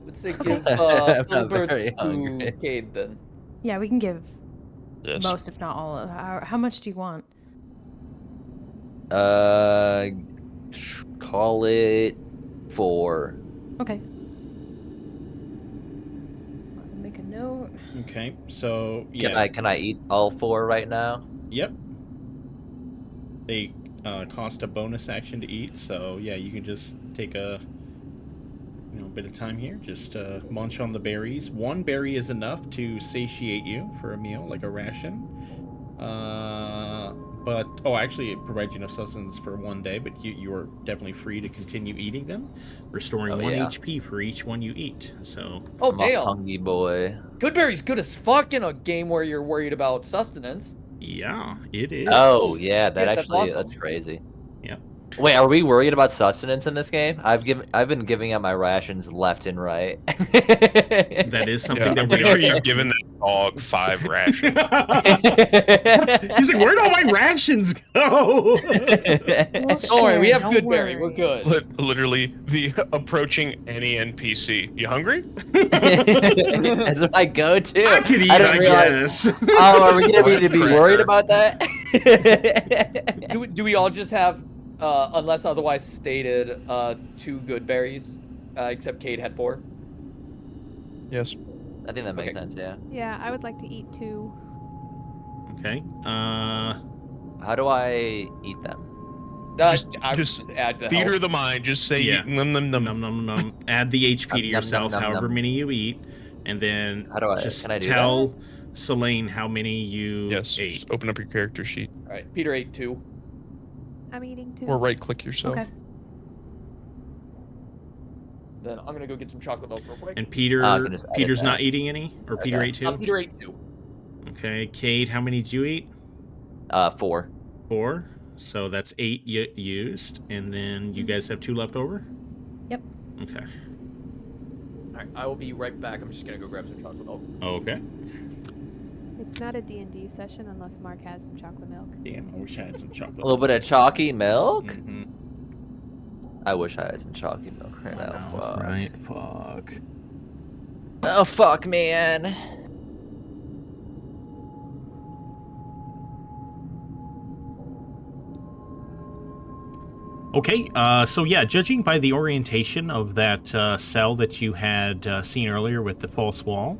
Speaker 8: Let's say
Speaker 7: Okay.
Speaker 8: give
Speaker 2: I'm not
Speaker 8: Filbert
Speaker 2: very
Speaker 8: to
Speaker 2: hungry.
Speaker 8: Cade then.
Speaker 7: Yeah, we can give
Speaker 6: Yes.
Speaker 7: most, if not all. Of how much do you want?
Speaker 2: Call it 4.
Speaker 7: Okay. Let me make a note.
Speaker 3: Okay, so yeah.
Speaker 2: Can I eat all 4 right now?
Speaker 3: Yep. They cost a bonus action to eat, so yeah, you can just take a bit of time here. Just munch on the berries. 1 berry is enough to satiate you for a meal, like a ration. But actually, it provides you enough sustenance for 1 day. But you are definitely free to continue eating them, restoring 1
Speaker 2: yeah.
Speaker 3: HP for each one you eat. So
Speaker 8: Oh,
Speaker 2: I'm
Speaker 8: damn.
Speaker 2: a hungry boy.
Speaker 8: Goodberry's good as fuck in a game where you're worried about sustenance.
Speaker 3: yeah, it is.
Speaker 2: Oh, yeah, that
Speaker 8: Yeah, that's
Speaker 2: actually, that's
Speaker 8: awesome.
Speaker 2: crazy.
Speaker 3: Yeah.
Speaker 2: Wait, are we worried about sustenance in this game? I've been giving out my rations left and right.
Speaker 3: That is something
Speaker 6: Yeah,
Speaker 3: that
Speaker 6: I'm
Speaker 3: we
Speaker 6: pretty
Speaker 3: are.
Speaker 6: sure you've given that dog 5 rations.
Speaker 3: He's like, where'd all my rations go?
Speaker 8: Don't worry, we have
Speaker 7: Don't
Speaker 8: Goodberry. We're
Speaker 7: worry.
Speaker 8: good.
Speaker 6: Literally, the approaching any NPC. You hungry?
Speaker 2: That's my go-to.
Speaker 3: I could eat,
Speaker 2: didn't
Speaker 3: I
Speaker 2: realize.
Speaker 3: guess.
Speaker 2: Oh, are we gonna need to be
Speaker 6: Cracker.
Speaker 2: worried about that?
Speaker 8: Do we all just have, unless otherwise stated, 2 Goodberries, except Cade had 4?
Speaker 6: Yes.
Speaker 2: I think that makes
Speaker 8: Okay.
Speaker 2: sense. Yeah.
Speaker 5: Yeah, I would like to eat 2.
Speaker 3: Okay.
Speaker 2: How do I eat them?
Speaker 8: I would
Speaker 6: just
Speaker 8: add the
Speaker 6: Theater
Speaker 8: health.
Speaker 6: of the mind. Just say
Speaker 3: Yeah.
Speaker 6: num num num.
Speaker 3: Num num num. Add the HP to
Speaker 2: Num, num,
Speaker 3: yourself,
Speaker 2: num, num,
Speaker 3: however
Speaker 2: num.
Speaker 3: many you eat, and then
Speaker 2: How do I?
Speaker 3: just
Speaker 2: Can I do
Speaker 3: tell Selene how many you
Speaker 6: Yes.
Speaker 3: ate.
Speaker 6: Just open up your character sheet
Speaker 8: Alright, Peter ate 2.
Speaker 5: I'm eating 2.
Speaker 6: or right click yourself.
Speaker 7: Okay.
Speaker 8: Then I'm gonna go get some chocolate milk real quick.
Speaker 3: And Peter,
Speaker 2: I can just edit
Speaker 3: Peter's
Speaker 2: that.
Speaker 3: not eating any, or Peter
Speaker 2: Okay.
Speaker 3: ate 2.
Speaker 8: Peter ate 2.
Speaker 3: Okay, Cade, how many did you eat?
Speaker 2: 4.
Speaker 3: 4. So that's 8 used, and then you guys have 2 left over?
Speaker 7: Yep.
Speaker 3: Okay.
Speaker 8: Alright, I will be right back. I'm just gonna go grab some chocolate milk.
Speaker 3: Okay.
Speaker 5: It's not a D&D session unless Mark has some chocolate milk.
Speaker 3: Damn, I wish I had some chocolate.
Speaker 2: A little bit of chalky milk?
Speaker 3: Mm-hmm.
Speaker 2: I wish I had some chalky milk right
Speaker 3: I
Speaker 2: now.
Speaker 3: know,
Speaker 2: Fuck.
Speaker 3: right? Fuck.
Speaker 2: Oh, fuck, man.
Speaker 3: Okay, so yeah, judging by the orientation of that cell that you had seen earlier with the false wall,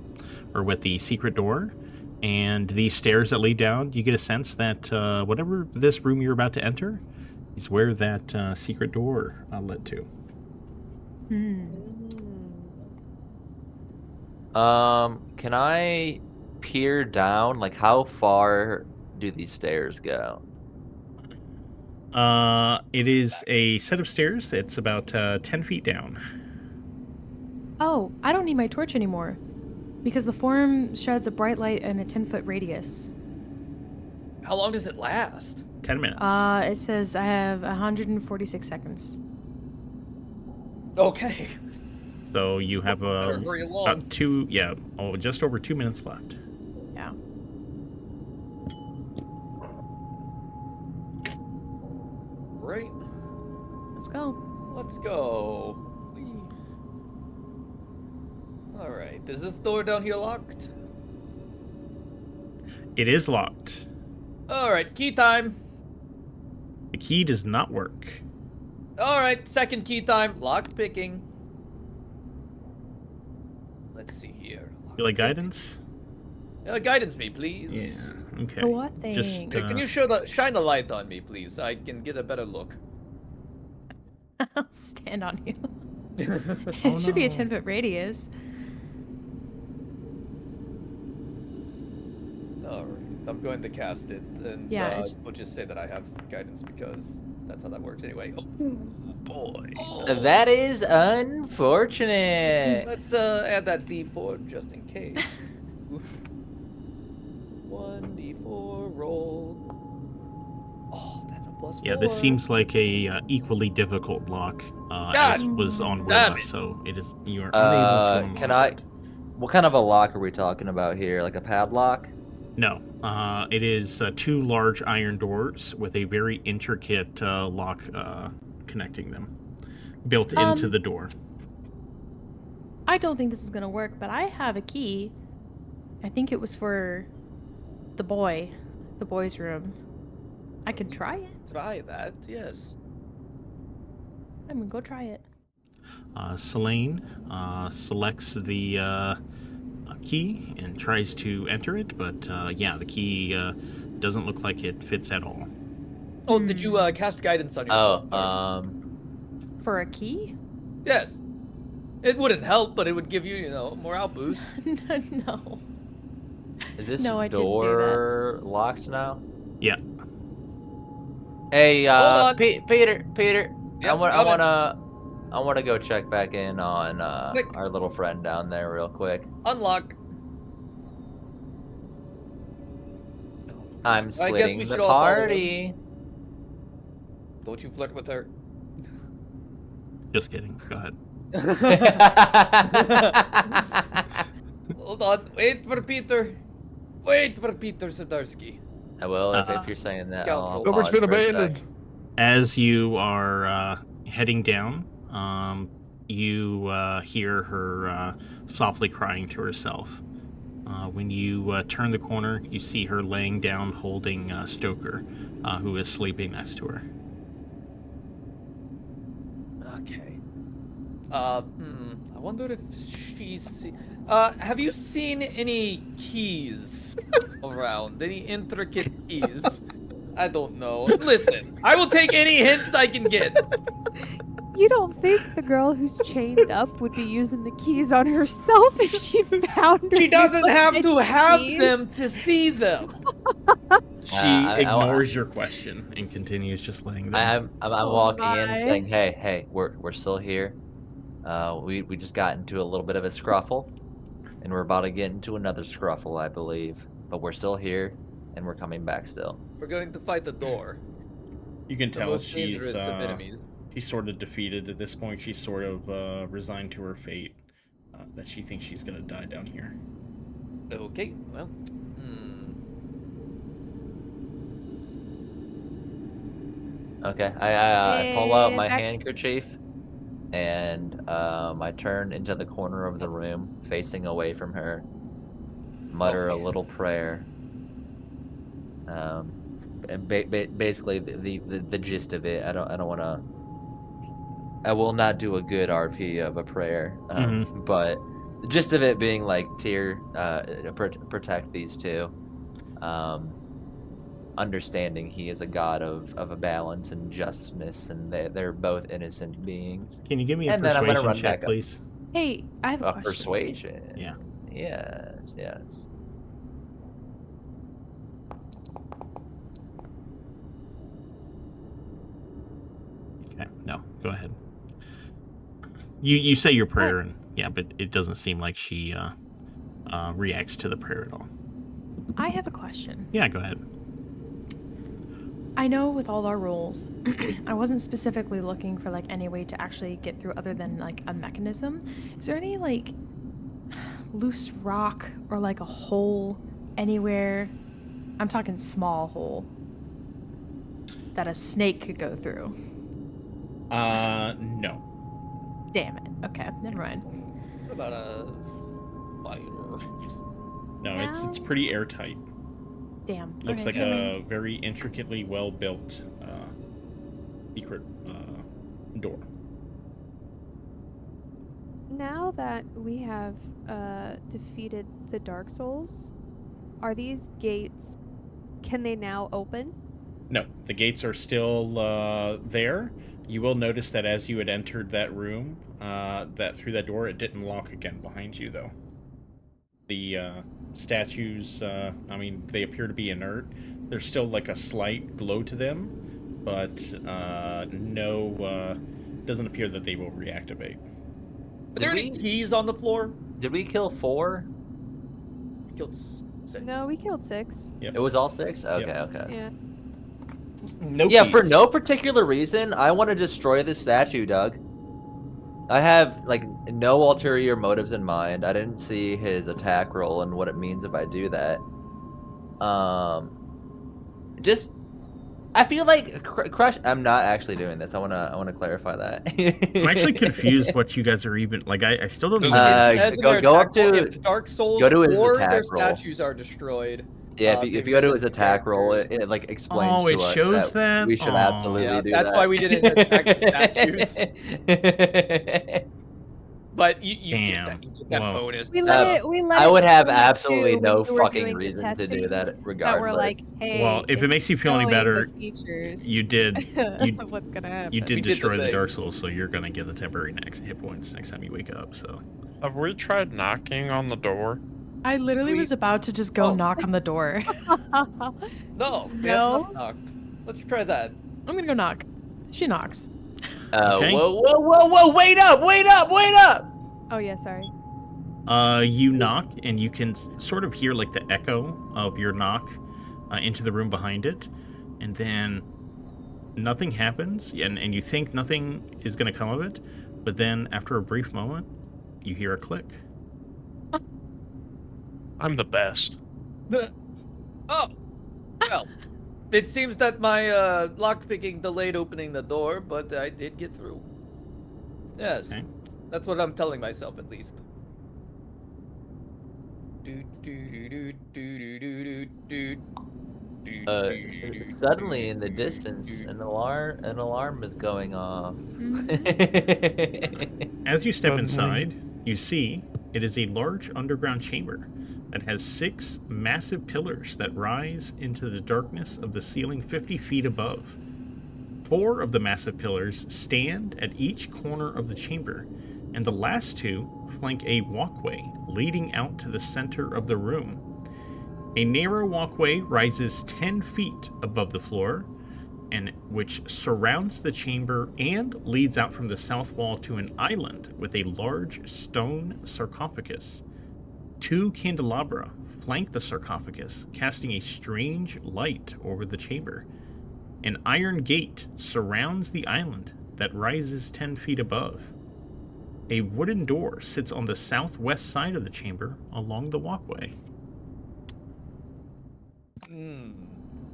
Speaker 3: or with the secret door, and these stairs that lead down, you get a sense that whatever this room you're about to enter is where that secret door led to.
Speaker 2: Can I peer down? Like, how far do these stairs go?
Speaker 3: It is a set of stairs. It's about 10 feet down.
Speaker 7: Oh, I don't need my torch anymore. Because the form sheds a bright light in a 10-foot radius.
Speaker 8: How long does it last?
Speaker 3: 10 minutes.
Speaker 7: It says I have 146 seconds.
Speaker 8: Okay.
Speaker 3: So you have
Speaker 8: Better hurry along.
Speaker 3: about just over 2 minutes left.
Speaker 7: Yeah.
Speaker 8: Right.
Speaker 7: Let's go.
Speaker 8: Let's go. Alright, is this door down here locked?
Speaker 3: It is locked.
Speaker 8: Alright, key time.
Speaker 3: The key does not work.
Speaker 8: Alright, second key time. Lock picking. Let's see here.
Speaker 3: You like guidance?
Speaker 8: Guidance me, please.
Speaker 3: Yeah. Okay.
Speaker 7: For what thing?
Speaker 3: Just
Speaker 8: Hey, can you shine a light on me, please? So I can get a better look.
Speaker 7: I'll stand on you.
Speaker 3: Oh,
Speaker 7: It should be a
Speaker 3: no.
Speaker 7: 10-foot radius.
Speaker 8: Alright, I'm going to cast it, and
Speaker 7: Yeah, it's-
Speaker 8: we'll just say that I have guidance because that's how that works anyway. Oh, boy.
Speaker 2: That is unfortunate.
Speaker 8: Let's add that D4 just in case. 1d4 roll. Oh, that's a +4.
Speaker 3: Yeah, this seems like a equally difficult lock as was on
Speaker 8: damn
Speaker 3: Willa,
Speaker 8: it.
Speaker 3: so it is you are unable to unlock
Speaker 2: Can I?
Speaker 3: it.
Speaker 2: What kind of a lock are we talking about here? Like a padlock?
Speaker 3: No, it is 2 large iron doors with a very intricate lock connecting them, built into the door.
Speaker 7: I don't think this is gonna work, but I have a key. I think it was for the boy's room. I can try it.
Speaker 8: Try that, yes.
Speaker 7: I'm gonna go try it.
Speaker 3: Selene selects the key and tries to enter it, but yeah, the key doesn't look like it fits at all.
Speaker 8: Oh, did you cast guidance on yourself?
Speaker 2: Oh,
Speaker 7: For a key?
Speaker 8: Yes. It wouldn't help, but it would give you, you know, a morale boost.
Speaker 7: No.
Speaker 2: is this
Speaker 7: No, I didn't do
Speaker 2: door locked now?
Speaker 3: Yeah.
Speaker 2: Hey,
Speaker 8: Hold on.
Speaker 2: Peter,
Speaker 8: Yep,
Speaker 2: I
Speaker 8: coming.
Speaker 2: wanna go check back in on
Speaker 8: Click.
Speaker 2: our little friend down there real quick.
Speaker 8: Unlock.
Speaker 2: I'm
Speaker 8: I guess
Speaker 2: splitting
Speaker 8: we
Speaker 2: the
Speaker 8: should all follow him.
Speaker 2: party.
Speaker 8: Don't you flirt with her.
Speaker 3: Just kidding. Go ahead.
Speaker 8: Hold on. Wait for Peter. Wait for Peter Zadarsky.
Speaker 2: I will if you're saying that.
Speaker 8: Scout
Speaker 2: I'll
Speaker 8: roll.
Speaker 6: Gilbert's
Speaker 2: pause
Speaker 6: been
Speaker 2: for a sec.
Speaker 6: abandoned.
Speaker 3: As you are heading down, you hear her softly crying to herself. When you turn the corner, you see her laying down holding Stoker, who is sleeping next to her.
Speaker 8: Okay. I wonder if she's. Have you seen any keys around? Any intricate keys? I don't know. Listen, I will take any hints I can get.
Speaker 5: You don't think the girl who's chained up would be using the keys on herself if she found her?
Speaker 8: She doesn't have to have
Speaker 5: keys?
Speaker 8: them to see them.
Speaker 3: She
Speaker 2: I-
Speaker 3: ignores your question and continues just laying there.
Speaker 2: I'm
Speaker 5: Oh
Speaker 2: walking in
Speaker 5: my.
Speaker 2: saying, hey, we're still here. We just got into a little bit of a scruffle, and we're about to get into another scruffle, I believe. But we're still here, and we're coming back still.
Speaker 8: We're going to fight the door.
Speaker 3: You can
Speaker 8: the
Speaker 3: tell
Speaker 8: most dangerous of enemies.
Speaker 3: she's sort of defeated at this point. She's sort of resigned to her fate. That she thinks she's gonna die down here.
Speaker 8: Okay, well.
Speaker 2: Okay, I pull out my
Speaker 5: Back-
Speaker 2: handkerchief, and I turn into the corner of the room, facing away from her. Mutter a
Speaker 8: Okay.
Speaker 2: little prayer. And basically the gist of it. I don't want to. I will not do a good RP of a prayer. But the gist of it being like protect these two. Understanding he is a god of a balance and justness, and they're both innocent beings.
Speaker 3: Can you give me a
Speaker 2: And then I'm gonna
Speaker 3: persuasion
Speaker 2: run
Speaker 3: check,
Speaker 2: back up.
Speaker 3: please?
Speaker 7: Hey, I have a question.
Speaker 2: Persuasion.
Speaker 3: Yeah.
Speaker 2: Yes.
Speaker 3: Okay. No, go ahead. You say your prayer, and yeah, but it doesn't seem like she reacts to the prayer at all.
Speaker 7: I have a question.
Speaker 3: Yeah, go ahead.
Speaker 7: I know with all our rolls, I wasn't specifically looking for like any way to actually get through other than like a mechanism. Is there any like loose rock or like a hole anywhere? I'm talking small hole that a snake could go through.
Speaker 3: No.
Speaker 7: Damn it. Okay, never mind.
Speaker 8: What about a fire?
Speaker 3: No, it's pretty airtight.
Speaker 7: Damn.
Speaker 3: Looks
Speaker 7: Okay,
Speaker 3: like a very intricately well built secret door.
Speaker 5: Now that we have defeated the Dark Souls, are these gates, can they now open?
Speaker 3: No, the gates are still there. You will notice that as you had entered that room, that through that door, it didn't lock again behind you, though. The statues, I mean, they appear to be inert. There's still like a slight glow to them, but doesn't appear that they will reactivate.
Speaker 8: Are there any keys on the floor?
Speaker 2: Did we kill 4?
Speaker 8: We killed 6.
Speaker 5: No, we killed 6.
Speaker 3: Yep.
Speaker 2: It was all 6? Okay,
Speaker 3: Yep.
Speaker 2: okay.
Speaker 5: Yeah.
Speaker 3: No
Speaker 2: Yeah,
Speaker 3: keys.
Speaker 2: for no particular reason, I want to destroy this statue, Doug. I have, like, no ulterior motives in mind. I didn't see his attack roll and what it means if I do that. Just... I feel like Crush... I'm not actually doing this. I wanna clarify that.
Speaker 3: I'm actually confused what you guys are even... Like, I still don't know.
Speaker 2: Go up to...
Speaker 8: If the Dark Souls
Speaker 2: go to his
Speaker 8: or
Speaker 2: attack
Speaker 8: their
Speaker 2: roll.
Speaker 8: statues are destroyed.
Speaker 2: Yeah, if you go to his attack roll, it like explains to
Speaker 3: it
Speaker 2: us
Speaker 3: shows that?
Speaker 2: we should absolutely do
Speaker 8: that's
Speaker 2: that.
Speaker 8: why we didn't attack the statues. But you get that
Speaker 3: Whoa.
Speaker 8: bonus.
Speaker 5: We let
Speaker 2: I would have
Speaker 5: slip
Speaker 2: absolutely
Speaker 5: too
Speaker 2: no
Speaker 5: when you were
Speaker 2: fucking
Speaker 5: doing the
Speaker 2: reason to do
Speaker 5: testing
Speaker 2: that
Speaker 5: That
Speaker 2: regardless.
Speaker 5: we're like, hey,
Speaker 3: Well, if it
Speaker 5: it's
Speaker 3: makes you feel any
Speaker 5: showing
Speaker 3: better,
Speaker 5: the features
Speaker 3: you did.
Speaker 5: what's gonna happen.
Speaker 3: You did
Speaker 8: We did the
Speaker 3: destroy the
Speaker 8: thing.
Speaker 3: Dark Souls, so you're gonna get the temporary hit points next time you wake up. So.
Speaker 6: Have we tried knocking on the door?
Speaker 7: I literally was about to just go knock on the door.
Speaker 8: No, we
Speaker 5: No.
Speaker 8: have not knocked. Let's try that.
Speaker 7: I'm gonna go knock. She knocks.
Speaker 3: Okay.
Speaker 2: Whoa! Wait up!
Speaker 5: Oh yeah, sorry.
Speaker 3: You knock, and you can sort of hear like the echo of your knock into the room behind it, and then nothing happens, and you think nothing is going to come of it, but then after a brief moment, you hear a click.
Speaker 6: I'm the best.
Speaker 8: Oh, well, it seems that my lockpicking delayed opening the door, but I did get through. Yes,
Speaker 3: Okay.
Speaker 8: that's what I'm telling myself at least.
Speaker 2: Suddenly in the distance, an alarm is going off.
Speaker 3: As you step
Speaker 6: Suddenly.
Speaker 3: inside, you see it is a large underground chamber that has 6 massive pillars that rise into the darkness of the ceiling 50 feet above. 4 of the massive pillars stand at each corner of the chamber, and the last 2 flank a walkway leading out to the center of the room. A narrow walkway rises 10 feet above the floor, and which surrounds the chamber and leads out from the south wall to an island with a large stone sarcophagus. 2 candelabra flank the sarcophagus, casting a strange light over the chamber. An iron gate surrounds the island that rises 10 feet above. A wooden door sits on the southwest side of the chamber along the walkway.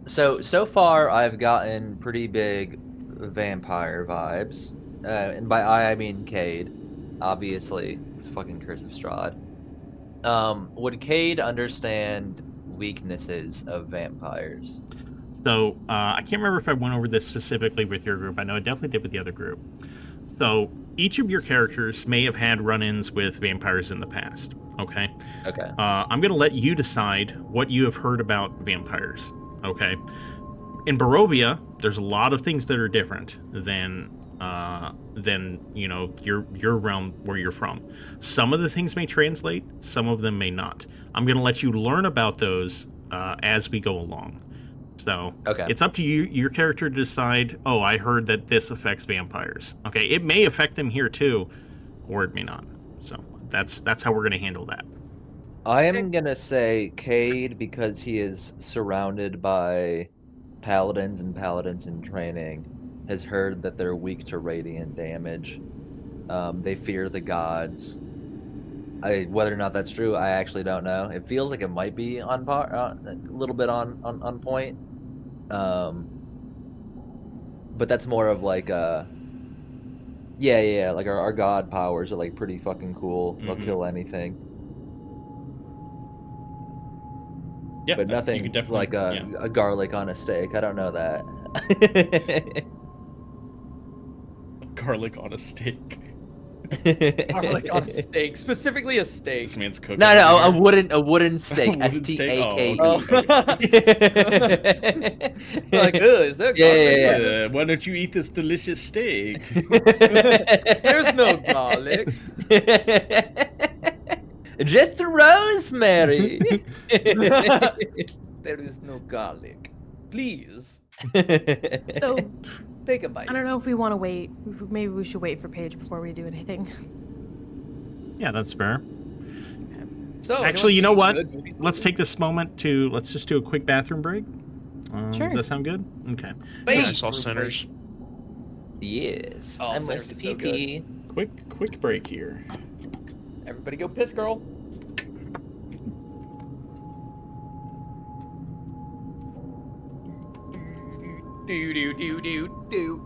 Speaker 2: So far, I've gotten pretty big vampire vibes. And by I mean Cade. Obviously, it's fucking Curse of Strahd. Would Cade understand weaknesses of vampires?
Speaker 3: So, I can't remember if I went over this specifically with your group. I know I definitely did with the other group. So, each of your characters may have had run-ins with vampires in the past, okay?
Speaker 2: Okay.
Speaker 3: I'm going to let you decide what you have heard about vampires, okay? In Barovia, there's a lot of things that are different than you know, your realm where you're from. Some of the things may translate, some of them may not. I'm going to let you learn about those as we go along. So
Speaker 2: Okay.
Speaker 3: it's up to you, your character, to decide, oh, I heard that this affects vampires. Okay, it may affect them here too, or it may not. So that's how we're going to handle that.
Speaker 2: I am gonna say Cade because he is surrounded by paladins and paladins in training, has heard that they're weak to radiant damage. They fear the gods. Whether or not that's true, I actually don't know. It feels like it might be on par, a little bit on point. But that's more of like yeah, like our god powers are like pretty fucking cool. They'll kill anything.
Speaker 3: Yeah,
Speaker 2: But
Speaker 3: you
Speaker 2: nothing
Speaker 3: could definitely,
Speaker 2: like
Speaker 3: yeah.
Speaker 2: a garlic on a steak. I don't know that.
Speaker 10: Garlic on a steak.
Speaker 8: Garlic on a steak, specifically a steak.
Speaker 10: This man's cooking.
Speaker 2: No,
Speaker 10: over
Speaker 2: a
Speaker 10: here.
Speaker 2: wooden steak.
Speaker 10: Wooden steak?
Speaker 2: STAKE.
Speaker 10: Oh,
Speaker 8: Like, is there garlic on this?
Speaker 10: Why don't you eat this delicious steak?
Speaker 8: There's no garlic.
Speaker 2: Just rosemary.
Speaker 8: There is no garlic. Please
Speaker 7: So
Speaker 8: take a bite.
Speaker 7: I don't know if we want to wait. Maybe we should wait for Paige before we do anything.
Speaker 3: Yeah, that's fair.
Speaker 8: So
Speaker 3: Actually, you know what?
Speaker 8: good movie?
Speaker 3: Let's take this moment to, let's just do a quick bathroom break.
Speaker 7: Sure.
Speaker 3: Does that sound good? Okay.
Speaker 8: Bait.
Speaker 6: I saw Sinners.
Speaker 2: Yes.
Speaker 8: Oh,
Speaker 2: I
Speaker 8: Sinners
Speaker 2: must
Speaker 8: is so
Speaker 2: pee.
Speaker 3: Quick break here.
Speaker 8: Everybody go piss, girl. Do.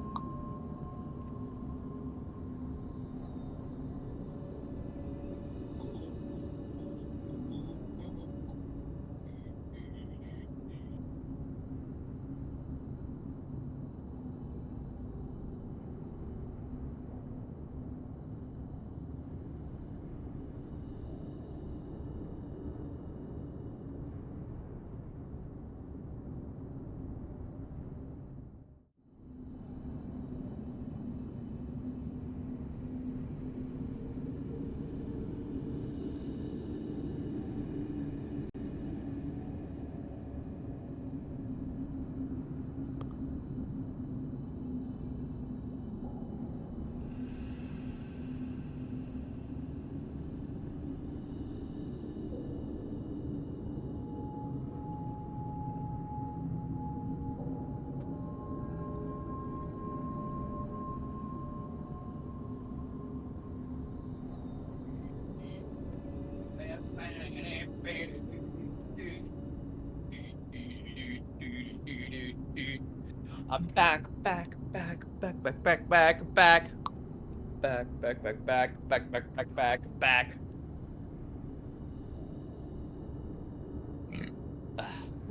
Speaker 8: I'm back.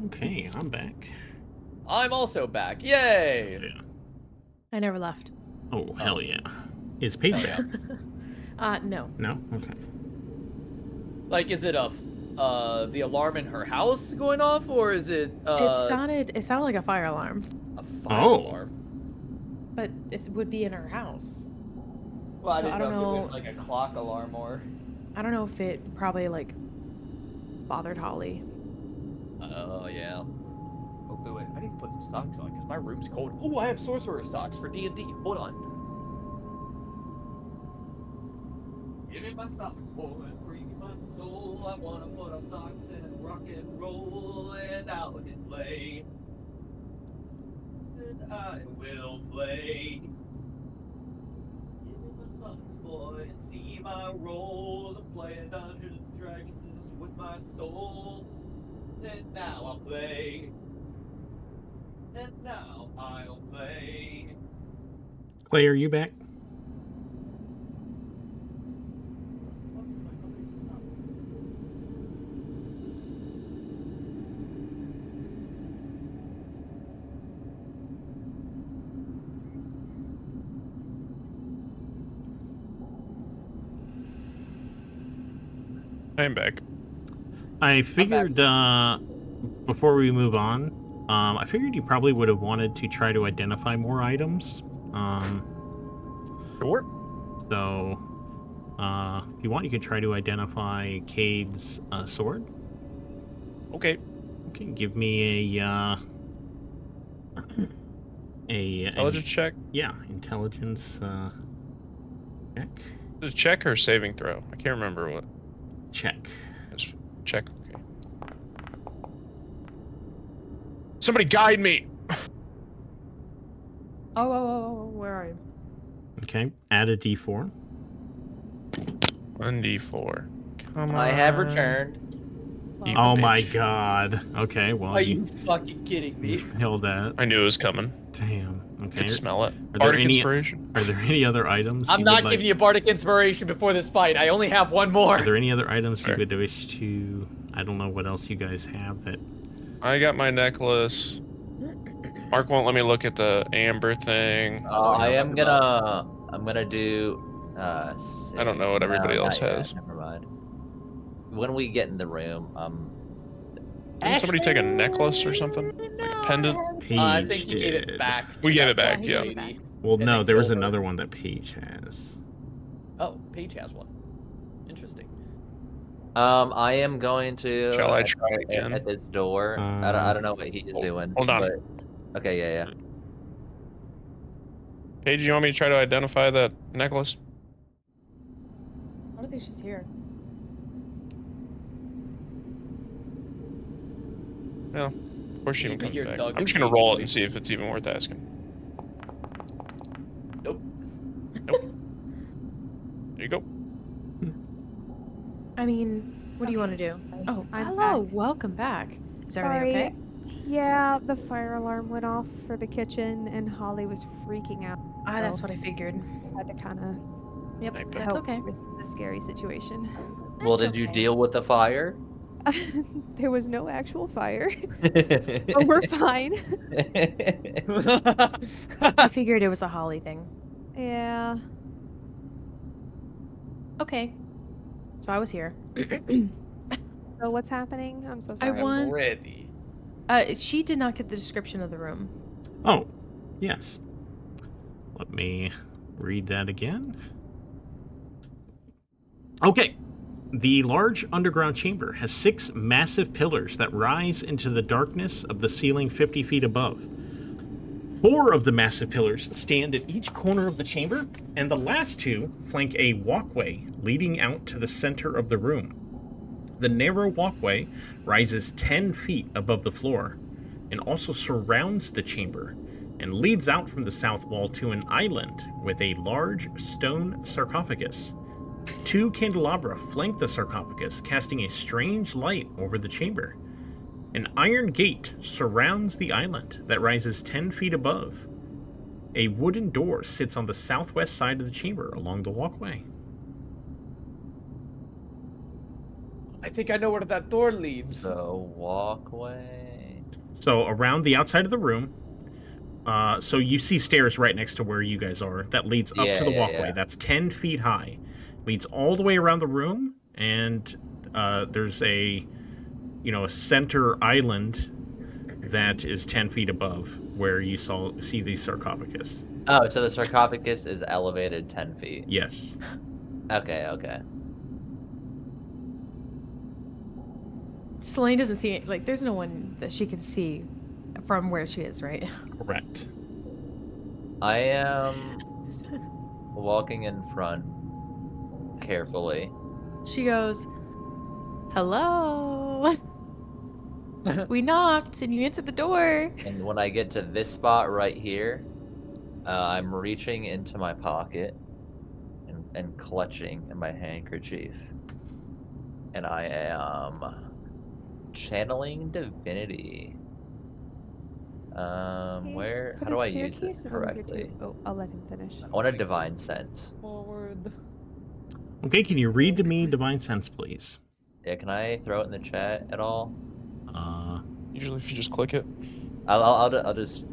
Speaker 3: Okay, I'm back.
Speaker 8: I'm also back. Yay!
Speaker 3: Yeah.
Speaker 7: I never left.
Speaker 3: Oh, hell yeah. Is Paige back?
Speaker 7: No.
Speaker 3: No? Okay.
Speaker 8: Like, is it the alarm in her house going off, or is it
Speaker 7: It sounded like a fire alarm,
Speaker 8: a fire
Speaker 3: Oh.
Speaker 8: alarm?
Speaker 7: but it would be in her house.
Speaker 8: Well, I
Speaker 7: So
Speaker 8: didn't
Speaker 7: I don't
Speaker 8: know if it
Speaker 7: know.
Speaker 8: went like a clock alarm or.
Speaker 7: I don't know if it probably like bothered Holly.
Speaker 8: Oh yeah. Oh wait, I need to put some socks on because my room's cold. Oh, I have sorcerer socks for D&D. Hold on. Give me my socks, boy, and free my soul. I wanna put on socks and rock and roll and out and play. I will play. Give me my son's boy and see my roles. I'm playing Dungeons and Dragons with my soul. And now I'll play. And now I'll play.
Speaker 3: Clay, are you back?
Speaker 6: I'm back.
Speaker 3: I figured before we move on, I figured you probably would have wanted to try to identify more items.
Speaker 6: Sure.
Speaker 3: So, if you want, you can try to identify Cade's sword.
Speaker 6: Okay.
Speaker 3: Okay, give me a
Speaker 6: Intelligence check.
Speaker 3: Yeah, intelligence check.
Speaker 6: Is it check or saving throw? I can't remember what.
Speaker 3: Check.
Speaker 6: Just check. Okay. Somebody guide me.
Speaker 7: Oh, where are you?
Speaker 3: Okay, add a d4.
Speaker 6: 1d4. Come on.
Speaker 2: I have returned.
Speaker 6: You
Speaker 3: Oh my
Speaker 6: bitch.
Speaker 3: god. Okay, well,
Speaker 8: Are you fucking kidding me?
Speaker 3: held that.
Speaker 6: I knew it was coming.
Speaker 3: Damn. Okay.
Speaker 6: Could smell it.
Speaker 3: Are there
Speaker 6: Bardic
Speaker 3: any
Speaker 6: inspiration.
Speaker 3: Are there any other items?
Speaker 8: I'm
Speaker 3: you
Speaker 8: not
Speaker 3: would
Speaker 8: giving
Speaker 3: like,
Speaker 8: you bardic inspiration before this fight. I only have one more.
Speaker 3: Are there any other items
Speaker 6: Sure.
Speaker 3: you would wish to? I don't know what else you guys have that.
Speaker 6: I got my necklace. Mark won't let me look at the amber thing.
Speaker 2: I'm gonna do.
Speaker 6: I don't know what everybody else has.
Speaker 2: Never mind. When we get in the room,
Speaker 6: Didn't somebody take a necklace or something? Like a pendant?
Speaker 3: Paige
Speaker 8: I think you gave
Speaker 3: did.
Speaker 8: it back.
Speaker 6: We
Speaker 8: to
Speaker 6: gave
Speaker 8: that
Speaker 6: it back,
Speaker 8: one
Speaker 6: yeah.
Speaker 8: lady.
Speaker 3: Well,
Speaker 8: and
Speaker 3: no,
Speaker 8: then
Speaker 3: there was
Speaker 8: killed her.
Speaker 3: another one that Paige has.
Speaker 8: Oh, Paige has one. Interesting.
Speaker 2: I am going to.
Speaker 6: Shall I try again?
Speaker 2: At this door? I don't know what he's doing.
Speaker 6: Hold on.
Speaker 2: But, okay, yeah.
Speaker 6: Paige, you want me to try to identify that necklace?
Speaker 7: I don't think she's here.
Speaker 6: Well, of course she
Speaker 8: You
Speaker 6: even
Speaker 8: can
Speaker 6: comes
Speaker 8: hear
Speaker 6: back.
Speaker 8: Doug's
Speaker 6: I'm just gonna roll it
Speaker 8: baby
Speaker 6: and see if it's even worth asking.
Speaker 8: Nope.
Speaker 6: There you go.
Speaker 7: I mean, what do you want to do? Oh,
Speaker 5: I'm
Speaker 7: hello.
Speaker 5: back.
Speaker 7: Welcome back. Is everything
Speaker 5: Sorry.
Speaker 7: okay?
Speaker 5: Yeah, the fire alarm went off for the kitchen, and Holly was freaking out.
Speaker 7: That's
Speaker 5: so
Speaker 7: what I figured.
Speaker 5: I had to kind of
Speaker 7: Yep,
Speaker 6: Snipe.
Speaker 7: that's okay.
Speaker 5: with the scary situation.
Speaker 2: Well,
Speaker 7: That's
Speaker 2: did you
Speaker 7: okay.
Speaker 2: deal with the fire?
Speaker 5: There was no actual fire, but we're fine.
Speaker 7: I figured it was a Holly thing.
Speaker 5: Yeah.
Speaker 7: Okay. So I was here.
Speaker 5: So what's happening? I'm so sorry.
Speaker 7: I won.
Speaker 8: I'm ready.
Speaker 7: She did not get the description of the room.
Speaker 3: Oh, yes. Let me read that again. Okay. The large underground chamber has 6 massive pillars that rise into the darkness of the ceiling 50 feet above. 4 of the massive pillars stand at each corner of the chamber, and the last 2 flank a walkway leading out to the center of the room. The narrow walkway rises 10 feet above the floor and also surrounds the chamber and leads out from the south wall to an island with a large stone sarcophagus. 2 candelabra flank the sarcophagus, casting a strange light over the chamber. An iron gate surrounds the island that rises 10 feet above. A wooden door sits on the southwest side of the chamber along the walkway.
Speaker 8: I think I know where that door leads.
Speaker 2: The walkway.
Speaker 3: So around the outside of the room, so you see stairs right next to where you guys are that leads up to the walkway.
Speaker 2: Yeah.
Speaker 3: That's 10 feet high. Leads all the way around the room, and there's a center island that is 10 feet above where you see the sarcophagus.
Speaker 2: Oh, so the sarcophagus is elevated 10 feet.
Speaker 3: Yes.
Speaker 2: Okay.
Speaker 7: Selene doesn't see it. Like, there's no one that she can see from where she is, right?
Speaker 3: Correct.
Speaker 2: I am walking in front carefully.
Speaker 7: She goes, hello. We knocked and you answered the door.
Speaker 2: And when I get to this spot right here, I'm reaching into my pocket and clutching in my handkerchief. And I am channeling divinity. Where?
Speaker 5: For
Speaker 2: How
Speaker 5: the
Speaker 2: do I use
Speaker 5: staircase
Speaker 2: this
Speaker 5: and over here
Speaker 2: correctly?
Speaker 5: too. Oh, I'll let him finish.
Speaker 2: I want a divine sense.
Speaker 8: Forward.
Speaker 3: Okay, can you read to me Divine Sense, please?
Speaker 2: Yeah, can I throw it in the chat at all?
Speaker 6: Usually, if you just click it.
Speaker 2: I'll just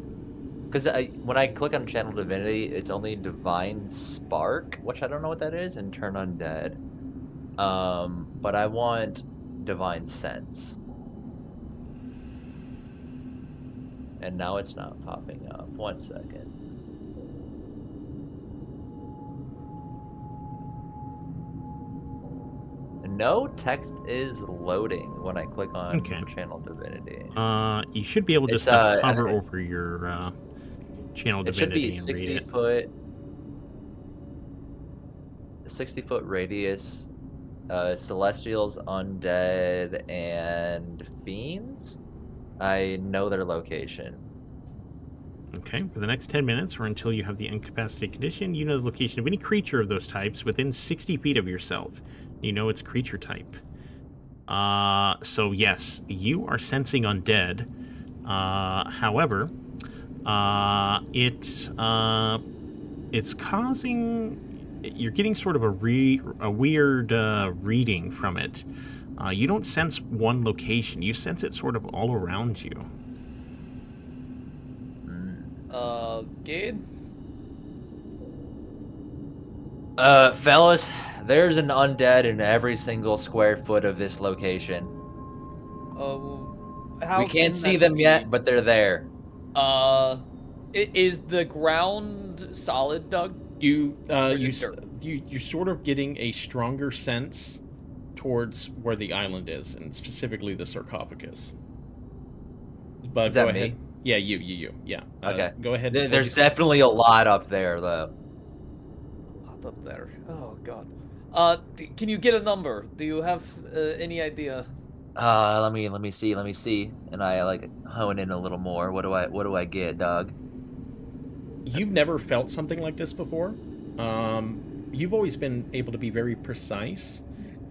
Speaker 2: because when I click on channel divinity, it's only divine spark, which I don't know what that is, and turn undead. But I want divine sense, and now it's not popping up. 1 second. No text is loading when I click on
Speaker 3: Okay.
Speaker 2: channel divinity.
Speaker 3: You should be able just to hover over your channel
Speaker 2: It should be
Speaker 3: divinity and read
Speaker 2: 60
Speaker 3: it.
Speaker 2: foot, 60-foot radius. Celestials, undead, and fiends. I know their location.
Speaker 3: Okay, for the next 10 minutes or until you have the incapacitated condition, you know the location of any creature of those types within 60 feet of yourself. You know its creature type. So yes, you are sensing undead. However, it's causing... You're getting sort of a weird reading from it. You don't sense one location. You sense it sort of all around you.
Speaker 8: Gade?
Speaker 2: Fellas, there's an undead in every single square foot of this location.
Speaker 8: How
Speaker 2: We can't
Speaker 8: can
Speaker 2: see
Speaker 8: that
Speaker 2: them
Speaker 8: be?
Speaker 2: yet, but they're there.
Speaker 8: Is the ground solid, Doug?
Speaker 10: You're sort of getting a stronger sense towards where the island is, and specifically the sarcophagus. But
Speaker 2: Is
Speaker 10: go
Speaker 2: that
Speaker 10: ahead.
Speaker 2: me?
Speaker 10: Yeah, you. Yeah.
Speaker 2: Okay.
Speaker 10: Go ahead.
Speaker 2: There's definitely a lot up there, though.
Speaker 8: A lot up there. Oh god. Can you get a number? Do you have any idea?
Speaker 2: Let me see. And I like hone in a little more. What do I get, Doug?
Speaker 10: You've never felt something like this before. You've always been able to be very precise,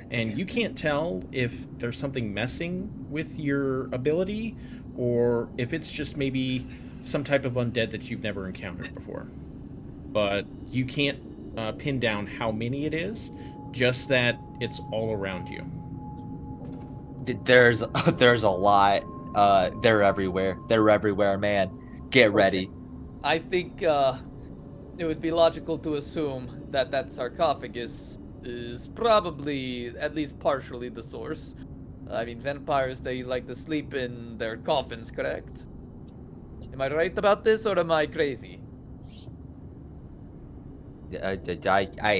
Speaker 10: and you can't tell if there's something messing with your ability, or if it's just maybe some type of undead that you've never encountered before. But you can't pin down how many it is, just that it's all around you.
Speaker 2: There's a lot. They're everywhere. They're everywhere, man. Get ready.
Speaker 8: I think it would be logical to assume that that sarcophagus is probably at least partially the source. I mean, vampires, they like to sleep in their coffins, correct? Am I right about this, or am I crazy?
Speaker 2: I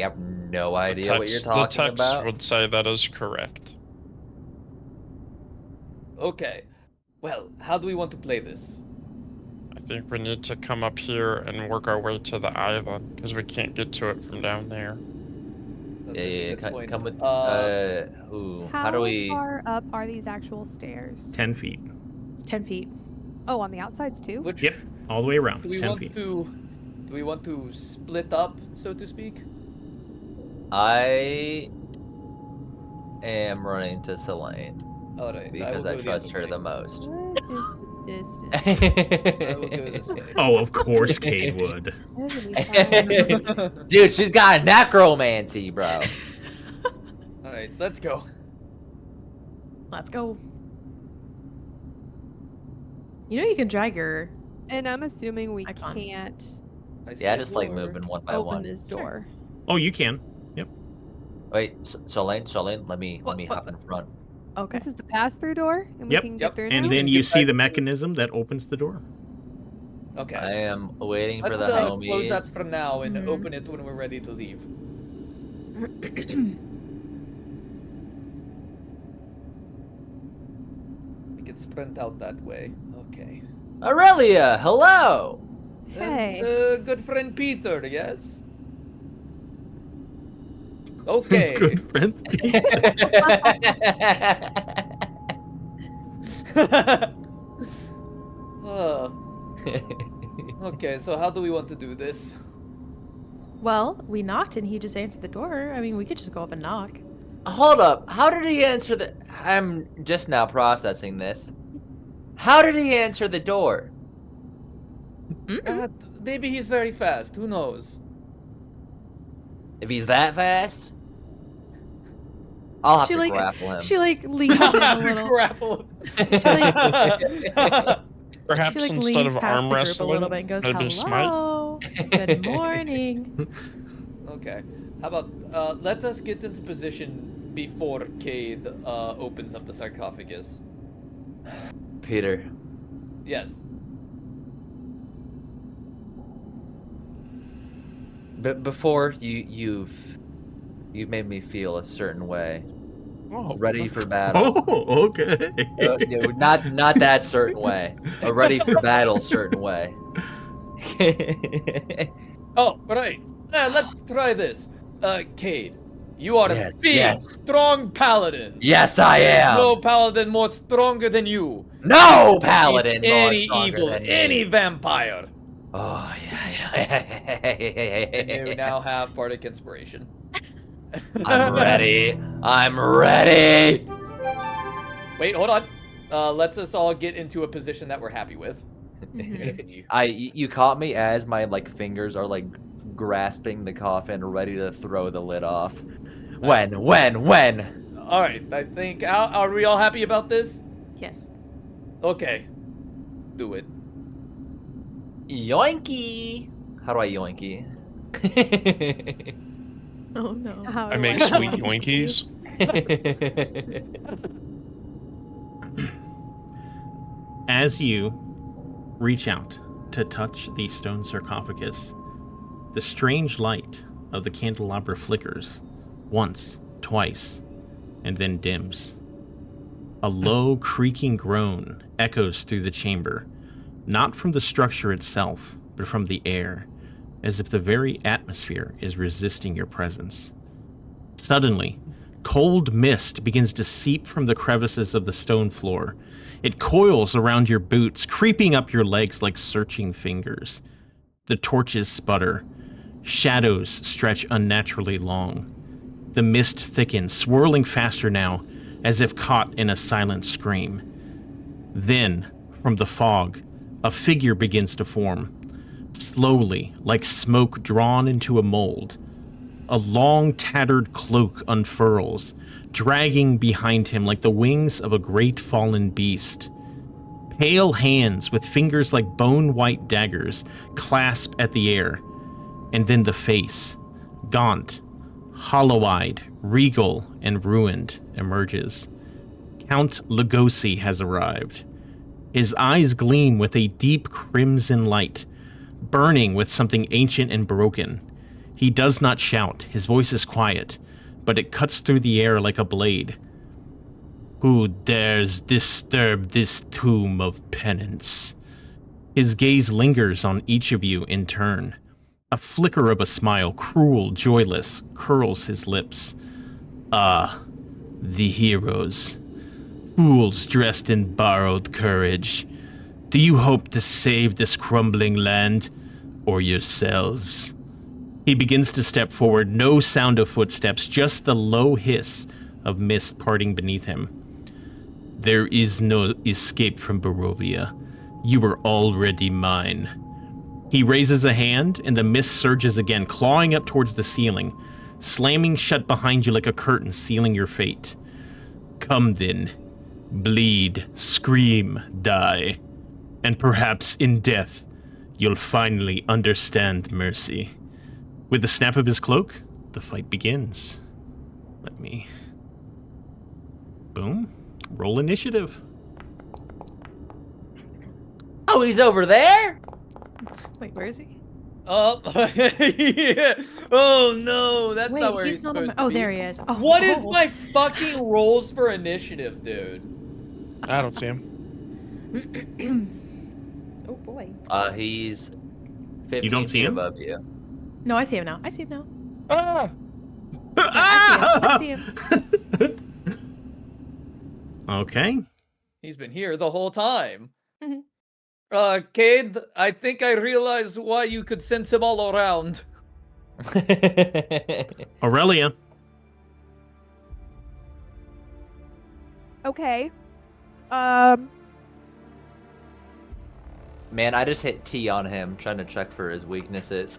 Speaker 2: have no idea what you're talking
Speaker 6: the text
Speaker 2: about.
Speaker 6: would say that is correct.
Speaker 8: Okay. Well, how do we want to play this?
Speaker 6: I think we need to come up here and work our way to the island, because we can't get to it from down there.
Speaker 2: Yeah, come with.
Speaker 5: How
Speaker 2: how do we?
Speaker 5: far up are these actual stairs?
Speaker 3: 10 feet.
Speaker 5: It's 10 feet. Oh, on the outsides too?
Speaker 8: Which
Speaker 3: Yep, all the way around.
Speaker 8: do we
Speaker 3: 10
Speaker 8: want
Speaker 3: feet.
Speaker 8: to? Do we want to split up, so to speak?
Speaker 2: I am running to Selene
Speaker 8: All right.
Speaker 2: because I trust her the most.
Speaker 5: What is the distance?
Speaker 8: I will go this way.
Speaker 3: Oh, of course Cade would.
Speaker 5: 75.
Speaker 2: Dude, she's got necromancy, bro.
Speaker 8: All right, let's go.
Speaker 7: Let's go. You know you can drag your...
Speaker 5: And I'm assuming we
Speaker 7: Icon.
Speaker 5: can't
Speaker 8: I
Speaker 2: Yeah,
Speaker 8: said
Speaker 2: just like
Speaker 8: door.
Speaker 2: moving one by
Speaker 5: open
Speaker 2: one.
Speaker 5: this door.
Speaker 3: Oh, you can. Yep.
Speaker 2: Wait, Solane, let me hop in front.
Speaker 7: Okay.
Speaker 5: This is the pass-through door, and we
Speaker 3: Yep.
Speaker 5: can
Speaker 8: Yep.
Speaker 5: get through
Speaker 3: And
Speaker 5: now?
Speaker 3: then
Speaker 8: can
Speaker 3: you
Speaker 8: get
Speaker 3: see
Speaker 8: back
Speaker 3: the
Speaker 8: to-
Speaker 3: mechanism that opens the door.
Speaker 8: Okay.
Speaker 2: I am waiting for
Speaker 8: Let's
Speaker 2: the homies.
Speaker 8: close that for now and
Speaker 7: Mhm.
Speaker 8: open it when we're ready to leave. We can sprint out that way. Okay.
Speaker 2: Aurelia, hello.
Speaker 5: Hey.
Speaker 8: And, good friend Peter, yes? Okay.
Speaker 3: Good friend.
Speaker 8: Uh, okay, so how do we want to do this?
Speaker 7: Well, we knocked and he just answered the door. I mean, we could just go up and knock.
Speaker 2: Hold up. How did he answer the... I'm just now processing this. How did he answer the door?
Speaker 8: Maybe he's very fast. Who knows?
Speaker 2: If he's that fast, I'll have
Speaker 7: She
Speaker 2: to
Speaker 7: like
Speaker 2: grapple him.
Speaker 7: she like leans in a little.
Speaker 8: Grapple.
Speaker 6: Perhaps
Speaker 7: She like
Speaker 6: instead
Speaker 7: leans
Speaker 6: of
Speaker 7: past
Speaker 6: arm
Speaker 7: the group a
Speaker 6: wrestling,
Speaker 7: little bit and goes,
Speaker 6: I'd just smite.
Speaker 7: "Hello, good morning."
Speaker 8: Okay. How about let us get into position before Cade opens up the sarcophagus.
Speaker 2: Peter,
Speaker 8: Yes.
Speaker 2: before you've made me feel a certain way.
Speaker 6: Oh,
Speaker 2: Ready for battle.
Speaker 3: Oh, okay.
Speaker 2: Not that certain way. A ready for battle certain way.
Speaker 8: Oh, right. Let's try this. Cade, you are
Speaker 2: Yes,
Speaker 8: a big,
Speaker 2: yes.
Speaker 8: strong paladin.
Speaker 2: Yes, I
Speaker 8: There's
Speaker 2: am.
Speaker 8: no paladin more stronger than you.
Speaker 2: No paladin
Speaker 8: Defeat
Speaker 2: more
Speaker 8: any
Speaker 2: stronger
Speaker 8: evil,
Speaker 2: than me.
Speaker 8: any vampire.
Speaker 2: Oh yeah.
Speaker 8: And you now have bardic inspiration.
Speaker 2: I'm ready. I'm ready.
Speaker 8: Wait, hold on. Let's us all get into a position that we're happy with.
Speaker 2: You caught me as my fingers are grasping the coffin, ready to throw the lid off. When?
Speaker 8: All right, I think. Are we all happy about this?
Speaker 7: Yes.
Speaker 8: Okay. Do it.
Speaker 2: Yoinky! How do I yoinky?
Speaker 7: Oh no.
Speaker 6: I make sweet yoinkies.
Speaker 3: As you reach out to touch the stone sarcophagus, the strange light of the candelabra flickers once, twice, and then dims. A low, creaking groan echoes through the chamber, not from the structure itself, but from the air, as if the very atmosphere is resisting your presence. Suddenly, cold mist begins to seep from the crevices of the stone floor. It coils around your boots, creeping up your legs like searching fingers. The torches sputter. Shadows stretch unnaturally long. The mist thickens, swirling faster now, as if caught in a silent scream. Then, from the fog, a figure begins to form. Slowly, like smoke drawn into a mold. A long, tattered cloak unfurls, dragging behind him like the wings of a great fallen beast. Pale hands with fingers like bone-white daggers clasp at the air, and then the face, gaunt, hollow-eyed, regal, and ruined, emerges. Count Lugosi has arrived. His eyes gleam with a deep crimson light, burning with something ancient and broken. He does not shout, his voice is quiet, but it cuts through the air like a blade. Who dares disturb this tomb of penance? His gaze lingers on each of you in turn. A flicker of a smile, cruel, joyless, curls his lips. Ah, the heroes. Fools dressed in borrowed courage. Do you hope to save this crumbling land, or yourselves? He begins to step forward, no sound of footsteps, just the low hiss of mist parting beneath him. There is no escape from Barovia. You are already mine. He raises a hand, and the mist surges again, clawing up towards the ceiling, slamming shut behind you like a curtain, sealing your fate. Come then. Bleed, scream, die. And perhaps in death, you'll finally understand mercy. With the snap of his cloak, the fight begins. Let me... Boom. Roll initiative.
Speaker 2: Oh, he's over there?
Speaker 7: Wait, where is he?
Speaker 8: Oh, yeah. Oh no, that's
Speaker 7: Wait,
Speaker 8: not where he's
Speaker 7: he's not
Speaker 8: supposed
Speaker 7: on
Speaker 8: to
Speaker 7: my... Oh,
Speaker 8: be.
Speaker 7: there he is. Oh,
Speaker 8: What is my fucking rolls for initiative, dude?
Speaker 6: I don't see him.
Speaker 7: Oh boy.
Speaker 2: He's 15
Speaker 3: You don't see
Speaker 2: feet
Speaker 3: him?
Speaker 2: above you.
Speaker 7: No, I see him now. I see him now.
Speaker 6: Ah!
Speaker 7: I see him.
Speaker 3: Okay.
Speaker 8: He's been here the whole time.
Speaker 7: Mhm.
Speaker 8: Cade, I think I realize why you could sense him all around.
Speaker 3: Aurelia.
Speaker 5: Okay.
Speaker 2: Man, I just hit T on him, trying to check for his weaknesses.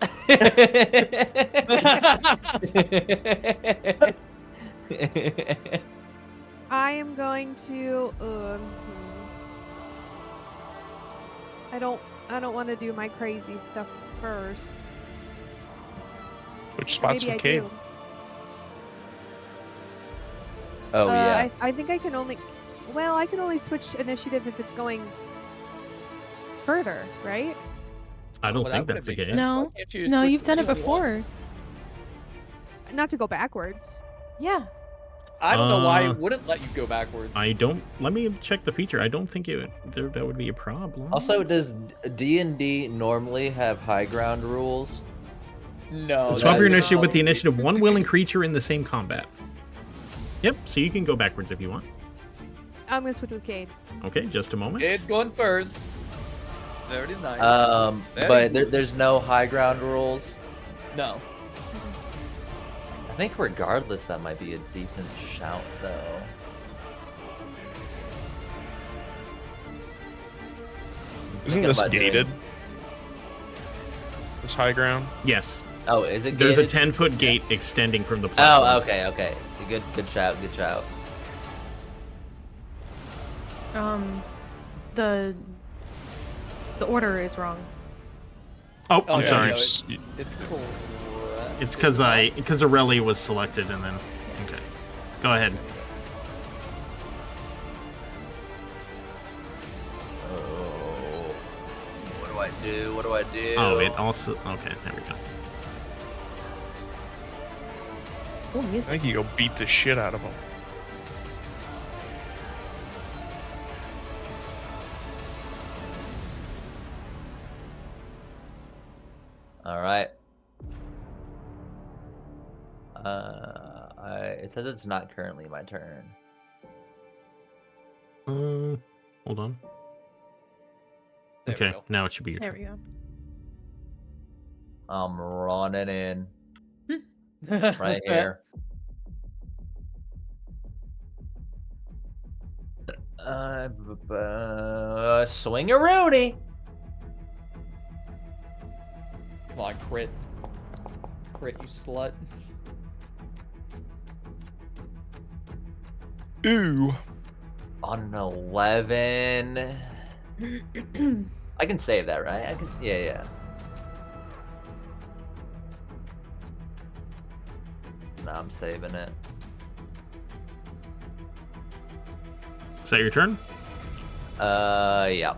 Speaker 5: I am going to. I don't want to do my crazy stuff first.
Speaker 6: Which spots
Speaker 5: Maybe
Speaker 6: with
Speaker 5: I
Speaker 6: Cade?
Speaker 5: do.
Speaker 2: Oh yeah.
Speaker 5: I think I can only. Well, I can only switch initiative if it's going further, right?
Speaker 3: I don't
Speaker 8: Well,
Speaker 3: think
Speaker 8: that
Speaker 3: that's the
Speaker 8: wouldn't make
Speaker 3: case.
Speaker 8: sense.
Speaker 7: No.
Speaker 8: Why can't you
Speaker 7: No,
Speaker 8: switch
Speaker 7: you've done it
Speaker 8: whenever you want?
Speaker 7: before.
Speaker 5: Not to go backwards.
Speaker 7: Yeah.
Speaker 8: I don't know why it wouldn't let you go backwards.
Speaker 3: I don't. Let me check the feature. I don't think that would be a problem.
Speaker 2: Also, does D&D normally have high ground rules?
Speaker 8: No.
Speaker 3: swap
Speaker 8: that
Speaker 3: your
Speaker 8: is
Speaker 3: initiative with the
Speaker 8: probably-
Speaker 3: initiative one willing creature in the same combat. Yep. So you can go backwards if you want.
Speaker 5: I'm gonna switch with Cade.
Speaker 3: Okay, just a moment.
Speaker 8: Cade's going first. Very nice. Very
Speaker 2: But
Speaker 8: good.
Speaker 2: there's no high ground rules.
Speaker 8: No.
Speaker 2: I think regardless, that might be a decent shout, though.
Speaker 6: Isn't
Speaker 2: Thinking
Speaker 6: this
Speaker 2: about doing-
Speaker 6: gated? This high ground?
Speaker 3: Yes.
Speaker 2: Oh, is it
Speaker 3: There's a
Speaker 2: gated?
Speaker 3: 10-foot gate extending from the platform.
Speaker 2: Oh, okay. Good shout, good shout.
Speaker 7: The order is wrong.
Speaker 3: Oh,
Speaker 8: Oh,
Speaker 3: I'm
Speaker 8: yeah,
Speaker 3: sorry.
Speaker 8: no, it's cool.
Speaker 3: It's because Aurelia was selected and then. Okay. Go ahead.
Speaker 2: Oh, what do I do? What do I do?
Speaker 3: Oh, it also. Okay, there we go.
Speaker 7: Oh,
Speaker 6: I
Speaker 7: music.
Speaker 6: think you go beat the shit out of him.
Speaker 2: All right. It says it's not currently my turn.
Speaker 3: Hold on.
Speaker 8: There we
Speaker 3: Okay,
Speaker 8: go.
Speaker 3: now it should be your
Speaker 7: There
Speaker 3: turn.
Speaker 7: we go.
Speaker 2: I'm running in right here. Swing-a-rooney.
Speaker 8: Come on, crit. Crit, you slut.
Speaker 6: Ooh.
Speaker 2: On an 11. I can save that, right? I can. Yeah. No, I'm saving it.
Speaker 3: Is that your turn?
Speaker 2: Yeah.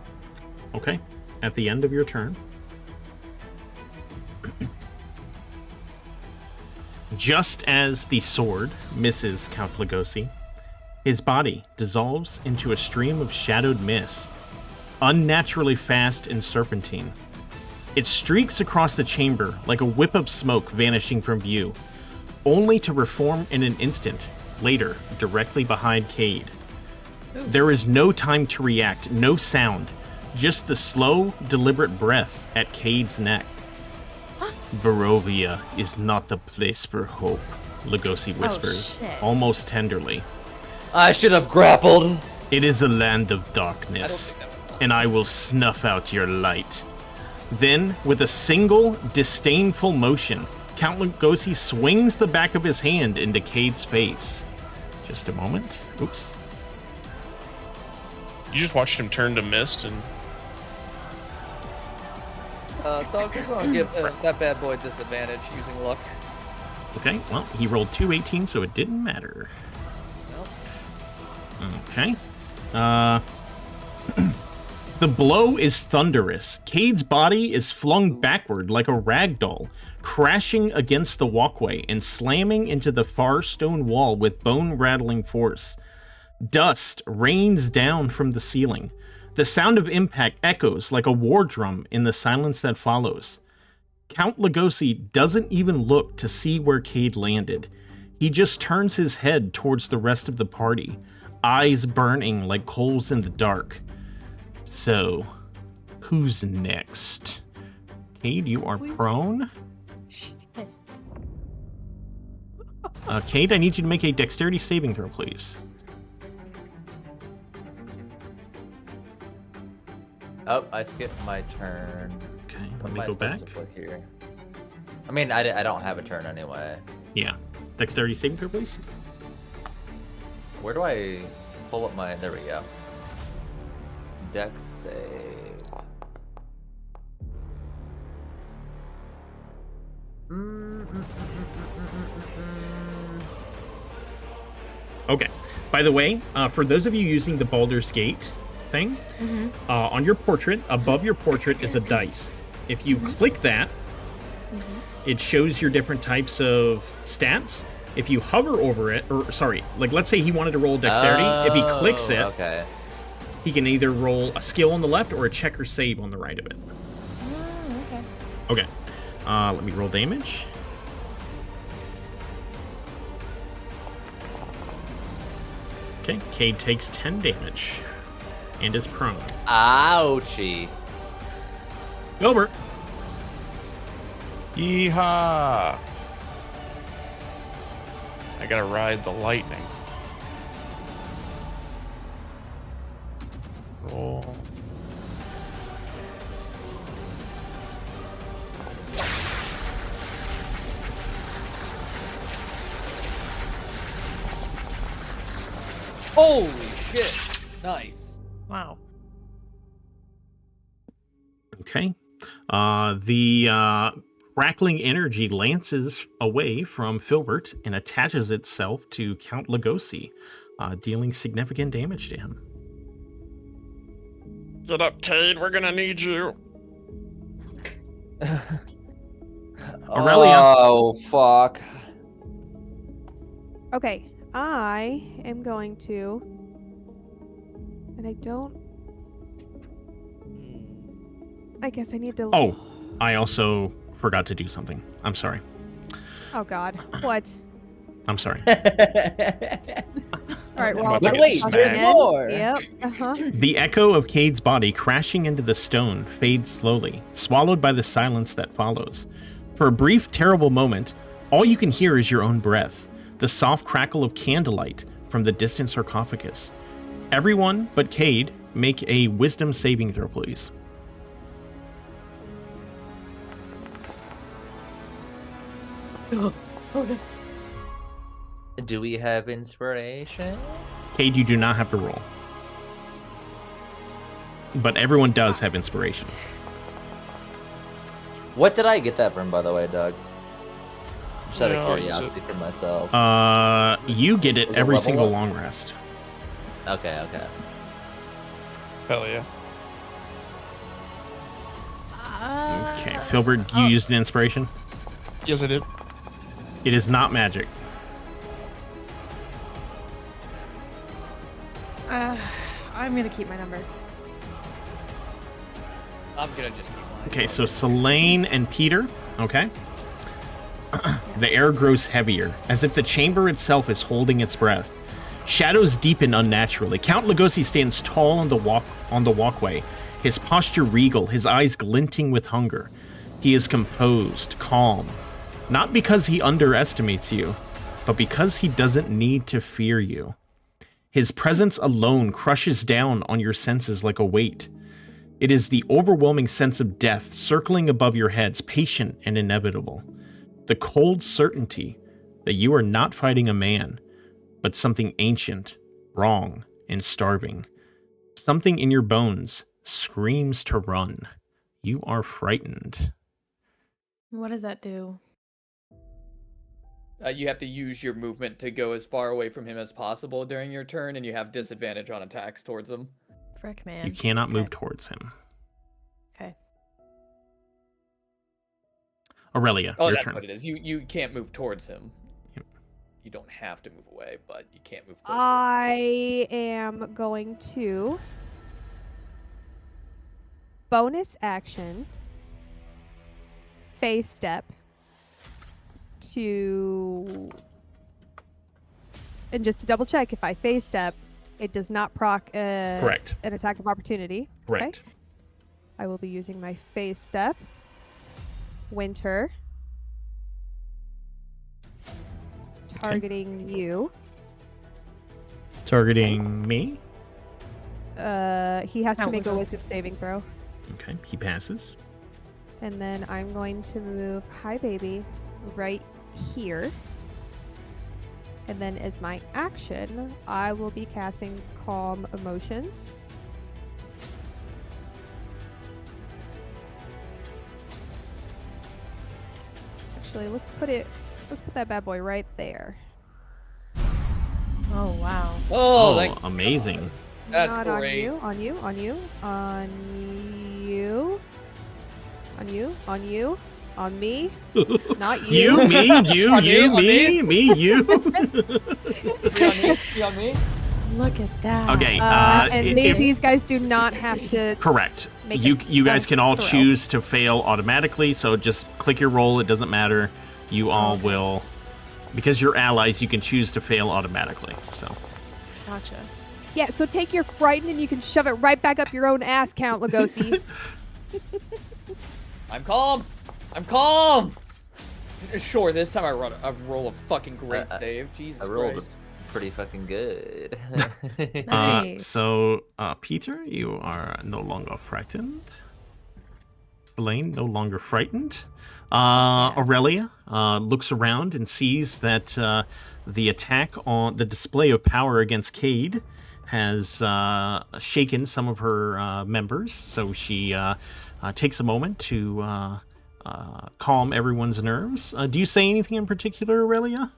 Speaker 3: Okay. At the end of your turn, just as the sword misses Count Lugosi, his body dissolves into a stream of shadowed mist, unnaturally fast and serpentine. It streaks across the chamber like a whip of smoke vanishing from view, only to reform in an instant later directly behind Cade. There is no time to react, no sound, just the slow, deliberate breath at Cade's neck. Barovia is not the place for hope, Lugosi whispers,
Speaker 7: shit.
Speaker 3: almost tenderly.
Speaker 2: I should have grappled.
Speaker 3: It is a land of
Speaker 8: I don't
Speaker 3: darkness,
Speaker 8: think that was
Speaker 3: and I will snuff out your light. Then, with a single, disdainful motion, Count Lugosi swings the back of his hand into Cade's face. Just a moment. Oops.
Speaker 6: You just watched him turn to mist and
Speaker 8: Thug, we're gonna give that bad boy disadvantage using luck.
Speaker 3: Okay, well, he rolled 218, so it didn't matter.
Speaker 8: Nope.
Speaker 3: Okay. The blow is thunderous. Cade's body is flung backward like a rag doll, crashing against the walkway and slamming into the far stone wall with bone-rattling force. Dust rains down from the ceiling. The sound of impact echoes like a war drum in the silence that follows. Count Lugosi doesn't even look to see where Cade landed. He just turns his head towards the rest of the party, eyes burning like coals in the dark. So, who's next? Cade, you are prone. Cade, I need you to make a dexterity saving throw, please.
Speaker 2: Oh, I skipped my turn.
Speaker 3: Okay,
Speaker 2: What
Speaker 3: let
Speaker 2: am
Speaker 3: me
Speaker 2: I
Speaker 3: go
Speaker 2: supposed
Speaker 3: back.
Speaker 2: to put here? I mean, I don't have a turn anyway.
Speaker 3: Yeah. Dexterity saving throw, please.
Speaker 2: Where do I pull up my... There we go. Dex save.
Speaker 3: Okay. By the way, for those of you using the Baldur's Gate thing, on your portrait, above your portrait is a dice. If you click that, it shows your different types of stats. If you hover over it, or sorry, like let's say he wanted to roll dexterity, if he clicks it,
Speaker 2: okay.
Speaker 3: he can either roll a skill on the left or a check or save on the right of it.
Speaker 7: Okay.
Speaker 3: Okay. Let me roll damage. Okay, Cade takes 10 damage and is prone.
Speaker 2: Ouchie.
Speaker 3: Gilbert.
Speaker 6: Yeehaw! I gotta ride the lightning. Roll.
Speaker 8: Holy shit! Nice.
Speaker 7: Wow.
Speaker 3: Okay. The crackling energy lances away from Filbert and attaches itself to Count Lugosi, dealing significant damage to him.
Speaker 6: Get up, Cade. We're gonna need you.
Speaker 3: Aurelia.
Speaker 2: Oh, fuck.
Speaker 5: Okay, I am going to, and I don't. I guess I need to.
Speaker 3: Oh, I also forgot to do something. I'm sorry.
Speaker 5: Oh God, what?
Speaker 3: I'm sorry.
Speaker 5: All right,
Speaker 6: I'm
Speaker 5: well,
Speaker 6: about to get
Speaker 2: wait,
Speaker 6: smacked.
Speaker 2: there's more.
Speaker 5: Yep. Uh-huh.
Speaker 3: The echo of Cade's body crashing into the stone fades slowly, swallowed by the silence that follows. For a brief, terrible moment, all you can hear is your own breath, the soft crackle of candlelight from the distant sarcophagus. Everyone but Cade make a wisdom saving throw, please.
Speaker 2: Do we have inspiration?
Speaker 3: Cade, you do not have to roll. But everyone does have inspiration.
Speaker 2: What did I get that from, by the way, Doug? Just out
Speaker 6: Yeah,
Speaker 2: of
Speaker 6: I'll use
Speaker 2: curiosity for myself.
Speaker 3: You get it
Speaker 2: Is it
Speaker 3: every
Speaker 2: level
Speaker 3: single
Speaker 2: up?
Speaker 3: long rest.
Speaker 2: Okay, okay.
Speaker 6: Hell yeah.
Speaker 3: Okay, Filbert, you used an inspiration?
Speaker 6: Yes, I did.
Speaker 3: It is not magic.
Speaker 7: I'm gonna keep my number.
Speaker 8: I'm gonna just keep mine.
Speaker 3: Okay, so Selene and Peter, okay? The air grows heavier, as if the chamber itself is holding its breath. Shadows deepen unnaturally. Count Lugosi stands tall on the walkway, his posture regal, his eyes glinting with hunger. He is composed, calm, not because he underestimates you, but because he doesn't need to fear you. His presence alone crushes down on your senses like a weight. It is the overwhelming sense of death circling above your heads, patient and inevitable. The cold certainty that you are not fighting a man, but something ancient, wrong, and starving. Something in your bones screams to run. You are frightened.
Speaker 7: What does that do?
Speaker 8: You have to use your movement to go as far away from him as possible during your turn, and you have disadvantage on attacks towards him.
Speaker 7: Frick, man.
Speaker 3: You cannot move
Speaker 7: Okay.
Speaker 3: towards him.
Speaker 7: Okay.
Speaker 3: Aurelia,
Speaker 8: Oh,
Speaker 3: your
Speaker 8: that's
Speaker 3: turn.
Speaker 8: what it is. You can't move towards him.
Speaker 3: Yep.
Speaker 8: You don't have to move away, but you can't move towards him.
Speaker 5: I am going to bonus action phase step to, and just to double check, if I phase step, It does not proc
Speaker 3: Correct.
Speaker 5: an attack of opportunity.
Speaker 3: Correct.
Speaker 5: Okay. I will be using my phase step. Winter. Targeting you.
Speaker 3: Targeting me.
Speaker 5: He has to
Speaker 7: Count
Speaker 5: make a
Speaker 7: Lugosi.
Speaker 5: wisdom saving throw.
Speaker 3: Okay, he passes.
Speaker 5: And then I'm going to move Hi Baby right here. And then as my action, I will be casting Calm Emotions. Actually, let's put that bad boy right there.
Speaker 7: Oh wow.
Speaker 8: Oh, thank
Speaker 3: amazing.
Speaker 8: That's
Speaker 5: Not
Speaker 8: great.
Speaker 5: on you, on you, on you, on you, on you, on you, on me. Not you.
Speaker 3: You, me, you,
Speaker 8: On
Speaker 3: you,
Speaker 8: me,
Speaker 3: me, you.
Speaker 8: Be on me. Be on me.
Speaker 7: Look at that.
Speaker 3: Okay,
Speaker 5: And these guys do not have to.
Speaker 3: Correct.
Speaker 5: Make
Speaker 3: You guys can all
Speaker 5: throw.
Speaker 3: choose to fail automatically, so just click your roll. It doesn't matter. You all will, because you're allies. You can choose to fail automatically. So.
Speaker 7: Gotcha.
Speaker 5: Yeah, so take your frightened and you can shove it right back up your own ass, Count Lugosi.
Speaker 8: I'm calm. I'm calm. Sure, this time I roll a fucking great save. Jesus
Speaker 2: I rolled
Speaker 8: Christ.
Speaker 2: pretty fucking good.
Speaker 7: Nice.
Speaker 3: So, Peter, you are no longer frightened. Elaine, no longer frightened. Aurelia looks around and sees that the attack on the display of power against Cade has shaken some of her members. So she takes a moment to calm everyone's nerves. Do you say anything in particular, Aurelia?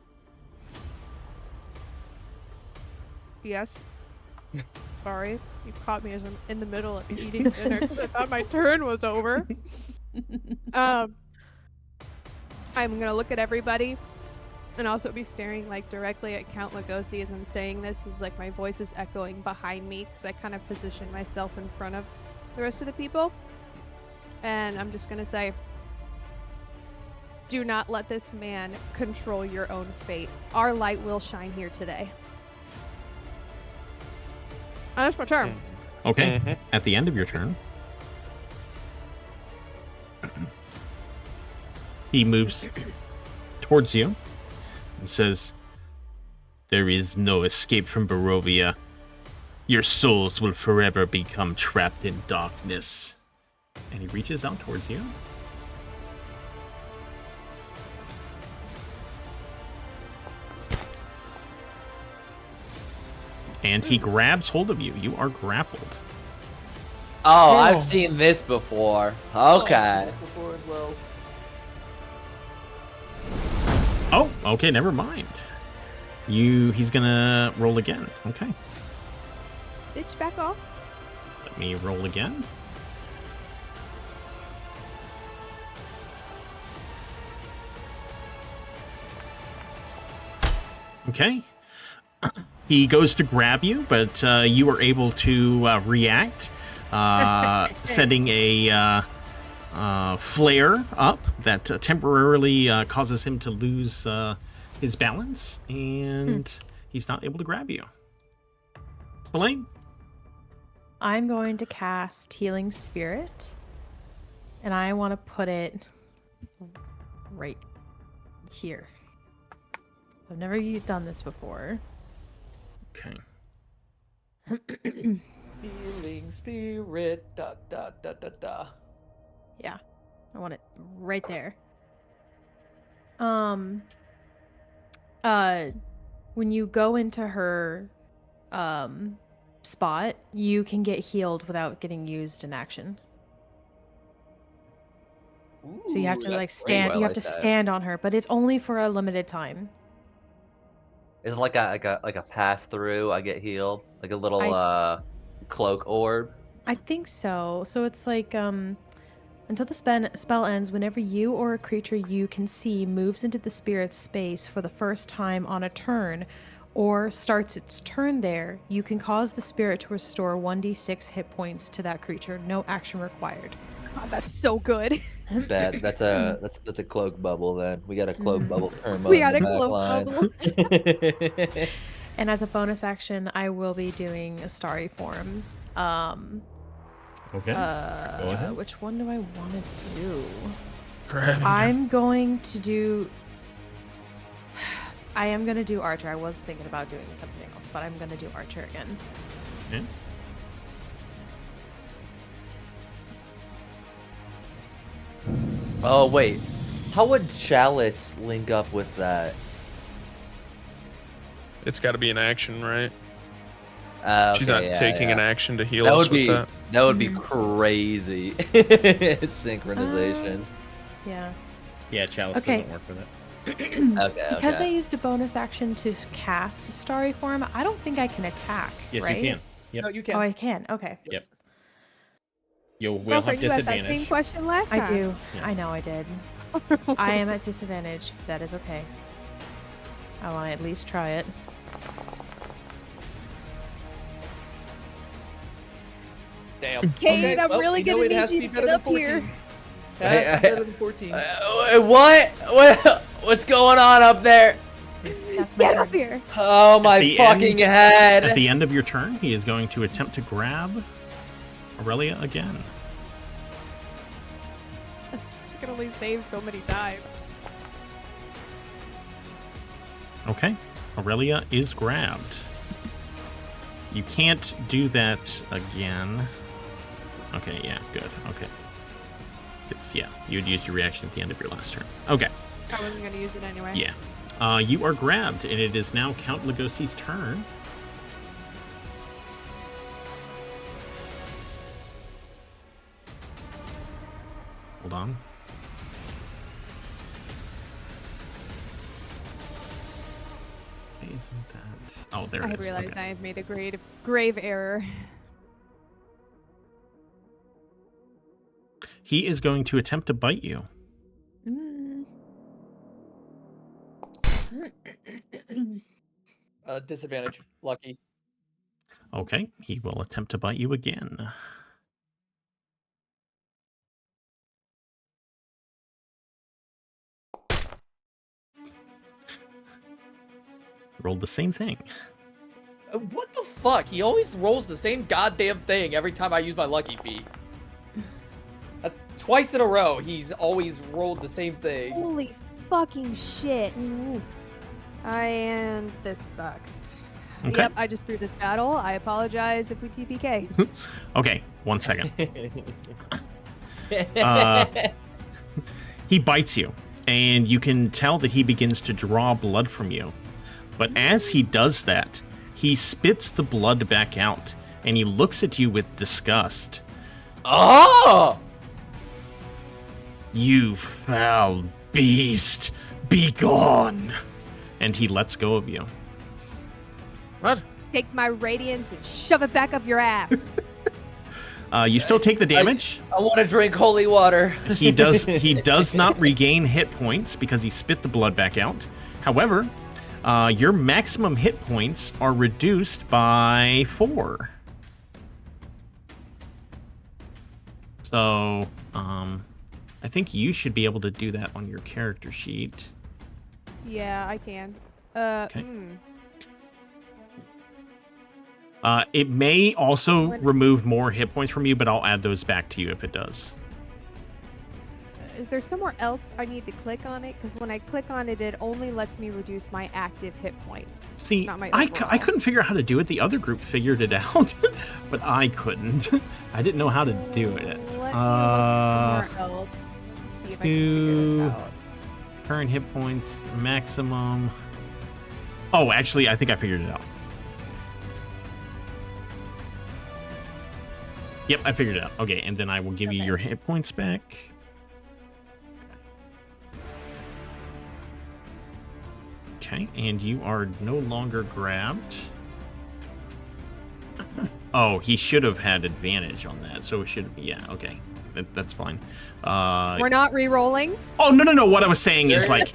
Speaker 5: Yes. Sorry, you caught me as I'm in the middle of eating dinner 'cause I thought my turn was over. I'm gonna look at everybody and also be staring like directly at Count Lugosi as I'm saying this. Is like my voice is echoing behind me because I kind of position myself in front of the rest of the people. And I'm just gonna say, do not let this man control your own fate. Our light will shine here today. And that's my turn.
Speaker 3: Okay. At the end of your turn, he moves towards you and says, "There is no escape from Barovia. Your souls will forever become trapped in darkness." And he reaches out towards you. And he grabs hold of you. You are grappled.
Speaker 2: Oh, I've seen this before. Okay.
Speaker 8: Before as well.
Speaker 3: Oh, okay, never mind. He's gonna roll again. Okay.
Speaker 5: Bitch, back off.
Speaker 3: Let me roll again. Okay. He goes to grab you, but you were able to react, setting a flare up that temporarily causes him to lose his balance, and he's not able to grab you. Elaine?
Speaker 7: I'm going to cast Healing Spirit, and I want to put it right here. I've never done this before.
Speaker 3: Okay.
Speaker 8: Healing spirit. Da da da da da.
Speaker 7: Yeah, I want it right there. When you go into her spot, you can get healed without getting used in action. So you have to like stand. You have to stand on her, but it's only for a limited time.
Speaker 2: It's like a pass through. I get healed, like a little cloak orb.
Speaker 7: I think so. So it's like until the spell ends, whenever you or a creature you can see moves into the spirit's space for the first time on a turn, or starts its turn there, you can cause the spirit to restore 1d6 hit points to that creature. No action required.
Speaker 5: God, that's so good.
Speaker 2: That's a cloak bubble. Then we got a cloak bubble term.
Speaker 5: We got
Speaker 2: on
Speaker 5: a
Speaker 2: the back
Speaker 5: cloak
Speaker 2: line.
Speaker 5: bubble.
Speaker 7: And as a bonus action, I will be doing a starry form.
Speaker 3: Okay. Go ahead.
Speaker 7: Which one do I want to do?
Speaker 6: Grab
Speaker 7: I am going to do Archer. I was thinking about doing something else, but I'm going to do Archer again.
Speaker 3: Okay.
Speaker 2: Oh wait, how would Chalice link up with that?
Speaker 6: It's got to be an action, right? She's
Speaker 2: Okay,
Speaker 6: not
Speaker 2: yeah,
Speaker 6: taking
Speaker 2: yeah.
Speaker 6: an action to heal
Speaker 2: That
Speaker 6: us
Speaker 2: would be
Speaker 6: with that.
Speaker 2: that would be crazy. Synchronization.
Speaker 7: Yeah.
Speaker 3: Yeah, Chalice
Speaker 7: Okay.
Speaker 3: doesn't work with it.
Speaker 2: Okay.
Speaker 7: Because I
Speaker 2: okay.
Speaker 7: used a bonus action to cast starry form, I don't think I can attack,
Speaker 3: Yes,
Speaker 7: right?
Speaker 3: you can. Yep.
Speaker 8: No, you can.
Speaker 7: Oh, I can. Okay.
Speaker 3: Yep. Will
Speaker 5: Girlfriend,
Speaker 3: have
Speaker 5: you asked that same
Speaker 3: disadvantage.
Speaker 5: question last
Speaker 7: I
Speaker 5: time.
Speaker 7: do.
Speaker 3: Yeah.
Speaker 7: I know I did. I am at disadvantage. That is okay. I want to at least try it.
Speaker 8: Damn.
Speaker 5: Kate, I'm
Speaker 8: well,
Speaker 5: really
Speaker 8: you know
Speaker 5: gonna
Speaker 8: it has
Speaker 5: need
Speaker 8: to
Speaker 5: you
Speaker 8: be
Speaker 5: to
Speaker 8: better
Speaker 5: get
Speaker 8: than
Speaker 5: up here.
Speaker 8: 14. It has to be better than 14.
Speaker 2: What's going on up there?
Speaker 7: That's my
Speaker 5: Get
Speaker 7: turn.
Speaker 5: up here.
Speaker 2: Oh my
Speaker 3: the
Speaker 2: fucking
Speaker 3: end-
Speaker 2: head!
Speaker 3: At the end of your turn, he is going to attempt to grab Aurelia again.
Speaker 5: I can only save so many times.
Speaker 3: Okay. Aurelia is grabbed. You can't do that again. Okay, yeah, good. Okay. Yeah, you'd use your reaction at the end of your last turn. Okay.
Speaker 5: I wasn't gonna use it anyway.
Speaker 3: Yeah. You are grabbed, and it is now Count Lugosi's turn. Hold on. Why isn't that? Oh, there
Speaker 5: I
Speaker 3: it is.
Speaker 5: realized
Speaker 3: Okay.
Speaker 5: I have made a grave error.
Speaker 3: He is going to attempt to bite you.
Speaker 8: Disadvantage. Lucky.
Speaker 3: Okay, he will attempt to bite you again. Rolled the same thing.
Speaker 8: What the fuck? He always rolls the same goddamn thing every time I use my lucky feat. That's twice in a row. He's always rolled the same thing.
Speaker 5: Holy fucking shit. And this sucks.
Speaker 3: Okay.
Speaker 5: Yep, I just threw this battle. I apologize if we TPK.
Speaker 3: Okay, 1 second. He bites you, and you can tell that he begins to draw blood from you. But as he does that, he spits the blood back out, and he looks at you with disgust.
Speaker 2: Oh!
Speaker 3: You foul beast, be gone! And he lets go of you.
Speaker 6: What?
Speaker 5: Take my radiance and shove it back up your ass.
Speaker 3: You still take the damage.
Speaker 2: I want to drink holy water.
Speaker 3: He does not regain hit points because he spit the blood back out. However, your maximum hit points are reduced by 4. So, I think you should be able to do that on your character sheet.
Speaker 5: Yeah, I can.
Speaker 3: Okay. It may also remove more hit points from you, but I'll add those back to you if it does.
Speaker 5: Is there somewhere else I need to click on it? Because when I click on it, it only lets me reduce my active hit points.
Speaker 3: See,
Speaker 5: Not my
Speaker 3: I
Speaker 5: overall.
Speaker 3: couldn't figure out how to do it. The other group figured it out, but I couldn't. I didn't know how to do it.
Speaker 5: Let me look somewhere else. See if I can figure this out.
Speaker 3: Current hit points, maximum. Oh, actually, I think I figured it out. Yep, I figured it out. Okay, and then I will give you your hit points back. Okay, and you are no longer grabbed. Oh, he should have had advantage on that, so it should be, yeah, okay. That's fine.
Speaker 5: We're not re-rolling.
Speaker 3: Oh, no. What I was saying is, like,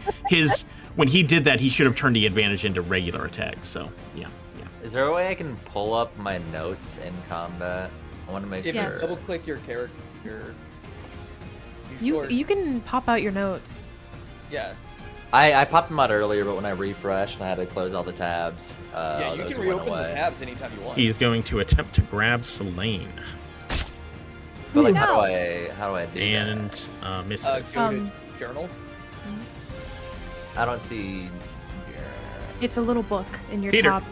Speaker 3: when he did that, he should have turned the advantage into regular attack, so, yeah.
Speaker 2: Is there a way I can pull up my notes in combat? I want to make
Speaker 8: If
Speaker 2: sure.
Speaker 8: you double click your character,
Speaker 7: You can pop out your notes.
Speaker 8: yeah.
Speaker 2: I popped them out earlier, but when I refreshed, I had to close all the tabs.
Speaker 8: Yeah, you
Speaker 2: those
Speaker 8: can
Speaker 2: went
Speaker 8: reopen
Speaker 2: away.
Speaker 8: the tabs anytime you want.
Speaker 3: He's going to attempt to grab Selene
Speaker 2: But like,
Speaker 5: No.
Speaker 2: how do I do
Speaker 3: and
Speaker 2: that?
Speaker 3: misses.
Speaker 8: Go to journal.
Speaker 2: I don't see.
Speaker 7: It's a little book in your
Speaker 3: Peter.
Speaker 7: top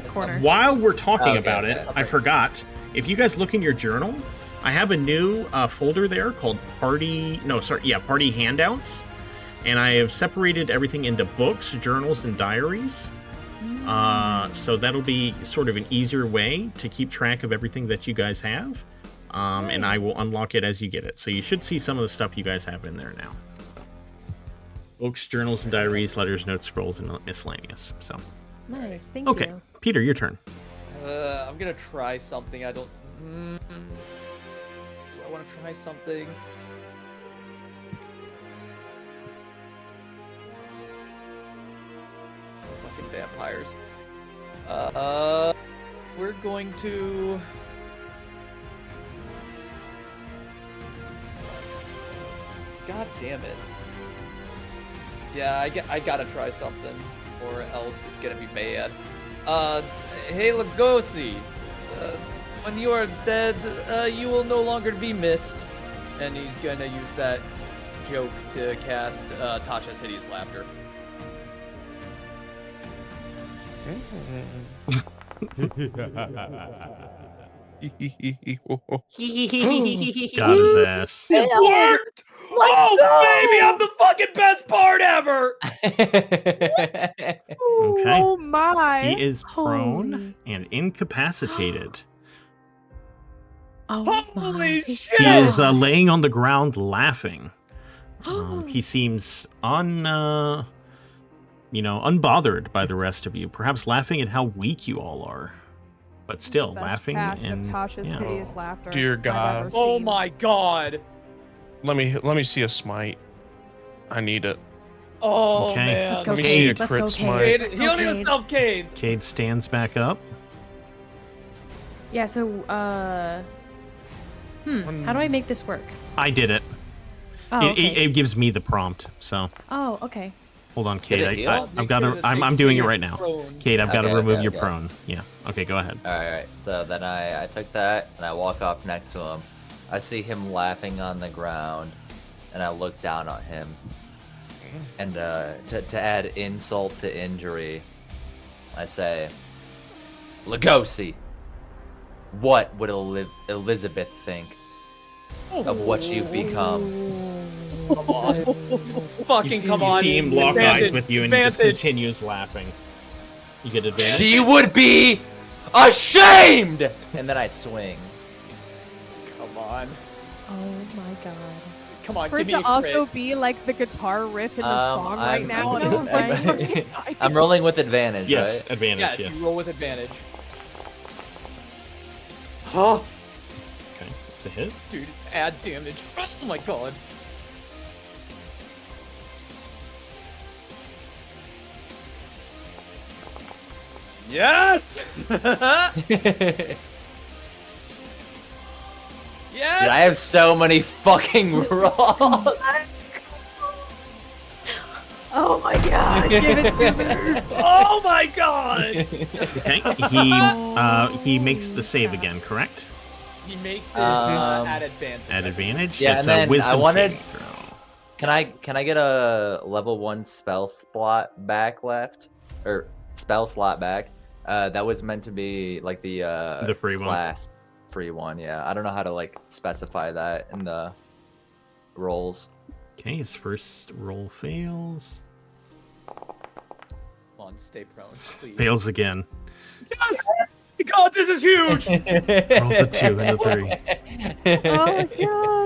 Speaker 7: corner.
Speaker 3: While we're talking
Speaker 2: Okay,
Speaker 3: about it,
Speaker 2: okay.
Speaker 3: I forgot. If you guys look in your journal, I have a new folder there called Party Handouts. And I have separated everything into books, journals, and diaries. So that'll be sort of an easier way to keep track of everything that you guys have. And I will unlock it as you get it. So you should see some of the stuff you guys have in there now. Books, journals, and diaries, letters, notes, scrolls, and miscellaneous. So
Speaker 7: Nice, thank
Speaker 3: okay,
Speaker 7: you.
Speaker 3: Peter, your turn.
Speaker 8: I'm gonna try something. I don't. Do I want to try something? Fucking vampires. We're going to. God damn it. Yeah, I gotta try something, or else it's gonna be bad. Hey Lugosi, when you are dead, you will no longer be missed. And he's gonna use that joke to cast Tasha's Hideous Laughter.
Speaker 3: Got his ass.
Speaker 8: It worked! Oh, baby, I'm the fucking best part ever!
Speaker 3: Okay.
Speaker 5: Oh my!
Speaker 3: He is prone
Speaker 7: Holy.
Speaker 3: and incapacitated.
Speaker 7: Oh
Speaker 8: Holy
Speaker 7: my.
Speaker 8: shit!
Speaker 3: He is laying on the ground laughing. He seems unbothered by the rest of you. Perhaps laughing at how weak you all are, but still
Speaker 5: Best
Speaker 3: laughing
Speaker 5: cast
Speaker 3: and
Speaker 5: of Tasha's
Speaker 3: yeah.
Speaker 5: hideous laughter.
Speaker 6: Dear
Speaker 5: I've
Speaker 6: God.
Speaker 5: ever
Speaker 8: Oh
Speaker 5: seen.
Speaker 8: my god!
Speaker 6: Let me see a smite. I need it.
Speaker 8: Oh
Speaker 3: Okay.
Speaker 8: man!
Speaker 7: Let's go,
Speaker 6: Let me see a
Speaker 7: Cade. Let's
Speaker 6: crit
Speaker 7: go,
Speaker 6: smite.
Speaker 7: Cade.
Speaker 8: Cade,
Speaker 7: Let's go,
Speaker 8: heal
Speaker 7: Cade.
Speaker 8: yourself, Cade!
Speaker 3: Cade stands back up.
Speaker 7: Yeah, so, how do I make this work?
Speaker 3: I did it.
Speaker 7: Oh,
Speaker 3: It
Speaker 7: okay.
Speaker 3: gives me the prompt. So
Speaker 7: Oh, okay.
Speaker 3: hold on,
Speaker 2: Did it
Speaker 3: Cade.
Speaker 2: heal?
Speaker 3: I've
Speaker 8: Make
Speaker 3: got
Speaker 8: sure
Speaker 3: to.
Speaker 8: that
Speaker 3: I'm
Speaker 8: they
Speaker 3: doing it
Speaker 8: stay
Speaker 3: right now.
Speaker 8: prone.
Speaker 3: Cade, I've got to
Speaker 2: Okay,
Speaker 3: remove
Speaker 2: okay,
Speaker 3: your
Speaker 2: okay.
Speaker 3: prone. Yeah. Okay, go ahead.
Speaker 2: Alright, so then I took that and I walk up next to him. I see him laughing on the ground and I look down at him. And to add insult to injury, I say, Lugosi, what would Elizabeth think of what you've become?
Speaker 8: Come on. Fucking come
Speaker 3: you
Speaker 8: on.
Speaker 3: see him lock
Speaker 8: Advantage,
Speaker 3: eyes with you and he just
Speaker 8: advantage.
Speaker 3: continues laughing. You get advantage.
Speaker 2: She would be ashamed! And then I swing.
Speaker 8: Come on.
Speaker 5: Oh my god.
Speaker 8: Come on,
Speaker 5: For
Speaker 8: give
Speaker 5: it
Speaker 8: me a
Speaker 5: to also
Speaker 8: crit.
Speaker 5: be like the guitar riff in the song right now, and it's like,
Speaker 2: I'm rolling with advantage,
Speaker 3: Yes,
Speaker 2: right?
Speaker 3: advantage.
Speaker 8: Yes,
Speaker 3: Yes.
Speaker 8: you roll with advantage. Huh?
Speaker 3: Okay, it's a hit.
Speaker 8: Dude, add damage. Oh my god. Yes!
Speaker 2: Dude,
Speaker 8: Yes!
Speaker 2: I have so many fucking rolls.
Speaker 5: oh my god, give it to me.
Speaker 8: Oh my god!
Speaker 3: Okay, he makes the save again, correct?
Speaker 8: He makes it
Speaker 2: Um,
Speaker 8: at advantage.
Speaker 3: At advantage.
Speaker 2: Yeah,
Speaker 3: it's
Speaker 2: and
Speaker 3: a
Speaker 2: then
Speaker 3: wisdom
Speaker 2: I wanted-
Speaker 3: saving throw.
Speaker 2: Can I get a level 1 spell slot back left? Or spell slot back? That was meant to be like the
Speaker 3: free one.
Speaker 2: class free one, yeah. I don't know how to like specify that in the rolls.
Speaker 3: Okay, his first roll fails.
Speaker 8: Come on, stay prone, please.
Speaker 3: Fails again.
Speaker 8: Yes! God, this is huge!
Speaker 3: Rolls a 2 and a 3.
Speaker 5: Oh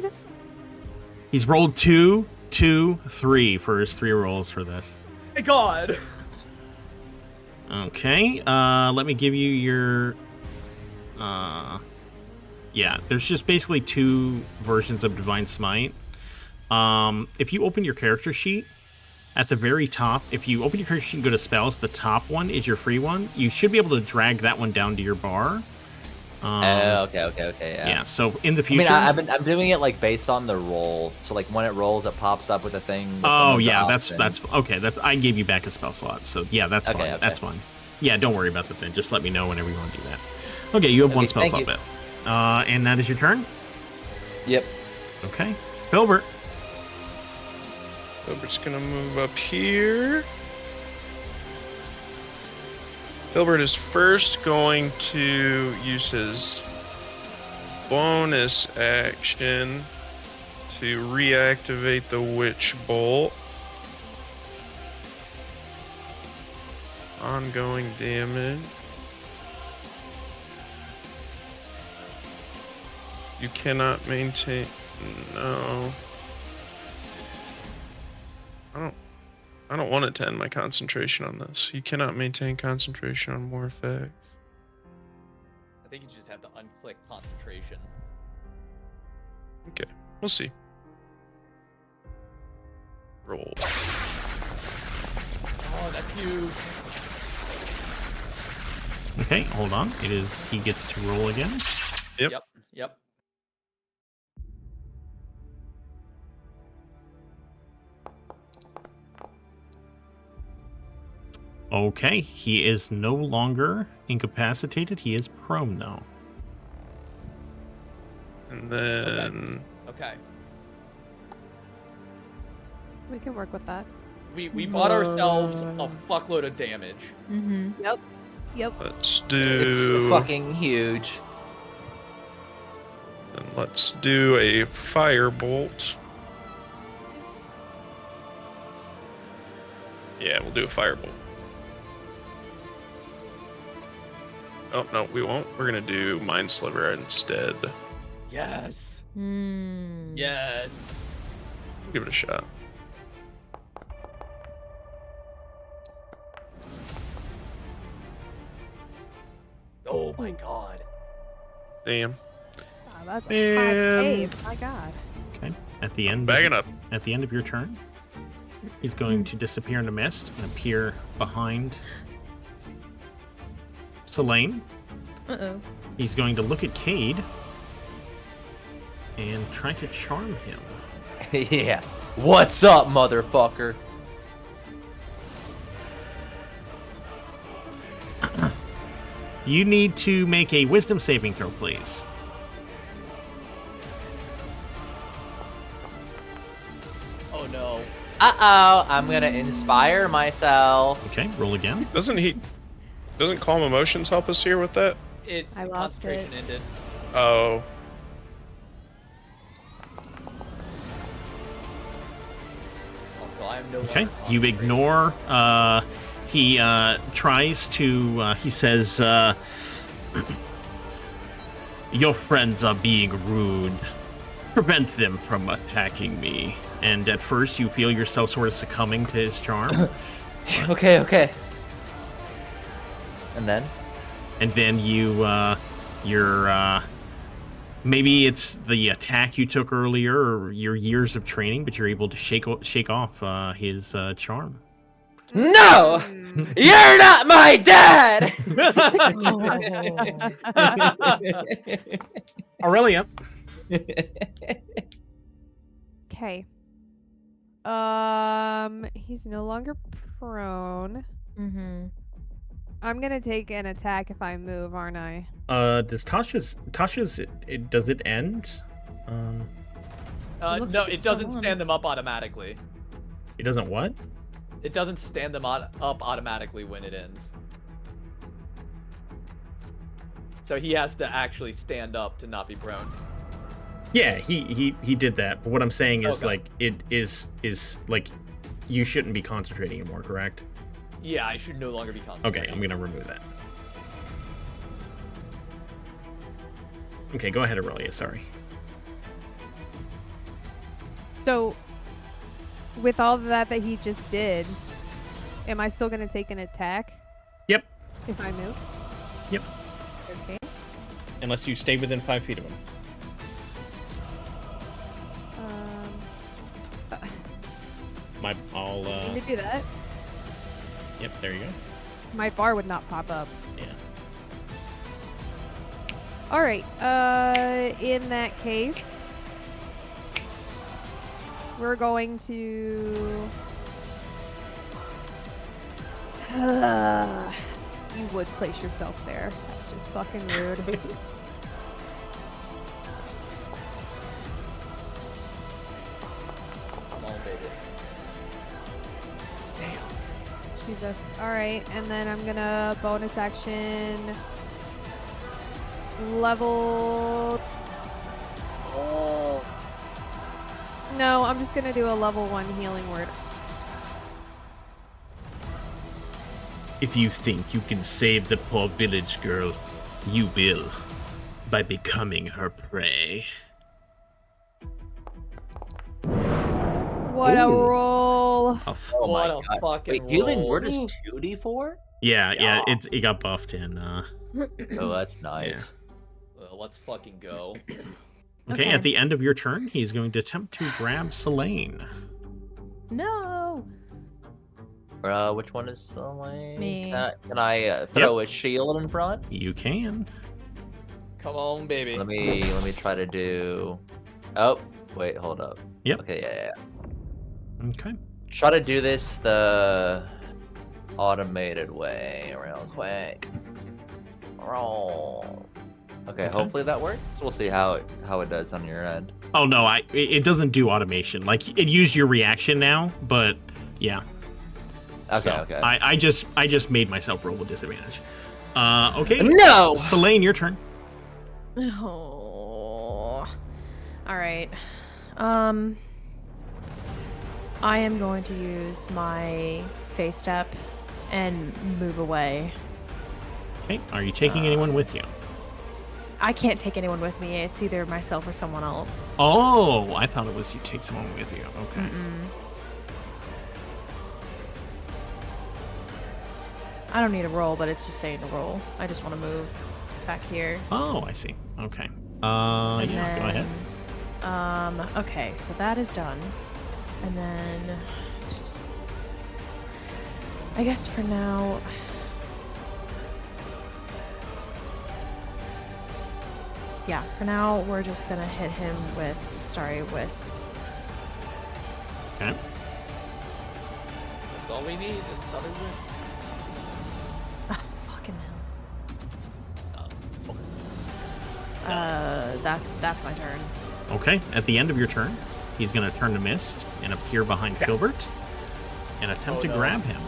Speaker 5: god.
Speaker 3: He's rolled 2, 2, 3 for his 3 rolls for this.
Speaker 8: My god!
Speaker 3: Okay, let me give you your... Yeah, there's just basically 2 versions of Divine Smite. If you open your character sheet, at the very top, if you open your character sheet and go to spells, the top one is your free one. You should be able to drag that one down to your bar.
Speaker 2: Okay, yeah.
Speaker 3: Yeah. So in the
Speaker 2: I
Speaker 3: future.
Speaker 2: mean, I'm doing it like based on the roll. So like when it rolls, it pops up with a thing. With
Speaker 3: Oh
Speaker 2: the
Speaker 3: yeah,
Speaker 2: options.
Speaker 3: that's okay. I gave you back a spell slot, so yeah, that's fine.
Speaker 2: Okay.
Speaker 3: That's fine. Yeah, don't worry about the thing. Just let me know whenever you want to do that. Okay, you have one spell slot left. And that is your turn.
Speaker 2: Yep.
Speaker 3: Okay, Filbert.
Speaker 6: Filbert's gonna move up here. Filbert is first going to use his bonus action to reactivate the Witch Bolt. Ongoing damage. You cannot maintain. No. I don't want it to end my concentration on this. You cannot maintain concentration on more effects.
Speaker 8: I think you just have to unclick concentration.
Speaker 6: Okay, we'll see. Roll.
Speaker 8: Oh, that's huge.
Speaker 3: Okay, hold on. He gets to roll again.
Speaker 6: Yep.
Speaker 3: Okay, he is no longer incapacitated. He is prone now.
Speaker 6: And then...
Speaker 8: Okay.
Speaker 5: We can work with that.
Speaker 8: We bought ourselves a fuckload of damage.
Speaker 7: Mm-hmm.
Speaker 5: Yep.
Speaker 6: Let's
Speaker 2: It's
Speaker 6: do...
Speaker 2: fucking huge.
Speaker 6: And let's do a firebolt. Yeah, we'll do a firebolt. Oh, no, we won't. We're gonna do Mind Sliver instead.
Speaker 8: Yes.
Speaker 7: Mm.
Speaker 8: Yes.
Speaker 6: Give it a shot.
Speaker 8: Oh my god.
Speaker 6: Damn.
Speaker 5: Wow, that's a high
Speaker 3: And-
Speaker 5: save. My god.
Speaker 3: Okay, at the end.
Speaker 6: Bagging up.
Speaker 3: At the end of your turn, he's going to disappear in the mist and appear behind Selene.
Speaker 7: Uh-oh.
Speaker 3: He's going to look at Cade and try to charm him.
Speaker 2: Yeah. What's up, motherfucker?
Speaker 3: You need to make a wisdom saving throw, please.
Speaker 8: Oh no.
Speaker 2: Uh-oh, I'm gonna inspire myself.
Speaker 3: Okay, roll again.
Speaker 6: Doesn't Calm Emotions help us here with that?
Speaker 8: It's
Speaker 5: I lost
Speaker 8: concentration
Speaker 5: it.
Speaker 8: ended.
Speaker 6: Oh.
Speaker 8: Also, I am no
Speaker 3: Okay,
Speaker 8: longer
Speaker 3: you ignore. He tries to. He says, "Your friends are being rude. Prevent them from attacking me." And at first, you feel yourself sort of succumbing to his charm.
Speaker 2: Okay. And then?
Speaker 3: And then you're maybe it's the attack you took earlier or your years of training, but you're able to shake off his charm.
Speaker 2: No! You're not my dad!
Speaker 3: Aurelia.
Speaker 5: Okay. He's no longer prone.
Speaker 7: Mm-hmm.
Speaker 5: I'm gonna take an attack if I move, aren't I?
Speaker 3: Does Tasha's does it end?
Speaker 7: looks
Speaker 8: No,
Speaker 7: like
Speaker 8: it
Speaker 7: it's still
Speaker 8: doesn't
Speaker 7: on.
Speaker 8: stand them up automatically.
Speaker 3: It doesn't what?
Speaker 8: It doesn't stand them up automatically when it ends. So he has to actually stand up to not be prone.
Speaker 3: Yeah, he did that. But what I'm saying is
Speaker 8: Okay.
Speaker 3: like it is like you shouldn't be concentrating anymore, correct?
Speaker 8: Yeah, I should no longer be concentrating.
Speaker 3: Okay, I'm gonna remove that. Okay, go ahead, Aurelia. Sorry.
Speaker 5: So, with all that he just did, am I still gonna take an attack
Speaker 3: Yep.
Speaker 5: if I move?
Speaker 3: Yep.
Speaker 5: Okay.
Speaker 3: Unless you stay within 5 feet of him. I'll
Speaker 5: Need to do that.
Speaker 3: Yep, there you go.
Speaker 5: My bar would not pop up.
Speaker 3: Yeah.
Speaker 5: All right. In that case, we're going to. You would place yourself there. That's just fucking rude.
Speaker 8: Come on, baby.
Speaker 5: Jesus. All right, and then I'm gonna bonus action level. Oh. No, I'm just gonna do a level 1 healing word.
Speaker 3: If you think you can save the poor village girl, you will, by becoming her prey.
Speaker 5: What a
Speaker 3: Ooh.
Speaker 5: roll!
Speaker 3: A f-
Speaker 2: Oh my
Speaker 8: What a
Speaker 2: god.
Speaker 8: fucking
Speaker 2: Wait, healing
Speaker 8: roll.
Speaker 2: word is 2d4?
Speaker 3: yeah,
Speaker 8: Yeah.
Speaker 3: it got buffed in.
Speaker 2: Oh, that's nice.
Speaker 3: Yeah.
Speaker 8: Well, let's fucking go.
Speaker 3: Okay,
Speaker 7: Okay.
Speaker 3: at the end of your turn, he's going to attempt to grab Selene.
Speaker 7: No.
Speaker 2: Which one is Selene?
Speaker 7: Me.
Speaker 2: Can I throw a shield in front?
Speaker 3: You can.
Speaker 8: Come on, baby.
Speaker 2: Let me try to do. Oh, wait, hold up.
Speaker 3: Yep.
Speaker 2: Okay, yeah.
Speaker 3: Okay.
Speaker 2: Try to do this the automated way, real quick. Roll. Okay, hopefully that works. We'll see how it does on your end.
Speaker 3: Oh no, it doesn't do automation. Like it used your reaction now, but yeah.
Speaker 2: Okay,
Speaker 3: So,
Speaker 2: okay.
Speaker 3: I just made myself roll with disadvantage. Okay.
Speaker 2: No.
Speaker 3: Selene, your turn.
Speaker 7: Oh. All right. I am going to use my face step and move away.
Speaker 3: Okay. Are you taking anyone with you?
Speaker 7: I can't take anyone with me. It's either myself or someone else.
Speaker 3: Oh, I thought it was you take someone with you. Okay.
Speaker 7: I don't need a roll, but it's just saying to roll. I just want to move back here.
Speaker 3: Oh, I see. Okay.
Speaker 7: And
Speaker 3: Yeah, go ahead.
Speaker 7: Okay, so that is done. And then I guess for now yeah, for now we're just gonna hit him with Starry Wisp.
Speaker 3: Okay.
Speaker 8: That's all we need is another win.
Speaker 7: Ah, fucking hell.
Speaker 8: Oh.
Speaker 7: That's my turn.
Speaker 3: Okay. At the end of your turn, he's going to turn to mist and appear behind Filbert and attempt to grab him.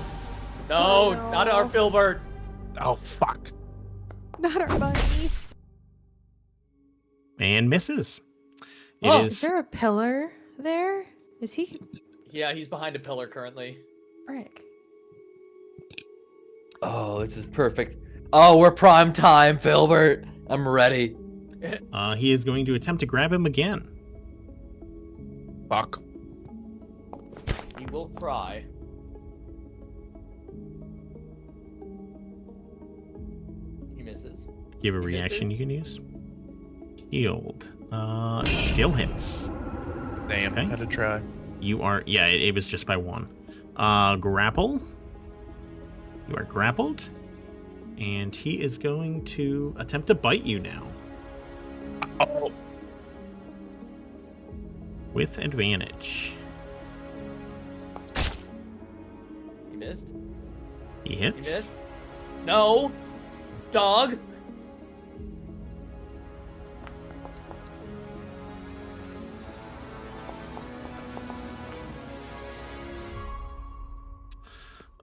Speaker 8: No,
Speaker 5: No.
Speaker 8: not our Filbert.
Speaker 4: Oh, fuck.
Speaker 5: Not our bunny.
Speaker 3: And misses. It
Speaker 8: Oh,
Speaker 7: Is there a pillar there? Is he
Speaker 8: Yeah, he's behind a pillar currently.
Speaker 7: frick?
Speaker 2: Oh, this is perfect. Oh, we're prime time, Filbert. I'm ready.
Speaker 3: He is going to attempt to grab him again.
Speaker 6: Fuck.
Speaker 8: He will cry. He misses.
Speaker 3: Do you have a
Speaker 8: He
Speaker 3: reaction
Speaker 8: misses?
Speaker 3: you can use? Healed. It still hits.
Speaker 6: Damn,
Speaker 3: Okay.
Speaker 6: had to try.
Speaker 3: You are, yeah, it was just by one. Grapple. You are grappled. And he is going to attempt to bite you now.
Speaker 6: Oh,
Speaker 3: With advantage.
Speaker 8: He missed.
Speaker 3: He
Speaker 8: He
Speaker 3: hits.
Speaker 8: missed. No. Dog.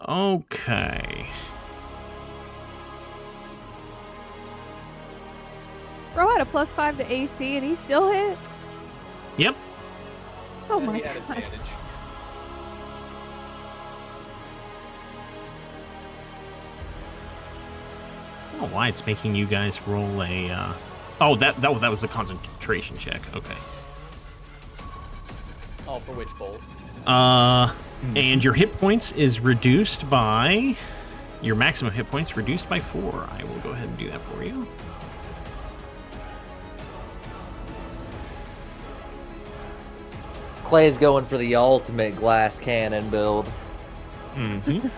Speaker 3: Okay.
Speaker 5: Bro had a +5 to AC and he still hit.
Speaker 3: Yep.
Speaker 5: Oh
Speaker 8: And
Speaker 5: my
Speaker 8: he had
Speaker 5: god.
Speaker 8: advantage.
Speaker 3: I don't know why it's making you guys roll a. Oh, that was a concentration check. Okay.
Speaker 8: Oh, for which bolt?
Speaker 3: And your hit points is reduced by your maximum hit points reduced by 4. I will go ahead and do that for you.
Speaker 2: Clay's going for the ultimate glass cannon build.
Speaker 3: Mm-hmm.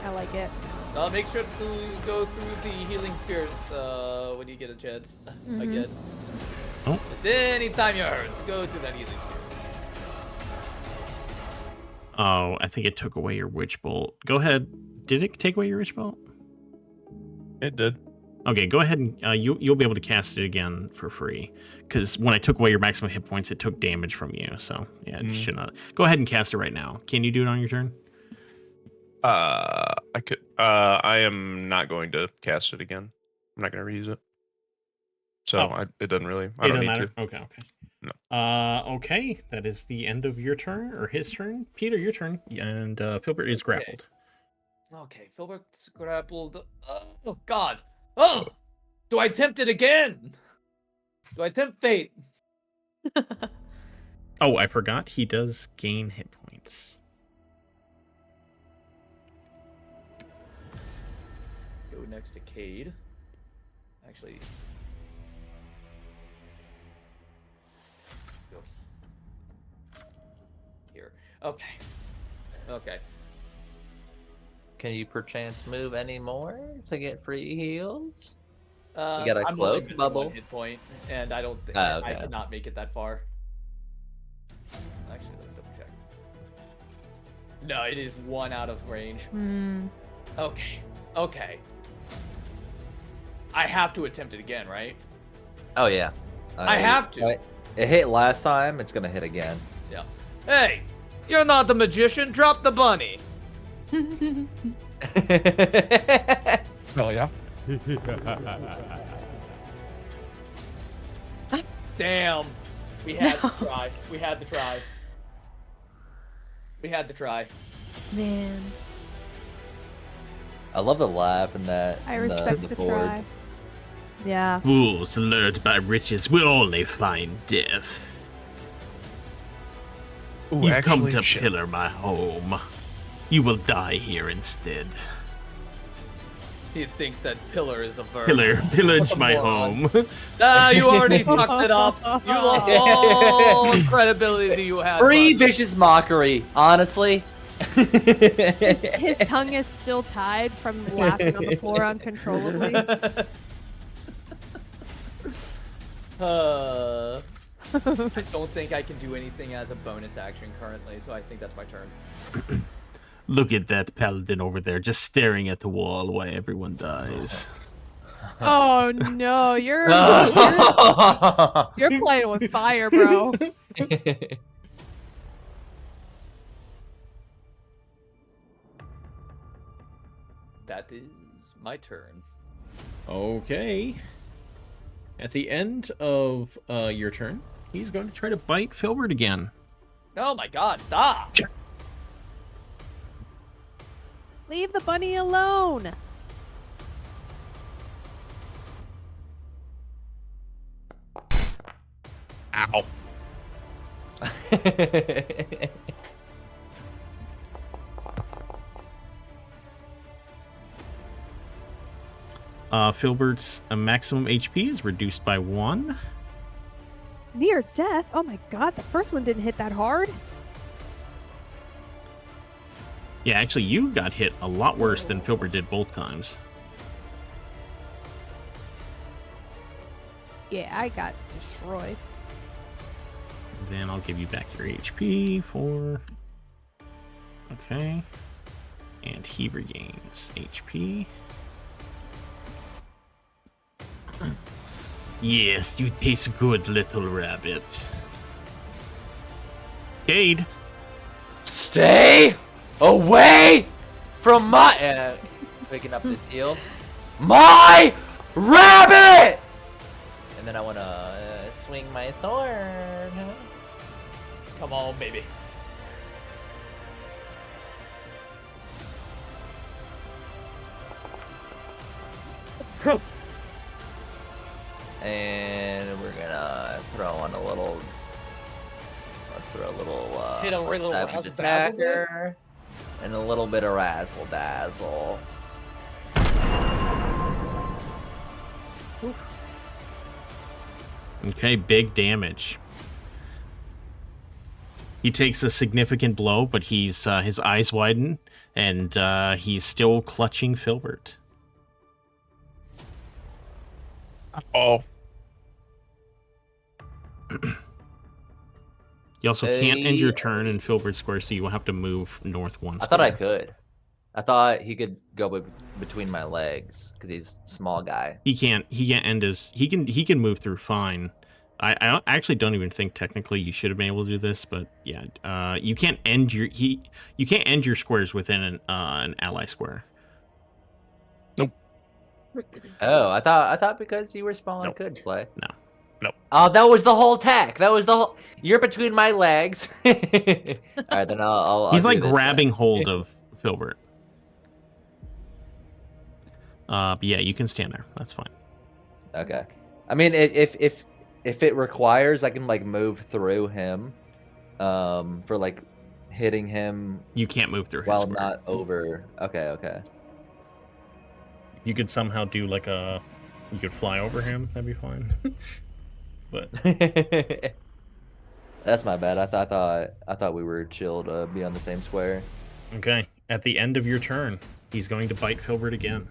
Speaker 5: I like it.
Speaker 8: Make sure to go through the healing spirits when you get a chance. Again.
Speaker 3: Oh.
Speaker 8: Just anytime you're hurt, go through that healing spirit.
Speaker 3: Oh, I think it took away your witch bolt. Go ahead. Did it take away your witch bolt?
Speaker 6: It did.
Speaker 3: Okay, go ahead and you'll be able to cast it again for free. Because when I took away your maximum hit points, it took damage from you. So yeah, it should not. Go ahead and cast it right now. Can you do it on your turn?
Speaker 6: I could. I am not going to cast it again. I'm not going to reuse it. So it doesn't really. I
Speaker 3: It
Speaker 6: don't
Speaker 3: doesn't
Speaker 6: need
Speaker 3: matter.
Speaker 6: to.
Speaker 3: Okay.
Speaker 6: No.
Speaker 3: Okay, that is the end of your turn or his turn. Peter, your turn, and Filbert is grappled.
Speaker 8: Okay, Filbert's grappled. Oh God! Oh, do I tempt it again? Do I tempt fate?
Speaker 3: Oh, I forgot. He does gain hit points.
Speaker 8: Go next to Cade. Actually, go here. Okay. Okay.
Speaker 2: Can you perchance move any more to get free heals? You
Speaker 8: I'm
Speaker 2: got a
Speaker 8: only
Speaker 2: cloak
Speaker 8: missing
Speaker 2: bubble?
Speaker 8: 1 hit point, and I don't think
Speaker 2: Oh,
Speaker 8: I
Speaker 2: okay.
Speaker 8: did not make it that far. Actually, let me double check. No, it is 1 out of range. Okay. Okay. I have to attempt it again, right?
Speaker 2: Oh yeah.
Speaker 8: I have to.
Speaker 2: It hit last time. It's gonna hit again.
Speaker 8: Yeah. Hey, you're not the magician. Drop the bunny.
Speaker 6: Oh yeah.
Speaker 8: Damn. We had to try. We had to try. We had to try.
Speaker 7: Man.
Speaker 2: I love the laugh in that.
Speaker 5: I
Speaker 2: in
Speaker 5: respect
Speaker 2: the
Speaker 5: the
Speaker 2: board.
Speaker 5: try.
Speaker 7: Yeah.
Speaker 3: Fools lured by riches will only find death.
Speaker 6: Ooh,
Speaker 3: You've come
Speaker 6: actually,
Speaker 3: to
Speaker 6: shit.
Speaker 3: pillar my home. You will die here instead.
Speaker 8: He thinks that pillar is a verb.
Speaker 3: Pillage
Speaker 8: What a
Speaker 3: my
Speaker 8: moron.
Speaker 3: home.
Speaker 8: Ah, you already fucked it up. You lost all credibility you had.
Speaker 2: Free
Speaker 8: bud.
Speaker 2: vicious mockery. Honestly.
Speaker 5: His tongue is still tied from laughing on the floor uncontrollably.
Speaker 8: I don't think I can do anything as a bonus action currently, so I think that's my turn.
Speaker 3: Look at that paladin over there, just staring at the wall while everyone dies.
Speaker 5: Oh no, you're playing with fire, bro.
Speaker 8: That is my turn.
Speaker 3: Okay. At the end of your turn, he's going to try to bite Filbert again.
Speaker 8: Oh my God! Stop!
Speaker 5: Leave the bunny alone.
Speaker 6: Ow.
Speaker 3: Filbert's maximum HP is reduced by 1.
Speaker 5: Near death? Oh my God, the first one didn't hit that hard.
Speaker 3: Yeah, actually, you got hit a lot worse than Filbert did both times.
Speaker 5: Yeah, I got destroyed.
Speaker 3: Then I'll give you back your HP for... Okay. And he regains HP. Yes, you taste good, little rabbit. Cade.
Speaker 2: Stay away from my. Picking up this heal. My rabbit! And then I want to swing my sword.
Speaker 8: Come on, baby.
Speaker 2: And we're gonna throw on a little.
Speaker 8: Hit a little
Speaker 2: savage
Speaker 8: razzle dazzle
Speaker 2: attacker, and a little bit of razzle dazzle.
Speaker 3: Okay, big damage. He takes a significant blow, but he's his eyes widen, and he's still clutching Filbert.
Speaker 6: Oh.
Speaker 3: You also can't end your turn in Filbert Square, so you will have to move north one
Speaker 2: I
Speaker 3: square.
Speaker 2: thought I could. I thought he could go between my legs because he's a small guy.
Speaker 3: He can't end his. He can move through fine. I actually don't even think technically you should have been able to do this, but yeah, you can't end your you can't end your squares within an ally square.
Speaker 6: Nope.
Speaker 2: Oh, I thought because you were small I
Speaker 6: Nope.
Speaker 2: could play.
Speaker 3: No.
Speaker 6: Nope.
Speaker 2: Oh, that was the whole tack. That was the whole. You're between my legs. All right, then I'll
Speaker 3: He's
Speaker 2: do
Speaker 3: like
Speaker 2: this
Speaker 3: grabbing
Speaker 2: then.
Speaker 3: hold of Filbert. But yeah, you can stand there. That's fine.
Speaker 2: Okay. I mean, if it requires, I can like move through him, for like hitting him
Speaker 3: You can't move through his
Speaker 2: while
Speaker 3: square.
Speaker 2: not over. Okay.
Speaker 3: You could somehow do like a. You could fly over him. That'd be fine. But
Speaker 2: That's my bad. I thought we were chill to be on the same square.
Speaker 3: okay, at the end of your turn, he's going to bite Filbert again.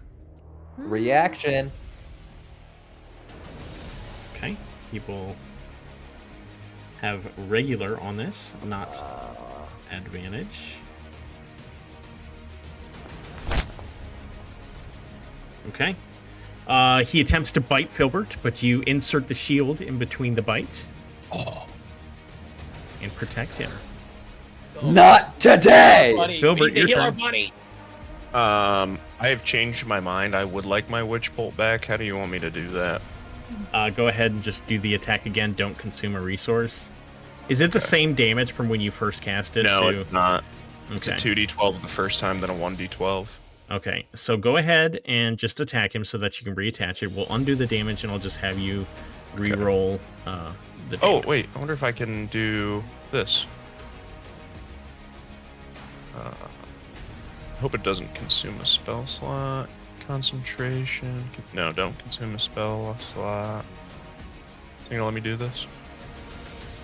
Speaker 2: Reaction.
Speaker 3: Okay, he will have regular on this, not advantage. Okay. He attempts to bite Filbert, but you insert the shield in between the bite. And protect him.
Speaker 2: Not today.
Speaker 8: Bunny.
Speaker 3: Filbert,
Speaker 8: We need to
Speaker 3: your
Speaker 8: heal our
Speaker 3: turn.
Speaker 8: bunny.
Speaker 6: I have changed my mind. I would like my Witch Bolt back. How do you want me to do that?
Speaker 3: Go ahead and just do the attack again. Don't consume a resource. Is it the same damage from when you first cast it?
Speaker 6: No,
Speaker 3: to...
Speaker 6: it's not. It's a
Speaker 3: Okay.
Speaker 6: 2d12 the first time, then a 1d12.
Speaker 3: Okay, so go ahead and just attack him so that you can reattach it. We'll undo the damage, and I'll just have you re-roll the damage.
Speaker 6: Oh, wait. I wonder if I can do this. Hope it doesn't consume a spell slot. Concentration. No, don't consume a spell slot. You gonna let me do this?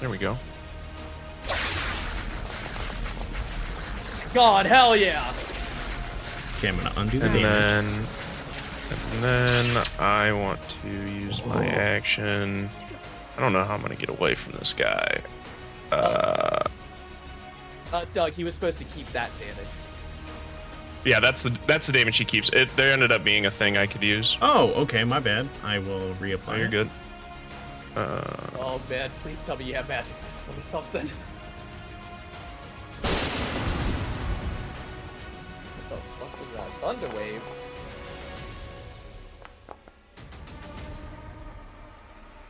Speaker 6: There we go.
Speaker 8: God, hell yeah.
Speaker 3: Okay, I'm going to undo the
Speaker 6: And
Speaker 3: damage.
Speaker 6: then I want to use my action. I don't know how I'm gonna get away from this guy.
Speaker 8: Doug, he was supposed to keep that damage.
Speaker 6: Yeah, that's the damage he keeps. There ended up being a thing I could use.
Speaker 3: Oh, okay, my bad. I will reapply.
Speaker 6: Oh, you're
Speaker 3: it.
Speaker 6: good.
Speaker 8: Oh man, please tell me you have magic missile or something. What the fuck was that? Thunder wave?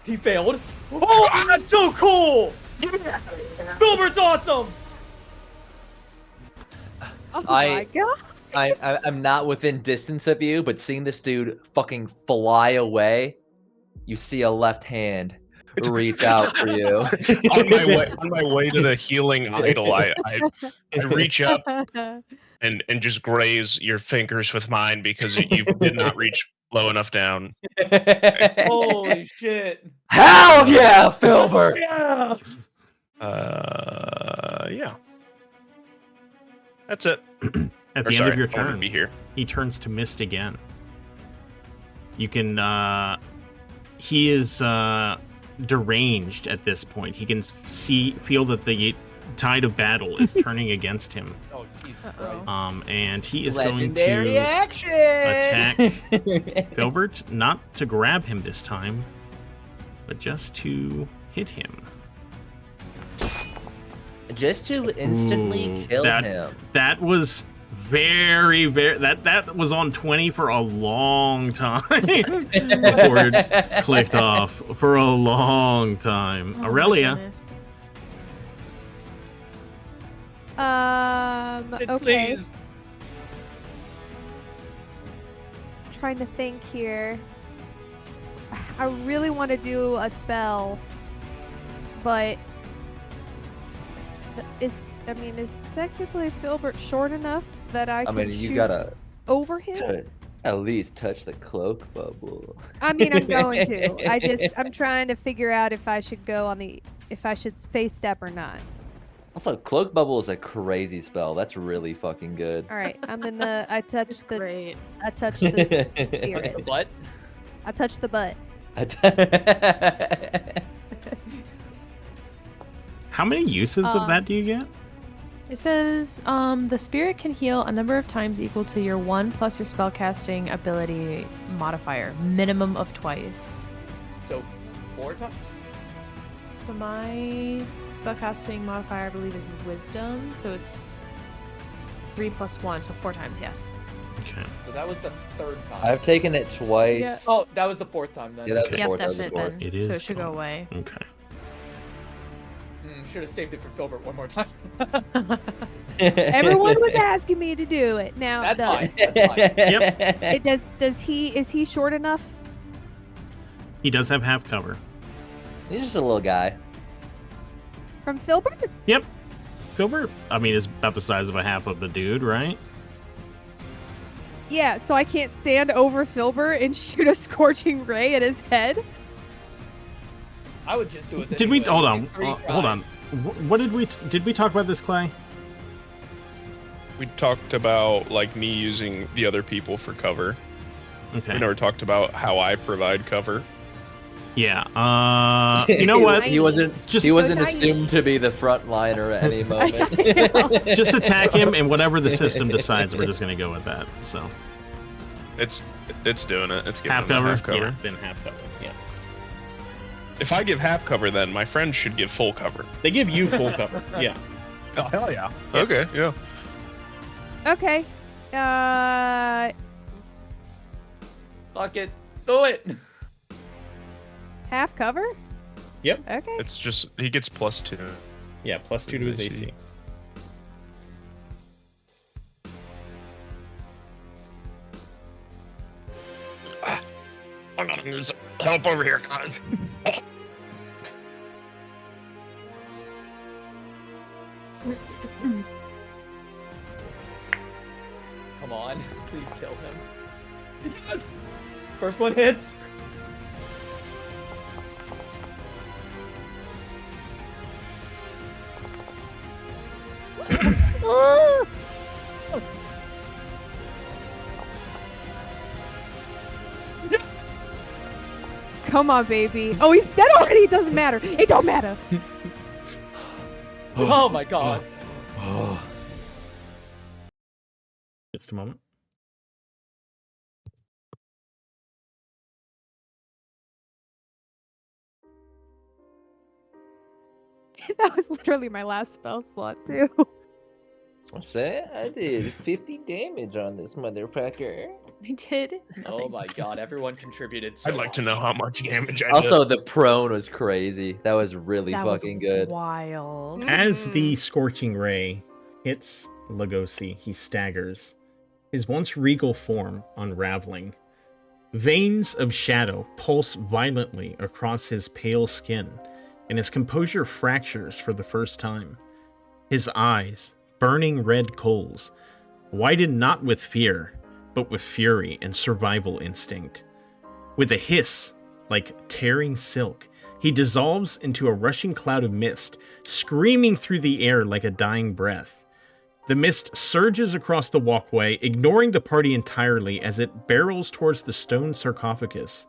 Speaker 8: He failed. Oh, that's so cool! Filbert's awesome!
Speaker 5: Oh
Speaker 2: I-
Speaker 5: my god.
Speaker 2: I'm not within distance of you, but seeing this dude fucking fly away, you see a left hand reach out for you.
Speaker 6: on my way to the healing idol, I reach up and just graze your fingers with mine because you did not reach low enough down.
Speaker 8: Holy shit.
Speaker 2: Hell yeah, Filbert!
Speaker 8: Yeah!
Speaker 6: Yeah. That's it.
Speaker 3: At
Speaker 6: Or
Speaker 3: the end
Speaker 6: sorry,
Speaker 3: of your
Speaker 6: I wanted to
Speaker 3: turn,
Speaker 6: be here.
Speaker 3: he turns to mist again. You can, he is, deranged at this point. He can feel that the tide of battle is turning against him.
Speaker 8: Oh, Jesus Christ.
Speaker 3: And he is
Speaker 2: Legendary
Speaker 3: going to
Speaker 2: action!
Speaker 3: attack Filbert, not to grab him this time, but just to hit him.
Speaker 2: Just to instantly
Speaker 3: Ooh,
Speaker 2: kill
Speaker 3: that-
Speaker 2: him.
Speaker 3: That was very that was on 20 for a long time before it clicked off for a long time.
Speaker 7: Oh my
Speaker 3: Aurelia,
Speaker 7: goodness.
Speaker 5: Okay.
Speaker 8: Please.
Speaker 5: Trying to think here. I really want to do a spell, but is technically Filbert short enough that I
Speaker 2: I
Speaker 5: can
Speaker 2: mean,
Speaker 5: shoot
Speaker 2: you gotta
Speaker 5: over him?
Speaker 2: at least touch the cloak bubble.
Speaker 5: I mean, I'm going to. I'm trying to figure out if I should go on if I should face step or not.
Speaker 2: Also, Cloak Bubble is a crazy spell. That's really fucking good.
Speaker 5: All right, I'm in the. I touched the.
Speaker 7: Great.
Speaker 5: I touched the
Speaker 8: Touch
Speaker 5: spirit.
Speaker 8: the butt.
Speaker 5: I touched the butt.
Speaker 3: How many uses of that do you get?
Speaker 7: It says the spirit can heal a number of times equal to your 1 plus your spellcasting ability modifier, minimum of twice.
Speaker 8: So 4 times.
Speaker 7: So my spellcasting modifier, I believe, is wisdom, so it's 3 plus 1, so 4 times, yes.
Speaker 3: Okay.
Speaker 8: So that was the 3rd time.
Speaker 2: I've taken it twice.
Speaker 5: Yeah.
Speaker 8: Oh, that was the 4th time then.
Speaker 2: Yeah, that was the
Speaker 7: Yep,
Speaker 2: fourth. That
Speaker 7: that's
Speaker 2: was the
Speaker 7: it
Speaker 2: fourth.
Speaker 7: then.
Speaker 3: It is
Speaker 7: so it should go
Speaker 3: gone.
Speaker 7: away.
Speaker 3: Okay.
Speaker 8: Should have saved it for Filbert one more time.
Speaker 5: Everyone was asking me to do it. Now
Speaker 8: That's
Speaker 5: done.
Speaker 8: fine. That's fine.
Speaker 3: Yep.
Speaker 5: It does. Is he short enough?
Speaker 3: He does have half cover.
Speaker 2: He's just a little guy.
Speaker 5: From Filbert?
Speaker 3: Yep. Filbert, I mean, is about the size of a half of the dude, right?
Speaker 5: Yeah. So I can't stand over Filbert and shoot a scorching ray at his head.
Speaker 8: I would just do it.
Speaker 3: Did we?
Speaker 8: anyway.
Speaker 3: Hold on.
Speaker 8: Get 3
Speaker 3: Hold on.
Speaker 8: tries.
Speaker 3: What did we talk about this, Clay?
Speaker 6: We talked about like me using the other people for cover.
Speaker 3: Okay.
Speaker 6: We never talked about how I provide cover.
Speaker 3: Yeah. You know what?
Speaker 2: He wasn't.
Speaker 3: Just
Speaker 2: He wasn't
Speaker 5: tiny.
Speaker 2: assumed to be the front liner at any moment.
Speaker 3: just attack him, and whatever the system decides, we're just gonna go with that. So
Speaker 6: It's doing it. It's giving
Speaker 3: half
Speaker 6: him the
Speaker 3: cover.
Speaker 6: half cover.
Speaker 3: Yeah, then half cover. Yeah.
Speaker 6: If I give half cover, then my friends should give full cover.
Speaker 3: They give you full cover. Yeah.
Speaker 4: Oh, hell yeah.
Speaker 6: Okay, yeah.
Speaker 5: Okay.
Speaker 8: Fuck it. Do it.
Speaker 5: Half cover.
Speaker 3: Yep.
Speaker 5: Okay.
Speaker 6: It's just he gets +2.
Speaker 3: Yeah. +2 to his AC.
Speaker 6: I'm gonna need some help over here, guys.
Speaker 8: Come on. Please kill him. Yes. First one hits.
Speaker 5: Come on, baby. Oh, he's dead already. It doesn't matter. It don't matter.
Speaker 8: Oh my god.
Speaker 3: Just a moment.
Speaker 5: That was literally my last spell slot too.
Speaker 2: Say, I did 50 damage on this motherfucker.
Speaker 7: I did.
Speaker 8: Oh
Speaker 7: nothing.
Speaker 8: my god. Everyone contributed so
Speaker 6: I'd like to
Speaker 8: much.
Speaker 6: know how much damage I
Speaker 2: Also, the prone was crazy. That was really
Speaker 7: That was
Speaker 2: fucking good.
Speaker 7: wild.
Speaker 3: As the scorching ray hits Lugosi, he staggers, his once regal form unraveling. Veins of shadow pulse violently across his pale skin, and his composure fractures for the first time. His eyes, burning red coals, widen not with fear, but with fury and survival instinct. With a hiss, like tearing silk, he dissolves into a rushing cloud of mist, screaming through the air like a dying breath. The mist surges across the walkway, ignoring the party entirely as it barrels towards the stone sarcophagus.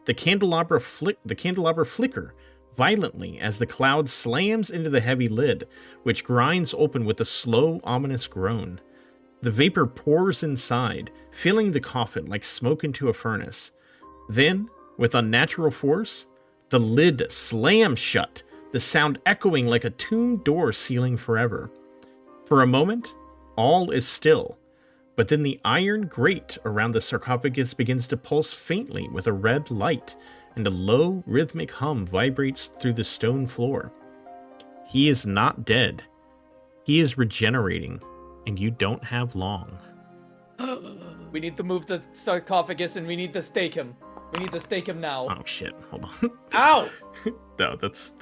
Speaker 3: The candelabra flicker violently as the cloud slams into the heavy lid, which grinds open with a slow, ominous groan. The vapor pours inside, filling the coffin like smoke into a furnace. Then, with unnatural force, the lid slams shut, the sound echoing like a tomb door sealing forever. For a moment, all is still, but then the iron grate around the sarcophagus begins to pulse faintly with a red light, and a low, rhythmic hum vibrates through the stone floor. He is not dead. He is regenerating, and you don't have long.
Speaker 8: We need to move the sarcophagus and we need to stake him. We need to stake him now.
Speaker 3: Oh shit, hold on.
Speaker 8: Ow!
Speaker 3: No, that's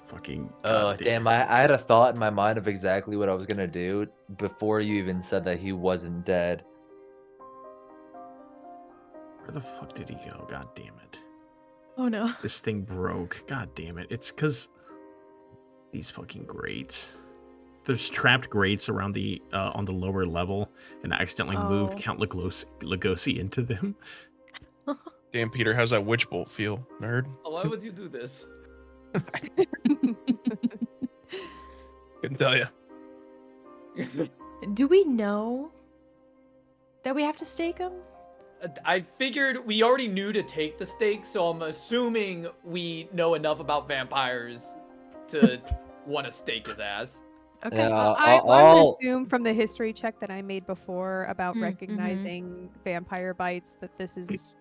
Speaker 3: fucking...
Speaker 2: Oh,
Speaker 3: goddamn.
Speaker 2: damn. I had a thought in my mind of exactly what I was going to do before you even said that he wasn't dead.
Speaker 3: Where the fuck did he go? God damn it.
Speaker 7: Oh no.
Speaker 3: This thing broke. God damn it. It's because these fucking grates. there's trapped grates around the on the lower level, and I accidentally moved
Speaker 7: Oh.
Speaker 3: Count Lugosi into them.
Speaker 6: Damn, Peter, how's that witch bolt feel, nerd?
Speaker 8: Why would you do this?
Speaker 6: Couldn't tell you.
Speaker 7: Do we know that we have to stake him?
Speaker 8: I figured we already knew to take the stake, so I'm assuming we know enough about vampires to want to stake his ass.
Speaker 7: Okay.
Speaker 2: Yeah,
Speaker 5: I would
Speaker 2: I'll-
Speaker 5: assume from the history check that I made before about
Speaker 7: Mhm.
Speaker 5: recognizing vampire bites that this is,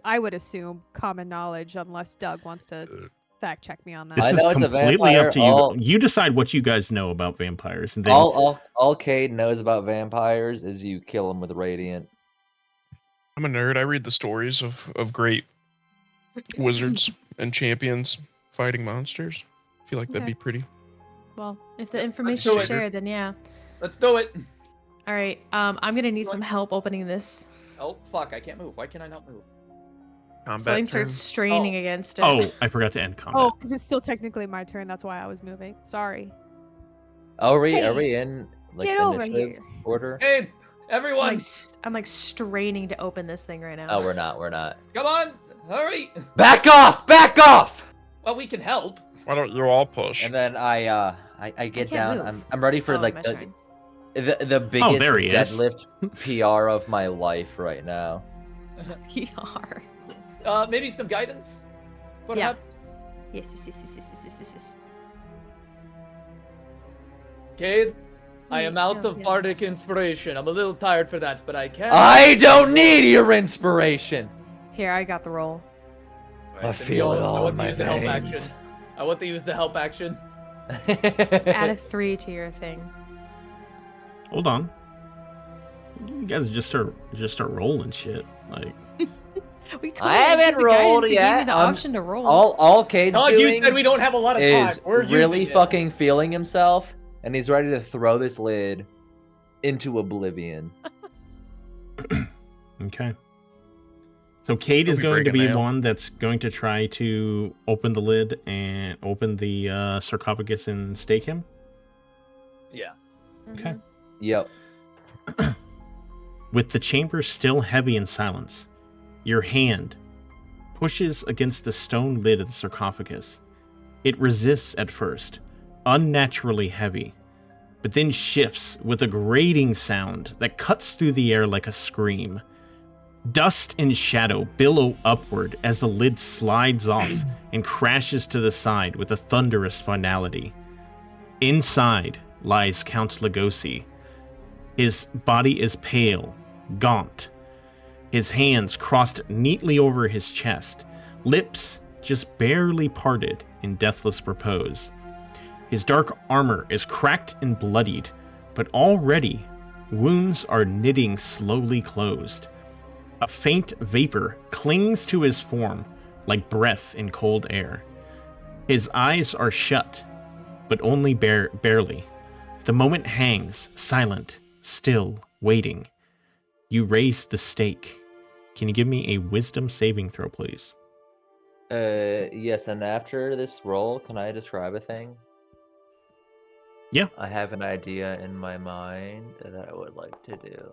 Speaker 5: I would assume, common knowledge, unless Doug wants to fact check me on that.
Speaker 3: This
Speaker 2: I
Speaker 3: is
Speaker 2: know it's a
Speaker 3: completely up to you.
Speaker 2: vampire,
Speaker 3: You decide what you guys know about vampires, and then
Speaker 2: all Cade knows about vampires is you kill them with radiant.
Speaker 6: I'm a nerd. I read the stories of great wizards and champions fighting monsters. I feel like that'd
Speaker 7: Okay.
Speaker 6: be pretty.
Speaker 7: Well, if the
Speaker 8: Yeah, let's
Speaker 7: information
Speaker 8: do
Speaker 7: is
Speaker 8: it.
Speaker 7: shared, then yeah.
Speaker 8: Let's do it.
Speaker 7: All right. I'm gonna need some help opening this.
Speaker 8: Oh fuck! I can't move. Why can I not move?
Speaker 6: Combat
Speaker 7: Selene
Speaker 6: turn.
Speaker 7: starts straining
Speaker 8: Oh.
Speaker 7: against it.
Speaker 3: oh, I forgot to end combat.
Speaker 5: Oh, because it's still technically my turn. That's why I was moving. Sorry.
Speaker 2: Are we
Speaker 5: Hey,
Speaker 2: in like
Speaker 5: get over
Speaker 2: initiative
Speaker 5: here.
Speaker 2: order?
Speaker 8: Hey,
Speaker 7: I'm
Speaker 8: everyone!
Speaker 7: like, I'm like straining to open this thing right now.
Speaker 2: Oh, we're not.
Speaker 8: Come on! Hurry!
Speaker 2: Back off! Back off!
Speaker 8: Well, we can help.
Speaker 6: Why don't you all push?
Speaker 2: And then I get
Speaker 7: can't
Speaker 2: down.
Speaker 7: move.
Speaker 2: I'm ready for
Speaker 7: Oh,
Speaker 2: like
Speaker 7: my
Speaker 2: the,
Speaker 7: turn.
Speaker 2: the biggest
Speaker 3: there he is.
Speaker 2: deadlift PR of my life right now.
Speaker 7: PR.
Speaker 8: Maybe some guidance.
Speaker 7: Yeah.
Speaker 8: Perhaps.
Speaker 7: Yes.
Speaker 8: Cade, I am out
Speaker 7: Oh,
Speaker 8: of
Speaker 7: yes,
Speaker 8: bardic
Speaker 7: yes.
Speaker 8: inspiration. I'm a little tired for that, but I can.
Speaker 2: I don't need your inspiration.
Speaker 7: Here, I got the roll.
Speaker 8: Right,
Speaker 2: I
Speaker 8: then
Speaker 2: feel
Speaker 8: we
Speaker 2: it all
Speaker 8: I want
Speaker 2: in
Speaker 8: to
Speaker 2: my
Speaker 8: use the help
Speaker 2: veins.
Speaker 8: action. I want to use the help action.
Speaker 7: Add a 3 to your thing.
Speaker 3: Hold on. You guys just start rolling shit. Like
Speaker 7: We
Speaker 2: I haven't rolled
Speaker 7: You gave me
Speaker 2: yet.
Speaker 7: the option to roll.
Speaker 2: All Cade's
Speaker 8: Doug, you
Speaker 2: doing
Speaker 8: said we don't have a lot of time.
Speaker 2: is
Speaker 8: We're
Speaker 2: really
Speaker 8: using it.
Speaker 2: fucking feeling himself, and he's ready to throw this lid into oblivion.
Speaker 3: okay. So Cade is
Speaker 6: He'll be
Speaker 3: going to
Speaker 6: breaking
Speaker 3: be
Speaker 6: nail.
Speaker 3: one that's going to try to open the lid and open the sarcophagus and stake him.
Speaker 8: Yeah.
Speaker 3: Okay.
Speaker 2: Yep.
Speaker 3: With the chamber still heavy in silence, your hand pushes against the stone lid of the sarcophagus. It resists at first, unnaturally heavy, but then shifts with a grating sound that cuts through the air like a scream. Dust and shadow billow upward as the lid slides off and crashes to the side with a thunderous finality. Inside lies Count Lugosi. His body is pale, gaunt, his hands crossed neatly over his chest, lips just barely parted in deathless repose. His dark armor is cracked and bloodied, but already wounds are knitting slowly closed. A faint vapor clings to his form like breath in cold air. His eyes are shut, but only barely. The moment hangs, silent, still, waiting. You raise the stake. Can you give me a wisdom saving throw, please?
Speaker 2: Yes, and after this roll, can I describe a thing?
Speaker 3: Yeah.
Speaker 2: I have an idea in my mind that I would like to do.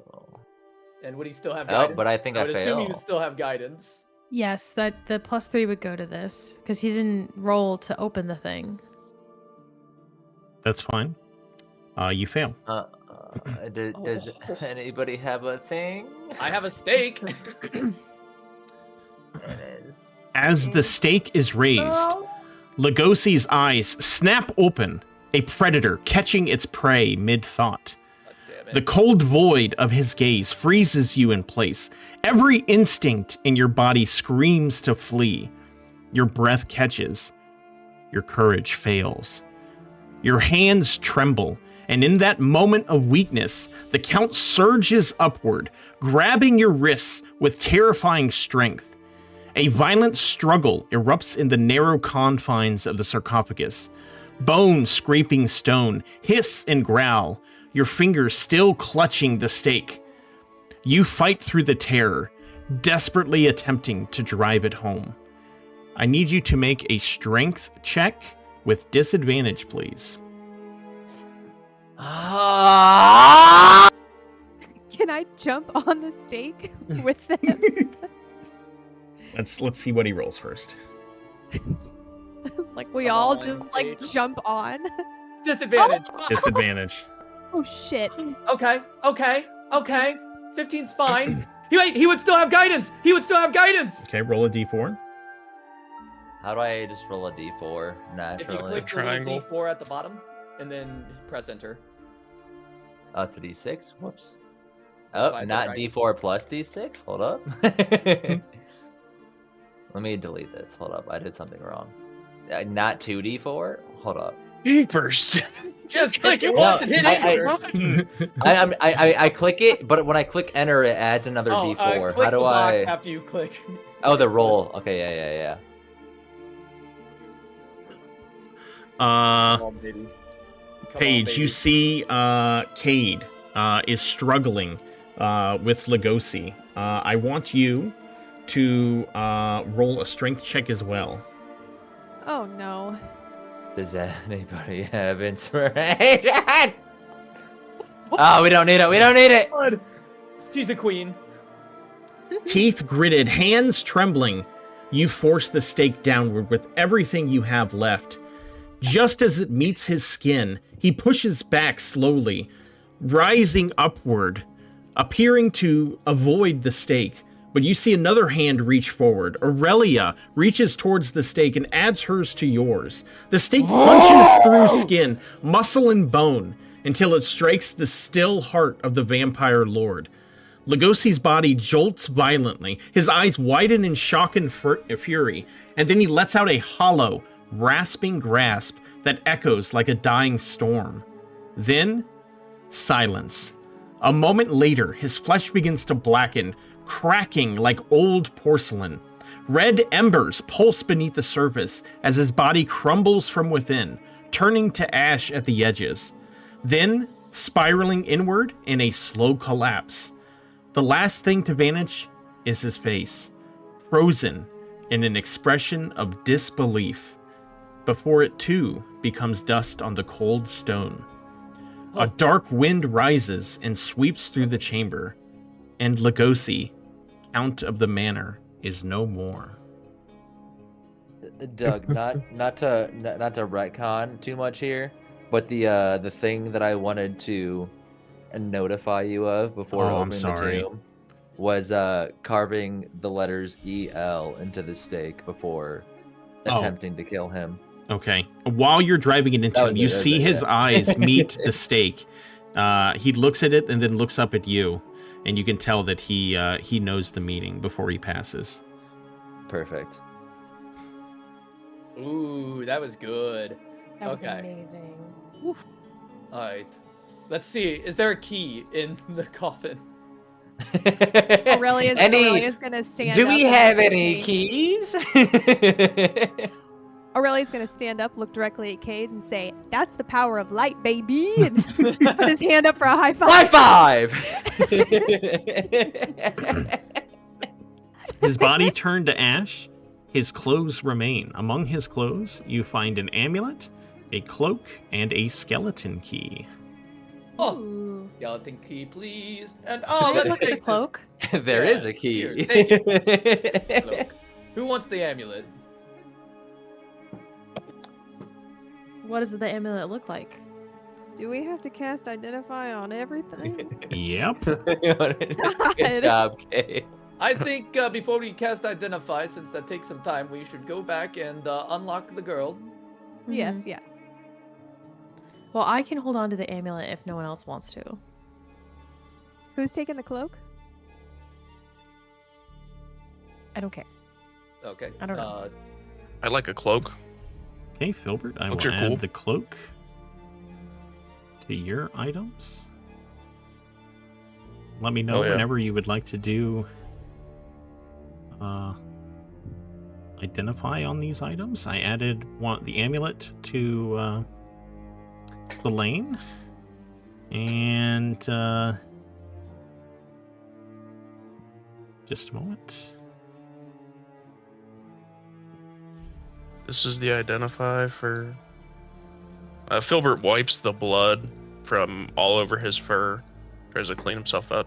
Speaker 8: And would he still have
Speaker 2: Oh,
Speaker 8: guidance?
Speaker 2: but I think I
Speaker 8: would assume he
Speaker 2: fail.
Speaker 8: would still have guidance.
Speaker 7: Yes, that the +3 would go to this because he didn't roll to open the thing.
Speaker 3: That's fine. You fail.
Speaker 2: Does anybody have a thing?
Speaker 8: I have a stake.
Speaker 2: It is.
Speaker 3: As the stake is raised, Lugosi's eyes snap open, a predator catching its prey mid-thought.
Speaker 8: God damn it.
Speaker 3: The cold void of his gaze freezes you in place. Every instinct in your body screams to flee. Your breath catches. Your courage fails. Your hands tremble, and in that moment of weakness, the Count surges upward, grabbing your wrists with terrifying strength. A violent struggle erupts in the narrow confines of the sarcophagus. Bone scraping stone, hiss and growl, your fingers still clutching the stake. You fight through the terror, desperately attempting to drive it home. I need you to make a strength check with disadvantage, please.
Speaker 2: Ah!
Speaker 5: Can I jump on the stake with them?
Speaker 3: Let's see what he rolls first.
Speaker 5: Like we
Speaker 8: Come
Speaker 5: all
Speaker 8: on,
Speaker 5: just like
Speaker 8: Kate.
Speaker 5: jump on.
Speaker 8: Disadvantage.
Speaker 3: Disadvantage.
Speaker 5: Oh shit.
Speaker 8: Okay. 15's fine. He would still have guidance.
Speaker 3: Okay, roll a d4.
Speaker 2: How do I just roll a d4
Speaker 8: If you
Speaker 2: naturally?
Speaker 8: click the little
Speaker 6: Triangle.
Speaker 8: D4 at the bottom, and then press enter.
Speaker 2: Oh, it's a d6? Whoops.
Speaker 8: That's
Speaker 2: Oh,
Speaker 8: why I said
Speaker 2: not
Speaker 8: triangle.
Speaker 2: d4 plus d6? Hold up. Let me delete this. Hold up. I did something wrong. Not 2d4? Hold up.
Speaker 6: First.
Speaker 8: Just click it
Speaker 2: No,
Speaker 8: once and hit enter.
Speaker 2: I click it, but when I click enter, it adds another
Speaker 8: Oh,
Speaker 2: d4.
Speaker 8: click
Speaker 2: How do
Speaker 8: the box
Speaker 2: I?
Speaker 8: after you click.
Speaker 2: Oh, the roll. Okay, yeah.
Speaker 8: Come on, baby. Come on,
Speaker 3: Paige, you
Speaker 8: baby.
Speaker 3: see Cade is struggling with Lugosi. I want you to roll a strength check as well.
Speaker 5: Oh no.
Speaker 2: Does anybody have inspiration? Oh, we don't need it.
Speaker 8: God. She's a queen.
Speaker 3: Teeth gritted, hands trembling, you force the stake downward with everything you have left. Just as it meets his skin, he pushes back slowly, rising upward, appearing to avoid the stake. But you see another hand reach forward. Aurelia reaches towards the stake and adds hers to yours. The stake punches through skin, muscle, and bone until it strikes the still heart of the vampire lord. Lugosi's body jolts violently, his eyes widen in shock and fury, and then he lets out a hollow, rasping grasp that echoes like a dying storm. Then, silence. A moment later, his flesh begins to blacken, cracking like old porcelain. Red embers pulse beneath the surface as his body crumbles from within, turning to ash at the edges. Then, spiraling inward in a slow collapse. The last thing to vanish is his face, frozen in an expression of disbelief, before it too becomes dust on the cold stone. A dark wind rises and sweeps through the chamber, and Lugosi, Count of the Manor, is no more.
Speaker 2: Doug, not to retcon too much here, but the thing that I wanted to notify you of before
Speaker 3: Oh, I'm
Speaker 2: opening
Speaker 3: sorry.
Speaker 2: the tomb was carving the letters EL into the stake before attempting to kill him.
Speaker 3: Okay. While you're driving it into
Speaker 2: That
Speaker 3: him,
Speaker 2: was
Speaker 3: you
Speaker 2: it, that was
Speaker 3: see
Speaker 2: it,
Speaker 3: his
Speaker 2: yeah.
Speaker 3: eyes meet the stake. He looks at it and then looks up at you, and you can tell that he knows the meaning before he passes.
Speaker 2: Perfect.
Speaker 8: Ooh, that was good.
Speaker 7: That was
Speaker 8: Okay.
Speaker 7: amazing.
Speaker 8: All right. Let's see. Is there a key in the coffin?
Speaker 5: Aurelia's gonna stand
Speaker 2: Do
Speaker 5: up.
Speaker 2: we
Speaker 5: and
Speaker 2: have
Speaker 5: look at
Speaker 2: any
Speaker 5: Cade.
Speaker 2: keys?
Speaker 5: Aurelia's gonna stand up, look directly at Cade, and say, "That's the power of light, baby!" And put his hand up for a high five.
Speaker 2: High five!
Speaker 3: His body turned to ash. His clothes remain. Among his clothes, you find an amulet, a cloak, and a skeleton key.
Speaker 8: Oh,
Speaker 5: Ooh.
Speaker 8: skeleton key, please. And
Speaker 7: Can I
Speaker 8: let's
Speaker 7: look at the
Speaker 8: take this
Speaker 7: cloak?
Speaker 2: There
Speaker 8: Yeah,
Speaker 2: is a key.
Speaker 8: here, take it. cloak. Who wants the amulet?
Speaker 7: What does the amulet look like?
Speaker 5: Do we have to cast Identify on everything?
Speaker 3: Yep.
Speaker 2: Good job, Kate.
Speaker 8: I think before we cast Identify, since that takes some time, we should go back and unlock the girl.
Speaker 5: Yes, yeah.
Speaker 7: Well, I can hold on to the amulet if no one else wants to.
Speaker 5: Who's taking the cloak?
Speaker 7: I don't care.
Speaker 8: Okay.
Speaker 7: I don't know.
Speaker 6: I like a cloak.
Speaker 3: Okay, Filbert, I
Speaker 6: Cloaks
Speaker 3: will
Speaker 6: are
Speaker 3: add
Speaker 6: cool.
Speaker 3: the cloak to your items. Let me know
Speaker 6: Oh, yeah.
Speaker 3: whenever you would like to do identify on these items. I added the amulet to the lane, and just a moment.
Speaker 6: This is the identify for. Filbert wipes the blood from all over his fur. Tries to clean himself up.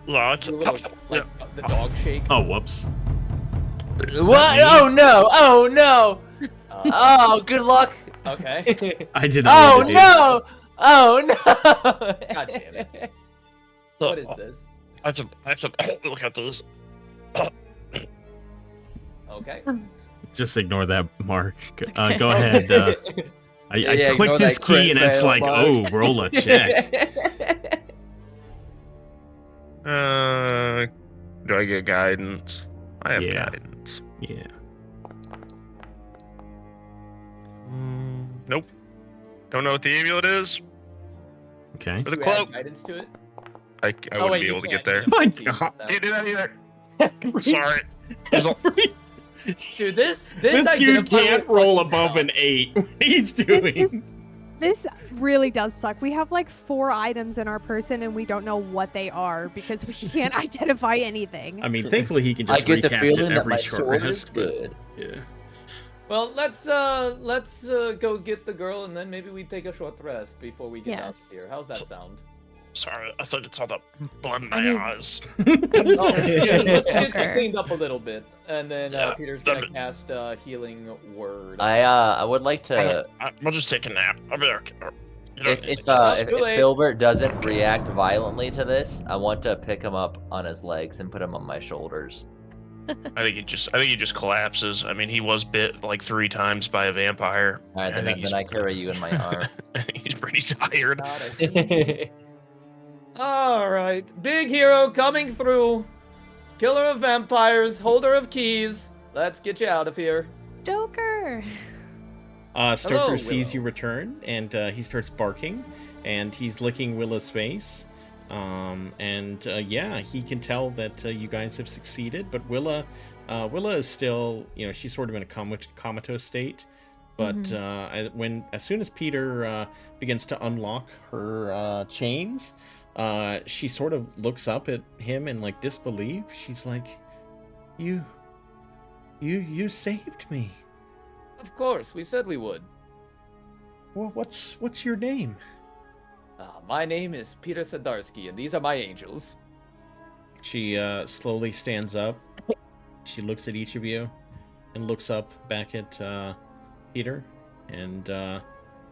Speaker 6: Lot.
Speaker 8: Do a little, like, the dog shake.
Speaker 3: Oh, whoops.
Speaker 2: What? Oh no! Oh no! Oh, good luck.
Speaker 8: Okay.
Speaker 3: I did not
Speaker 2: Oh
Speaker 3: mean to do
Speaker 2: no! Oh no!
Speaker 8: God damn it. What is this?
Speaker 6: I can look at this.
Speaker 8: Okay.
Speaker 3: Just ignore that, Mark. Go ahead. I
Speaker 2: Yeah,
Speaker 3: clicked
Speaker 2: ignore
Speaker 3: this
Speaker 2: that
Speaker 3: key
Speaker 2: crit
Speaker 3: and it's
Speaker 2: fail,
Speaker 3: like,
Speaker 2: Mark.
Speaker 3: oh, roll a check.
Speaker 6: Do I get guidance? I have
Speaker 3: Yeah.
Speaker 6: guidance.
Speaker 3: Yeah.
Speaker 6: Nope. Don't know what the amulet is.
Speaker 3: Okay.
Speaker 6: For the
Speaker 8: Do you add
Speaker 6: cloak,
Speaker 8: guidance to it?
Speaker 6: I
Speaker 8: Oh,
Speaker 6: wouldn't
Speaker 8: wait,
Speaker 6: be
Speaker 8: you
Speaker 6: able to
Speaker 8: can't.
Speaker 6: get there.
Speaker 3: My
Speaker 8: You can't
Speaker 3: God.
Speaker 8: do
Speaker 6: Can't do
Speaker 8: that.
Speaker 6: that either. Sorry. There's a-
Speaker 8: Dude, this
Speaker 3: This
Speaker 8: I
Speaker 3: dude
Speaker 8: can
Speaker 3: can't roll above an 8. What he's doing.
Speaker 5: This really does suck. We have like 4 items in our person and we don't know what they are because we can't identify anything.
Speaker 3: I mean, thankfully he can
Speaker 2: I
Speaker 3: just
Speaker 2: get the
Speaker 3: recast it
Speaker 2: feeling that
Speaker 3: every
Speaker 2: my
Speaker 3: short
Speaker 2: sword is
Speaker 3: rest. But,
Speaker 2: good.
Speaker 3: yeah.
Speaker 8: Well, let's go get the girl and then maybe we take a short rest before we get out
Speaker 5: Yes.
Speaker 8: of here. How's that sound?
Speaker 6: Sorry, I thought it's all the blood in my
Speaker 5: I mean-
Speaker 6: eyes.
Speaker 8: Oh, yeah,
Speaker 5: Stoker.
Speaker 8: cleaned up a little bit, and then
Speaker 6: Yeah,
Speaker 8: Peter's
Speaker 6: that
Speaker 8: gonna
Speaker 6: bit-
Speaker 8: cast Healing Word.
Speaker 2: I would like to.
Speaker 6: We'll just take a nap. I'll be okay. You don't
Speaker 2: If
Speaker 6: need
Speaker 2: if,
Speaker 6: to-
Speaker 2: uh, if,
Speaker 8: Too
Speaker 2: if
Speaker 8: late.
Speaker 2: Filbert doesn't react violently to this, I want to pick him up on his legs and put him on my shoulders.
Speaker 6: I think he just collapses. I mean, he was bit like 3 times by a vampire.
Speaker 2: All right,
Speaker 6: I think
Speaker 2: then I carry you in my arm.
Speaker 6: He's pretty tired.
Speaker 8: Not a- All right, big hero coming through. Killer of vampires, holder of keys. Let's get you out of here.
Speaker 5: Stoker.
Speaker 3: Stoker
Speaker 8: Hello,
Speaker 3: sees
Speaker 8: Willow.
Speaker 3: you return, and he starts barking, and he's licking Willa's face. Yeah, he can tell that you guys have succeeded, but Willa is still, she's sort of in a comatose state. But as soon as Peter begins to unlock her chains, she sort of looks up at him in like disbelief. She's like, "You saved me.
Speaker 8: Of course, we said we would.
Speaker 3: Well, what's your name?"
Speaker 8: My name is Peter Sadarski, and these are my angels.
Speaker 3: She slowly stands up. She looks at each of you, and looks up back at Peter, and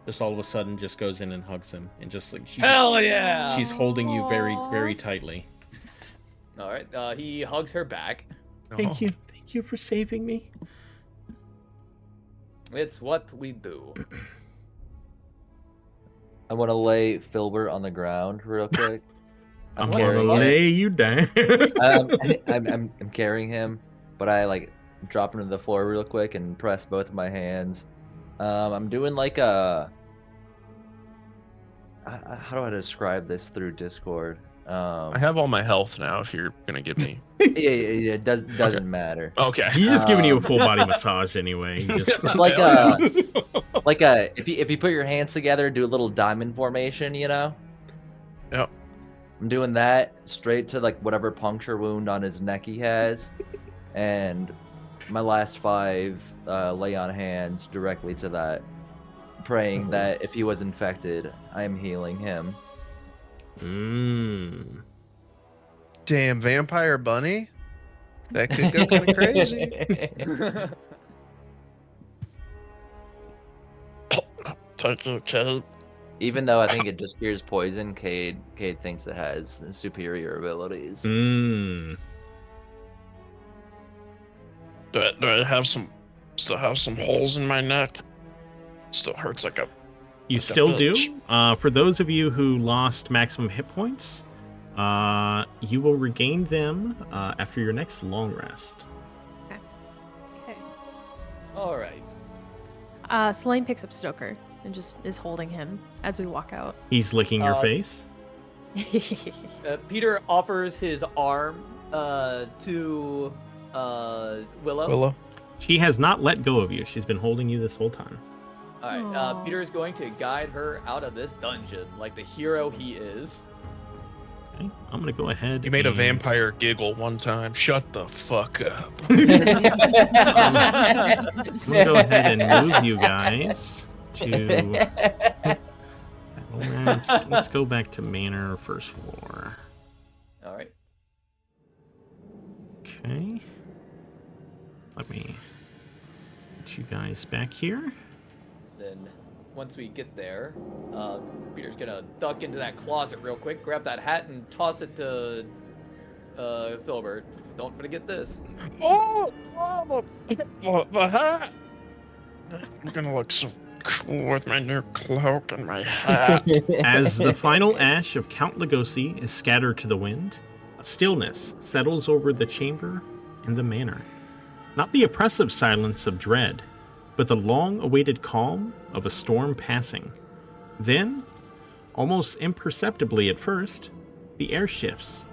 Speaker 3: just all of a sudden just goes in and hugs him, and just like
Speaker 8: Hell yeah!
Speaker 3: she's holding you very, very tightly.
Speaker 8: All right, he hugs her back.
Speaker 3: Thank you for saving me.
Speaker 8: It's what we do.
Speaker 2: I want to lay Filbert on the ground real quick.
Speaker 3: I'm
Speaker 8: What?
Speaker 3: gonna
Speaker 2: carrying him.
Speaker 3: lay you down.
Speaker 2: I'm carrying him, but I like drop him to the floor real quick and press both of my hands. I'm doing like a. How do I describe this through Discord?
Speaker 6: I have all my health now. If you're gonna give me.
Speaker 2: Yeah, it doesn't matter.
Speaker 6: Okay.
Speaker 3: He's just giving you a full body massage anyway. He just...
Speaker 2: It's like if you put your hands together, do a little diamond formation,
Speaker 6: Yep.
Speaker 2: I'm doing that straight to like whatever puncture wound on his neck he has, and my last 5 lay on hands directly to that, praying that if he was infected, I am healing him.
Speaker 3: Mm.
Speaker 6: Damn vampire bunny. That could go kind of crazy. Thank you, Cade.
Speaker 2: Even though I think it just cures poison, Cade thinks it has superior abilities.
Speaker 3: Mm.
Speaker 6: Do I still have some holes in my neck? Still hurts like a.
Speaker 3: You
Speaker 6: Like a
Speaker 3: still do.
Speaker 6: bitch.
Speaker 3: For those of you who lost maximum hit points, you will regain them after your next long rest.
Speaker 5: Okay.
Speaker 8: All right.
Speaker 7: Selene picks up Stoker and just is holding him as we walk out.
Speaker 3: He's licking your face.
Speaker 8: Peter offers his arm to Willow.
Speaker 6: Willow.
Speaker 3: She has not let go of you. She's been holding you this whole time.
Speaker 8: All right.
Speaker 5: Aw.
Speaker 8: Peter is going to guide her out of this dungeon like the hero he is.
Speaker 3: Okay, I'm gonna go ahead.
Speaker 6: You made a
Speaker 3: and-
Speaker 6: vampire giggle one time. Shut the fuck up.
Speaker 3: I'm gonna go ahead and move you guys to that Let's go back to manor, first floor.
Speaker 8: All right.
Speaker 3: Okay. Let me get you guys back here.
Speaker 8: Then once we get there, Peter's gonna duck into that closet real quick, grab that hat, and toss it to Filbert. Don't forget this.
Speaker 6: Oh, the hat! I'm gonna look so cool with my new cloak and my hat.
Speaker 3: As the final ash of Count Lugosi is scattered to the wind, a stillness settles over the chamber and the manor. Not the oppressive silence of dread, but the long-awaited calm of a storm passing. Then, almost imperceptibly at first, the air shifts.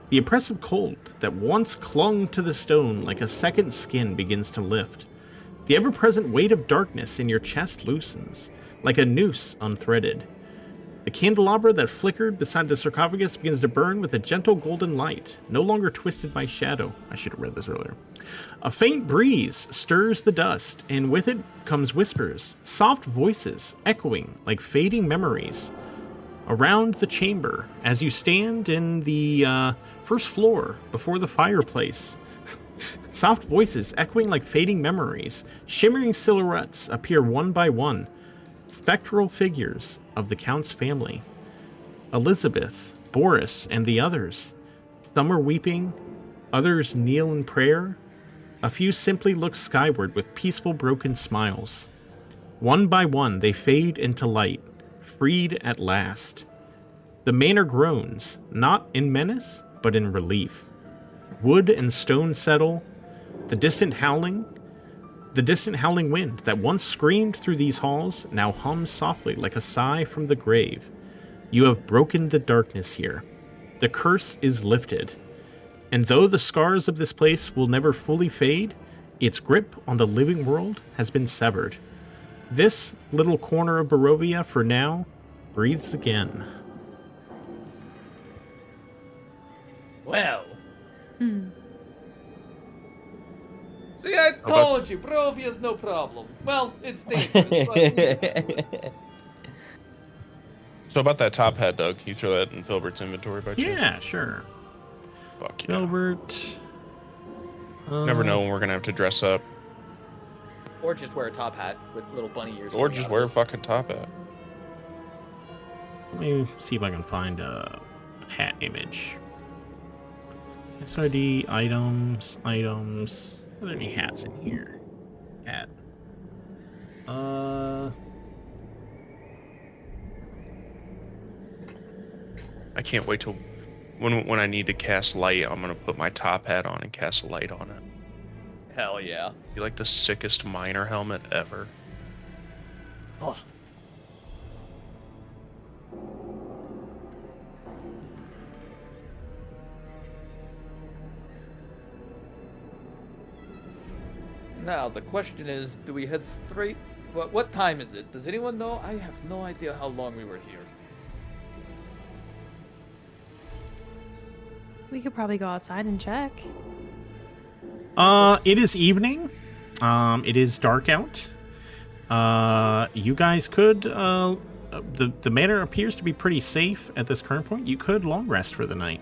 Speaker 3: The oppressive cold that once clung to the stone like a second skin begins to lift. The ever-present weight of darkness in your chest loosens, like a noose unthreaded. The candelabra that flickered beside the sarcophagus begins to burn with a gentle golden light, no longer twisted by shadow. I should have read this earlier. A faint breeze stirs the dust, and with it comes whispers, soft voices echoing like fading memories. Around the chamber, as you stand in the first floor before the fireplace, soft voices echoing like fading memories, shimmering silhouettes appear one by one, spectral figures of the Count's family. Elizabeth, Boris, and the others. Some are weeping, others kneel in prayer. A few simply look skyward with peaceful broken smiles. One by one they fade into light, freed at last. The manor groans, not in menace, but in relief. Wood and stone settle, the distant howling wind that once screamed through these halls now hums softly like a sigh from the grave. You have broken the darkness here. The curse is lifted. And though the scars of this place will never fully fade, its grip on the living world has been severed. This little corner of Barovia, for now, breathes again.
Speaker 8: Well. See, I told you, Barovia's no problem. Well, it's dangerous, but...
Speaker 6: So about that top hat, Doug, you throw that in Filbert's inventory by chance?
Speaker 3: Yeah, sure.
Speaker 6: Fuck yeah.
Speaker 3: Filbert.
Speaker 6: Never know when we're gonna have to dress up.
Speaker 8: Or just wear a top hat with little bunny ears.
Speaker 6: Or just wear a fucking top hat.
Speaker 3: Let me see if I can find a hat image. SRD, items. Are there any hats in here? Hat.
Speaker 6: I can't wait till when I need to cast light, I'm gonna put my top hat on and cast a light on it.
Speaker 8: Hell yeah.
Speaker 6: Be like the sickest miner helmet ever.
Speaker 8: Oh. Now, the question is, do we head straight? What time is it? Does anyone know? I have no idea how long we were here.
Speaker 7: We could probably go outside and check.
Speaker 3: It is evening. It is dark out. You guys could, the manor appears to be pretty safe at this current point. You could long rest for the night.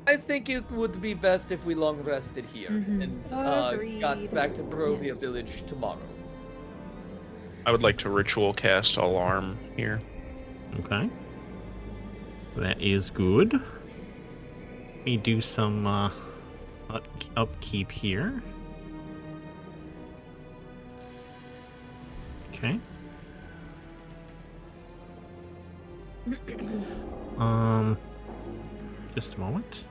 Speaker 8: I think it would be best if we long rested here and got back to Barovia Village tomorrow.
Speaker 6: I would like to ritual cast alarm here.
Speaker 3: Okay. That is good. Let me do some upkeep here. Okay. Just a moment.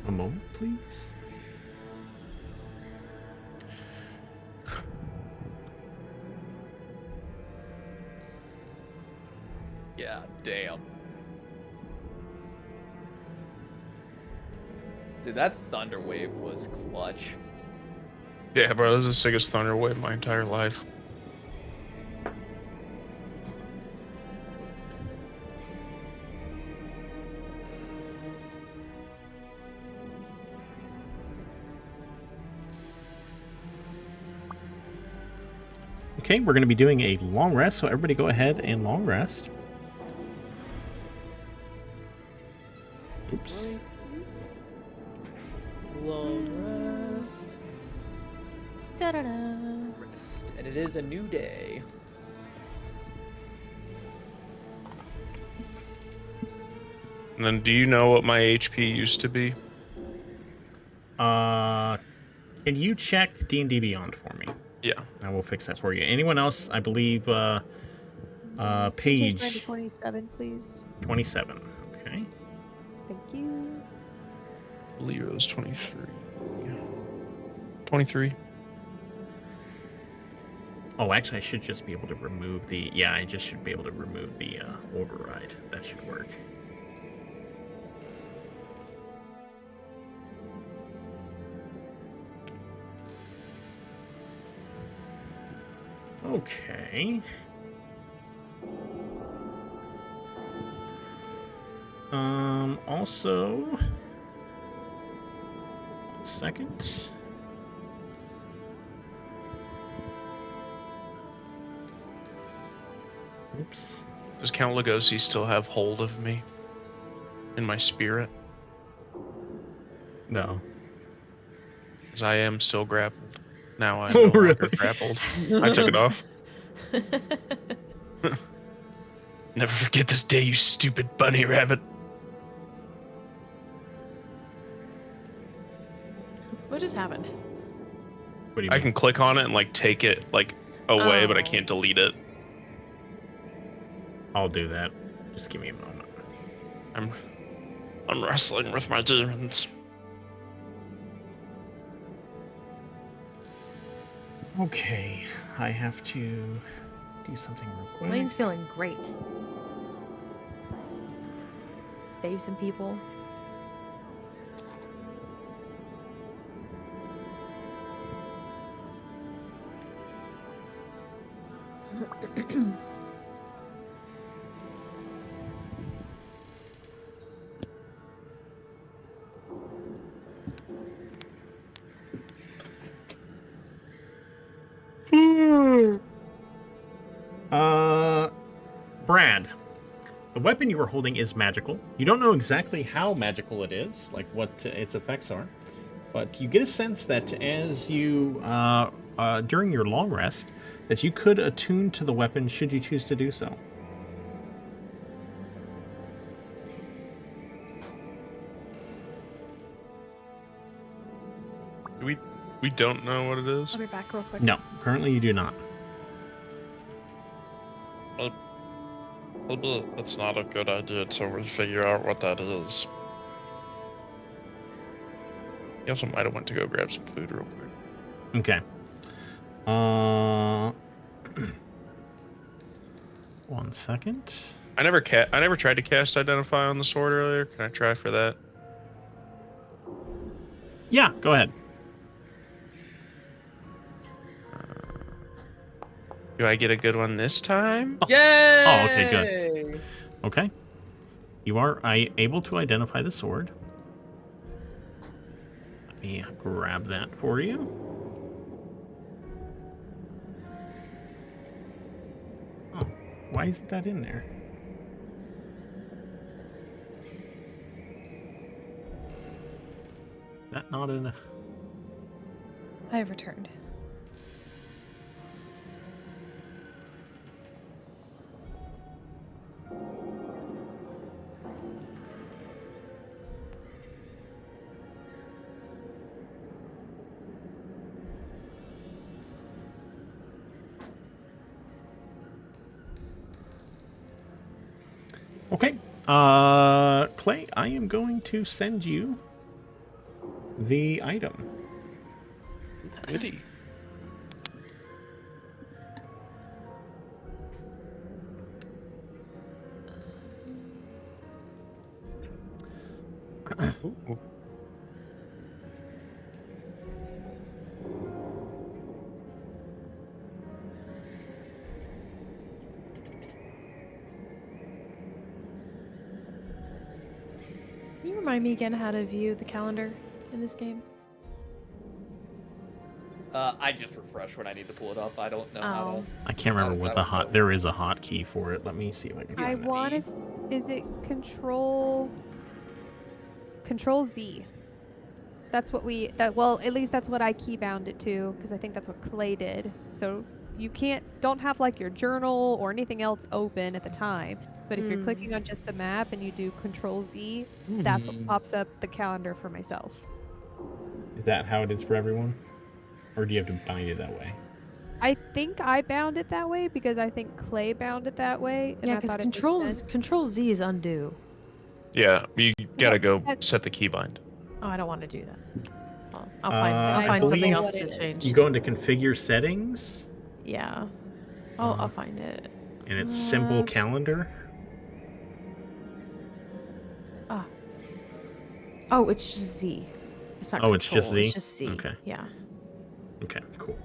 Speaker 3: A moment, please.
Speaker 8: Yeah, damn. Dude, that thunder wave was clutch.
Speaker 6: Yeah, bro, this is the sickest thunder wave of my entire life.
Speaker 3: Okay, we're going to be doing a long rest, so everybody go ahead and long rest. Oops.
Speaker 8: Long rest.
Speaker 7: Da-da-da.
Speaker 8: Rest. And it is a new day.
Speaker 7: Yes.
Speaker 6: And then, do you know what my HP used to be?
Speaker 3: Can you check D&D Beyond for me?
Speaker 6: Yeah.
Speaker 3: I will fix that for you. Anyone else? I believe
Speaker 5: Can you change mine to
Speaker 3: page
Speaker 5: 27, please?
Speaker 3: 27. Okay.
Speaker 5: Thank you.
Speaker 6: I believe it was 23. 23.
Speaker 3: Oh, actually, I should just be able to remove the... Yeah, I just should be able to remove the override. That should work. Okay. Also... 1 second. Oops.
Speaker 6: Does Count Lugosi still have hold of me? In my spirit?
Speaker 3: No.
Speaker 6: Because I am still grappled. Now I'm no longer grappled. I took it off. Never forget this day, you stupid bunny rabbit.
Speaker 7: What just happened?
Speaker 3: What do you
Speaker 6: I
Speaker 3: mean?
Speaker 6: can click on it and like take it like away, but I
Speaker 7: Oh.
Speaker 6: can't delete it.
Speaker 3: I'll do that. Just give me a moment.
Speaker 6: I'm wrestling with my demons.
Speaker 3: Okay, I have to do something real quick.
Speaker 7: Elaine's feeling great. Save some people.
Speaker 3: Brad, the weapon you are holding is magical. You don't know exactly how magical it is, like what its effects are, but you get a sense that as you, during your long rest, that you could attune to the weapon should you choose to do so.
Speaker 6: We don't know what it is.
Speaker 7: I'll be back real quick.
Speaker 3: No, currently you do not.
Speaker 6: That's not a good idea until we figure out what that is. He also might have went to go grab some food real quick.
Speaker 3: Okay. 1 second.
Speaker 6: I never tried to cast Identify on the sword earlier. Can I try for that?
Speaker 3: Yeah, go ahead.
Speaker 6: Do I get a good one this time?
Speaker 8: Yay!
Speaker 3: Oh, okay, good. Okay. You are able to identify the sword. Let me grab that for you. Oh, why isn't that in there? That not in a...
Speaker 5: I have returned.
Speaker 3: Okay. Clay, I am going to send you the item.
Speaker 6: Goody. Ooh.
Speaker 5: Can you remind me again how to view the calendar in this game?
Speaker 8: I just refresh when I need to pull it up. I don't know how to.
Speaker 3: I can't remember what
Speaker 8: I
Speaker 3: the
Speaker 8: don't know.
Speaker 3: there is a hotkey for it. Let me see if I can
Speaker 5: I
Speaker 3: find that.
Speaker 5: want to. Is it Control Z? That's what we. Well, at least that's what I key bound it to, because I think that's what Clay did. So you don't have like your journal or anything else open at the time. But if you're clicking on just the map and you do Control Z, that's what pops up the calendar for myself.
Speaker 3: Is that how it is for everyone? Or do you have to bind it that way?
Speaker 5: I think I bound it that way because I think Clay bound it that way. And
Speaker 7: Yeah,
Speaker 5: I
Speaker 7: because
Speaker 5: thought it made sense.
Speaker 7: Control Z is undo.
Speaker 6: Yeah, you gotta go
Speaker 5: that-
Speaker 6: set the keybind.
Speaker 7: Oh, I don't want to do that. Well, I'll
Speaker 3: I
Speaker 7: find something
Speaker 3: believe
Speaker 7: else to change.
Speaker 3: You go into configure settings.
Speaker 7: Yeah. I'll find it.
Speaker 3: And it's simple calendar.
Speaker 7: Ah. Oh, it's just Z. It's not.
Speaker 3: Oh, it's just
Speaker 7: Control,
Speaker 3: Z?
Speaker 7: It's just Z.
Speaker 3: Okay.
Speaker 7: Yeah.
Speaker 3: Okay, cool.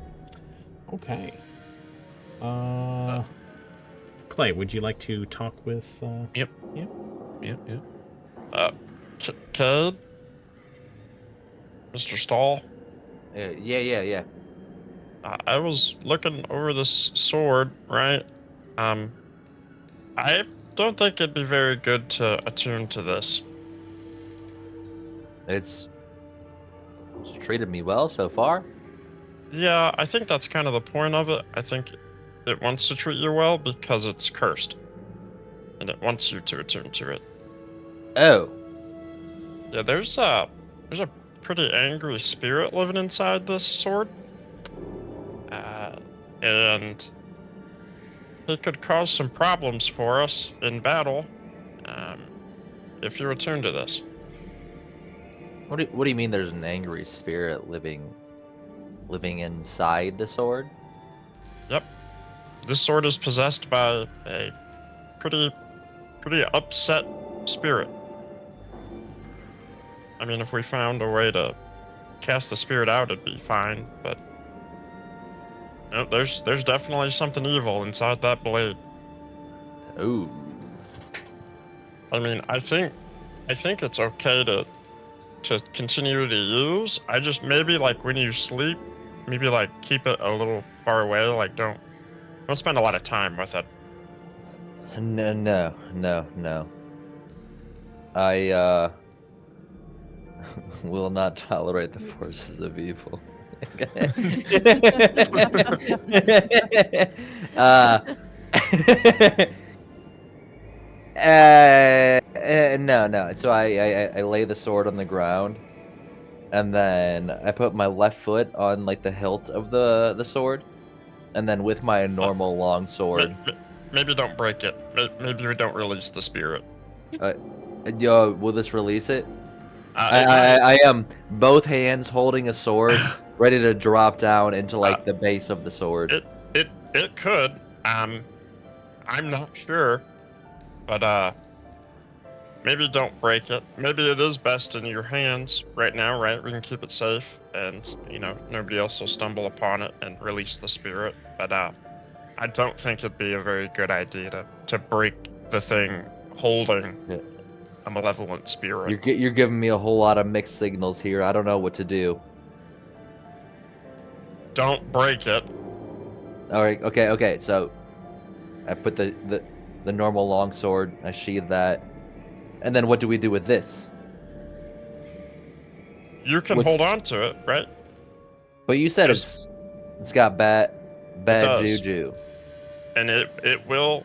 Speaker 3: Okay. Clay, would you like to talk with
Speaker 6: Yep.
Speaker 3: Yep.
Speaker 6: Cade? Mr. Stahl?
Speaker 2: Yeah.
Speaker 6: I was looking over this sword, right? I don't think it'd be very good to attune to this.
Speaker 2: It's treated me well so far.
Speaker 6: Yeah, I think that's kind of the point of it. I think it wants to treat you well because it's cursed. And it wants you to attune to it.
Speaker 2: Oh.
Speaker 6: Yeah, there's a pretty angry spirit living inside this sword. And he could cause some problems for us in battle if you're attuned to this.
Speaker 2: What do you mean there's an angry spirit living inside the sword?
Speaker 6: Yep. This sword is possessed by a pretty upset spirit. I mean, if we found a way to cast the spirit out, it'd be fine, but no, there's definitely something evil inside that blade.
Speaker 2: Ooh.
Speaker 6: I mean, I think it's okay to continue to use. I just maybe like when you sleep, maybe like keep it a little far away. Like don't spend a lot of time with it.
Speaker 2: No. I will not tolerate the forces of evil. No. So I lay the sword on the ground, and then I put my left foot on like the hilt of the sword, and then with my normal long sword.
Speaker 6: Maybe don't break it. Maybe we don't release the spirit.
Speaker 2: Yo, will this release it?
Speaker 6: It
Speaker 2: I am both hands holding a sword, ready to drop down into like the base of the sword.
Speaker 6: It could. I'm not sure, but maybe don't break it. Maybe it is best in your hands right now, right? We can keep it safe, and nobody else will stumble upon it and release the spirit. But I don't think it'd be a very good idea to break the thing holding a malevolent spirit.
Speaker 2: You're giving me a whole lot of mixed signals here. I don't know what to do.
Speaker 6: Don't break it.
Speaker 2: All right. Okay. So I put the normal long sword. I sheathe that, and then what do we do with this?
Speaker 6: You can hold on to it, right?
Speaker 2: But you said it's got bad juju.
Speaker 6: And it will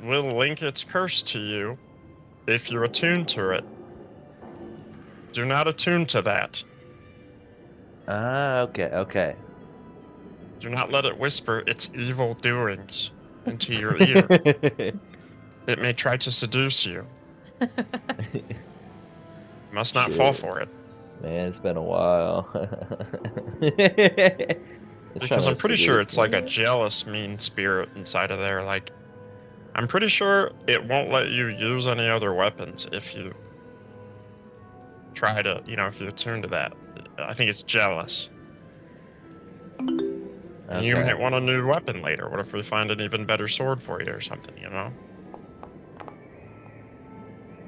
Speaker 6: link its curse to you if you're attuned to it. Do not attune to that.
Speaker 2: Okay.
Speaker 6: Do not let it whisper its evil doings into your ear. It may try to seduce you. You must not fall for it.
Speaker 2: Man, it's been a while.
Speaker 6: Because I'm pretty sure it's like a jealous, mean spirit inside of there. Like, I'm pretty sure it won't let you use any other weapons if you try to, if you attune to that. I think it's jealous. And you might want a new weapon later. What if we find an even better sword for you or something,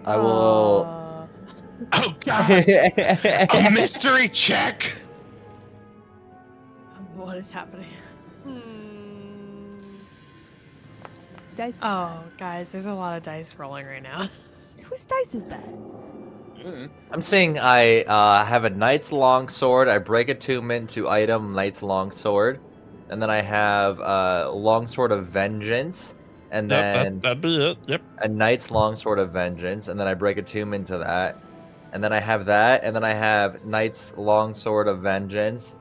Speaker 2: I will...
Speaker 6: Oh, God! A mystery check!
Speaker 7: is happening?
Speaker 5: Whose dice is
Speaker 7: Oh, guys, there's a lot of dice rolling right now.
Speaker 5: that? Whose dice is that?
Speaker 2: I'm saying I have a knight's long sword. I break attunement to item knight's long sword, and then I have long sword of vengeance, and
Speaker 6: Yep,
Speaker 2: then
Speaker 6: that'd be it. Yep.
Speaker 2: a knight's long sword of vengeance, and then I break attunement to that, and then I have that, and then I have knight's long sword of vengeance,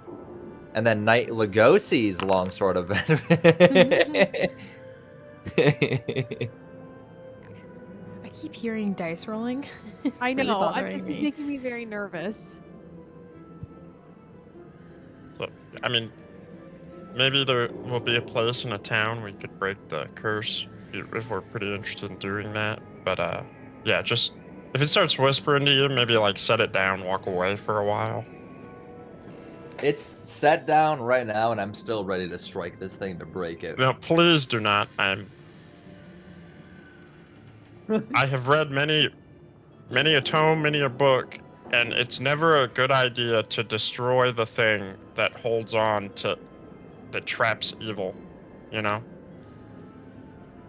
Speaker 2: and then Knight Lugosi's long sword of vengeance.
Speaker 7: I keep hearing dice rolling. It's
Speaker 5: I
Speaker 7: really
Speaker 5: know.
Speaker 7: bothering
Speaker 5: It's
Speaker 7: me.
Speaker 5: making me very nervous.
Speaker 6: So, I mean, maybe there will be a place in a town we could break the curse if we're pretty interested in doing that. But yeah, just if it starts whispering to you, maybe like set it down, walk away for a while.
Speaker 2: It's set down right now, and I'm still ready to strike this thing to break it.
Speaker 6: No, please do not. I have read many a tome, many a book, and it's never a good idea to destroy the thing that holds on to, that traps evil. You know,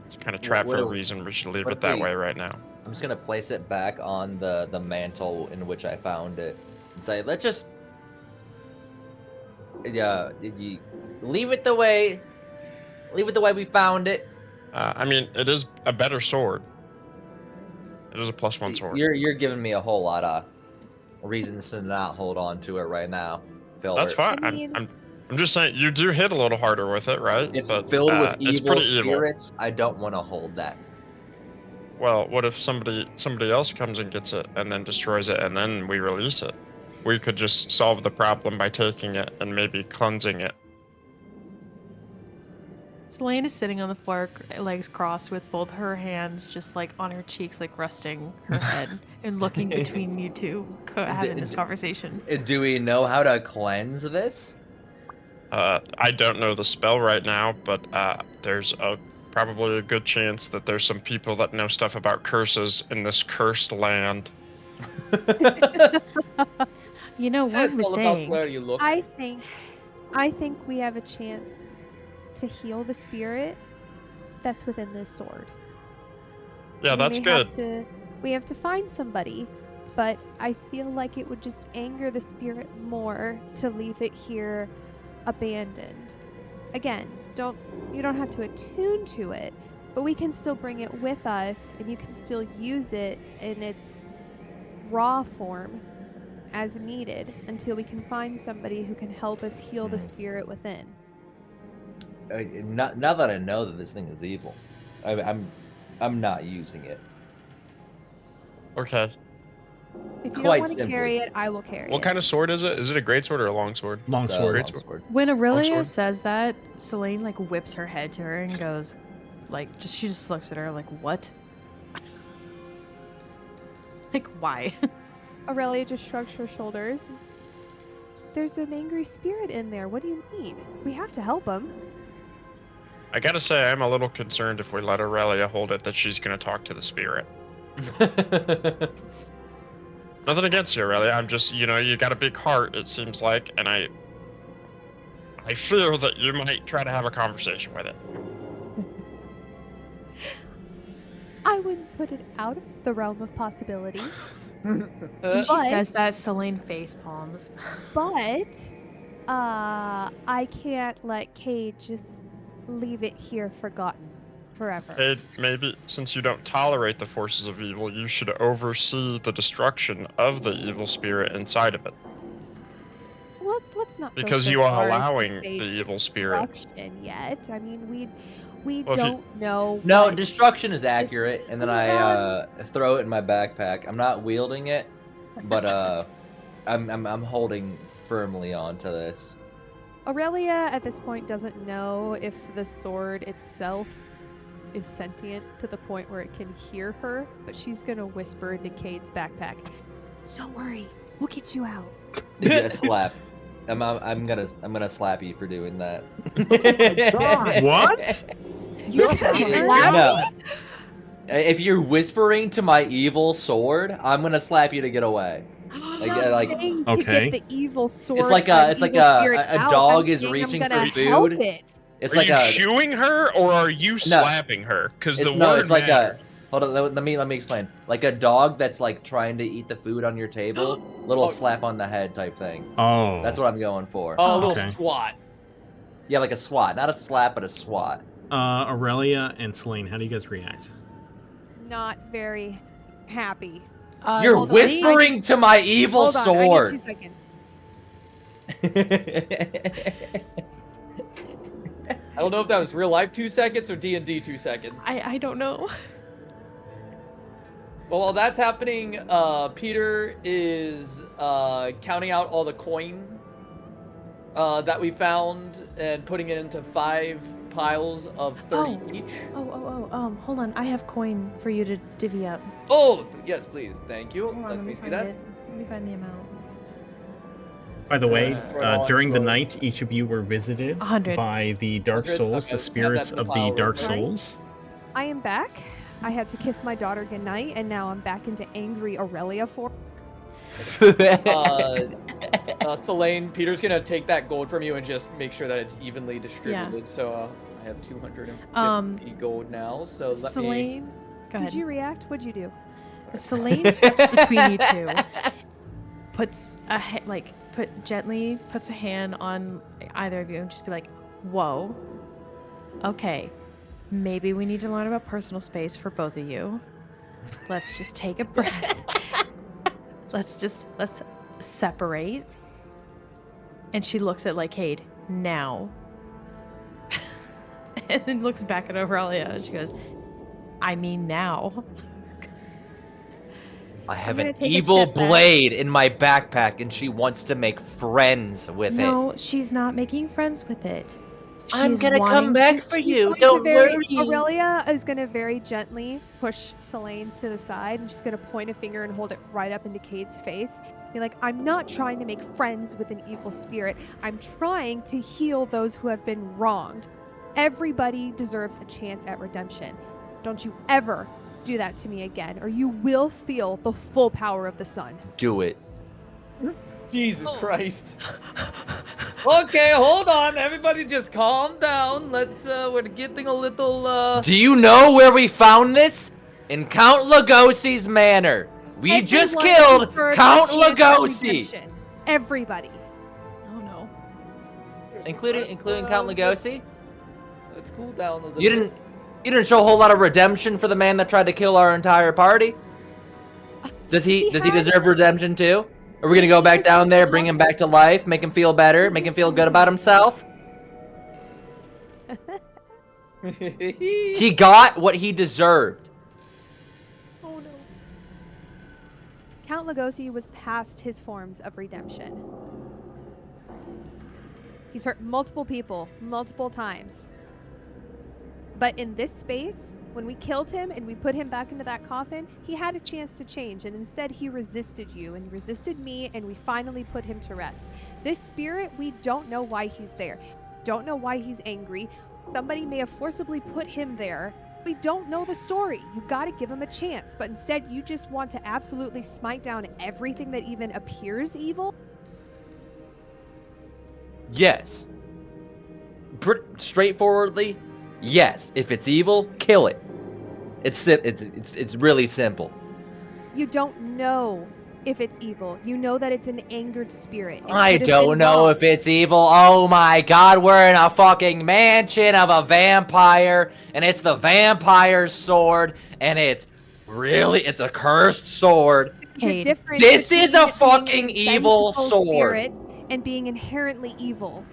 Speaker 6: it's kind of trapped for a reason. We should leave
Speaker 2: what
Speaker 6: it
Speaker 2: if
Speaker 6: that
Speaker 2: we-
Speaker 6: way right now.
Speaker 2: I'm just gonna place it back on the mantle in which I found it, and say, let's just, you leave it the way we found it.
Speaker 6: I mean, it is a better sword. It is a +1 sword.
Speaker 2: You're giving me a whole lot of reasons to not hold on to it right now, Phil.
Speaker 6: That's fine.
Speaker 5: I mean-
Speaker 6: I'm just saying you do hit a little harder with it, right?
Speaker 2: It's
Speaker 6: But,
Speaker 2: filled with
Speaker 6: it's
Speaker 2: evil
Speaker 6: pretty evil.
Speaker 2: spirits. I don't want to hold that.
Speaker 6: Well, what if somebody else comes and gets it and then destroys it and then we release it? We could just solve the problem by taking it and maybe cleansing it.
Speaker 7: Selene is sitting on the floor, legs crossed, with both her hands just like on her cheeks, like resting her head and looking between you two, having this conversation.
Speaker 2: Do we know how to cleanse this?
Speaker 6: I don't know the spell right now, but there's probably a good chance that there's some people that know stuff about curses in this cursed land.
Speaker 7: You know, one
Speaker 8: It's
Speaker 7: would
Speaker 8: all about
Speaker 7: think.
Speaker 8: where you look.
Speaker 5: I think we have a chance to heal the spirit that's within this sword.
Speaker 6: Yeah, that's good.
Speaker 5: We have to find somebody, but I feel like it would just anger the spirit more to leave it here abandoned. Again, you don't have to attune to it, but we can still bring it with us, and you can still use it in its raw form as needed until we can find somebody who can help us heal the spirit within.
Speaker 2: Now that I know that this thing is evil, I'm not using it.
Speaker 6: Okay.
Speaker 5: If you
Speaker 2: Quite
Speaker 5: don't want to
Speaker 2: simply.
Speaker 5: carry it, I will carry it.
Speaker 6: What kind of sword is it? Is it a great sword or a long sword?
Speaker 3: Long
Speaker 2: It's a
Speaker 3: sword.
Speaker 2: long sword.
Speaker 7: When Aurelia
Speaker 6: Longsword?
Speaker 7: says that, Selene like whips her head to her and goes, she just looks at her like, what? Like, why?
Speaker 5: Aurelia just shrugs her shoulders. There's an angry spirit in there. What do you mean? We have to help him.
Speaker 6: I gotta say, I'm a little concerned if we let Aurelia hold it that she's gonna talk to the spirit. Nothing against you, Aurelia. I'm just, you got a big heart, it seems like, and I feel that you might try to have a conversation with it.
Speaker 5: I wouldn't put it out of the realm of possibility.
Speaker 7: When she
Speaker 5: But-
Speaker 7: says that, Selene face palms.
Speaker 5: But I can't let Cade just leave it here forgotten forever.
Speaker 6: Hey, maybe since you don't tolerate the forces of evil, you should oversee the destruction of the evil spirit inside of it.
Speaker 5: Let's not go
Speaker 6: Because
Speaker 5: so
Speaker 6: you are
Speaker 5: far as to
Speaker 6: allowing
Speaker 5: say
Speaker 6: the evil spirit.
Speaker 5: destruction yet. I mean, we
Speaker 6: Well, if you-
Speaker 5: don't know.
Speaker 2: No,
Speaker 5: what
Speaker 2: destruction is
Speaker 5: this
Speaker 2: accurate, and then
Speaker 5: we
Speaker 2: I
Speaker 5: have.
Speaker 2: throw it in my backpack. I'm not wielding it, but I'm holding firmly onto this.
Speaker 5: Aurelia at this point doesn't know if the sword itself is sentient to the point where it can hear her, but she's gonna whisper into Cade's backpack. Don't worry, we'll get you out.
Speaker 2: Yeah, slap. I'm gonna slap you for doing that.
Speaker 3: What?
Speaker 5: You
Speaker 7: said
Speaker 5: slap
Speaker 2: No. If you're whispering to my evil sword, I'm gonna slap you to get away.
Speaker 5: I'm
Speaker 2: Like,
Speaker 5: not
Speaker 2: like
Speaker 5: saying to
Speaker 3: Okay.
Speaker 5: get the evil sword.
Speaker 2: it's like
Speaker 5: evil spirit
Speaker 2: a
Speaker 5: out.
Speaker 2: dog
Speaker 5: I'm
Speaker 2: is
Speaker 5: saying
Speaker 2: reaching
Speaker 5: I'm
Speaker 2: for
Speaker 5: gonna help
Speaker 2: food.
Speaker 5: it.
Speaker 2: It's
Speaker 6: Are
Speaker 2: like
Speaker 6: you
Speaker 2: a
Speaker 6: shooing her or are you
Speaker 2: no.
Speaker 6: slapping her? Because the
Speaker 2: It's no.
Speaker 6: word
Speaker 2: It's like
Speaker 6: matters.
Speaker 2: hold on. Let me explain. Like a dog that's like trying to eat the food on your table. Little
Speaker 8: Oh.
Speaker 2: slap on the head type thing.
Speaker 3: Oh.
Speaker 2: That's what I'm going for.
Speaker 8: Oh, a
Speaker 7: Oh.
Speaker 8: little
Speaker 3: Okay.
Speaker 8: swat.
Speaker 2: Yeah, like a swat, not a slap, but a swat.
Speaker 3: Aurelia and Selene, how do you guys react?
Speaker 5: Not very happy.
Speaker 2: You're
Speaker 5: hold on, I
Speaker 2: whispering
Speaker 5: need-
Speaker 2: to my evil
Speaker 5: Hold on, I need 2
Speaker 2: sword.
Speaker 5: seconds.
Speaker 8: I don't know if that was real life 2 seconds or D&D 2 seconds.
Speaker 7: I don't know.
Speaker 8: Well, while that's happening, Peter is counting out all the coin that we found and putting it into 5 piles of 30 each.
Speaker 7: Hold on. I have coin for you to divvy up.
Speaker 8: Oh, yes, please. Thank you.
Speaker 7: Hold on,
Speaker 8: Let me see
Speaker 7: find
Speaker 8: that.
Speaker 7: it. Let me find the amount.
Speaker 3: By the way,
Speaker 8: just throw it all
Speaker 3: during the
Speaker 8: into a-
Speaker 3: night, each of you were visited
Speaker 7: 100.
Speaker 3: by the Dark
Speaker 8: 100?
Speaker 3: Souls,
Speaker 8: Okay,
Speaker 3: the
Speaker 8: add that
Speaker 3: spirits
Speaker 8: to the
Speaker 3: of the
Speaker 8: pile real
Speaker 3: Dark
Speaker 8: quick.
Speaker 3: Souls.
Speaker 5: I am back. I had to kiss my daughter goodnight, and now I'm back into angry Aurelia for.
Speaker 8: Selene, Peter's gonna take that gold from you and just make sure that it's evenly distributed. So I have 250 gold now. So let me.
Speaker 7: Selene, go ahead.
Speaker 5: Did you react? What'd you do?
Speaker 7: Selene steps between you two, puts puts a hand on either of you, and just be like, "Whoa, okay, maybe we need to learn about personal space for both of you. Let's just take a breath. let's separate." And she looks at Cade now, and then looks back at Aurelia, and she goes, "I mean now."
Speaker 2: I have
Speaker 5: gonna
Speaker 2: an
Speaker 5: take a
Speaker 2: evil
Speaker 5: step back.
Speaker 2: blade in my backpack, and she wants to make friends with it.
Speaker 7: No, she's not making friends with it.
Speaker 2: I'm
Speaker 7: She's
Speaker 2: gonna come
Speaker 7: wanting
Speaker 2: back
Speaker 7: to-
Speaker 2: for
Speaker 5: She's
Speaker 2: you.
Speaker 5: going to
Speaker 2: Don't
Speaker 5: very-
Speaker 2: worry.
Speaker 5: Aurelia is going to very gently push Selene to the side, and she's going to point a finger and hold it right up into Cade's face. Be like, I'm not trying to make friends with an evil spirit. I'm trying to heal those who have been wronged. Everybody deserves a chance at redemption. Don't you ever do that to me again, or you will feel the full power of the sun.
Speaker 2: Do it.
Speaker 8: Jesus Christ. Okay, hold on. Everybody just calm down. We're getting a little,
Speaker 2: Do you know where we found this? In Count Lugosi's manor. We just
Speaker 5: Everyone
Speaker 2: killed
Speaker 5: deserves a
Speaker 2: Count
Speaker 5: chance at
Speaker 2: Lugosi.
Speaker 5: redemption. Everybody.
Speaker 7: Oh no.
Speaker 2: Including Count Lugosi?
Speaker 8: Let's cool down a little.
Speaker 2: You didn't show a whole lot of redemption for the man that tried to kill our entire party. Does he
Speaker 5: He had-
Speaker 2: deserve redemption too? Are we gonna go back down there, bring him back to life, make him feel better, make him feel good about himself? He got what he deserved.
Speaker 5: Oh no. Count Lugosi was past his forms of redemption. He's hurt multiple people, multiple times. But in this space, when we killed him and we put him back into that coffin, he had a chance to change, and instead he resisted you and resisted me, and we finally put him to rest. This spirit, we don't know why he's there. Don't know why he's angry. Somebody may have forcibly put him there. We don't know the story. You gotta give him a chance, but instead you just want to absolutely smite down everything that even appears evil?
Speaker 2: Yes. Straightforwardly, yes. If it's evil, kill it. It's really simple.
Speaker 5: You don't know if it's evil. You know that it's an angered spirit. It
Speaker 2: I
Speaker 5: could have
Speaker 2: don't
Speaker 5: been
Speaker 2: know
Speaker 5: wrong.
Speaker 2: if it's evil. Oh my god, we're in a fucking mansion of a vampire, and it's the vampire's sword, and it's a cursed sword.
Speaker 5: The
Speaker 7: Cade.
Speaker 5: difference
Speaker 2: This is
Speaker 5: between
Speaker 2: a
Speaker 5: it being an
Speaker 2: fucking evil
Speaker 5: vengeful
Speaker 2: sword.
Speaker 5: spirit and being inherently evil.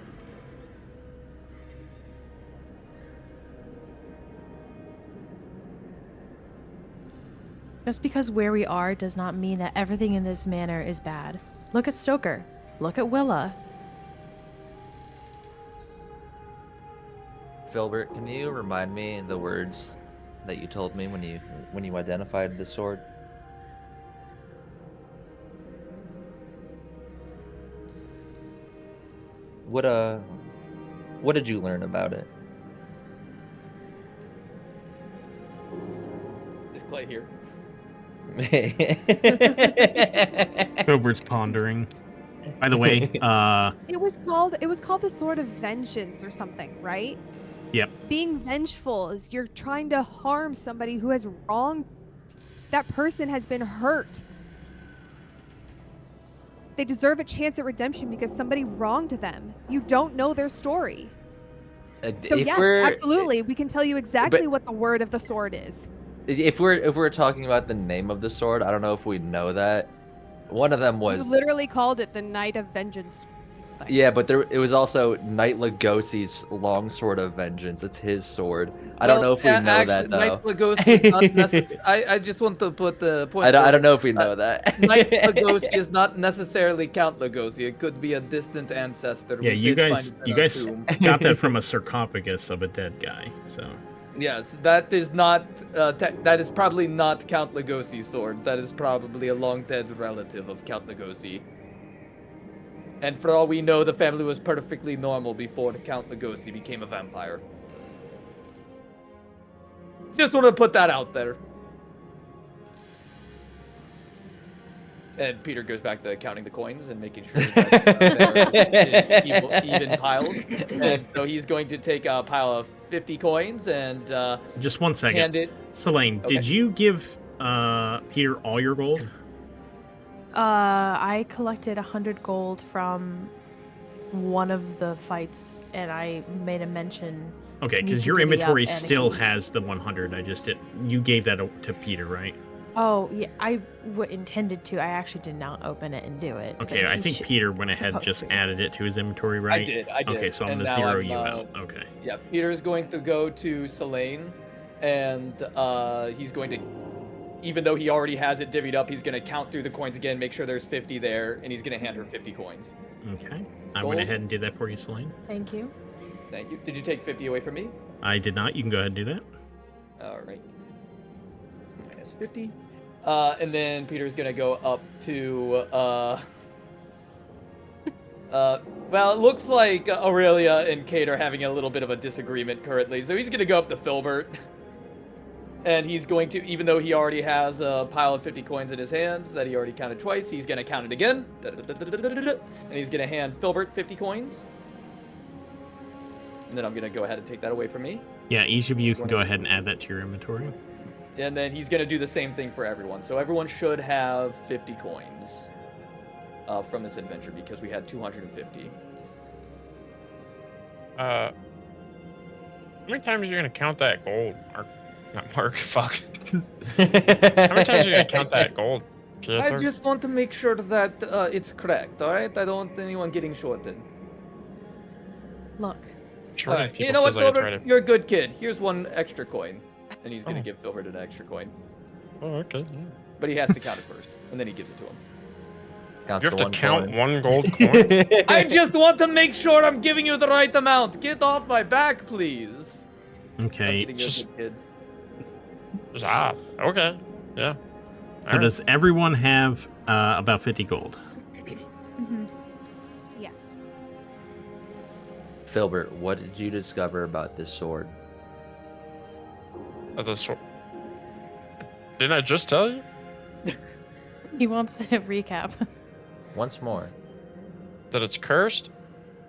Speaker 7: Just because where we are does not mean that everything in this manor is bad. Look at Stoker. Look at Willa.
Speaker 2: Filbert, can you remind me the words that you told me when you identified the sword? What did you learn about it?
Speaker 8: Is Clay here?
Speaker 3: Filbert's pondering. By the way,
Speaker 5: It was called the Sword of Vengeance or something, right?
Speaker 3: Yep.
Speaker 5: Being vengeful is you're trying to harm somebody who has wronged. That person has been hurt. They deserve a chance at redemption because somebody wronged them. You don't know their story. So yes, absolutely, we can tell you exactly what the word of the sword is.
Speaker 2: If we're talking about the name of the sword, I don't know if we know that. One of them was
Speaker 5: You literally called it the Knight of Vengeance.
Speaker 2: Yeah, but it was also Knight Lugosi's longsword of vengeance. It's his sword. I don't know if we know that though.
Speaker 8: Knight Lugosi is not necessarily. I just want to put the point.
Speaker 2: I don't know if we know that.
Speaker 8: Knight Lugosi is not necessarily Count Lugosi. It could be a distant ancestor.
Speaker 3: Yeah,
Speaker 8: We
Speaker 3: you
Speaker 8: did
Speaker 3: guys
Speaker 8: find it in our tomb.
Speaker 3: got that from a sarcophagus of a dead guy. So
Speaker 8: Yes, that is not. That is probably not Count Lugosi's sword. That is probably a long dead relative of Count Lugosi. And for all we know, the family was perfectly normal before Count Lugosi became a vampire. Just want to put that out there. And Peter goes back to counting the coins and making sure that they're in even piles. And so he's going to take a pile of 50 coins and
Speaker 3: just one second.
Speaker 8: hand it.
Speaker 3: Selene,
Speaker 8: Okay.
Speaker 3: did you give Peter all your gold?
Speaker 7: I collected 100 gold from one of the fights, and I made a mention.
Speaker 3: Okay, because
Speaker 7: needs
Speaker 3: your
Speaker 7: to divvy
Speaker 3: inventory
Speaker 7: up and a
Speaker 3: still
Speaker 7: key.
Speaker 3: has the 100. You gave that to Peter, right?
Speaker 7: Oh, yeah, I intended to. I actually did not open it and do it. but
Speaker 3: Okay, I
Speaker 7: he
Speaker 3: think
Speaker 7: should-
Speaker 3: Peter went ahead and
Speaker 7: supposed
Speaker 3: just
Speaker 7: to.
Speaker 3: added it to his inventory, right?
Speaker 8: I did.
Speaker 3: Okay, so I'm
Speaker 8: And
Speaker 3: gonna
Speaker 8: now
Speaker 3: zero
Speaker 8: I'm,
Speaker 3: you out. Okay.
Speaker 8: Yeah, Peter's going to go to Selene, and he's going to, even though he already has it divvied up, he's going to count through the coins again, make sure there's 50 there, and he's going to hand her 50 coins.
Speaker 3: Okay. I
Speaker 8: Gold.
Speaker 3: went ahead and did that for you, Selene.
Speaker 7: Thank you.
Speaker 8: Thank you. Did you take 50 away from me?
Speaker 3: I did not. You can go ahead and do that.
Speaker 8: All right. Minus 50. And then Peter's going to go up to, well, it looks like Aurelia and Kate are having a little bit of a disagreement currently, so he's going to go up to Filbert. And he's going to, even though he already has a pile of 50 coins in his hands that he already counted twice, he's going to count it again. And he's going to hand Filbert 50 coins. And then I'm going to go ahead and take that away from me.
Speaker 3: Yeah, each of you can go ahead and add that to your inventory.
Speaker 8: And then he's going to do the same thing for everyone. So everyone should have 50 coins from this adventure because we had 250.
Speaker 6: How many times are you gonna count that gold? Not Mark, fuck. How many times are you gonna count that gold, Peter?
Speaker 8: I just want to make sure that it's correct, alright? I don't want anyone getting shorted.
Speaker 7: Look,
Speaker 6: Shorting
Speaker 8: Alright,
Speaker 6: people
Speaker 8: you know what,
Speaker 6: feels like it's
Speaker 8: Filbert?
Speaker 6: right
Speaker 8: You're a good kid. Here's one extra coin. And he's going to
Speaker 6: Oh.
Speaker 8: give Filbert an extra coin.
Speaker 6: Oh, okay. Yeah.
Speaker 8: But he has to count it first. And then he gives it to him.
Speaker 2: Counts
Speaker 6: You have
Speaker 2: the
Speaker 6: to
Speaker 2: one
Speaker 6: count
Speaker 2: coin.
Speaker 6: one gold coin.
Speaker 8: I just want to make sure I'm giving you the right amount. Get off my back, please. I'm
Speaker 3: Okay.
Speaker 8: getting you a
Speaker 6: just-
Speaker 8: good kid.
Speaker 6: Okay. Yeah.
Speaker 3: So
Speaker 6: Alright.
Speaker 3: does everyone have about 50 gold?
Speaker 5: Yes.
Speaker 2: Filbert, what did you discover about this sword?
Speaker 6: Didn't I just tell you
Speaker 7: he wants to recap.
Speaker 2: Once more.
Speaker 6: that it's cursed,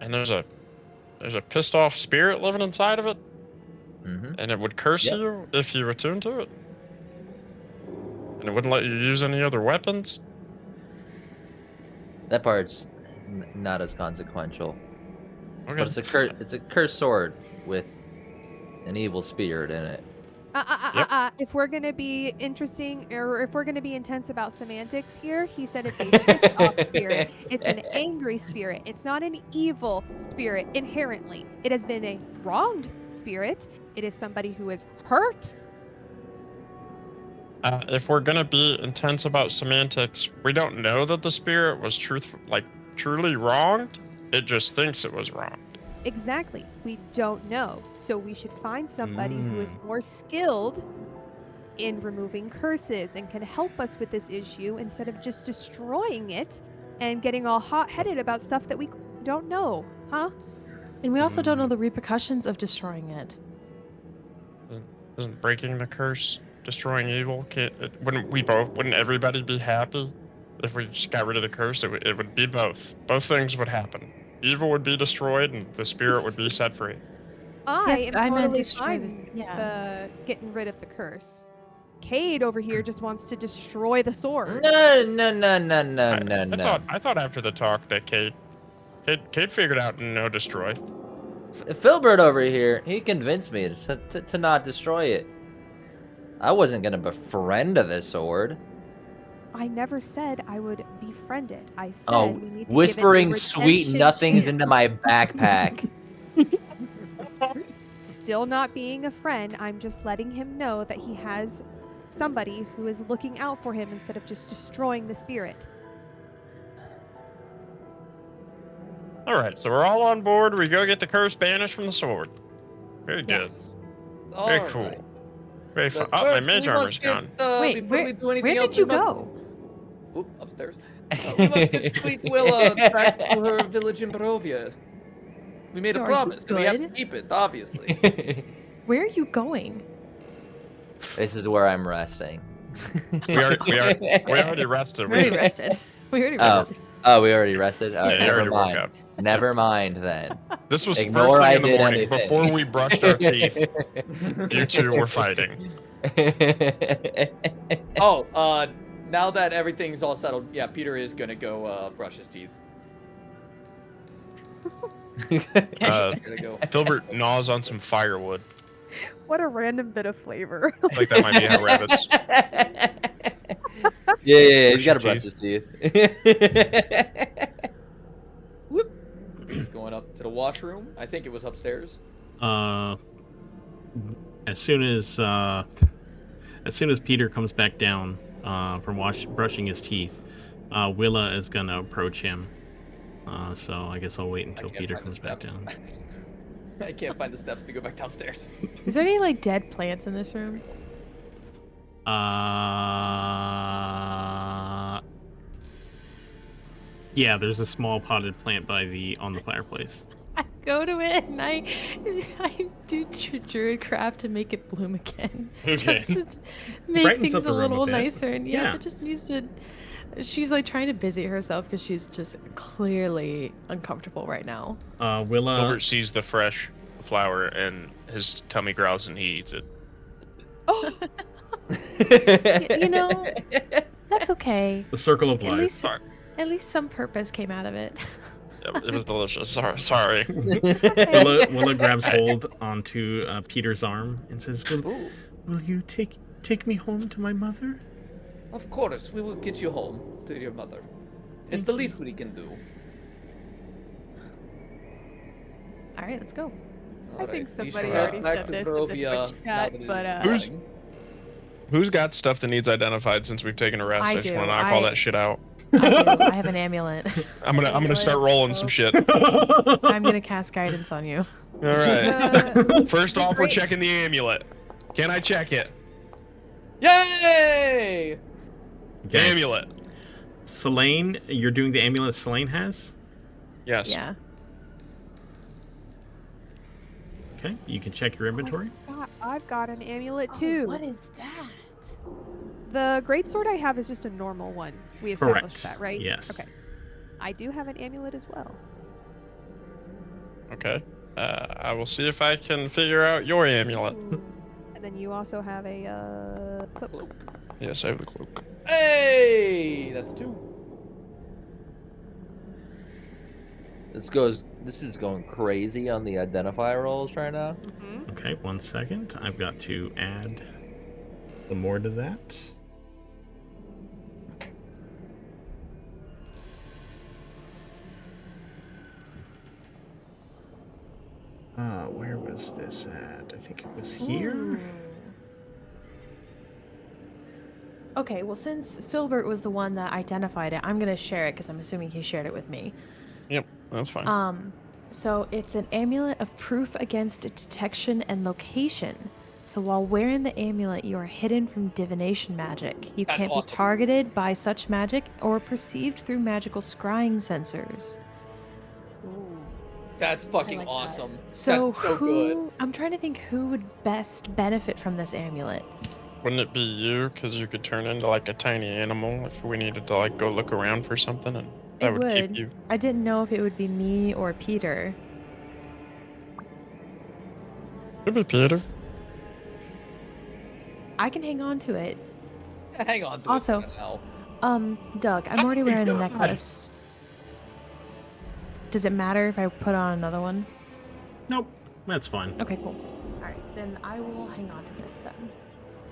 Speaker 6: and there's a pissed off spirit living inside of it,
Speaker 2: Mm-hmm.
Speaker 6: and it would curse
Speaker 2: Yep.
Speaker 6: you if you attune to it, and it wouldn't let you use any other weapons.
Speaker 2: That part's not as consequential.
Speaker 6: Okay.
Speaker 2: But it's a cursed sword with an evil spirit in it.
Speaker 5: If we're gonna be interesting, or if we're gonna be intense about semantics here, he said it's a pissed off spirit. It's an angry spirit. It's not an evil spirit inherently. It has been a wronged spirit. It is somebody who is hurt.
Speaker 6: If we're gonna be intense about semantics, we don't know that the spirit was truly wronged. It just thinks it was wrong.
Speaker 5: Exactly. We don't know. So we should find somebody who is more skilled in removing curses and can help us with this issue instead of just destroying it and getting all hot-headed about stuff that we don't know, huh?
Speaker 7: And we also don't know the repercussions of destroying it.
Speaker 6: Isn't breaking the curse destroying evil? Wouldn't everybody be happy if we just got rid of the curse? It would be both. Both things would happen. Evil would be destroyed, and the spirit would be set free.
Speaker 5: I
Speaker 7: Yes,
Speaker 5: am
Speaker 7: I meant
Speaker 5: totally
Speaker 7: destroy
Speaker 5: fine
Speaker 7: the- yeah.
Speaker 5: with getting rid of the curse. Cade over here just wants to destroy the sword.
Speaker 2: No.
Speaker 6: I thought after the talk that Kate figured out no destroy.
Speaker 2: Filbert over here, he convinced me to not destroy it. I wasn't gonna befriend the sword.
Speaker 5: I never said I would befriend it. I said
Speaker 2: Oh,
Speaker 5: we need to
Speaker 2: whispering
Speaker 5: give it a
Speaker 2: sweet
Speaker 5: redemption
Speaker 2: nothings into
Speaker 5: chance.
Speaker 2: my backpack.
Speaker 5: Still not being a friend, I'm just letting him know that he has somebody who is looking out for him instead of just destroying the spirit.
Speaker 6: All right, so we're all on board. We go get the curse banished from the sword. Very good.
Speaker 7: Yes.
Speaker 6: Very
Speaker 8: All
Speaker 6: cool.
Speaker 8: right.
Speaker 6: Very
Speaker 8: The
Speaker 6: fun. Oh, my
Speaker 8: curse,
Speaker 6: mage
Speaker 8: we
Speaker 6: armor's
Speaker 8: must get,
Speaker 6: gone.
Speaker 7: Wait,
Speaker 8: before we do anything
Speaker 7: where
Speaker 8: else,
Speaker 7: did you
Speaker 8: we must-
Speaker 7: go?
Speaker 8: Oop, upstairs. We must get Sweet Willa back to her village in Barovia. We made a
Speaker 7: Are you
Speaker 8: promise, and we have to
Speaker 7: good?
Speaker 8: keep it, obviously.
Speaker 7: Where are you going?
Speaker 2: This is where I'm resting.
Speaker 6: We already rested.
Speaker 7: We already rested. We already
Speaker 2: Oh.
Speaker 7: rested.
Speaker 2: Oh, we already rested? Oh,
Speaker 6: Yeah, you
Speaker 2: never
Speaker 6: already woke
Speaker 2: mind.
Speaker 6: up.
Speaker 2: Never mind then.
Speaker 6: This was
Speaker 2: Ignore
Speaker 6: first thing
Speaker 2: I
Speaker 6: in the
Speaker 2: did
Speaker 6: morning.
Speaker 2: anything.
Speaker 6: Before we brushed our teeth, you two were fighting.
Speaker 8: Oh, now that everything's all settled, yeah, Peter is gonna go brush his teeth. Gonna go.
Speaker 6: Filbert gnaws on some firewood.
Speaker 5: What a random bit of flavor.
Speaker 6: Like that might be how rabbits.
Speaker 2: Yeah, he's
Speaker 6: Brush
Speaker 2: gotta
Speaker 6: your
Speaker 2: brush his teeth.
Speaker 8: Whoop. Peter's going up to the washroom. I think it was upstairs.
Speaker 3: As soon as Peter comes back down from brushing his teeth, Willa is gonna approach him. So I guess I'll wait until Peter comes back down.
Speaker 8: I can't find the steps to go back downstairs.
Speaker 7: Is there any like dead plants in this room?
Speaker 3: Yeah, there's a small potted plant on the fireplace.
Speaker 7: I go to it and I do druid craft to make it bloom again.
Speaker 3: Okay.
Speaker 7: Just to make
Speaker 3: Brightens
Speaker 7: things
Speaker 3: up
Speaker 7: a
Speaker 3: the room a
Speaker 7: little
Speaker 3: bit.
Speaker 7: nicer. And yeah,
Speaker 3: Yeah.
Speaker 7: it just needs to. She's like trying to busy herself because she's just clearly uncomfortable right now.
Speaker 3: Willa.
Speaker 6: Filbert sees the fresh flower and his tummy growls and he eats it.
Speaker 7: Oh, you know, that's okay.
Speaker 3: The circle of
Speaker 7: At
Speaker 3: life.
Speaker 7: least, at least some purpose came out of it.
Speaker 6: It was delicious. Sorry.
Speaker 3: Willa grabs hold onto Peter's arm and says, "Will you take me home to my mother?"
Speaker 8: Of course, we will get you home to your mother. It's the least we can do.
Speaker 7: All right, let's go.
Speaker 5: I think
Speaker 8: Alright, we
Speaker 5: somebody
Speaker 8: shall
Speaker 5: already
Speaker 8: head back
Speaker 5: said
Speaker 8: to
Speaker 5: this in the
Speaker 8: Barovia
Speaker 5: Twitch
Speaker 8: now
Speaker 5: chat,
Speaker 8: that it
Speaker 5: but,
Speaker 8: is morning.
Speaker 6: Who's got stuff that needs identified since we've taken a rest?
Speaker 7: I
Speaker 6: I just
Speaker 7: do.
Speaker 6: want to knock all that shit out.
Speaker 7: I do. I have an amulet.
Speaker 6: I'm gonna start rolling some shit.
Speaker 7: I'm gonna cast guidance on you.
Speaker 6: All right. First off, we're
Speaker 5: Great.
Speaker 6: checking the amulet. Can I check it?
Speaker 8: Yay!
Speaker 3: Okay.
Speaker 6: Amulet.
Speaker 3: Selene, you're doing the amulet Selene has?
Speaker 6: Yes.
Speaker 7: Yeah.
Speaker 3: Okay, you can check your inventory.
Speaker 5: I've got an amulet too.
Speaker 7: What is that?
Speaker 5: The greatsword I have is just a normal one. We established
Speaker 3: Correct.
Speaker 5: that, right?
Speaker 3: Yes.
Speaker 5: Okay. I do have an amulet as well.
Speaker 6: Okay. I will see if I can figure out your amulet.
Speaker 5: And then you also have a cloak.
Speaker 6: Yes, I have the cloak.
Speaker 8: Hey! That's 2.
Speaker 2: This is going crazy on the identifier rolls right now.
Speaker 5: Mm-hmm.
Speaker 3: Okay, 1 second. I've got to add some more to that. Where was this at? I think it was here.
Speaker 7: Okay, well, since Filbert was the one that identified it, I'm gonna share it because I'm assuming he shared it with me.
Speaker 6: Yep, that's fine.
Speaker 7: So it's an amulet of proof against detection and location. So while wearing the amulet, you are hidden from divination magic. You
Speaker 8: That's
Speaker 7: can't
Speaker 8: awesome.
Speaker 7: be targeted by such magic or perceived through magical scrying sensors.
Speaker 8: That's fucking
Speaker 7: like that.
Speaker 8: awesome.
Speaker 7: So
Speaker 8: That's so
Speaker 7: who?
Speaker 8: good.
Speaker 7: I'm trying to think who would best benefit from this amulet.
Speaker 6: Wouldn't it be you? Because you could turn into like a tiny animal if we needed to like go look around for something, and that
Speaker 7: It
Speaker 6: would keep
Speaker 7: would.
Speaker 6: you.
Speaker 7: I didn't know if it would be me or Peter.
Speaker 6: Could be Peter.
Speaker 7: I can hang on to it.
Speaker 8: Hang on to
Speaker 7: Also,
Speaker 8: it for now.
Speaker 7: Doug, I'm already wearing a
Speaker 4: God.
Speaker 7: necklace. Does it matter if I put on another one?
Speaker 3: Nope, that's fine.
Speaker 7: Okay, cool. All right, then I will hang on to this then.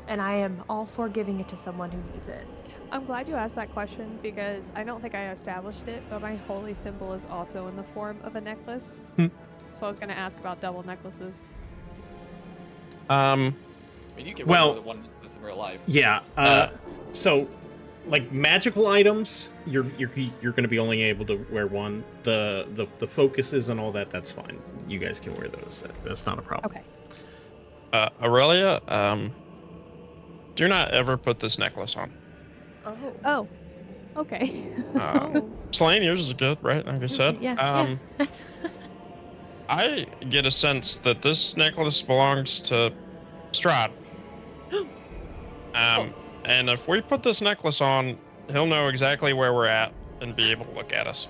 Speaker 7: And I am all for giving it to someone who needs it.
Speaker 5: I'm glad you asked that question because I don't think I established it, but my holy symbol is also in the form of a necklace.
Speaker 3: Hmm.
Speaker 5: So I was going to ask about double necklaces.
Speaker 8: I mean, you can wear
Speaker 3: Well,
Speaker 8: more than one necklace in real life.
Speaker 3: Yeah. So, like magical items, you're going to be only able to wear one. The focuses and all that, that's fine. You guys can wear those. That's not a problem.
Speaker 5: Okay.
Speaker 6: Aurelia, do not ever put this necklace on.
Speaker 5: Oh. Okay.
Speaker 6: Slain, yours is good, right? Like I said.
Speaker 7: Yeah.
Speaker 6: I get a sense that this necklace belongs to Strahd. And if we put this necklace on, he'll know exactly where we're at and be able to look at us.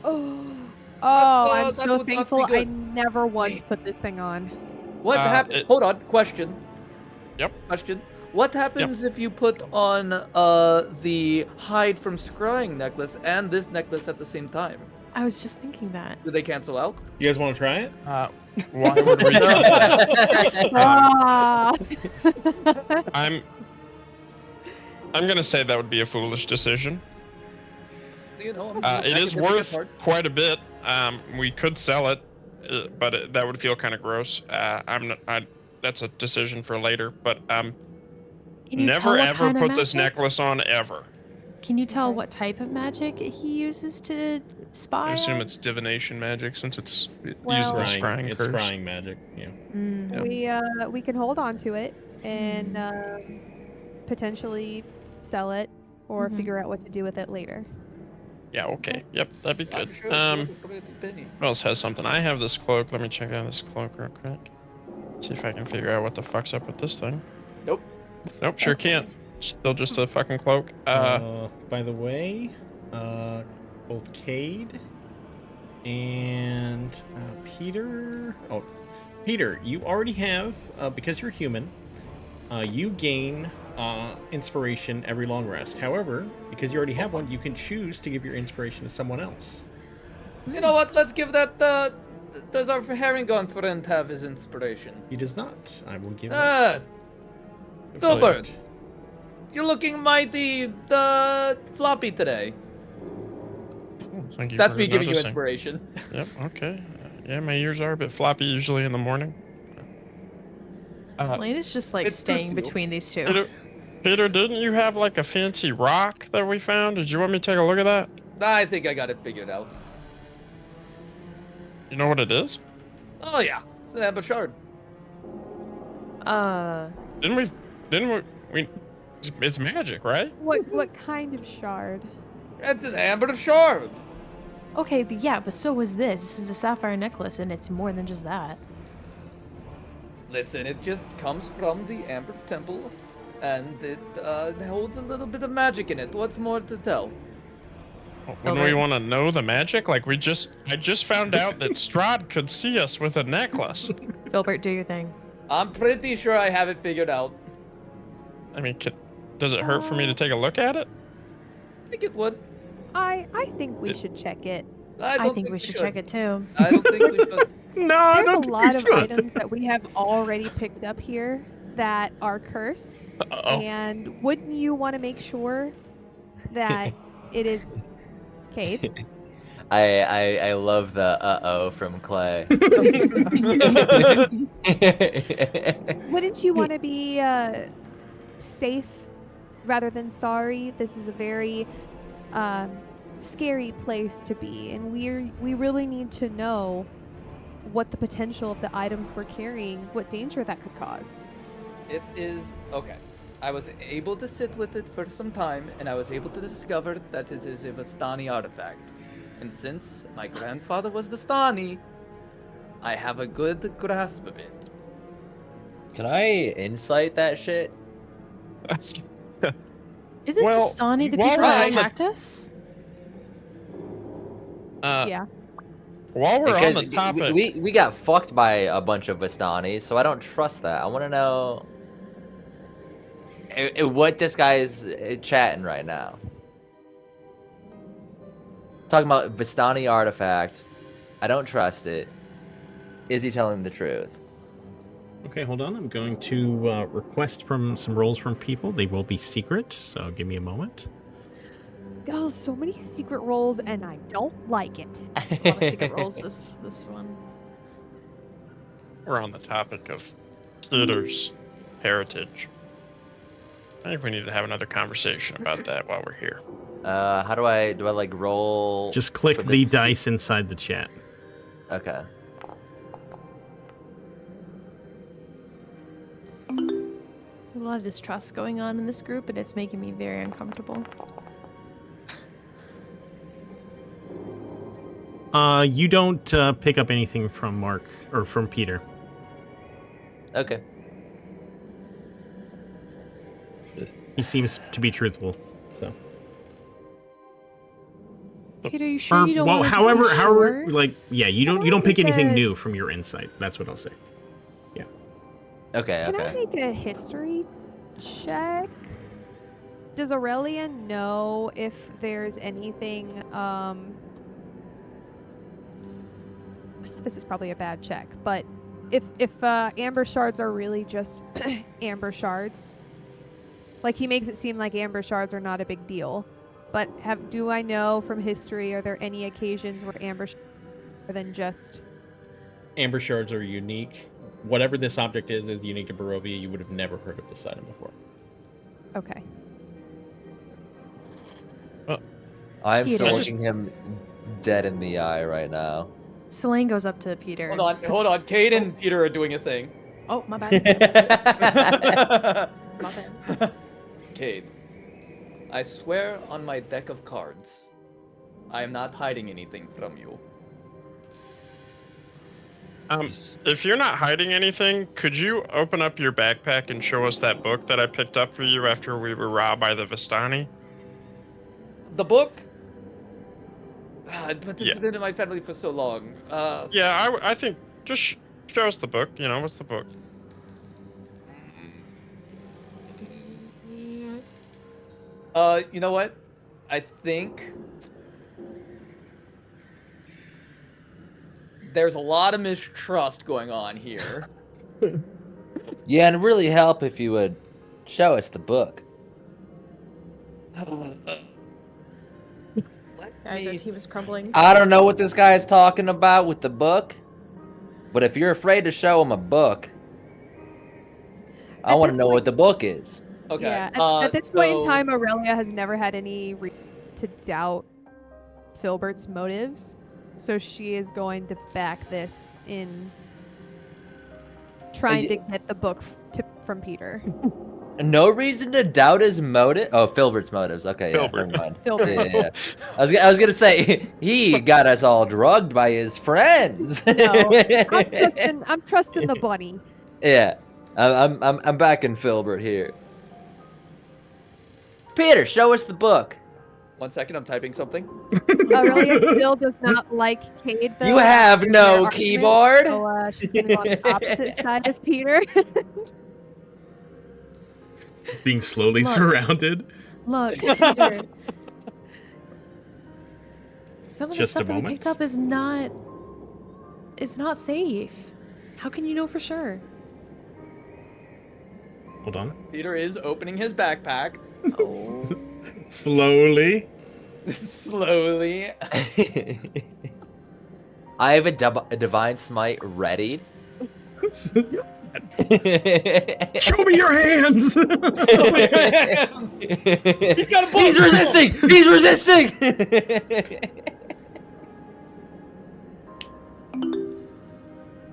Speaker 5: I'm
Speaker 8: that
Speaker 5: so
Speaker 8: would not be
Speaker 5: thankful I
Speaker 8: good.
Speaker 5: never once
Speaker 8: Wait.
Speaker 5: put this thing on.
Speaker 8: What happened?
Speaker 6: it-
Speaker 8: Hold on. Question.
Speaker 6: Yep.
Speaker 8: Question. What happens if you put on the hide from scrying necklace and this necklace at the same time?
Speaker 7: I was just thinking that.
Speaker 8: Do they cancel out?
Speaker 3: You guys want to try it?
Speaker 6: Why would we do that?
Speaker 5: Ah.
Speaker 6: I'm gonna say that would be a foolish decision.
Speaker 8: You know,
Speaker 6: It is worth quite a bit. We could sell it, but that would feel kind of gross. That's a decision for later. But
Speaker 7: Can you tell
Speaker 6: never
Speaker 7: what
Speaker 6: ever
Speaker 7: kind of
Speaker 6: put this
Speaker 7: magic?
Speaker 6: necklace on ever.
Speaker 7: Can you tell what type of magic he uses to spy?
Speaker 6: I assume
Speaker 7: out?
Speaker 6: it's divination magic since it's
Speaker 5: Well-
Speaker 6: using the
Speaker 3: Scrying,
Speaker 6: scrying
Speaker 3: it's
Speaker 6: curse.
Speaker 3: scrying magic. Yeah.
Speaker 7: Mm.
Speaker 5: We can hold on to it and potentially sell it or
Speaker 7: Mhm.
Speaker 5: figure out what to do with it later.
Speaker 6: Yeah. Okay. Yep. That'd be good.
Speaker 8: I'm sure it's worth a pretty penny.
Speaker 6: Who else has something? I have this cloak. Let me check out this cloak real quick. See if I can figure out what the fuck's up with this thing.
Speaker 8: Nope.
Speaker 6: Nope. Sure can't. Still just a fucking cloak.
Speaker 3: By the way, both Cade and Peter. Oh, Peter, you already have because you're human. You gain inspiration every long rest. However, because you already have one, you can choose to give your inspiration to someone else.
Speaker 8: You know what? Let's give that. Does our Herringon friend have his inspiration?
Speaker 3: He does not. I will give
Speaker 8: Ah,
Speaker 3: it.
Speaker 8: Filbert, you're looking mighty floppy today.
Speaker 6: Thank you
Speaker 8: That's
Speaker 6: for
Speaker 8: me giving you
Speaker 6: noticing.
Speaker 8: inspiration.
Speaker 6: Yep. Okay. Yeah, my ears are a bit floppy usually in the morning.
Speaker 7: Slane is just like
Speaker 8: it suits
Speaker 7: staying
Speaker 8: you.
Speaker 7: between these two.
Speaker 6: Peter, didn't you have like a fancy rock that we found? Did you want me to take a look at that?
Speaker 8: I think I got it figured out.
Speaker 6: You know what it is?
Speaker 8: Oh yeah, it's an amber shard.
Speaker 6: Didn't we? It's magic, right?
Speaker 5: What kind of shard?
Speaker 8: It's an amber shard.
Speaker 7: Okay, but so is this. This is a sapphire necklace, and it's more than just that.
Speaker 8: Listen, it just comes from the Amber Temple, and it holds a little bit of magic in it. What's more to tell?
Speaker 6: Wouldn't we want to know the magic? Like I just found out that Strahd could see us with a necklace.
Speaker 7: Filbert, do your thing.
Speaker 8: I'm pretty sure I have it figured out.
Speaker 6: I mean, does it hurt for me to take a look at it?
Speaker 8: I think it would.
Speaker 5: I think we should check it.
Speaker 8: I
Speaker 7: I
Speaker 8: don't
Speaker 7: think we should check it too.
Speaker 8: I don't think we should.
Speaker 3: No, I
Speaker 5: There's
Speaker 3: don't
Speaker 5: a
Speaker 3: think
Speaker 5: lot
Speaker 3: we
Speaker 5: of
Speaker 3: should.
Speaker 5: items that we have already picked up here that are cursed.
Speaker 6: Uh-oh.
Speaker 5: And wouldn't you want to make sure that it is Cade?
Speaker 2: I love the uh-oh from Clay.
Speaker 5: Wouldn't you want to be safe rather than sorry? This is a very scary place to be, and we really need to know what the potential of the items we're carrying, what danger that could cause.
Speaker 8: It is okay. I was able to sit with it for some time, and I was able to discover that it is a Vistani artifact. And since my grandfather was Vistani, I have a good grasp of it.
Speaker 2: Can I insight that shit?
Speaker 7: Isn't
Speaker 6: Well,
Speaker 7: Vistani the
Speaker 6: while
Speaker 7: people
Speaker 6: we're
Speaker 7: that
Speaker 6: on the-
Speaker 7: attacked us?
Speaker 5: Yeah.
Speaker 6: While we're on the
Speaker 2: Because
Speaker 6: topic,
Speaker 2: we got fucked by a bunch of Vistanis, so I don't trust that. I want to know what this guy is chatting right now. Talking about Vistani artifact. I don't trust it. Is he telling the truth?
Speaker 3: Okay, hold on. I'm going to request from some rolls from people. They will be secret, so give me a moment.
Speaker 5: Oh, so many secret roles, and I don't like it.
Speaker 7: There's a lot of secret rolls this one.
Speaker 6: we're on the topic of Peter's heritage. I think we need to have another conversation about that while we're here.
Speaker 2: How do I like roll?
Speaker 3: Just click
Speaker 2: for
Speaker 3: the
Speaker 2: se-
Speaker 3: dice inside the chat.
Speaker 2: Okay.
Speaker 7: A lot of distrust going on in this group, and it's making me very uncomfortable.
Speaker 3: You don't pick up anything from Mark or from Peter.
Speaker 2: Okay.
Speaker 3: He seems to be truthful. So,
Speaker 7: Peter, you sure you don't want to
Speaker 3: however,
Speaker 7: just be sure?
Speaker 3: like, yeah, you don't pick anything new from your insight. That's what I'll say. Yeah.
Speaker 2: Okay.
Speaker 5: Can I
Speaker 2: Okay.
Speaker 5: make a history check? Does Aurelia know if there's anything, this is probably a bad check, but if amber shards are really just amber shards, like he makes it seem like amber shards are not a big deal, but do I know from history, are there any occasions where amber shards are than just...
Speaker 10: Amber shards are unique. Whatever this object is unique to Barovia. You would have never heard of this item before.
Speaker 5: Okay.
Speaker 2: I'm
Speaker 7: Peter.
Speaker 2: still looking him dead in the eye right now.
Speaker 7: Selene goes up to Peter.
Speaker 8: Hold on. Cade and Peter are doing a thing.
Speaker 7: Oh, my bad. My bad.
Speaker 8: Cade, I swear on my deck of cards, I am not hiding anything from you.
Speaker 6: If you're not hiding anything, could you open up your backpack and show us that book that I picked up for you after we were robbed by the Vistani?
Speaker 8: The book? But this
Speaker 6: Yeah.
Speaker 8: has been in my family for so long.
Speaker 6: Yeah, I think just show us the book. You know, what's the book?
Speaker 8: You know what? I think there's a lot of mistrust going on here.
Speaker 2: Yeah, and it'd really help if you would show us the book.
Speaker 7: Guys, our team is crumbling.
Speaker 2: I don't know what this guy is talking about with the book, but if you're afraid to show him a book, I
Speaker 5: At
Speaker 2: want
Speaker 5: this
Speaker 2: to know what the book is.
Speaker 8: Okay.
Speaker 5: Yeah, at this point in
Speaker 8: so-
Speaker 5: time, Aurelia has never had any reason to doubt Filbert's motives, so she is going to back this in trying to get the book from Peter.
Speaker 2: No reason to doubt his motive. Oh, Filbert's motives. Okay, yeah,
Speaker 6: Filbert.
Speaker 2: never mind.
Speaker 5: Filbert.
Speaker 2: Yeah. I was gonna say he got us all drugged by his friends.
Speaker 5: No, I'm trusting the bunny.
Speaker 2: Yeah, I'm backing Filbert here. Peter, show us the book.
Speaker 8: 1 second, I'm typing something.
Speaker 5: Aurelia still does not like Cade, though.
Speaker 2: You have
Speaker 5: after
Speaker 2: no
Speaker 5: their argument,
Speaker 2: keyboard.
Speaker 5: So she's going to go on the opposite side of Peter.
Speaker 3: It's being slowly
Speaker 7: Look.
Speaker 3: surrounded.
Speaker 7: Look, Peter. Some of the
Speaker 3: Just a
Speaker 7: stuff that we
Speaker 3: moment.
Speaker 7: picked up is not. It's not safe. How can you know for sure?
Speaker 3: Hold on.
Speaker 8: Peter is opening his backpack.
Speaker 3: Slowly.
Speaker 8: Slowly.
Speaker 2: I have a divine smite ready.
Speaker 3: Show me your hands.
Speaker 8: He's got a book.
Speaker 2: He's resisting. He's resisting.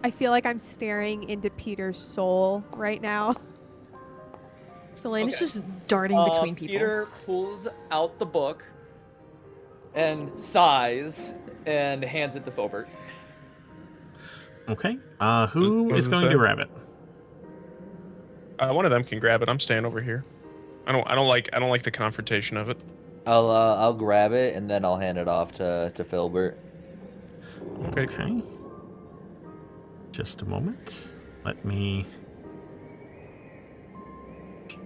Speaker 5: I feel like I'm staring into Peter's soul right now.
Speaker 7: Selene is
Speaker 8: Okay.
Speaker 7: just darting between people.
Speaker 8: Peter pulls out the book and sighs and hands it to Filbert.
Speaker 3: Okay. Who
Speaker 6: What
Speaker 3: is
Speaker 6: does it
Speaker 3: going
Speaker 6: say?
Speaker 3: to grab it?
Speaker 6: One of them can grab it. I'm staying over here. I don't like the confrontation of it.
Speaker 2: I'll grab it and then I'll hand it off to Filbert.
Speaker 3: Okay. Just a moment. Let me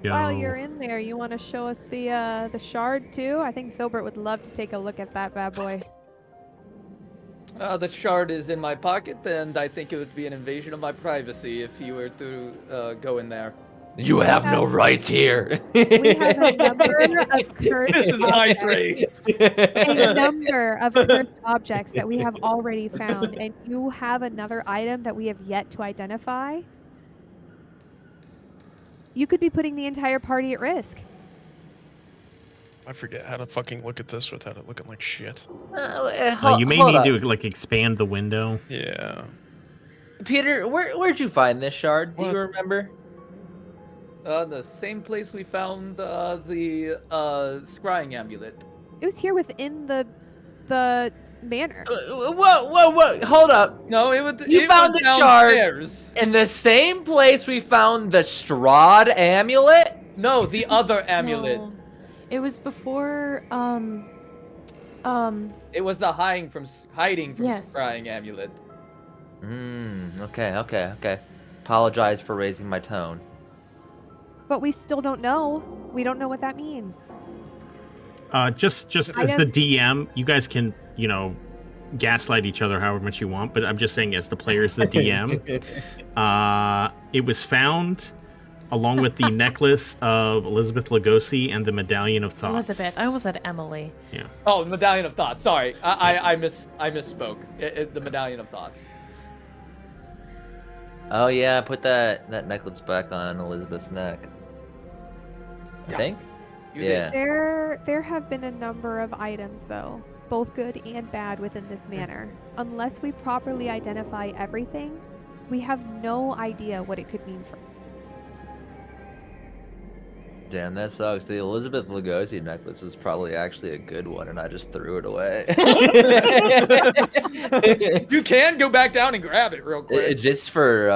Speaker 3: go.
Speaker 5: While you're in there, you want to show us the shard too? I think Filbert would love to take a look at that bad boy.
Speaker 8: The shard is in my pocket, and I think it would be an invasion of my privacy if you were to go in there.
Speaker 2: You have no rights here.
Speaker 5: We have a number of cursed
Speaker 8: This is an ice
Speaker 5: objects.
Speaker 8: raid.
Speaker 5: A number of cursed objects that we have already found, and you have another item that we have yet to identify. You could be putting the entire party at risk.
Speaker 6: I forget how to fucking look at this without it looking like shit.
Speaker 3: You may need to like expand the window.
Speaker 6: Yeah.
Speaker 2: Peter, where'd you find this shard? Do you
Speaker 6: What?
Speaker 2: remember?
Speaker 8: The same place we found the scrying amulet.
Speaker 5: It was here within the manor.
Speaker 2: Whoa! Hold up.
Speaker 8: No, it was.
Speaker 2: You
Speaker 8: it
Speaker 2: found
Speaker 8: was
Speaker 2: the shard
Speaker 8: downstairs.
Speaker 2: in the same place we found the Strahd amulet.
Speaker 8: No, the other amulet.
Speaker 7: No. It was before.
Speaker 8: It was the hiding from
Speaker 7: Yes.
Speaker 8: scrying amulet.
Speaker 2: Okay. Apologize for raising my tone.
Speaker 5: But we still don't know. We don't know what that means.
Speaker 3: Just as the DM, you guys can, gaslight each other however much you want, but I'm just saying as the players, the DM, it was found along with the necklace of Elizabeth Lugosi and the medallion of thoughts.
Speaker 7: Elizabeth. I almost said Emily.
Speaker 3: Yeah.
Speaker 8: Oh, medallion of thoughts. Sorry, I misspoke. The medallion of thoughts.
Speaker 2: Oh yeah, put that necklace back on Elizabeth's neck. I think.
Speaker 8: You
Speaker 2: Yeah.
Speaker 5: There have been a number of items, though, both good and bad within this manor. Unless we properly identify everything, we have no idea what it could mean for.
Speaker 2: Damn, that sucks. The Elizabeth Lugosi necklace is probably actually a good one, and I just threw it away.
Speaker 8: You can go back down and grab it real quick.
Speaker 2: Just for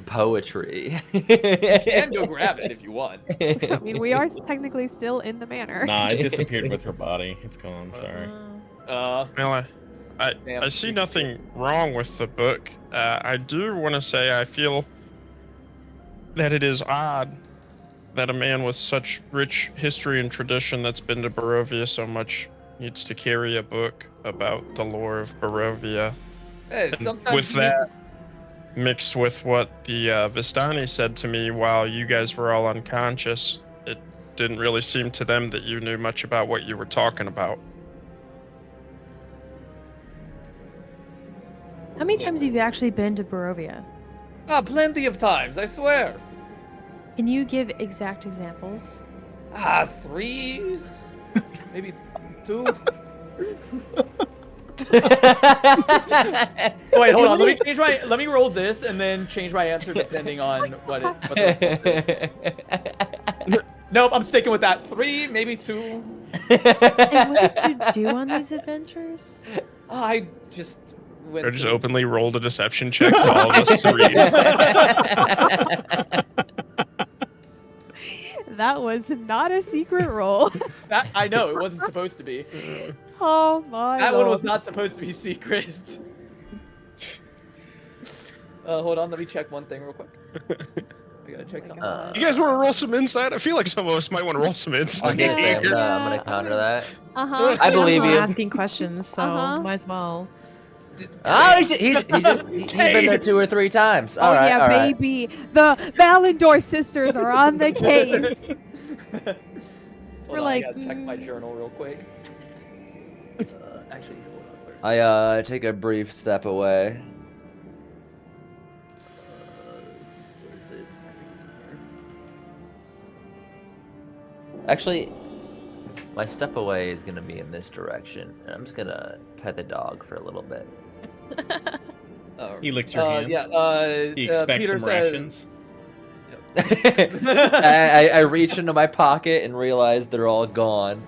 Speaker 2: poetry.
Speaker 8: You can go grab it if you want.
Speaker 5: I mean, we are technically still in the manor.
Speaker 10: Nah, it disappeared with her body. It's gone. Sorry.
Speaker 6: Well, I see nothing wrong with the book. I do want to say I feel that it is odd that a man with such rich history and tradition that's been to Barovia so much needs to carry a book about the lore of Barovia.
Speaker 8: Hey,
Speaker 6: And
Speaker 8: sometimes
Speaker 6: with
Speaker 8: you need
Speaker 6: that, mixed with what the Vistani said to me while you guys were all unconscious, it didn't really seem to them that you knew much about what you were talking about.
Speaker 7: How many times have you actually been to Barovia?
Speaker 8: plenty of times, I swear.
Speaker 7: Can you give exact examples?
Speaker 8: 3, maybe 2. Wait, hold on. Let me roll this and then change my answer depending on what Nope, I'm sticking with that. 3, maybe 2.
Speaker 7: And what did you do on these adventures?
Speaker 8: I just went.
Speaker 6: Or just
Speaker 8: through-
Speaker 6: openly rolled a deception check to all of us to read.
Speaker 5: That was not a secret roll.
Speaker 8: That I know it wasn't supposed to be.
Speaker 5: Oh my
Speaker 8: That one was
Speaker 5: lord.
Speaker 8: not supposed to be secret. Hold on, let me check one thing real quick. I gotta check something.
Speaker 6: You guys want to roll some insight? I feel like some of us might want to roll some insight.
Speaker 2: Okay,
Speaker 5: Yeah,
Speaker 2: I'm gonna counter that.
Speaker 5: Uh-huh.
Speaker 2: I believe
Speaker 7: I'm
Speaker 2: you.
Speaker 7: asking questions, so
Speaker 5: Uh-huh.
Speaker 7: might as well.
Speaker 2: Oh, he's been there 2 or 3 times.
Speaker 5: Oh
Speaker 2: All right,
Speaker 5: yeah,
Speaker 2: all right.
Speaker 5: baby. The Valendor sisters are on the case.
Speaker 8: Hold on,
Speaker 5: like,
Speaker 8: I gotta check my journal real quick. Actually, hold on.
Speaker 2: I take a brief step away.
Speaker 8: Where is it? I think it's in here.
Speaker 2: Actually, my step away is gonna be in this direction, and I'm just gonna pet the dog for a little bit.
Speaker 10: He licks your hands.
Speaker 8: Yeah.
Speaker 10: He expects
Speaker 8: Peter
Speaker 10: some
Speaker 8: says-
Speaker 10: rations.
Speaker 2: I reach into my pocket and realize they're all gone.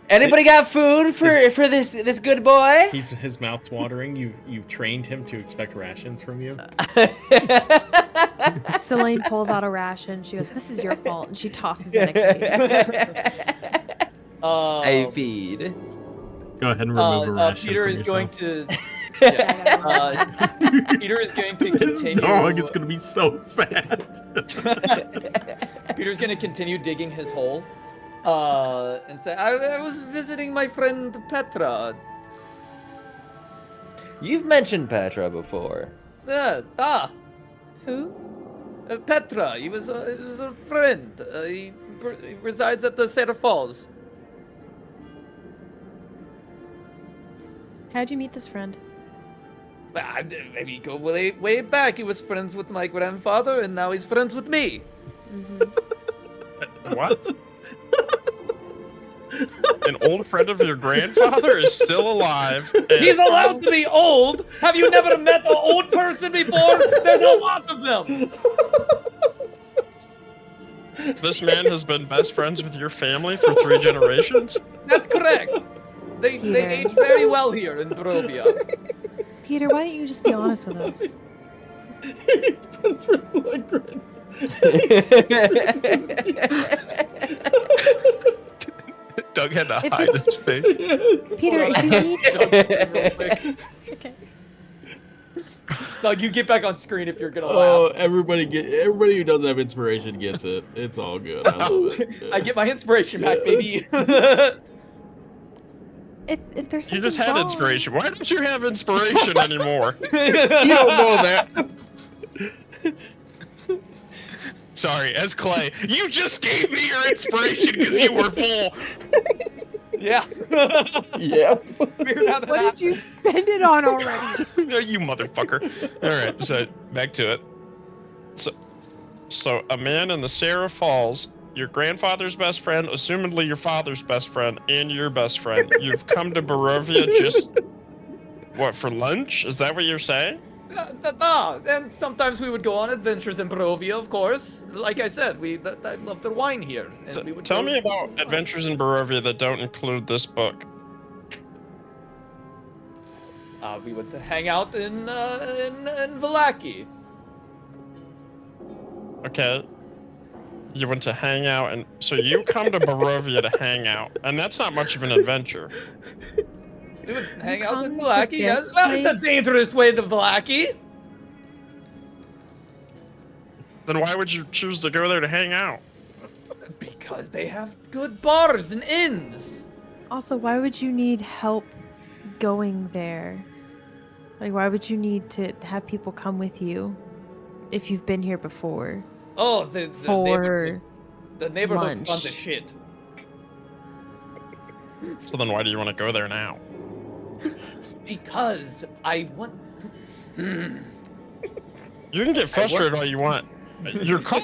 Speaker 2: Anybody got food for this good boy?
Speaker 3: His mouth's watering. You've trained him to expect rations from you.
Speaker 7: Selene pulls out a ration. She goes, "This is your fault," and she tosses in a cage.
Speaker 2: I feed.
Speaker 3: Go ahead and remove a ration
Speaker 8: Peter
Speaker 3: from
Speaker 8: is
Speaker 3: yourself.
Speaker 8: going to. Yeah, Peter is going to
Speaker 3: This
Speaker 8: continue.
Speaker 3: dog is gonna be so fat.
Speaker 8: Peter's going to continue digging his hole, and say, "I was visiting my friend Petra.
Speaker 2: You've mentioned Petra before.
Speaker 7: Who?
Speaker 8: Petra. He was a friend. He resides at the Cedar Falls."
Speaker 7: How'd you meet this friend?
Speaker 8: Maybe go way back. He was friends with my grandfather, and now he's friends with me.
Speaker 6: What? An old friend of your grandfather is still alive.
Speaker 8: He's allowed to be old. Have you never met an old person before? There's a lot of them.
Speaker 6: This man has been best friends with your family for 3 generations?
Speaker 8: That's correct. They age very well here in Barovia.
Speaker 7: Peter, why don't you just be honest with us?
Speaker 3: He's best friends with my grandfather.
Speaker 6: Doug had to
Speaker 7: If
Speaker 6: hide
Speaker 7: it's-
Speaker 6: his face.
Speaker 7: Peter, if you need... Okay.
Speaker 8: Doug, you get back on screen if you're gonna
Speaker 3: Oh,
Speaker 8: laugh.
Speaker 3: everybody who doesn't have inspiration gets it. It's all good. I love it.
Speaker 8: I get my inspiration back, baby.
Speaker 7: If there's
Speaker 6: You
Speaker 7: something
Speaker 6: just had
Speaker 7: wrong...
Speaker 6: inspiration. Why don't you have inspiration anymore?
Speaker 3: You don't know that.
Speaker 6: Sorry, as Clay, you just gave me your inspiration because you were full.
Speaker 8: Yeah.
Speaker 3: Yep.
Speaker 8: Weird how that
Speaker 5: What did you spend it on already?
Speaker 6: You motherfucker. Alright, so back to it. So a man in the Sarah Falls, your grandfather's best friend, assumedly your father's best friend, and your best friend. You've come to Barovia just, what, for lunch? Is that what you're saying?
Speaker 8: And sometimes we would go on adventures in Barovia, of course. Like I said, I love the wine here. And we would
Speaker 6: Tell
Speaker 8: go-
Speaker 6: me about adventures in Barovia that don't include this book.
Speaker 8: We would hang out in Vallaki.
Speaker 6: Okay. You went to hang out, and so you come to Barovia to hang out, and that's not much of an adventure.
Speaker 8: We would hang out in
Speaker 7: come to
Speaker 8: Vallaki. Yes.
Speaker 7: this
Speaker 8: Well, it's
Speaker 7: place?
Speaker 8: a dangerous way to Vallaki.
Speaker 6: Then why would you choose to go there to hang out?
Speaker 8: Because they have good bars and inns.
Speaker 7: Also, why would you need help going there? Like, why would you need to have people come with you if you've been here before?
Speaker 8: Oh,
Speaker 7: For
Speaker 8: the neighborhood's
Speaker 7: lunch.
Speaker 8: fun to shit.
Speaker 6: So then why do you want to go there now?
Speaker 8: Because I want to.
Speaker 6: You can get frustrated all you want. You're caught.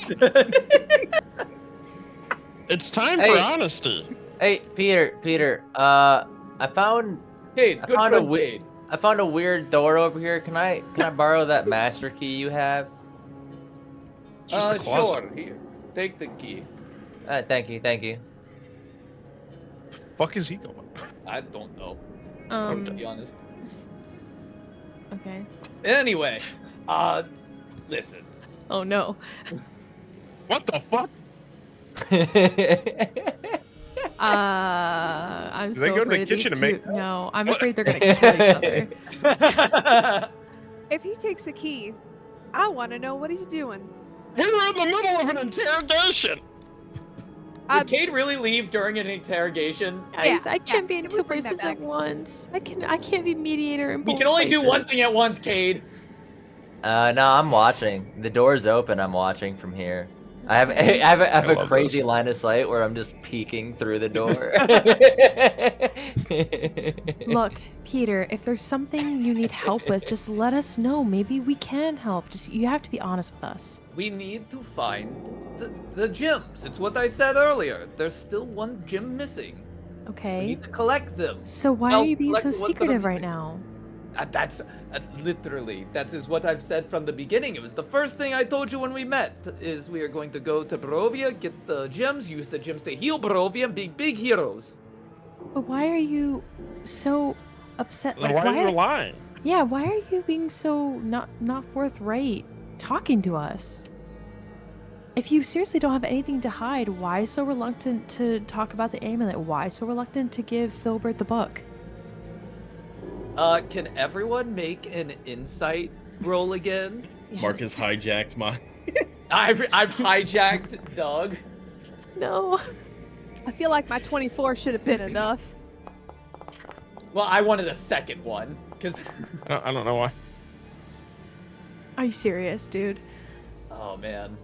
Speaker 6: It's time for
Speaker 2: Hey.
Speaker 6: honesty.
Speaker 2: Hey, Peter. I found
Speaker 8: Hey,
Speaker 2: I
Speaker 8: good
Speaker 2: found a
Speaker 8: friend
Speaker 2: wi-
Speaker 8: Wade.
Speaker 2: I found a weird door over here. Can I borrow that master key you have?
Speaker 6: It's just a closet.
Speaker 8: Sure. Here, take the key.
Speaker 2: Thank you.
Speaker 6: Fuck is he going?
Speaker 8: I don't know, to be honest.
Speaker 7: Okay.
Speaker 8: Anyway, listen.
Speaker 7: Oh no.
Speaker 6: What the fuck?
Speaker 7: I'm
Speaker 6: Do they
Speaker 7: so
Speaker 6: go to the
Speaker 7: afraid these
Speaker 6: kitchen
Speaker 7: two...
Speaker 6: and make-
Speaker 7: No, I'm afraid they're gonna kill each other.
Speaker 5: If he takes a key, I want to know what he's doing.
Speaker 6: We were in the middle of an interrogation.
Speaker 8: Did Cade really leave during an interrogation?
Speaker 7: Guys, I can't be in
Speaker 5: can we
Speaker 7: two
Speaker 5: bring that
Speaker 7: places at
Speaker 5: back?
Speaker 7: once. I can't be mediator in
Speaker 8: We
Speaker 7: both
Speaker 8: can only do one
Speaker 7: places.
Speaker 8: thing at once, Cade.
Speaker 2: No, I'm watching. The door's open. I'm watching from here. I have a
Speaker 6: love
Speaker 2: crazy
Speaker 6: this.
Speaker 2: line of sight where I'm just peeking through the door.
Speaker 7: Look, Peter, if there's something you need help with, just let us know. Maybe we can help. You have to be honest with us.
Speaker 8: We need to find the gyms. It's what I said earlier. There's still one gym missing. We
Speaker 7: Okay.
Speaker 8: need to collect them.
Speaker 7: So why
Speaker 8: Well,
Speaker 7: are you being
Speaker 8: collect
Speaker 7: so
Speaker 8: the ones that are
Speaker 7: secretive right
Speaker 8: missing.
Speaker 7: now?
Speaker 8: That's literally, that is what I've said from the beginning. It was the first thing I told you when we met, is we are going to go to Barovia, get the gems, use the gems to heal Barovia, and be big heroes.
Speaker 7: But why are you so upset?
Speaker 6: Then why are you lying?
Speaker 7: Yeah, why are you being so not forthright talking to us? If you seriously don't have anything to hide, why so reluctant to talk about the amulet? Why so reluctant to give Filbert the book?
Speaker 8: Can everyone make an insight roll again?
Speaker 10: Marcus hijacked mine.
Speaker 8: I've hijacked Doug.
Speaker 7: No.
Speaker 5: I feel like my 24 should have been enough.
Speaker 8: Well, I wanted a second one because.
Speaker 6: I don't know why.
Speaker 7: Are you serious, dude?
Speaker 8: Oh man.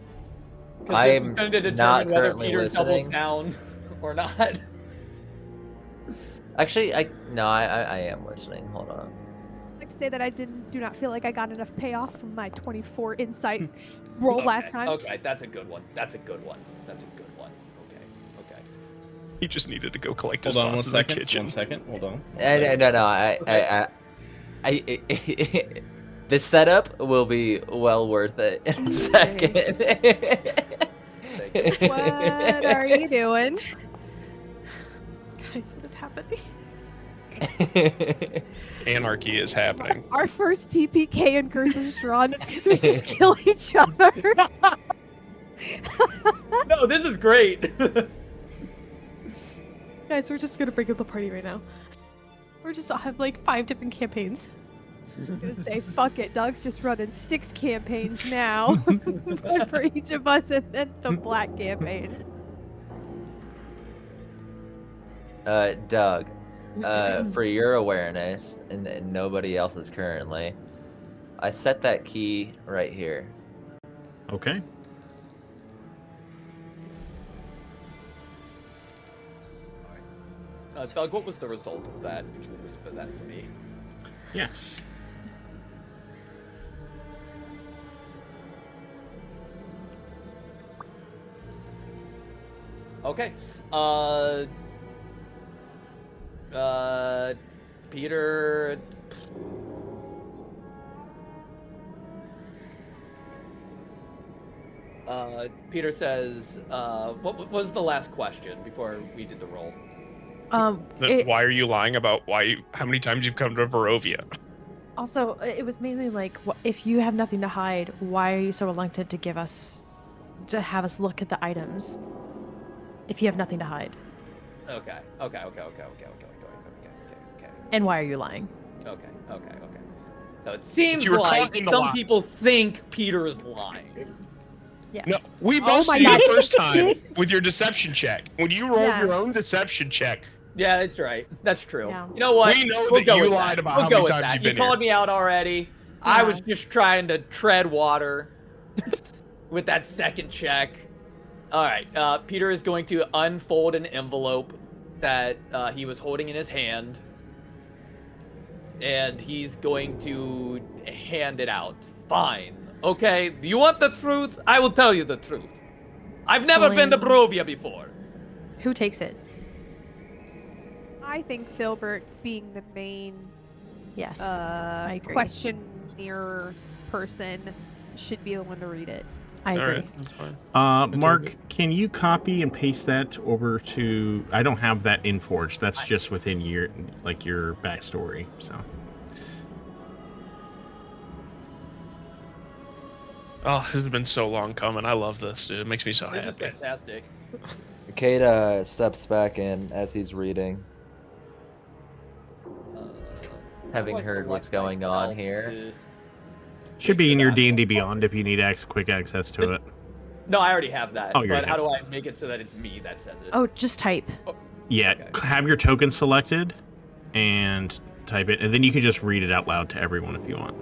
Speaker 8: Because this is
Speaker 2: I'm
Speaker 8: going to
Speaker 2: not
Speaker 8: determine whether
Speaker 2: currently
Speaker 8: Peter doubles
Speaker 2: listening.
Speaker 8: down or not.
Speaker 2: Actually, I am listening. Hold on.
Speaker 5: I'd like to say that I do not feel like I got enough payoff from my 24 insight roll last time.
Speaker 8: Okay, that's a good one. That's a good one. That's a good one. Okay.
Speaker 6: He just needed to go collect his
Speaker 10: Hold on
Speaker 6: thoughts
Speaker 10: one
Speaker 6: in the
Speaker 10: second.
Speaker 6: kitchen.
Speaker 10: 1 second. Hold on.
Speaker 2: No. The setup will be well worth it in a second.
Speaker 5: What are you doing?
Speaker 7: Guys, what is happening?
Speaker 6: Anarchy is happening.
Speaker 5: Our first TPK in Curses Strahd is because we just kill each other.
Speaker 8: No, this is great.
Speaker 7: Guys, we're just gonna break up the party right now. We're just have like 5 different campaigns.
Speaker 5: I was gonna say, fuck it. Doug's just running 6 campaigns now. One for each of us, and then the black campaign.
Speaker 2: Doug, for your awareness and nobody else's currently, I set that key right here.
Speaker 3: Okay.
Speaker 8: Doug, what was the result of that? Could you whisper that to me?
Speaker 3: Yes.
Speaker 8: Okay. Peter. Peter says, what was the last question before we did the roll?
Speaker 6: Why are you lying about how many times you've come to Barovia?
Speaker 7: Also, it was mainly like, if you have nothing to hide, why are you so reluctant to have us look at the items? If you have nothing to hide.
Speaker 8: Okay.
Speaker 7: And why are you lying?
Speaker 8: Okay. So it seems
Speaker 6: You were
Speaker 8: like
Speaker 6: caught in the
Speaker 8: some
Speaker 6: lie.
Speaker 8: people think Peter is lying.
Speaker 7: Yes.
Speaker 6: No, we
Speaker 5: Oh
Speaker 6: busted
Speaker 5: my
Speaker 6: you
Speaker 5: God.
Speaker 6: the first time
Speaker 5: This-
Speaker 6: with your deception check. When you rolled
Speaker 7: Yeah.
Speaker 6: your own deception check,
Speaker 8: Yeah, that's right. That's true.
Speaker 7: Yeah.
Speaker 8: You know what?
Speaker 6: We know
Speaker 8: We'll
Speaker 6: that
Speaker 8: go
Speaker 6: you
Speaker 8: with
Speaker 6: lied
Speaker 8: that.
Speaker 6: about
Speaker 8: We'll
Speaker 6: how
Speaker 8: go
Speaker 6: many
Speaker 8: with
Speaker 6: times
Speaker 8: that.
Speaker 6: you've
Speaker 8: You
Speaker 6: been
Speaker 8: called
Speaker 6: here.
Speaker 8: me out already. I
Speaker 7: Yeah.
Speaker 8: was just trying to tread water with that second check. All right. Peter is going to unfold an envelope that he was holding in his hand, and he's going to hand it out. Fine. Okay. Do you want the truth? I will tell you the truth. I've never been to
Speaker 7: Celine.
Speaker 8: Barovia before.
Speaker 7: Who takes it?
Speaker 5: I think Filbert, being the main
Speaker 7: Yes. I agree.
Speaker 5: questionnaire person, should be the one to read it.
Speaker 7: I
Speaker 6: all
Speaker 7: agree.
Speaker 6: right, that's fine.
Speaker 3: Mark, can you copy and paste that over to? I don't have that in Forge. That's just within your backstory. So.
Speaker 6: Oh, this has been so long coming. I love this, dude. It makes me so
Speaker 8: This is
Speaker 6: happy.
Speaker 8: fantastic.
Speaker 2: Kate steps back in as he's reading, having
Speaker 8: How do I
Speaker 2: heard what's
Speaker 8: select
Speaker 2: going on
Speaker 8: myself
Speaker 2: here.
Speaker 8: to-
Speaker 3: Should be in your
Speaker 8: Make sure
Speaker 3: D&D
Speaker 8: that-
Speaker 3: Beyond if you need quick access to it.
Speaker 8: No, I already have that.
Speaker 3: Oh, you
Speaker 8: but
Speaker 3: already
Speaker 8: how
Speaker 3: have
Speaker 8: do I make it so that it's me that says it?
Speaker 7: Oh, just type.
Speaker 3: Yeah,
Speaker 8: Okay.
Speaker 3: have your token selected and type it, and then you can just read it out loud to everyone if you want.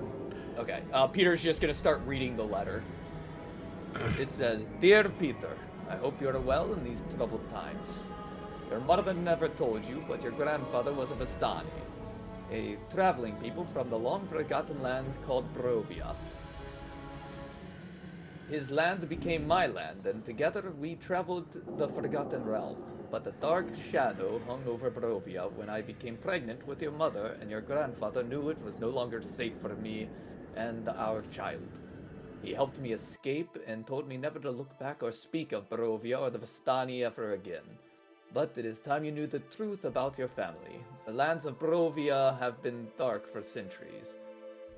Speaker 8: Okay. Peter's just gonna start reading the letter. It says, "Dear Peter, I hope you're well in these troubled times. Your mother never told you, but your grandfather was a Vistani, a traveling people from the long-forgotten land called Barovia. His land became my land, and together we traveled the Forgotten Realm. But a dark shadow hung over Barovia when I became pregnant with your mother, and your grandfather knew it was no longer safe for me and our child. He helped me escape and told me never to look back or speak of Barovia or the Vistani ever again. But it is time you knew the truth about your family. The lands of Barovia have been dark for centuries,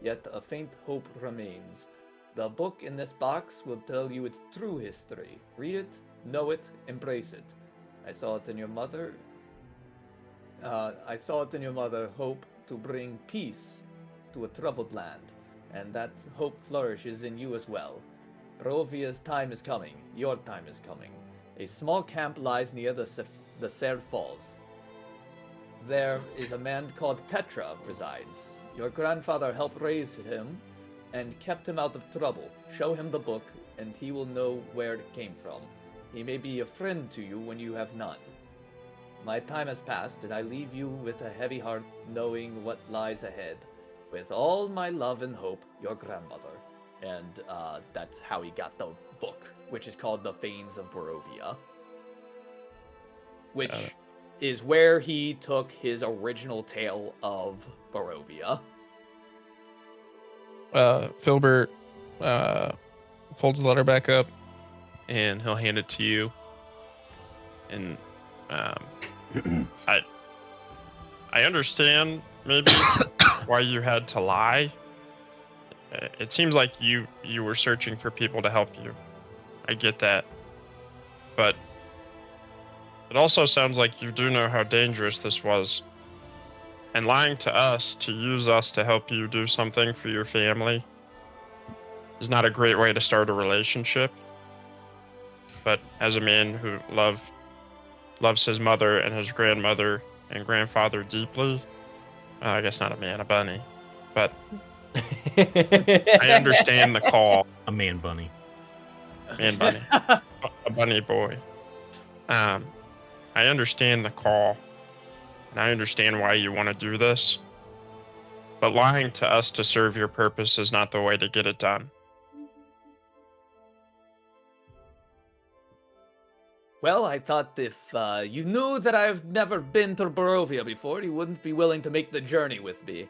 Speaker 8: yet a faint hope remains. The book in this box will tell you its true history. Read it, know it, embrace it. I saw it in your mother. Hope to bring peace to a troubled land, and that hope flourishes in you as well. Barovia's time is coming. Your time is coming. A small camp lies near the Ser Falls. There is a man called Petra resides. Your grandfather helped raise him and kept him out of trouble. Show him the book, and he will know where it came from. He may be a friend to you when you have none. My time has passed, and I leave you with a heavy heart, knowing what lies ahead. With all my love and hope, your grandmother. And that's how he got the book, which is called The Fanes of Barovia. Which is where he took his original tale of Barovia.
Speaker 6: Filbert folds the letter back up, and he'll hand it to you. And I understand maybe why you had to lie. It seems like you were searching for people to help you. I get that, but it also sounds like you do know how dangerous this was. And lying to us to use us to help you do something for your family is not a great way to start a relationship. But as a man who loves his mother and his grandmother and grandfather deeply, I guess not a man, a bunny, but I understand the call.
Speaker 3: A man bunny.
Speaker 6: Man bunny. A bunny boy. I understand the call, and I understand why you want to do this, but lying to us to serve your purpose is not the way to get it done.
Speaker 8: Well, I thought if you knew that I've never been to Barovia before, you wouldn't be willing to make the journey with me.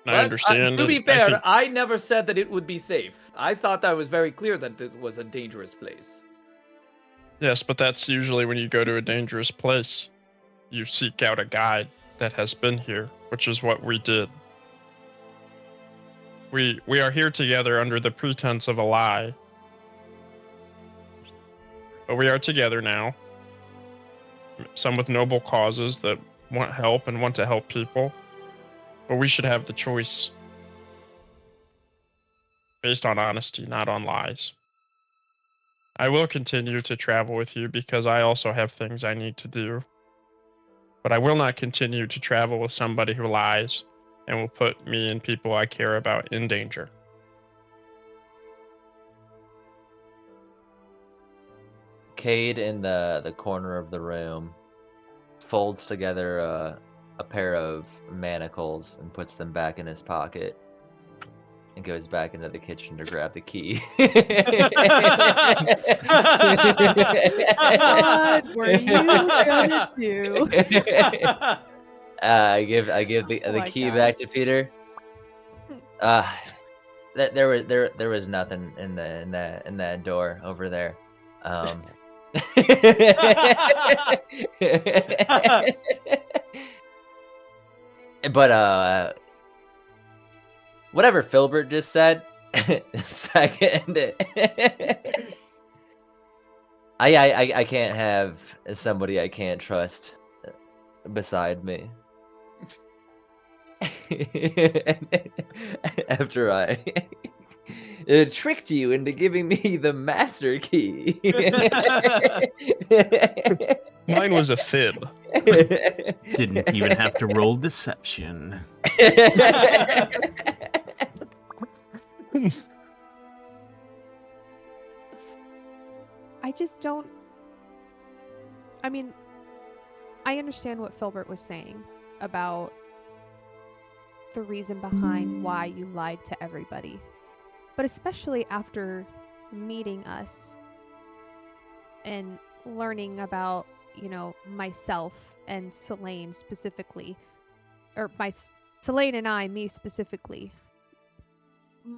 Speaker 6: I understand.
Speaker 8: To be fair, I never said that it would be safe. I thought that was very clear that it was a dangerous place.
Speaker 6: Yes, but that's usually when you go to a dangerous place. You seek out a guide that has been here, which is what we did. We are here together under the pretense of a lie. But we are together now. Some with noble causes that want help and want to help people. But we should have the choice based on honesty, not on lies. I will continue to travel with you because I also have things I need to do. But I will not continue to travel with somebody who lies and will put me and people I care about in danger.
Speaker 2: Cade in the corner of the room folds together a pair of manacles and puts them back in his pocket and goes back into the kitchen to grab the key.
Speaker 5: What were you gonna do?
Speaker 2: I give the
Speaker 5: my
Speaker 2: key
Speaker 5: God.
Speaker 2: back to Peter. There was nothing in that door over there. But whatever Filbert just said, second. I can't have somebody I can't trust beside me. After I tricked you into giving me the master key.
Speaker 6: Mine was a fib.
Speaker 3: Didn't even have to roll deception.
Speaker 5: I just don't. I mean, I understand what Filbert was saying about the reason behind why you lied to everybody. But especially after meeting us and learning about, myself and Selene specifically, or Selene and me specifically,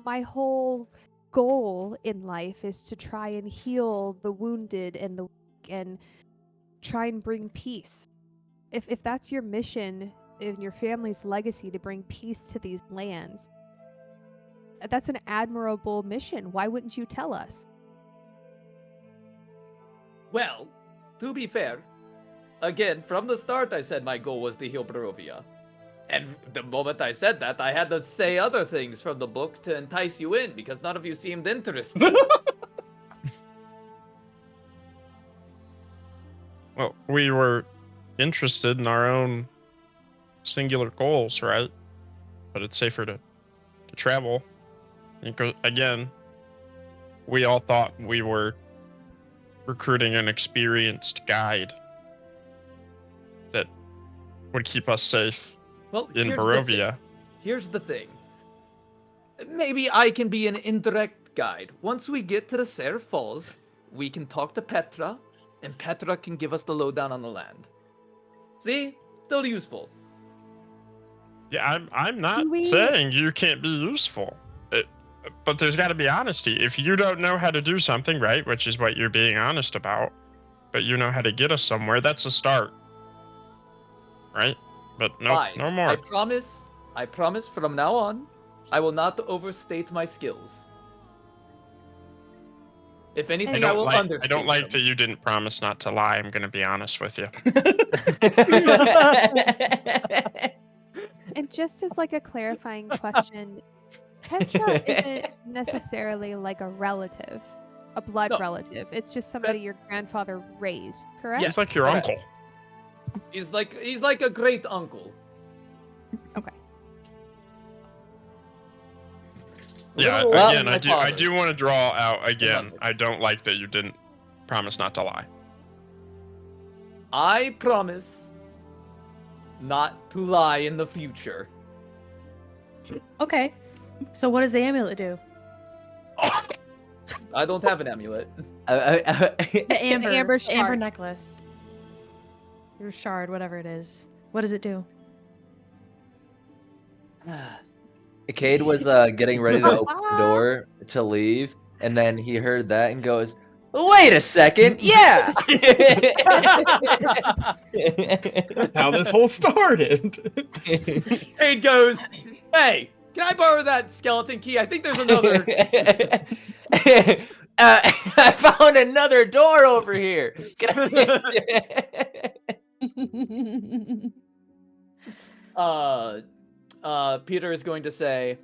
Speaker 5: my whole goal in life is to try and heal the wounded and the weak and try and bring peace. If that's your mission in your family's legacy to bring peace to these lands, that's an admirable mission. Why wouldn't you tell us?
Speaker 8: Well, to be fair, again, from the start I said my goal was to heal Barovia. And the moment I said that, I had to say other things from the book to entice you in, because none of you seemed interested.
Speaker 6: Well, we were interested in our own singular goals, right? But it's safer to travel. Again, we all thought we were recruiting an experienced guide that would keep us safe
Speaker 8: Well,
Speaker 6: in
Speaker 8: here's
Speaker 6: Barovia.
Speaker 8: Here's the thing. Maybe I can be an indirect guide. Once we get to the Serre Falls, we can talk to Petra, and Petra can give us the lowdown on the land. See? Still useful.
Speaker 6: Yeah, I'm not
Speaker 5: Do we-
Speaker 6: saying you can't be useful. But there's got to be honesty. If you don't know how to do something, right, which is what you're being honest about, but you know how to get us somewhere, that's a start. Right? But no,
Speaker 8: Fine.
Speaker 6: no more.
Speaker 8: I promise from now on, I will not overstate my skills. If anything, I will understate
Speaker 6: I don't like
Speaker 8: them.
Speaker 6: that you didn't promise not to lie. I'm going to be honest with you.
Speaker 5: And just as like a clarifying question, Petra isn't necessarily like a relative, a blood
Speaker 8: No.
Speaker 5: relative. It's just somebody your grandfather raised, correct?
Speaker 8: Yeah.
Speaker 6: It's like your
Speaker 8: Correct.
Speaker 6: uncle.
Speaker 8: He's like a great uncle.
Speaker 5: Okay.
Speaker 6: Yeah,
Speaker 8: Little older
Speaker 6: again,
Speaker 8: than
Speaker 6: I
Speaker 8: my
Speaker 6: do
Speaker 8: father.
Speaker 6: want to draw out again.
Speaker 8: Remember.
Speaker 6: I don't like that you didn't promise not to lie.
Speaker 8: I promise not to lie in the future.
Speaker 7: Okay. So what does the amulet do?
Speaker 8: I don't have an amulet.
Speaker 7: The amber,
Speaker 5: amber
Speaker 7: amber
Speaker 5: shard.
Speaker 7: necklace. Your shard, whatever it is. What does it do?
Speaker 2: Cade was getting ready to open the door to leave, and then he heard that and goes, "Wait a second, yeah."
Speaker 3: How this whole started.
Speaker 8: Cade goes, "Hey, can I borrow that skeleton key? I think there's another."
Speaker 2: I found another door over here. Can I-
Speaker 8: Peter is going to say,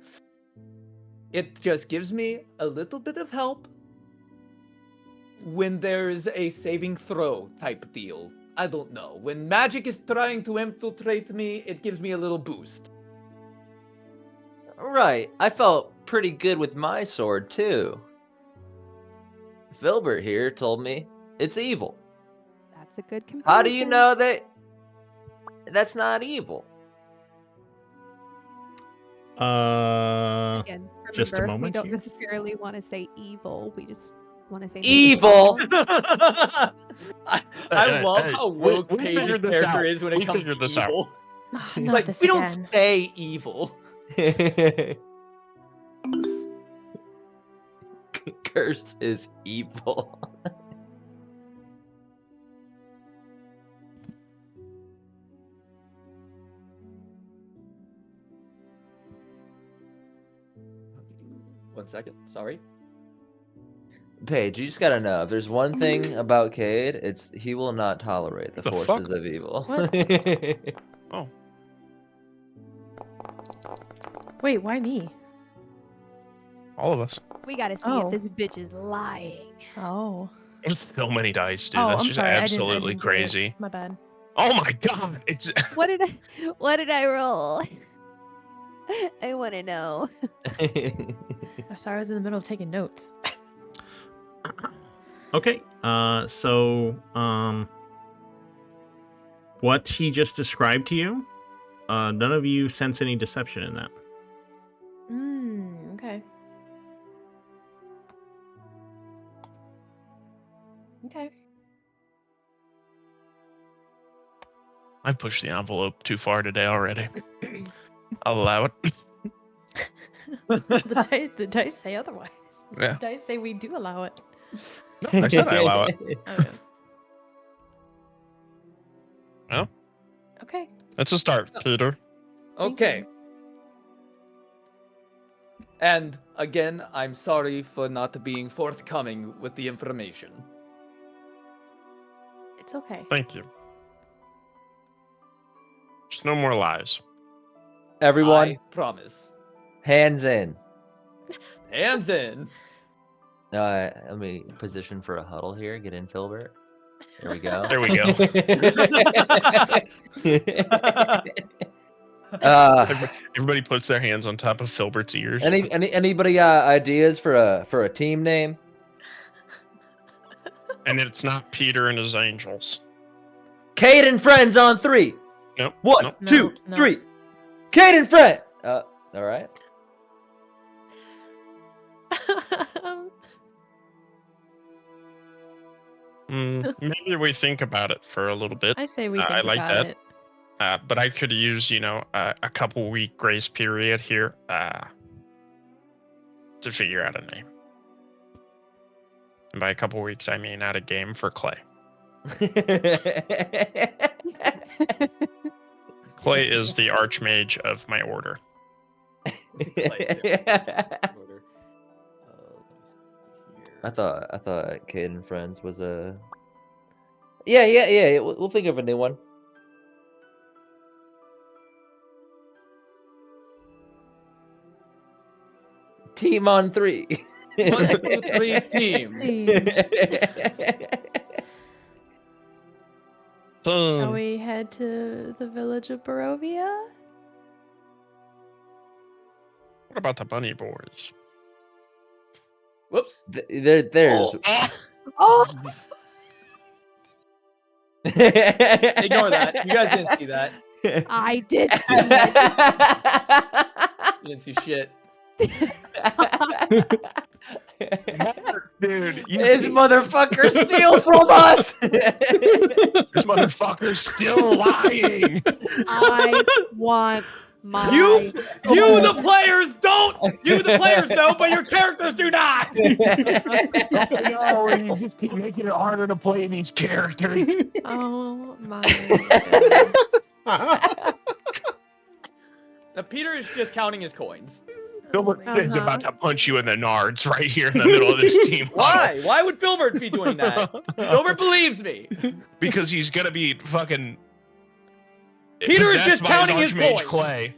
Speaker 8: "It just gives me a little bit of help when there's a saving throw type deal. I don't know. When magic is trying to infiltrate me, it gives me a little boost."
Speaker 2: Right, I felt pretty good with my sword too. Filbert here told me it's evil.
Speaker 5: That's a good comparison.
Speaker 2: How do you know that that's not evil?
Speaker 5: Again,
Speaker 3: just a
Speaker 5: remember,
Speaker 3: moment
Speaker 5: we don't
Speaker 3: here.
Speaker 5: necessarily want to say evil. We just want to say
Speaker 2: Evil.
Speaker 8: I love how
Speaker 6: we
Speaker 8: woke
Speaker 6: figured
Speaker 8: Paige's
Speaker 6: this
Speaker 8: character
Speaker 6: out.
Speaker 8: is when it
Speaker 6: We
Speaker 8: comes
Speaker 6: figured
Speaker 8: to
Speaker 6: this out.
Speaker 8: evil.
Speaker 7: Not
Speaker 8: Like,
Speaker 7: this
Speaker 8: we don't
Speaker 7: again.
Speaker 8: say evil.
Speaker 2: Curse is evil.
Speaker 8: One second, sorry.
Speaker 2: Paige, you just gotta know, if there's one thing about Cade, it's he will not tolerate the
Speaker 6: The
Speaker 2: forces
Speaker 6: fuck?
Speaker 2: of evil.
Speaker 6: Oh,
Speaker 7: Wait, why me?
Speaker 6: all of us.
Speaker 5: We gotta see
Speaker 7: Oh.
Speaker 5: if this bitch is lying.
Speaker 7: Oh.
Speaker 6: There's so many dice, dude.
Speaker 7: Oh,
Speaker 6: That's
Speaker 7: I'm
Speaker 6: just
Speaker 7: sorry.
Speaker 6: absolutely
Speaker 7: I didn't do it.
Speaker 6: crazy.
Speaker 7: My bad.
Speaker 6: Oh my god! It's
Speaker 5: What did I roll? I want to know.
Speaker 7: I'm sorry, I was in the middle of taking notes.
Speaker 3: Okay, so what he just described to you, none of you sense any deception in that.
Speaker 7: Okay. Okay.
Speaker 6: I've pushed the envelope too far today already. I'll allow it.
Speaker 7: The dice say otherwise.
Speaker 6: Yeah.
Speaker 7: Dice say we do allow it.
Speaker 6: No, I said I allow it.
Speaker 7: Okay.
Speaker 6: Well,
Speaker 7: Okay.
Speaker 6: that's a start, Peter.
Speaker 7: Thank
Speaker 8: Okay.
Speaker 7: you.
Speaker 8: And again, I'm sorry for not being forthcoming with the information.
Speaker 7: It's okay.
Speaker 6: Thank you. Just no more lies.
Speaker 2: Everyone,
Speaker 8: I promise.
Speaker 2: hands in.
Speaker 8: Hands in.
Speaker 2: Let me position for a huddle here. Get in, Filbert. There we go.
Speaker 6: There we go. Everybody puts their hands on top of Filbert's ears.
Speaker 2: Anybody got ideas for a team name?
Speaker 6: And it's not Peter and his angels.
Speaker 2: Cade and Friends on 3.
Speaker 6: Nope.
Speaker 2: 1,
Speaker 6: Nope.
Speaker 2: 2,
Speaker 7: No.
Speaker 2: 3. Cade and Friend. All right.
Speaker 6: Maybe we think about it for a little bit.
Speaker 7: I say we think
Speaker 6: I like
Speaker 7: about
Speaker 6: that.
Speaker 7: it.
Speaker 6: But I could use, a couple week grace period here to figure out a name. And by a couple weeks, I mean out a game for Clay. Clay is the archmage of my order.
Speaker 2: I thought Cade and Friends was a. Yeah. We'll think of a new one. Team on 3.
Speaker 8: 1, 2, 3 team.
Speaker 7: Shall we head to the village of Barovia?
Speaker 6: What about the bunny boys?
Speaker 8: Whoops.
Speaker 2: There's.
Speaker 7: Oh!
Speaker 8: Ignore that. You guys didn't see that.
Speaker 5: I did see it.
Speaker 8: You didn't see shit.
Speaker 6: Dude,
Speaker 2: This motherfucker steal from us!
Speaker 6: This motherfucker's still lying.
Speaker 5: I want my.
Speaker 8: You the players don't. You the players know, but your characters do not.
Speaker 6: No, you just keep making it harder to play these characters.
Speaker 7: Oh my goodness.
Speaker 8: Now Peter is just counting his coins.
Speaker 6: Filbert is about to punch you in the nards right here in the middle of this team.
Speaker 8: Why? Why would Filbert be doing that? Filbert believes me.
Speaker 6: Because he's gonna be fucking.
Speaker 8: Peter is
Speaker 6: possessed
Speaker 8: just
Speaker 6: by
Speaker 8: counting his
Speaker 6: Archmage
Speaker 8: coins.
Speaker 6: Clay.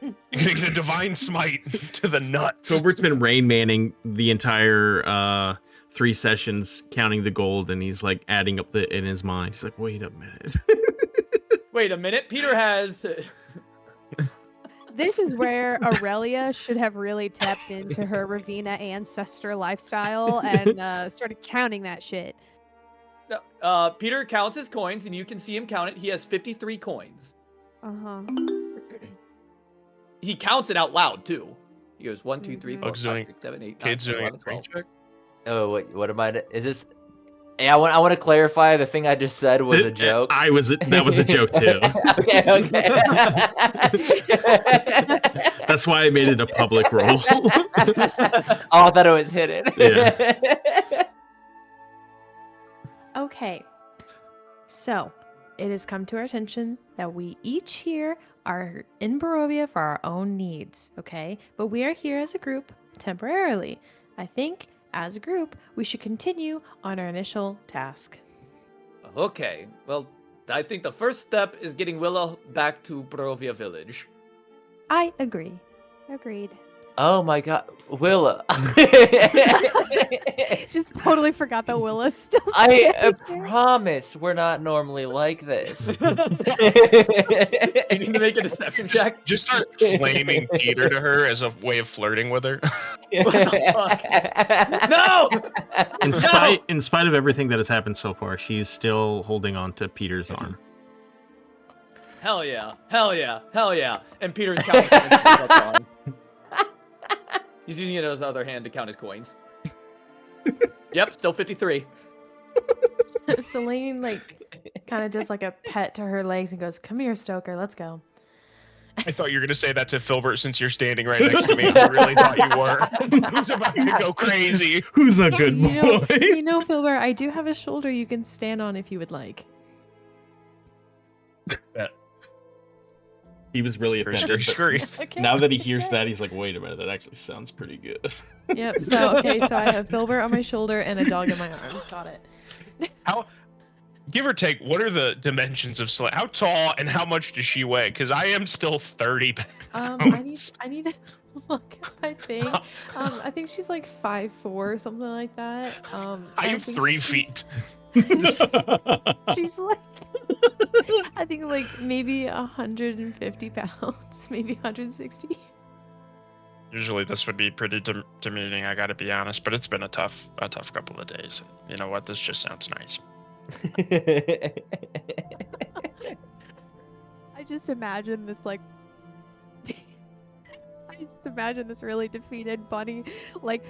Speaker 6: You're gonna get a divine smite to the nuts.
Speaker 3: Filbert's been Rain Manning the entire 3 sessions, counting the gold, and he's like adding up in his mind. He's like, wait a minute.
Speaker 8: Wait a minute. Peter has.
Speaker 5: This is where Aurelia should have really tapped into her Ravina ancestor lifestyle and started counting that shit.
Speaker 8: Peter counts his coins, and you can see him count it. He has 53 coins.
Speaker 5: Uh-huh.
Speaker 8: He counts it out loud, too. He goes 1, 2, 3, 4, 5,
Speaker 6: Bugs doing-
Speaker 8: 6, 7, 8, 9,
Speaker 6: Kate's
Speaker 8: 10,
Speaker 6: doing a
Speaker 8: 11, 12.
Speaker 6: check.
Speaker 2: Oh, wait, what am I? Is this? Hey, I want to clarify. The thing I just said was a joke.
Speaker 3: That was a joke too.
Speaker 2: Okay.
Speaker 3: That's why I made it a public roll.
Speaker 2: Oh, I thought it was hidden.
Speaker 3: Yeah.
Speaker 7: Okay. So, it has come to our attention that we each here are in Barovia for our own needs, okay? But we are here as a group temporarily. I think, as a group, we should continue on our initial task.
Speaker 8: Okay, well, I think the first step is getting Willa back to Barovia Village.
Speaker 7: I agree.
Speaker 5: Agreed.
Speaker 2: Oh my God, Willa.
Speaker 5: Just totally forgot that Willa's still
Speaker 2: I
Speaker 5: standing there.
Speaker 2: promise we're not normally like this.
Speaker 8: You need to make a deception check.
Speaker 6: Just start flaming Peter to her as a way of flirting with her.
Speaker 8: What the fuck? No!
Speaker 3: In spite of everything that has happened so far, she's still holding on to Peter's arm.
Speaker 8: Hell yeah. Hell yeah. Hell yeah. And Peter's counting. He's using it as his other hand to count his coins. Yep, still 53.
Speaker 7: Celine, kind of does like a pet to her legs and goes, "Come here, Stoker, let's go."
Speaker 6: I thought you were going to say that to Filbert since you're standing right next to me. I really thought you were. I was about to go crazy.
Speaker 3: Who's a good boy?
Speaker 7: You know, Filbert, I do have a shoulder you can stand on if you would like.
Speaker 3: He was really offended.
Speaker 6: Screw.
Speaker 7: Okay.
Speaker 3: Now that he hears that, he's like, wait a minute, that actually sounds pretty good.
Speaker 7: Yep. So I have Filbert on my shoulder and a dog in my arms. Got it.
Speaker 6: How, give or take, what are the dimensions of Selene? How tall and how much does she weigh? Because I am still 30 pounds.
Speaker 7: I need to look at my thing. I think she's like 5'4", something like that.
Speaker 6: I am
Speaker 7: think
Speaker 6: 3
Speaker 7: she's-
Speaker 6: feet.
Speaker 7: She's like, I think like maybe 150 pounds, maybe 160.
Speaker 6: Usually this would be pretty demeaning, I gotta be honest, but it's been a tough couple of days. You know what? This just sounds nice.
Speaker 5: I just imagine this like I just imagine this really defeated bunny, like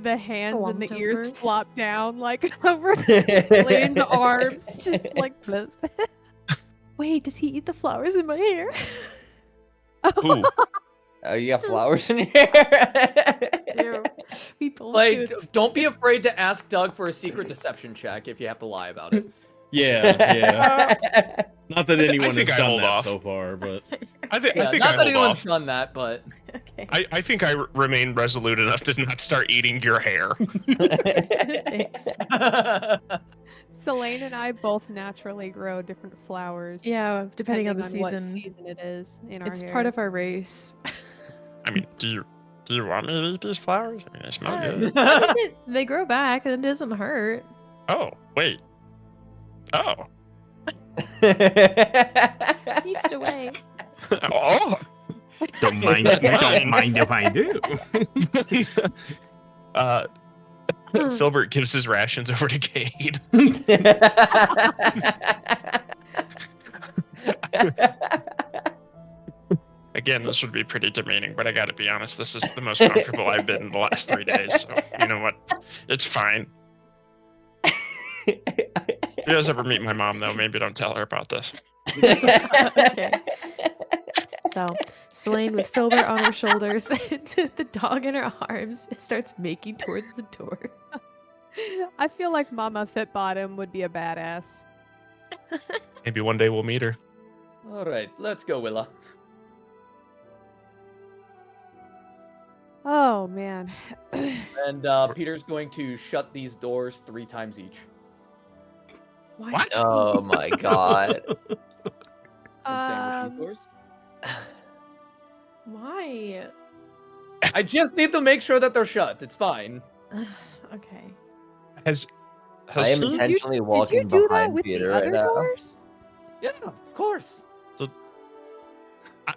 Speaker 5: the hands and the
Speaker 7: Slumped
Speaker 5: ears
Speaker 7: over.
Speaker 5: flop down like over Lane's arms, just like bleh.
Speaker 7: Wait, does he eat the flowers in my hair?
Speaker 6: Ooh.
Speaker 2: Oh, you got flowers in your hair?
Speaker 7: Do. We both do.
Speaker 8: Like,
Speaker 7: It's
Speaker 8: don't be afraid to ask Doug for a secret deception check if you have to lie about it.
Speaker 3: Yeah. Not that anyone
Speaker 6: think
Speaker 3: has
Speaker 6: I
Speaker 3: done
Speaker 6: hold
Speaker 3: that
Speaker 6: off.
Speaker 3: so far, but
Speaker 6: I think
Speaker 8: Yeah,
Speaker 6: I
Speaker 8: not that
Speaker 6: hold
Speaker 8: anyone's
Speaker 6: off.
Speaker 8: done that, but
Speaker 7: okay.
Speaker 6: I think I remain resolute enough to not start eating your hair.
Speaker 7: Thanks.
Speaker 5: Selene and I both naturally grow different flowers.
Speaker 7: Yeah, depending on the
Speaker 5: what
Speaker 7: season.
Speaker 5: season it is in our
Speaker 7: It's
Speaker 5: hair.
Speaker 7: part of our race.
Speaker 6: I mean, do you want me to eat these flowers? I mean, they smell good.
Speaker 7: I mean, they grow back and it doesn't hurt.
Speaker 6: Oh, wait. Oh.
Speaker 7: Feast away.
Speaker 6: Oh.
Speaker 3: don't mind if I do.
Speaker 6: Filbert gives his rations over to Cade. Again, this would be pretty demeaning, but I gotta be honest, this is the most comfortable I've been in the last 3 days, so you know what? It's fine. If you guys ever meet my mom, though, maybe don't tell her about this.
Speaker 7: Okay. So, Selene with Filbert on her shoulders, the dog in her arms, starts making towards the door.
Speaker 5: I feel like Mama Fitbottom would be a badass.
Speaker 6: Maybe one day we'll meet her.
Speaker 8: all right, let's go, Willa.
Speaker 5: Oh man.
Speaker 8: And Peter's going to shut these doors 3 times each.
Speaker 7: Why?
Speaker 6: What?
Speaker 2: Oh my god.
Speaker 8: And sandwich these doors.
Speaker 7: Why?
Speaker 8: I just need to make sure that they're shut. It's fine.
Speaker 7: Okay.
Speaker 6: Has
Speaker 2: I am
Speaker 6: he-
Speaker 2: intentionally
Speaker 5: Did you
Speaker 2: walking
Speaker 5: do that
Speaker 2: behind
Speaker 5: with
Speaker 2: Peter
Speaker 5: the
Speaker 2: right
Speaker 5: other
Speaker 2: now.
Speaker 5: doors?
Speaker 8: Yeah, of course.
Speaker 5: I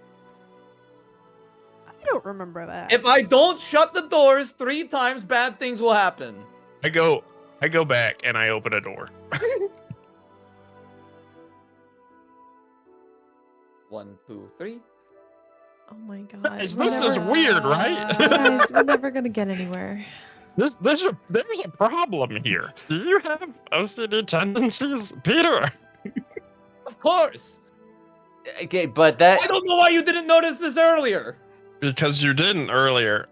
Speaker 5: don't remember that.
Speaker 8: If I don't shut the doors 3 times, bad things will happen.
Speaker 6: I go back and I open a door.
Speaker 8: 1, 2, 3.
Speaker 7: Oh my god.
Speaker 6: This
Speaker 7: We're
Speaker 6: is
Speaker 7: never-
Speaker 6: weird, right?
Speaker 7: Guys, we're never gonna get anywhere.
Speaker 6: There's a problem here. Do you have OCD tendencies, Peter?
Speaker 8: Of course.
Speaker 2: Okay, but that
Speaker 8: I don't know why you didn't notice this earlier.
Speaker 6: Because you didn't earlier.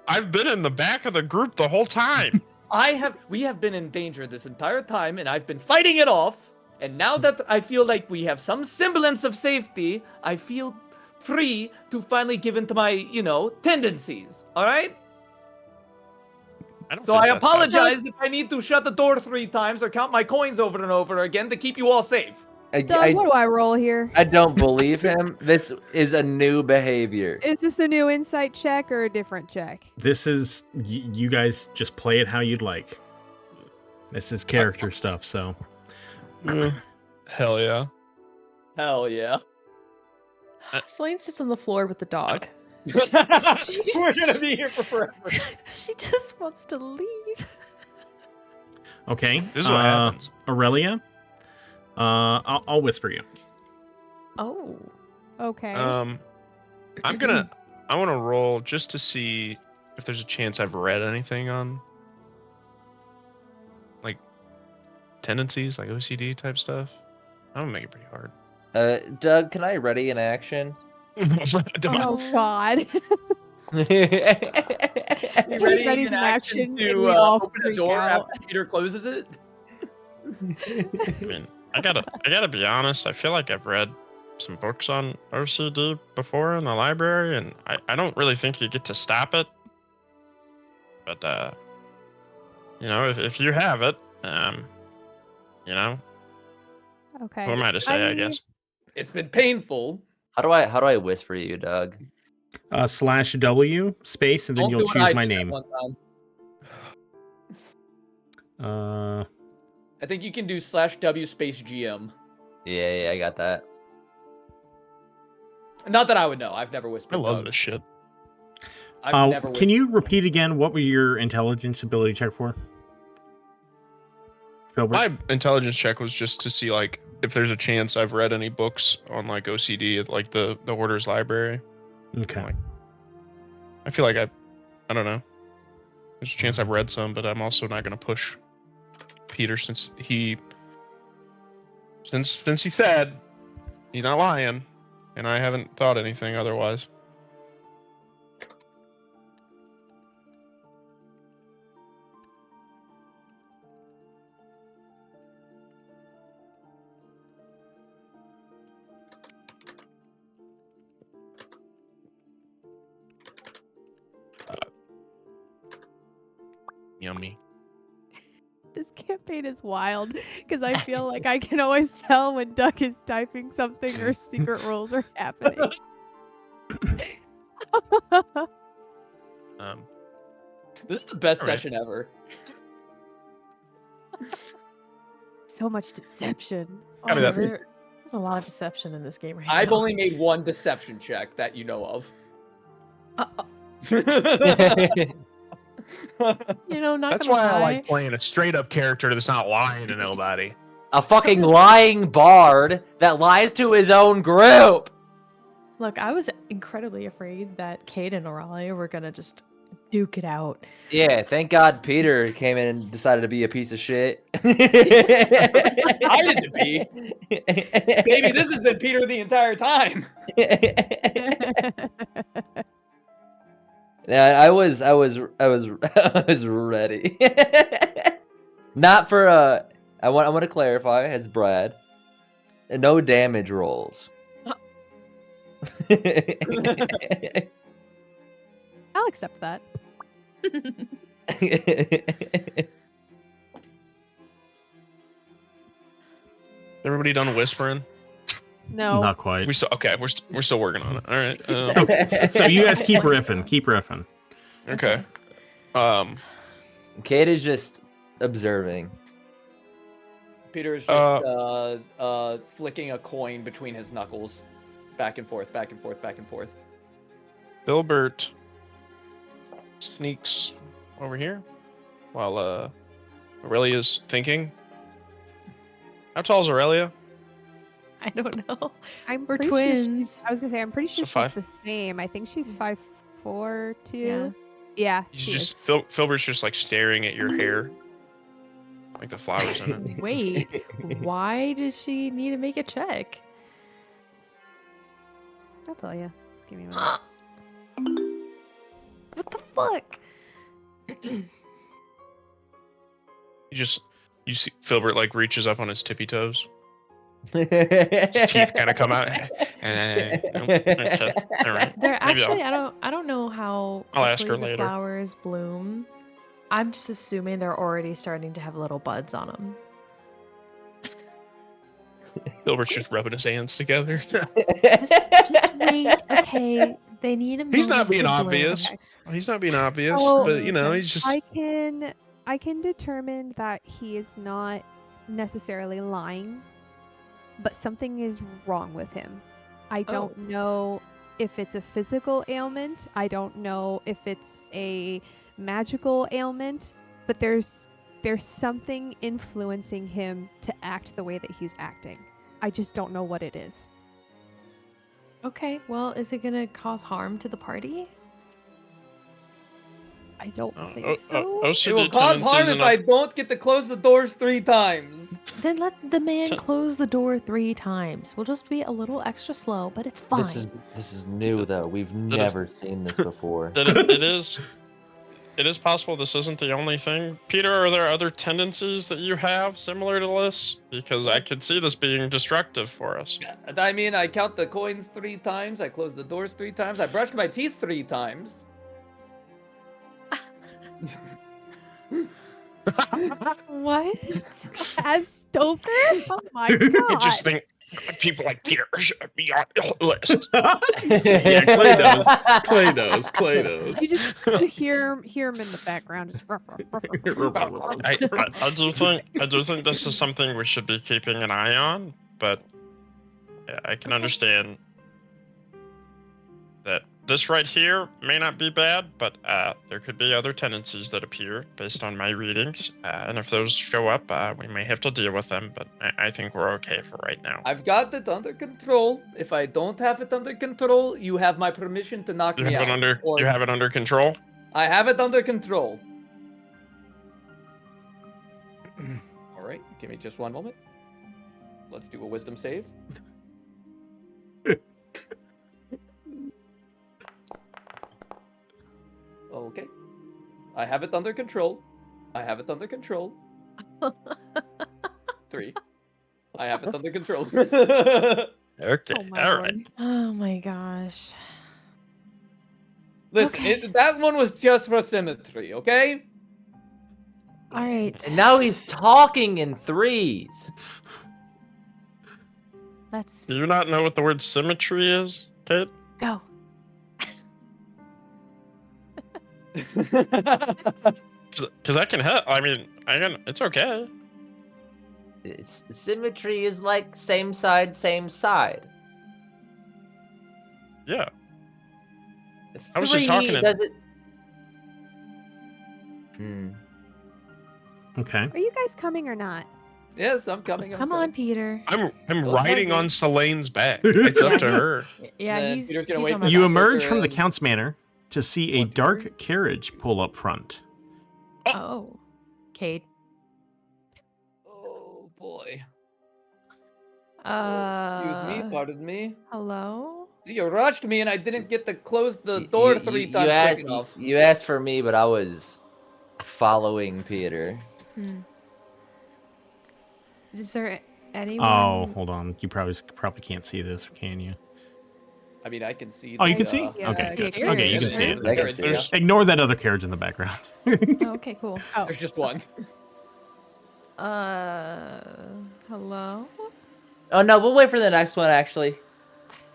Speaker 6: I've been in the back of the group the whole time.
Speaker 8: We have been in danger this entire time, and I've been fighting it off. And now that I feel like we have some semblance of safety, I feel free to finally give in to my, tendencies. All right?
Speaker 6: don't
Speaker 8: So
Speaker 6: think
Speaker 8: I
Speaker 6: that's how-
Speaker 8: apologize if I need to shut the door 3 times or count my coins over and over again to keep you all safe.
Speaker 5: Doug, what do I roll here?
Speaker 2: I don't believe him. This is a new behavior.
Speaker 5: Is this a new insight check or a different check?
Speaker 3: This is you guys just play it how you'd like. This is character stuff, so
Speaker 6: Hell yeah.
Speaker 8: Hell yeah.
Speaker 7: Selene sits on the floor with the dog.
Speaker 8: We're gonna be here for forever.
Speaker 7: She just wants to leave.
Speaker 3: okay.
Speaker 6: This is what happens.
Speaker 3: Aurelia, I'll whisper you.
Speaker 7: Oh.
Speaker 5: Okay.
Speaker 6: I want to roll just to see if there's a chance I've read anything on like tendencies, like OCD type stuff. I'm gonna make it pretty hard.
Speaker 2: Doug, can I ready an action?
Speaker 5: Oh God.
Speaker 8: Be
Speaker 5: He
Speaker 8: ready
Speaker 5: readies
Speaker 8: in
Speaker 5: an
Speaker 8: action
Speaker 5: action,
Speaker 8: to
Speaker 5: and we all
Speaker 8: open a
Speaker 5: freak
Speaker 8: door
Speaker 5: out.
Speaker 8: after Peter closes it.
Speaker 6: I mean, I gotta be honest. I feel like I've read some books on OCD before in the library, and I don't really think you get to stop it. But you know, if you have it, you know,
Speaker 5: Okay.
Speaker 6: who am I to say? I guess.
Speaker 8: It's been painful.
Speaker 2: How do I whisper you, Doug?
Speaker 3: /W space, and then
Speaker 8: Don't
Speaker 3: you'll
Speaker 8: do what
Speaker 3: choose
Speaker 8: I
Speaker 3: my
Speaker 8: did that
Speaker 3: name.
Speaker 8: one time. I think you can do /W space GM.
Speaker 2: Yeah, I got that.
Speaker 8: Not that I would know. I've never whispered.
Speaker 6: I love
Speaker 8: Doug.
Speaker 6: this shit.
Speaker 8: I've never whispered.
Speaker 3: Can you repeat again? What was your intelligence ability check for? Filbert?
Speaker 6: My intelligence check was just to see like if there's a chance I've read any books on like OCD at like the Order's library.
Speaker 3: Okay.
Speaker 6: Like, I feel like I don't know. There's a chance I've read some, but I'm also not gonna push Peter since he said he's not lying, and I haven't thought anything otherwise. Yummy.
Speaker 5: This campaign is wild because I feel like I can always tell when Duck is typing something or secret rules are happening.
Speaker 8: This is the best
Speaker 6: all right.
Speaker 8: session ever.
Speaker 5: So much deception.
Speaker 6: I mean,
Speaker 7: There's a lot of deception in this game right now.
Speaker 8: I've only made one deception check that you know of.
Speaker 7: You know, not
Speaker 6: That's
Speaker 7: gonna
Speaker 6: why I
Speaker 7: lie.
Speaker 6: like playing a straight up character that's not lying to nobody.
Speaker 2: A fucking lying bard that lies to his own group.
Speaker 7: Look, I was incredibly afraid that Cade and Aurelia were gonna just duke it out.
Speaker 2: Yeah, thank God Peter came in and decided to be a piece of shit.
Speaker 8: I didn't be. Baby, this has been Peter the entire time.
Speaker 2: Yeah, I was ready. Not for I want to clarify as Brad. No damage rolls.
Speaker 5: I'll accept that.
Speaker 6: Everybody done whispering?
Speaker 5: No.
Speaker 3: Not quite.
Speaker 6: We still okay. We're still working on it. All right.
Speaker 3: So you guys keep riffing. Keep riffing.
Speaker 6: Okay.
Speaker 2: Kate is just observing.
Speaker 8: Peter is just flicking a coin between his knuckles. Back and forth, back and forth, back and forth.
Speaker 6: Filbert sneaks over here while Aurelia's thinking. How tall is Aurelia?
Speaker 7: I don't know.
Speaker 5: I'm
Speaker 7: We're
Speaker 5: pretty
Speaker 7: twins.
Speaker 5: Sure I was gonna say I'm pretty sure
Speaker 6: So
Speaker 5: she's the same. I think she's 5'4" too.
Speaker 7: Yeah.
Speaker 5: Yeah.
Speaker 6: You
Speaker 5: she
Speaker 6: just
Speaker 5: is.
Speaker 6: Filbert's just like staring at your hair, like the flowers in it.
Speaker 7: Wait, why does she need to make a check?
Speaker 5: I'll tell you. Give me a minute.
Speaker 7: What the fuck?
Speaker 6: You see Filbert like reaches up on his tippy toes. His
Speaker 2: His
Speaker 6: teeth kind of come out. Okay, all right.
Speaker 7: They're
Speaker 6: Maybe
Speaker 7: actually I don't know how
Speaker 6: I'll ask her
Speaker 7: quickly the
Speaker 6: later.
Speaker 7: flowers bloom. I'm just assuming they're already starting to have little buds on them.
Speaker 6: Filbert's just rubbing his hands together.
Speaker 7: Just wait, okay? They need a moment
Speaker 6: He's not being
Speaker 7: to bloom.
Speaker 6: obvious.
Speaker 5: Okay.
Speaker 6: He's not being obvious,
Speaker 5: Oh,
Speaker 6: but you know,
Speaker 7: okay.
Speaker 6: he's just.
Speaker 5: I can determine that he is not necessarily lying, but something is wrong with him. I don't know if it's a physical ailment. I don't know if it's a magical ailment, but there's something influencing him to act the way that he's acting. I just don't know what it is.
Speaker 7: Okay, well, is it gonna cause harm to the party?
Speaker 5: I don't think so.
Speaker 8: It will cause harm if I don't get to close the doors 3 times.
Speaker 7: Then let the man close the door 3 times. We'll just be a little extra slow, but it's fine.
Speaker 2: This is new though. We've never seen this before.
Speaker 6: It is possible this isn't the only thing. Peter, are there other tendencies that you have similar to this? Because I could see this being destructive for us.
Speaker 8: I mean, I count the coins 3 times. I close the doors 3 times. I brushed my teeth 3 times.
Speaker 5: What? As Stoker? Oh my god.
Speaker 6: I just think people like Peter should be on your list.
Speaker 3: Yeah, Clay knows.
Speaker 5: You just hear him in the background. Just ruff, ruff, ruff, ruff.
Speaker 6: I do think this is something we should be keeping an eye on, but I can understand that this right here may not be bad, but there could be other tendencies that appear based on my readings, and if those show up, we may have to deal with them, but I think we're okay for right now.
Speaker 8: I've got it under control. If I don't have it under control, you have my permission to knock me out.
Speaker 6: You have it under control?
Speaker 8: I have it under control. All right, give me just one moment. Let's do a wisdom save. Okay. I have it under control. 3. I have it under control.
Speaker 6: Okay, all right.
Speaker 7: Oh my gosh.
Speaker 8: Listen, that one was just for symmetry, okay?
Speaker 7: All right.
Speaker 2: And now he's talking in 3s.
Speaker 7: Let's
Speaker 6: Do you not know what the word symmetry is, Kate?
Speaker 7: go.
Speaker 6: Because I can help. I mean, it's okay.
Speaker 2: Symmetry is like same side, same side.
Speaker 6: Yeah. I
Speaker 2: 3
Speaker 6: wasn't talking in-
Speaker 2: does it.
Speaker 3: Okay.
Speaker 5: Are you guys coming or not?
Speaker 8: Yes, I'm coming.
Speaker 7: Come on, Peter.
Speaker 6: I'm
Speaker 8: Don't
Speaker 6: riding
Speaker 8: mind
Speaker 6: on
Speaker 8: me.
Speaker 6: Selaine's back. It's up to her.
Speaker 7: Yeah,
Speaker 8: Then
Speaker 7: he's
Speaker 8: Peter's gonna
Speaker 7: he's
Speaker 8: wait
Speaker 7: on
Speaker 8: for
Speaker 7: my
Speaker 3: You
Speaker 8: back.
Speaker 3: emerge
Speaker 8: Peter
Speaker 3: from the
Speaker 8: and-
Speaker 3: Count's Manor to see a
Speaker 8: What,
Speaker 3: dark carriage pull up front.
Speaker 7: Oh, Cade.
Speaker 8: Oh boy.
Speaker 7: Uh,
Speaker 8: Excuse me, pardon me.
Speaker 7: Hello?
Speaker 8: See, you rushed me and I didn't get to close the door 3 times quick enough.
Speaker 2: You asked for me, but I was following Peter.
Speaker 7: Is there anyone?
Speaker 3: Oh, hold on. You probably can't see this, can you?
Speaker 8: I mean, I can see.
Speaker 3: Oh, you can see?
Speaker 5: Yeah,
Speaker 3: Okay,
Speaker 5: I see
Speaker 3: good.
Speaker 5: a carriage.
Speaker 3: Okay, you can see it.
Speaker 2: I can see it.
Speaker 3: Ignore that other carriage in the background.
Speaker 7: Oh, okay, cool.
Speaker 5: Oh,
Speaker 8: There's just one.
Speaker 7: Hello?
Speaker 2: Oh no, we'll wait for the next one. Actually,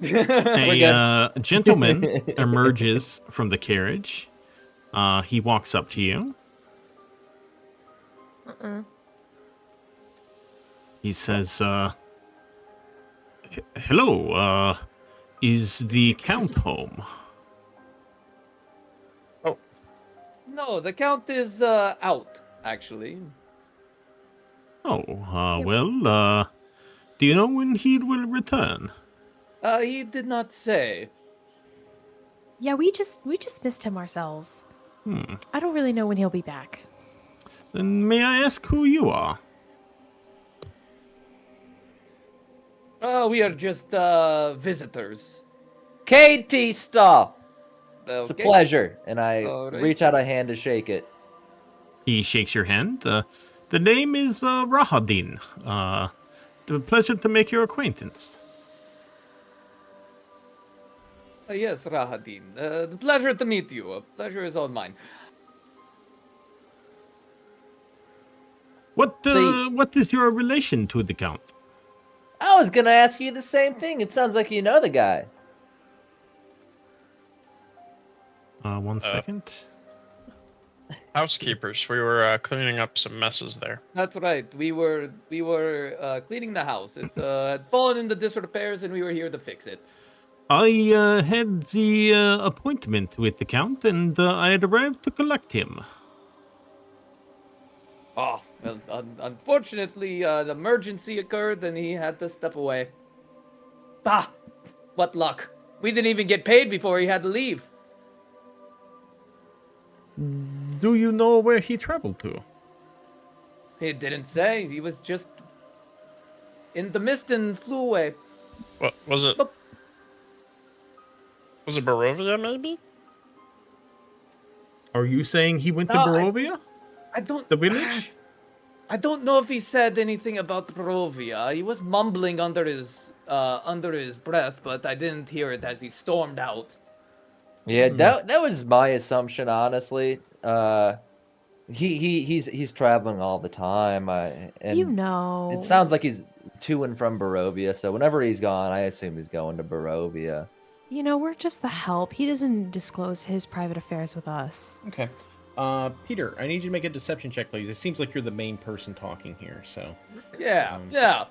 Speaker 3: A gentleman emerges from the carriage. He walks up to you. He says, hello, is the Count home?
Speaker 8: No, the Count is out, actually.
Speaker 3: Oh, well, do you know when he will return?
Speaker 8: He did not say.
Speaker 7: Yeah, we just missed him ourselves. I don't really know when he'll be back.
Speaker 3: Then may I ask who you are?
Speaker 8: We are just visitors.
Speaker 2: KT Stall. It's a
Speaker 8: Okay.
Speaker 2: pleasure, and I
Speaker 8: Alright.
Speaker 2: reach out a hand to shake it.
Speaker 3: He shakes your hand. The name is Rahadin. The pleasure to make your acquaintance.
Speaker 8: Yes, Rahadin. The pleasure to meet you. A pleasure is all mine.
Speaker 3: What is your relation to the Count?
Speaker 2: I was gonna ask you the same thing. It sounds like you know the guy.
Speaker 3: 1 second.
Speaker 6: Housekeepers, we were cleaning up some messes there.
Speaker 8: That's right. We were cleaning the house. It had fallen into disrepairs, and we were here to fix it.
Speaker 3: I had the appointment with the Count, and I had arrived to collect him.
Speaker 8: Oh, well, unfortunately, an emergency occurred, and he had to step away. Bah! What luck. We didn't even get paid before he had to leave.
Speaker 3: Do you know where he traveled to?
Speaker 8: He didn't say. He was just in the mist and flew away.
Speaker 6: What was it? Was it Barovia, maybe?
Speaker 3: Are you saying he went to
Speaker 8: No,
Speaker 3: Barovia?
Speaker 8: I don't.
Speaker 3: The village?
Speaker 8: I don't know if he said anything about Barovia. He was mumbling under his breath, but I didn't hear it as he stormed out.
Speaker 2: Yeah, that was my assumption, honestly. He's traveling all the time. And
Speaker 7: You know.
Speaker 2: it sounds like he's to and from Barovia. So whenever he's gone, I assume he's going to Barovia.
Speaker 7: You know, we're just the help. He doesn't disclose his private affairs with us.
Speaker 10: Okay. Peter, I need you to make a deception check, please. It seems like you're the main person talking here, so.
Speaker 8: Yeah, yeah.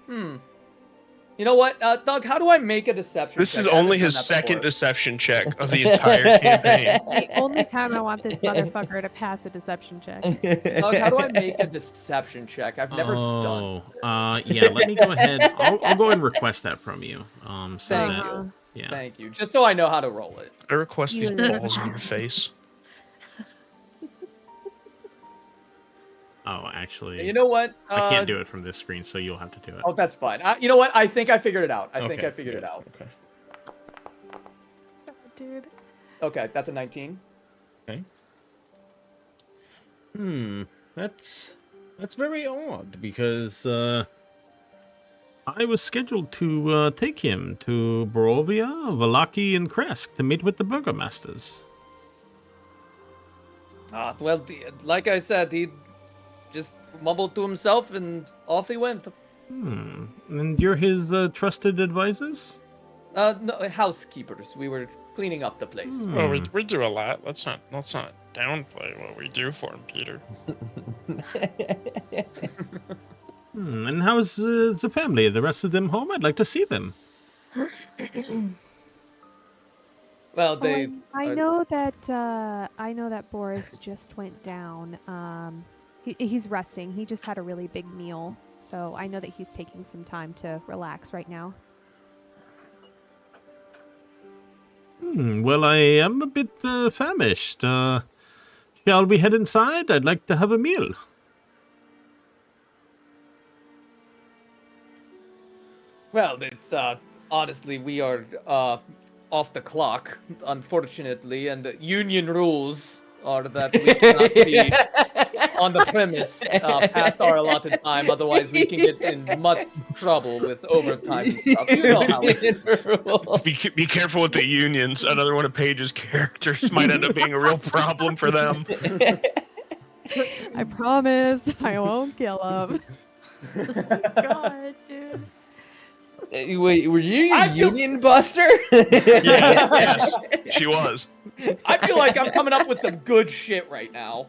Speaker 8: You know what, Doug? How do I make a deception?
Speaker 6: This
Speaker 8: check?
Speaker 6: is
Speaker 8: I haven't
Speaker 6: only
Speaker 8: done
Speaker 6: his
Speaker 8: that
Speaker 6: second
Speaker 8: before.
Speaker 6: deception check of the entire campaign.
Speaker 5: The only time I want this motherfucker to pass a deception check.
Speaker 8: Doug, how do I make a deception check? I've never done.
Speaker 3: Yeah. Let me go ahead. I'll go ahead and request that from you. So
Speaker 8: Thank
Speaker 3: that,
Speaker 8: you.
Speaker 3: Yeah.
Speaker 8: Thank you. Just so I know how to roll it.
Speaker 6: I request these balls in your face.
Speaker 3: Oh, actually,
Speaker 8: You know what?
Speaker 3: I can't do it from this screen, so you'll have to do it.
Speaker 8: Oh, that's fine. You know what? I think I figured it out. I think
Speaker 10: Okay,
Speaker 8: I figured it
Speaker 10: good,
Speaker 8: out.
Speaker 10: Okay.
Speaker 7: Dude.
Speaker 8: Okay, that's a 19.
Speaker 10: Okay. That's very odd because
Speaker 3: I was scheduled to take him to Barovia, Valaki, and Kresk to meet with the burgomasters.
Speaker 8: Well, like I said, he just mumbled to himself and off he went.
Speaker 3: And you're his trusted advisors?
Speaker 8: No, housekeepers. We were cleaning up the place.
Speaker 6: Well, we do a lot. Let's not downplay what we do for him, Peter.
Speaker 3: And how's the family? The rest of them home? I'd like to see them.
Speaker 8: Well, they.
Speaker 5: I know that Boris just went down. He's resting. He just had a really big meal, so I know that he's taking some time to relax right now.
Speaker 3: Well, I am a bit famished. Shall we head inside? I'd like to have a meal.
Speaker 8: Well, it's honestly we are off the clock, unfortunately, and the union rules are that we cannot be on the premise past our allotted time. Otherwise, we can get in much trouble with overtime and stuff. You know how it is.
Speaker 6: Be careful with the unions. Another one of Paige's characters might end up being a real problem for them.
Speaker 5: I promise I won't kill him.
Speaker 7: God, dude.
Speaker 2: Wait, were you a union buster?
Speaker 6: Yes, she was.
Speaker 8: I feel like I'm coming up with some good shit right now.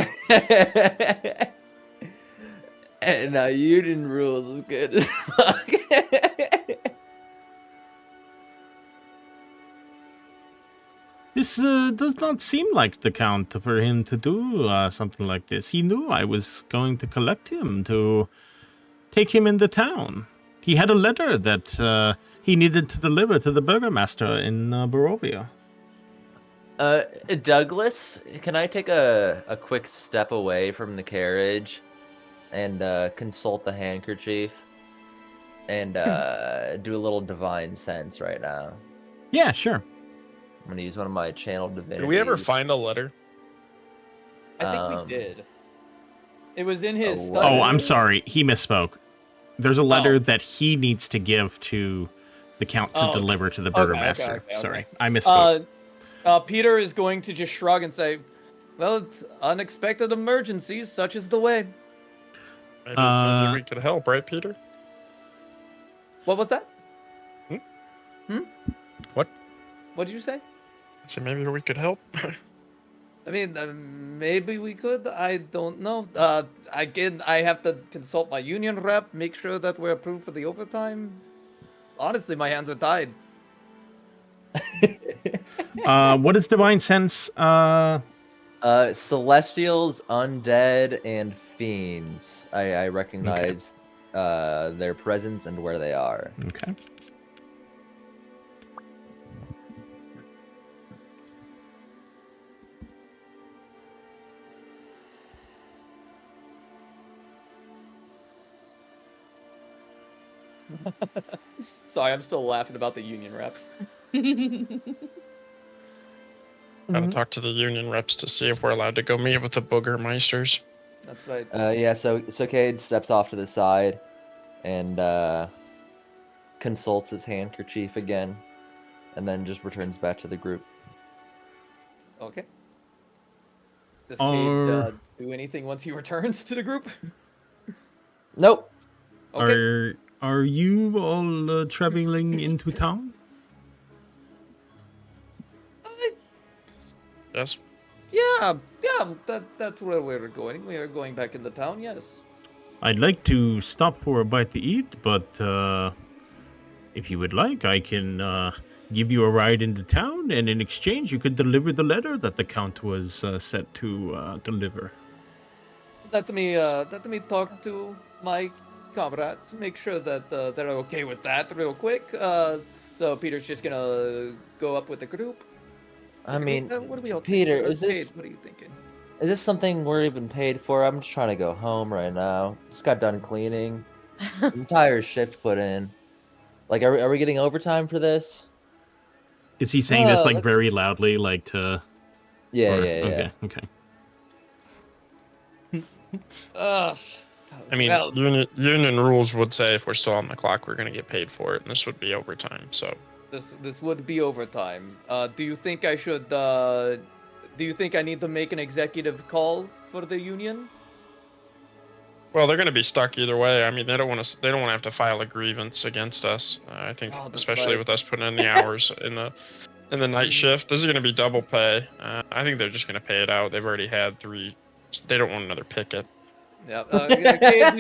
Speaker 2: And now union rules is good as fuck.
Speaker 3: This does not seem like the Count for him to do something like this. He knew I was going to collect him to take him into town. He had a letter that he needed to deliver to the burgomaster in Barovia.
Speaker 2: Douglas, can I take a quick step away from the carriage and consult the handkerchief and do a little divine sense right now?
Speaker 3: Yeah, sure.
Speaker 2: I'm gonna use one of my channel divinities.
Speaker 6: Did we ever find a letter?
Speaker 8: I think we did. It was in his study.
Speaker 3: Oh, I'm sorry. He misspoke. There's a letter that he needs to give to the Count to deliver to the burgomaster.
Speaker 8: Okay.
Speaker 3: Sorry, I misspoke.
Speaker 8: Peter is going to just shrug and say, well, it's unexpected emergencies, such is the way.
Speaker 6: Maybe we could help, right, Peter?
Speaker 8: What was that?
Speaker 6: What?
Speaker 8: What did you say?
Speaker 6: So maybe we could help?
Speaker 8: I mean, maybe we could. I don't know. Again, I have to consult my union rep, make sure that we're approved for the overtime. Honestly, my hands are tied.
Speaker 3: What is divine sense?
Speaker 2: Celestials, undead, and fiends. I recognize their presence and where they are.
Speaker 3: Okay.
Speaker 8: Sorry, I'm still laughing about the union reps.
Speaker 6: Gotta talk to the union reps to see if we're allowed to go meet with the booger meisters.
Speaker 8: That's right.
Speaker 2: Yeah. So Cade steps off to the side, and consults his handkerchief again, and then just returns back to the group.
Speaker 8: Okay. Does Cade
Speaker 3: Are
Speaker 8: do anything once he returns to the group?
Speaker 2: Nope.
Speaker 8: Okay.
Speaker 3: are you all traveling into town?
Speaker 6: Yes.
Speaker 8: Yeah, that's where we're going. We are going back into town, yes.
Speaker 3: I'd like to stop for a bite to eat, but if you would like, I can give you a ride into town, and in exchange, you could deliver the letter that the Count was set to deliver.
Speaker 8: Let me talk to my comrades, make sure that they're okay with that real quick. So Peter's just gonna go up with the group.
Speaker 2: I mean,
Speaker 8: What are we all
Speaker 2: Peter,
Speaker 8: thinking?
Speaker 2: is this
Speaker 8: Cade, what are you thinking?
Speaker 2: is this something we're even paid for? I'm just trying to go home right now. Just got done cleaning. Entire shift put in. Like, are we getting overtime for this?
Speaker 3: Is he saying this like
Speaker 8: Let's-
Speaker 3: very loudly, like to?
Speaker 2: Yeah,
Speaker 3: Or,
Speaker 2: yeah.
Speaker 3: Okay.
Speaker 6: I mean,
Speaker 8: well,
Speaker 6: union rules would say if we're still on the clock, we're gonna get paid for it, and this would be overtime. So
Speaker 8: this would be overtime. Do you think I should? Do you think I need to make an executive call for the union?
Speaker 6: well, they're gonna be stuck either way. I mean, they don't want to have to file a grievance against us. I think,
Speaker 8: Oh, that's
Speaker 6: especially
Speaker 8: right.
Speaker 6: with us putting in the hours in the night shift, this is gonna be double pay. I think they're just gonna pay it out. They've already had 3. They don't want another picket.
Speaker 8: Yeah. Cade,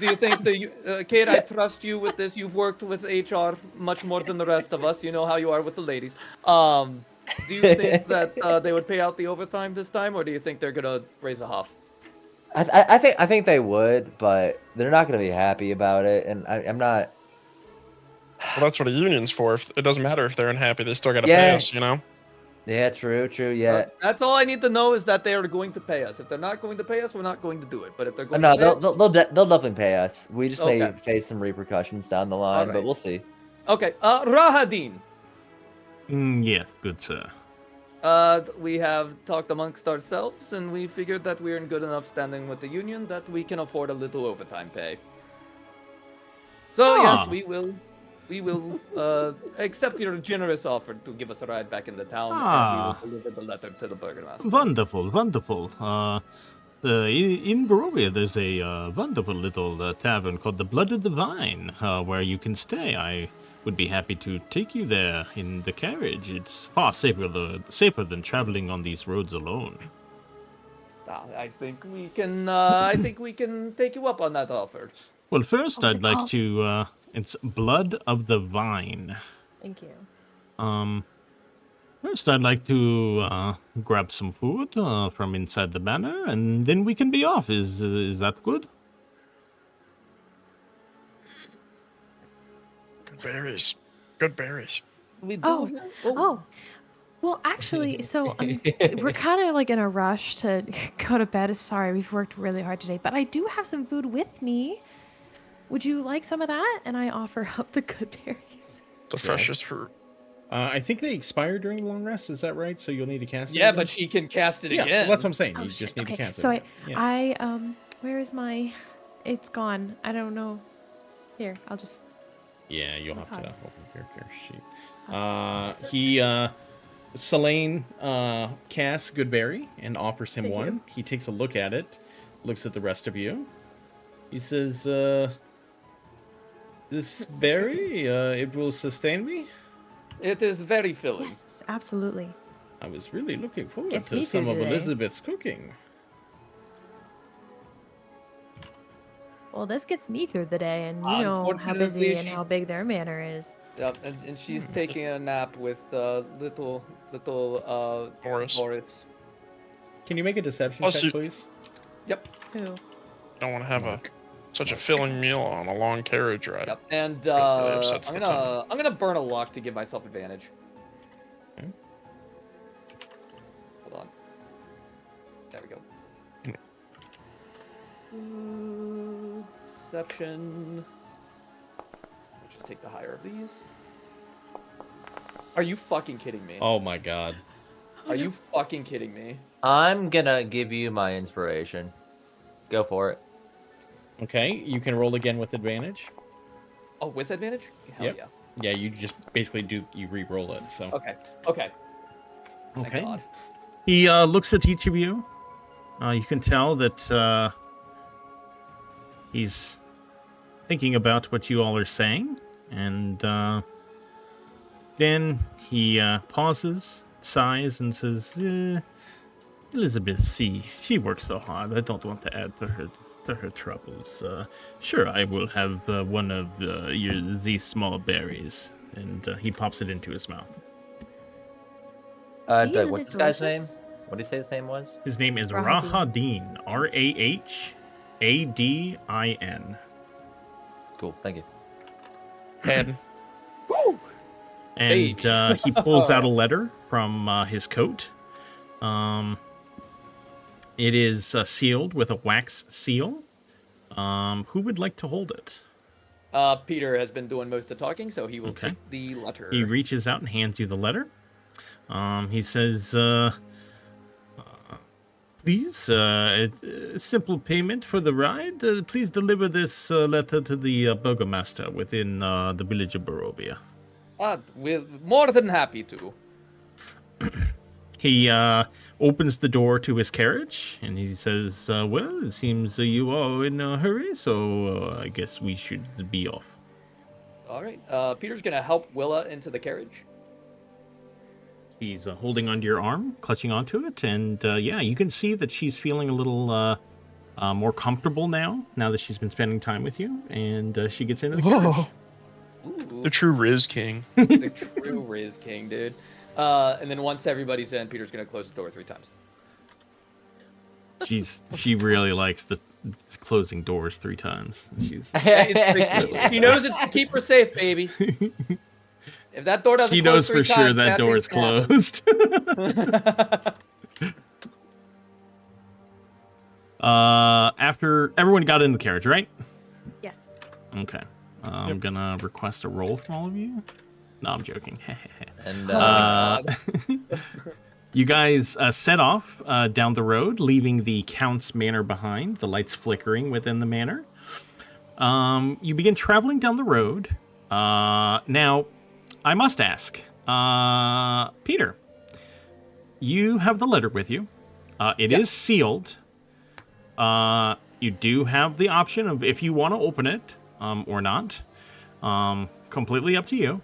Speaker 8: do you think Cade, I trust you with this. You've worked with HR much more than the rest of us. You know how you are with the ladies. Do you think that they would pay out the overtime this time, or do you think they're gonna raise a huff?
Speaker 2: I think they would, but they're not gonna be happy about it, and I'm not.
Speaker 6: Well, that's what a union's for. If, it doesn't matter if they're unhappy; they still got to
Speaker 2: Yeah.
Speaker 6: pay us. You know.
Speaker 2: Yeah, true. Yeah.
Speaker 8: That's all I need to know is that they are going to pay us. If they're not going to pay us, we're not going to do it. But if they're going
Speaker 2: No,
Speaker 8: to pay
Speaker 2: they'll definitely pay us. We just may
Speaker 8: Okay.
Speaker 2: face some repercussions down the line, but
Speaker 8: Alright.
Speaker 2: we'll see.
Speaker 8: Okay. Rahadin.
Speaker 3: Yes, good sir.
Speaker 8: We have talked amongst ourselves, and we figured that we're in good enough standing with the union that we can afford a little overtime pay. So yes, we will accept your generous offer to give us a ride back into town, and we will deliver the letter to the burgomaster.
Speaker 3: Wonderful. In Barovia, there's a wonderful little tavern called the Blood of the Vine, where you can stay. I would be happy to take you there in the carriage. It's far safer than traveling on these roads alone.
Speaker 8: I think we can. I think we can take you up on that offer.
Speaker 3: Well, first
Speaker 7: What's
Speaker 3: I'd
Speaker 7: it
Speaker 3: like
Speaker 7: called?
Speaker 3: to. It's Blood of the Vine.
Speaker 7: Thank you.
Speaker 3: First I'd like to grab some food from inside the manor, and then we can be off. Is that good?
Speaker 6: Good berries.
Speaker 8: We do.
Speaker 7: Oh,
Speaker 8: have-
Speaker 7: oh. Well, actually, so we're kind of like in a rush to go to bed. Sorry, we've worked really hard today, but I do have some food with me. Would you like some of that? And I offer up the good berries.
Speaker 6: The freshest fruit.
Speaker 10: I think they expire during the long rest. Is that right? So you'll need to cast it.
Speaker 8: Yeah,
Speaker 10: again?
Speaker 8: but she can cast it
Speaker 10: yeah,
Speaker 8: again.
Speaker 10: well, that's what I'm saying.
Speaker 7: Oh,
Speaker 10: You
Speaker 7: shit.
Speaker 10: just need
Speaker 7: Okay,
Speaker 10: to cast
Speaker 7: so
Speaker 10: it. Yeah.
Speaker 7: where is my? It's gone. I don't know. Here, I'll just.
Speaker 10: Yeah, you'll have to
Speaker 7: Okay.
Speaker 10: open your character sheet. Selene casts Goodberry and offers him
Speaker 7: Thank
Speaker 10: one.
Speaker 7: you.
Speaker 10: He takes a look at it, looks at the rest of you. He says, this berry, it will sustain me?
Speaker 8: It is very filling.
Speaker 7: Yes, absolutely.
Speaker 10: I was really looking forward
Speaker 7: Gets
Speaker 10: to
Speaker 7: me
Speaker 10: some
Speaker 7: through
Speaker 10: of
Speaker 7: the day.
Speaker 10: Elizabeth's cooking.
Speaker 7: Well, this gets me through the day, and you know how busy
Speaker 8: Unfortunately,
Speaker 7: and how big their manor is.
Speaker 8: Yep, and she's taking a nap with little
Speaker 6: Boris.
Speaker 10: Can you make a deception
Speaker 6: Plus
Speaker 10: check,
Speaker 6: you-
Speaker 10: please?
Speaker 8: Yep.
Speaker 7: Who?
Speaker 6: Don't want to have such a filling meal on a long carriage ride.
Speaker 8: Yep. And
Speaker 6: Really upsets the tummy.
Speaker 8: I'm gonna burn a luck to give myself advantage.
Speaker 10: Okay.
Speaker 8: Hold on. There we go. Deception. take the higher of these. Are you fucking kidding me?
Speaker 10: Oh my god.
Speaker 8: Are you fucking kidding me?
Speaker 2: I'm gonna give you my inspiration. Go for it.
Speaker 10: Okay, you can roll again with advantage.
Speaker 8: Oh, with advantage? Hell
Speaker 10: Yep.
Speaker 8: yeah.
Speaker 10: Yeah, you just basically you re-roll it. So.
Speaker 8: Okay. Okay. Thank
Speaker 3: Okay.
Speaker 8: God.
Speaker 3: He looks at each of you. You can tell that he's thinking about what you all are saying, and then he pauses, sighs, and says, "Elizabeth, she works so hard. I don't want to add to her troubles. Sure, I will have one of these small berries," and he pops it into his mouth.
Speaker 7: Isn't
Speaker 2: Doug, what's
Speaker 7: it
Speaker 2: this guy's name?
Speaker 7: delicious?
Speaker 2: What did he say his name was?
Speaker 3: His name is
Speaker 7: Rahadin.
Speaker 3: Rahadin. Rahadin.
Speaker 2: Cool, thank you.
Speaker 6: Head.
Speaker 8: Woo!
Speaker 3: And he pulls out a letter from his coat. It is sealed with a wax seal. Who would like to hold it?
Speaker 8: Peter has been doing most of the talking, so he will
Speaker 3: Okay.
Speaker 8: take the letter.
Speaker 3: He reaches out and hands you the letter. He says, "Please, simple payment for the ride. Please deliver this letter to the burgomaster within the village of Barovia."
Speaker 8: We're more than happy to.
Speaker 3: He opens the door to his carriage, and he says, "Well, it seems you are in a hurry, so I guess we should be off."
Speaker 8: All right. Peter's gonna help Willa into the carriage.
Speaker 3: He's holding onto your arm, clutching onto it, and yeah, you can see that she's feeling a little more comfortable now that she's been spending time with you, and she gets into the carriage.
Speaker 8: Ooh,
Speaker 6: The true Riz King.
Speaker 8: the true Riz King, dude. And then once everybody's in, Peter's gonna close the door 3 times.
Speaker 3: She really likes the closing doors 3 times. She's
Speaker 8: She knows it's to keep her safe, baby. If that door doesn't
Speaker 3: she
Speaker 8: close
Speaker 3: knows
Speaker 8: 3
Speaker 3: for sure
Speaker 8: times,
Speaker 3: that
Speaker 8: bad
Speaker 3: door is
Speaker 8: things happen.
Speaker 3: closed. After everyone got in the carriage, right?
Speaker 7: Yes.
Speaker 3: Okay. I'm gonna request a roll from all of you. No, I'm joking.
Speaker 2: And
Speaker 3: You guys set off down the road, leaving the Count's manor behind, the lights flickering within the manor. You begin traveling down the road. Now, I must ask, Peter, you have the letter with you. It is sealed. You do have the option of if you want to open it or not. Completely up to you.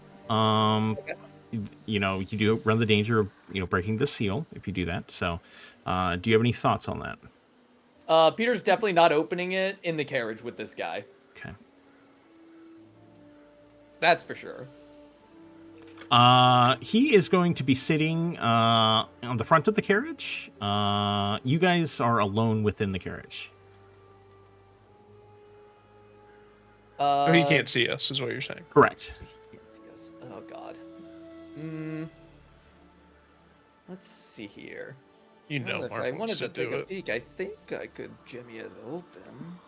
Speaker 3: You know, you do run the danger of, breaking the seal if you do that. So, do you have any thoughts on that?
Speaker 8: Peter's definitely not opening it in the carriage with this guy.
Speaker 3: Okay.
Speaker 8: That's for sure.
Speaker 3: He is going to be sitting on the front of the carriage. You guys are alone within the carriage.
Speaker 6: Oh, he can't see us, is what you're saying.
Speaker 3: Correct.
Speaker 8: Yes. Oh God. Let's see here.
Speaker 6: You know,
Speaker 8: Well, if
Speaker 6: Mark
Speaker 8: I
Speaker 6: wants
Speaker 8: wanted
Speaker 6: to
Speaker 8: to take
Speaker 6: do
Speaker 8: a
Speaker 6: it.
Speaker 8: peek, I think I could jimmy it open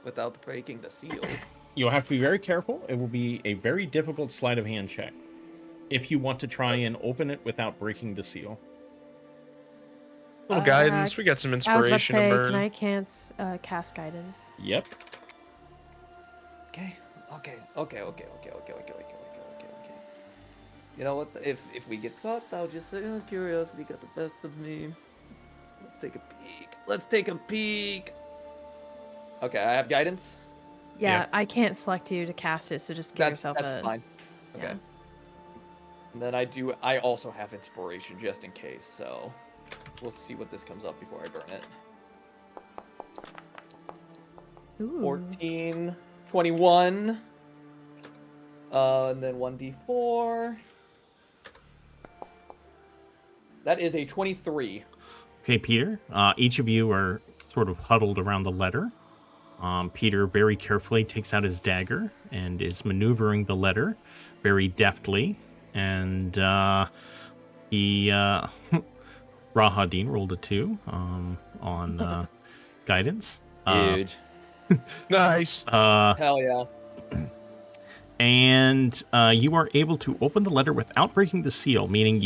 Speaker 8: without breaking the seal.
Speaker 10: You'll have to be very careful. It will be a very difficult sleight of hand check if you want to try and open it without breaking the seal.
Speaker 6: Little guidance. We got some
Speaker 7: I was about to
Speaker 6: inspiration to
Speaker 7: say,
Speaker 6: burn.
Speaker 7: can I cast guidance?
Speaker 10: Yep.
Speaker 8: Okay. You know what? If we get caught, I'll just say, oh, curiosity got the best of me. Let's take a peek. Okay, I have guidance.
Speaker 7: Yeah, I can't select you to cast it, so just give yourself
Speaker 8: That's
Speaker 7: a.
Speaker 8: fine. Okay.
Speaker 7: Yeah.
Speaker 8: And then I also have inspiration just in case, so we'll see what this comes up before I burn it.
Speaker 7: Ooh.
Speaker 8: 14, 21, and then 1d4. That is a 23.
Speaker 3: Okay, Peter. Each of you are sort of huddled around the letter. Peter very carefully takes out his dagger and is maneuvering the letter very deftly. And he Rahadin rolled a 2 on guidance.
Speaker 2: huge.
Speaker 6: Nice.
Speaker 8: Hell yeah.
Speaker 3: And you are able to open the letter without breaking the seal, meaning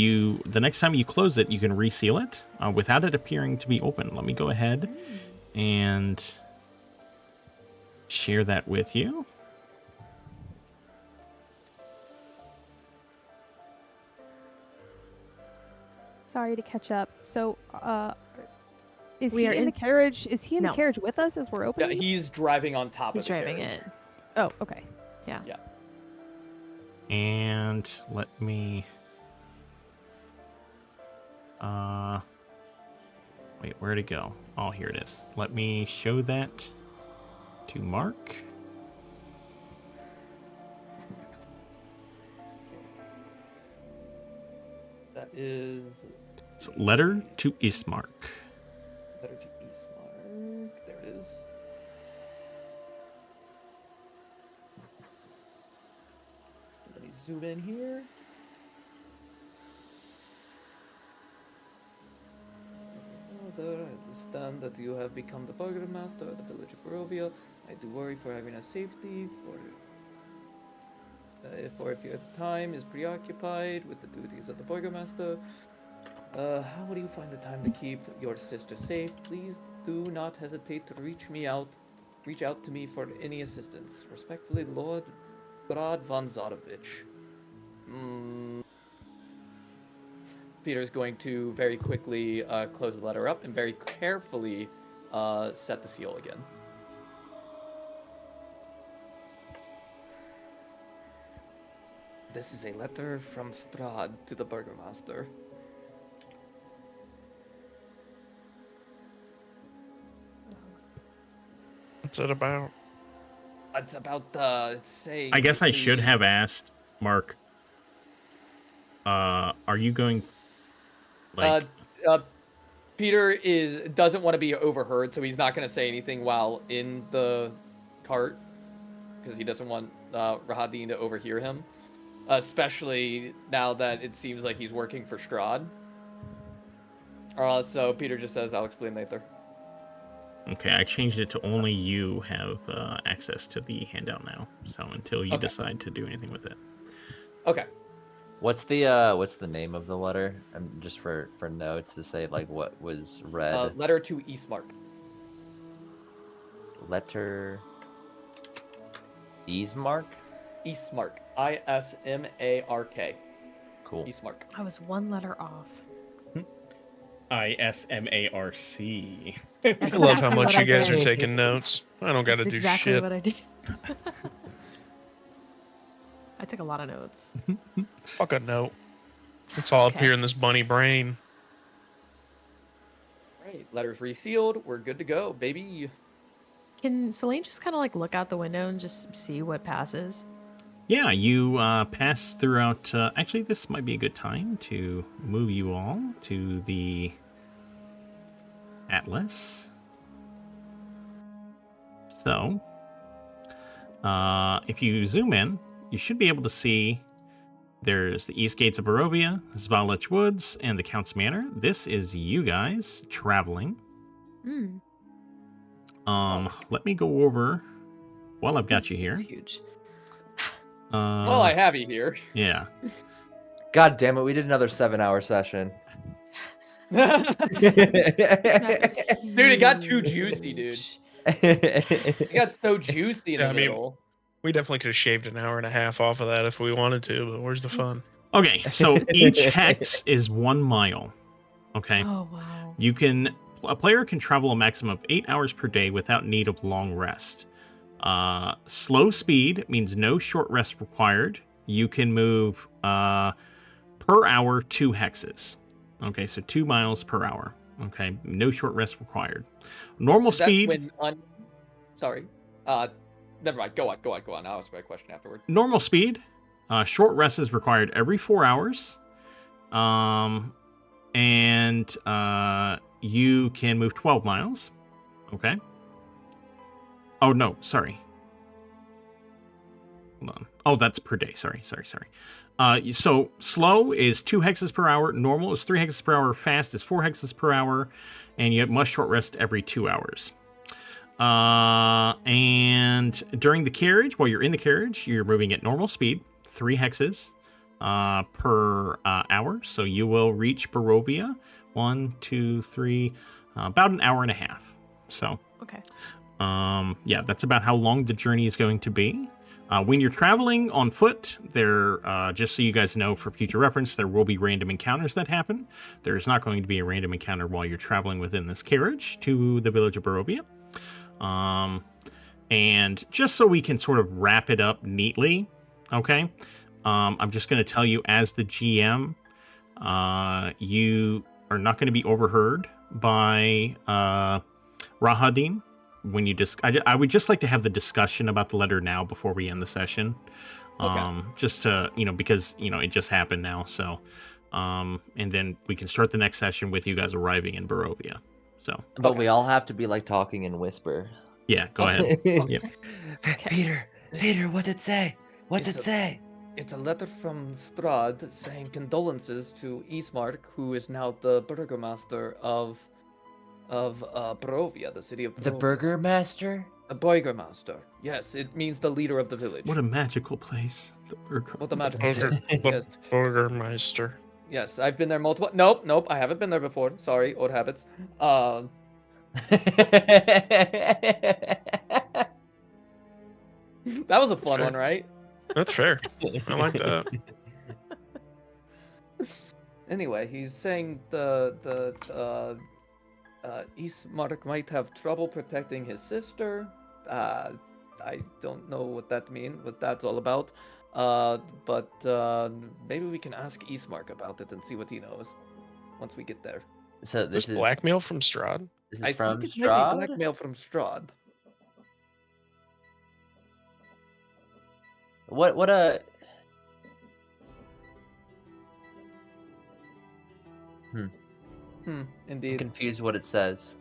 Speaker 3: the next time you close it, you can reseal it without it appearing to be open. Let me go ahead and share that with you.
Speaker 5: Sorry to catch up. So, is
Speaker 7: We
Speaker 5: he
Speaker 7: are
Speaker 5: in the
Speaker 7: in-
Speaker 5: carriage? Is he in
Speaker 7: No.
Speaker 5: the carriage with us as we're
Speaker 8: Yeah,
Speaker 5: opening?
Speaker 8: he's driving on top
Speaker 7: He's
Speaker 8: of the
Speaker 7: driving
Speaker 8: carriage.
Speaker 7: it.
Speaker 5: Oh, okay.
Speaker 8: Yeah.
Speaker 3: And let me... wait, where'd it go? Oh, here it is. Let me show that to Mark.
Speaker 8: That is
Speaker 3: It's letter to Ismark.
Speaker 8: letter to Eastmark. There it is. Let me zoom in here. Father, I understand that you have become the burgomaster of the village of Barovia. I do worry for Irina's safety, for if your time is preoccupied with the duties of the burgomaster. How would you find the time to keep your sister safe? Please do not hesitate to reach out to me for any assistance. Respectfully, Lord Strahd von Zadovich. Peter's going to very quickly close the letter up and very carefully set the seal again. This is a letter from Strahd to the burgomaster.
Speaker 6: What's it about?
Speaker 8: It's about it's saying.
Speaker 3: I guess I
Speaker 8: the-
Speaker 3: should have asked Mark. Are you going? Like,
Speaker 8: Peter doesn't want to be overheard, so he's not going to say anything while in the cart because he doesn't want Rahadin to overhear him, especially now that it seems like he's working for Strahd. So Peter just says, "I'll explain later."
Speaker 3: okay, I changed it to only you have access to the handout now. So until you
Speaker 8: Okay.
Speaker 3: decide to do anything with it.
Speaker 8: Okay.
Speaker 2: What's the name of the letter? Just for notes to say like what was read.
Speaker 8: Letter to Eastmark.
Speaker 2: Letter. Eastmark.
Speaker 8: Eastmark. Ismark.
Speaker 2: Cool.
Speaker 8: Eastmark.
Speaker 7: I was one letter off.
Speaker 3: ISMARC.
Speaker 6: I
Speaker 7: That's
Speaker 6: love how
Speaker 7: exactly
Speaker 6: much
Speaker 7: what
Speaker 6: you
Speaker 7: I
Speaker 6: guys are
Speaker 7: did.
Speaker 6: taking notes. I don't got to
Speaker 7: That's
Speaker 6: do
Speaker 7: exactly
Speaker 6: shit.
Speaker 7: what I did. I took a lot of notes.
Speaker 6: Fuck a note. It's all up
Speaker 7: Okay.
Speaker 6: here in this bunny brain.
Speaker 8: Right. Letter's resealed. We're good to go, baby.
Speaker 7: Can Selene just kind of like look out the window and just see what passes?
Speaker 3: Yeah, you pass throughout. Actually, this might be a good time to move you all to the Atlas. So, if you zoom in, you should be able to see there's the East Gates of Barovia, Zvalich Woods, and the Count's Manor. This is you guys traveling.
Speaker 7: Hmm.
Speaker 3: Let me go over while I've got you here.
Speaker 7: It's huge.
Speaker 8: Well, I have you here.
Speaker 3: Yeah.
Speaker 2: God damn it! We did another 7-hour session.
Speaker 8: Dude,
Speaker 7: This map is
Speaker 8: it got too juicy, dude.
Speaker 7: huge.
Speaker 8: It got so juicy in
Speaker 6: Yeah,
Speaker 8: the
Speaker 6: I mean-
Speaker 8: middle.
Speaker 6: We definitely could have shaved an hour and a half off of that if we wanted to, but where's the fun?
Speaker 3: Okay, so each hex is 1 mile. Okay.
Speaker 7: Oh wow.
Speaker 3: A player can travel a maximum of 8 hours per day without need of long rest. Slow speed means no short rest required. You can move per hour 2 hexes. Okay, so 2 miles per hour. Okay, no short rest required. Normal
Speaker 8: Is that
Speaker 3: speed.
Speaker 8: when Sorry. Never mind. Go on. I'll ask my question afterward.
Speaker 3: Normal speed. Short rest is required every 4 hours. And you can move 12 miles. Okay. Oh, no. Sorry. Hold on. Oh, that's per day. Sorry. So slow is 2 hexes per hour. Normal is 3 hexes per hour. Fast is 4 hexes per hour. And you must short rest every 2 hours. And during the carriage, while you're in the carriage, you're moving at normal speed, 3 hexes per hour. So you will reach Barovia 1, 2, 3, about an hour and a half. So,
Speaker 7: Okay.
Speaker 3: yeah, that's about how long the journey is going to be. When you're traveling on foot, there, just so you guys know for future reference, there will be random encounters that happen. There's not going to be a random encounter while you're traveling within this carriage to the village of Barovia. And just so we can sort of wrap it up neatly, okay, I'm just going to tell you as the GM, you are not going to be overheard by Rahadin. When you I would just like to have the discussion about the letter now before we end the session.
Speaker 8: Okay.
Speaker 3: Just to, because, it just happened now. So, and then we can start the next session with you guys arriving in Barovia. So,
Speaker 2: But we all have to be like talking in whisper.
Speaker 3: yeah, go ahead. Yep.
Speaker 2: Peter, what's it say? What's
Speaker 8: It's
Speaker 2: it
Speaker 8: a-
Speaker 2: say?
Speaker 8: It's a letter from Strahd saying condolences to Ismark, who is now the burgomaster of Barovia, the city of Barovia.
Speaker 2: The Burgermaster?
Speaker 8: A burgomaster. Yes, it means the leader of the village.
Speaker 3: What a magical place. The
Speaker 8: What a magical
Speaker 6: Burger,
Speaker 8: place.
Speaker 6: the
Speaker 8: Yes.
Speaker 6: Burgermeister.
Speaker 8: Yes, I've been there multiple. Nope, I haven't been there before. Sorry, old habits. That was a fun
Speaker 6: Sure.
Speaker 8: one, right?
Speaker 6: That's fair. I like that.
Speaker 8: Anyway, he's saying the Ismark might have trouble protecting his sister. I don't know what that's all about. But maybe we can ask Ismark about it and see what he knows once we get there.
Speaker 2: So
Speaker 6: This
Speaker 2: this is
Speaker 6: blackmail from Strahd.
Speaker 2: This is
Speaker 8: I
Speaker 2: from
Speaker 8: think it might be
Speaker 2: Strahd?
Speaker 8: blackmail from Strahd.
Speaker 2: What a I'm
Speaker 8: Indeed.
Speaker 2: confused what it says.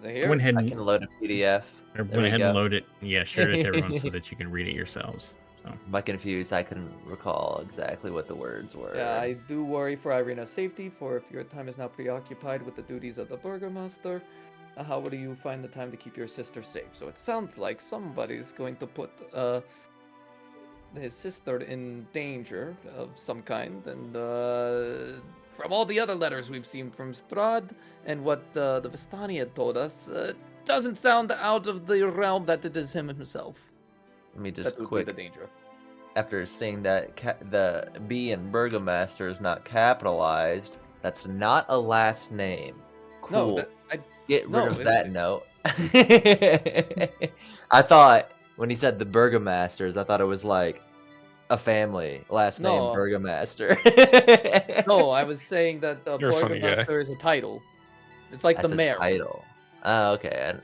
Speaker 8: They
Speaker 3: I
Speaker 8: here?
Speaker 3: went ahead
Speaker 2: I
Speaker 3: and,
Speaker 2: can load a PDF.
Speaker 3: I
Speaker 2: There
Speaker 3: went
Speaker 2: we
Speaker 3: ahead
Speaker 2: go.
Speaker 3: and load it. Yeah, share it to everyone so that you can read it yourselves. So.
Speaker 2: Am I confused? I couldn't recall exactly what the words were.
Speaker 8: Yeah, I do worry for Irina's safety, for if your time is now preoccupied with the duties of the burgomaster, how will you find the time to keep your sister safe? So it sounds like somebody's going to put his sister in danger of some kind, and from all the other letters we've seen from Strahd and what the Vistani had told us, doesn't sound out of the realm that it is him himself.
Speaker 2: Let me just
Speaker 8: That would
Speaker 2: quick,
Speaker 8: be the danger.
Speaker 2: after seeing that the B in Burgomaster is not capitalized, that's not a last name. Cool.
Speaker 8: No,
Speaker 2: Get rid
Speaker 8: no,
Speaker 2: of
Speaker 8: it-
Speaker 2: that note. I thought when he said the Burgomasters, I thought it was like a family last name
Speaker 8: No.
Speaker 2: Burgomaster.
Speaker 8: No, I was saying that the
Speaker 6: You're a funny guy.
Speaker 8: burgomaster is a title. It's like
Speaker 2: That's
Speaker 8: the
Speaker 2: a
Speaker 8: mayor.
Speaker 2: title. Oh, okay.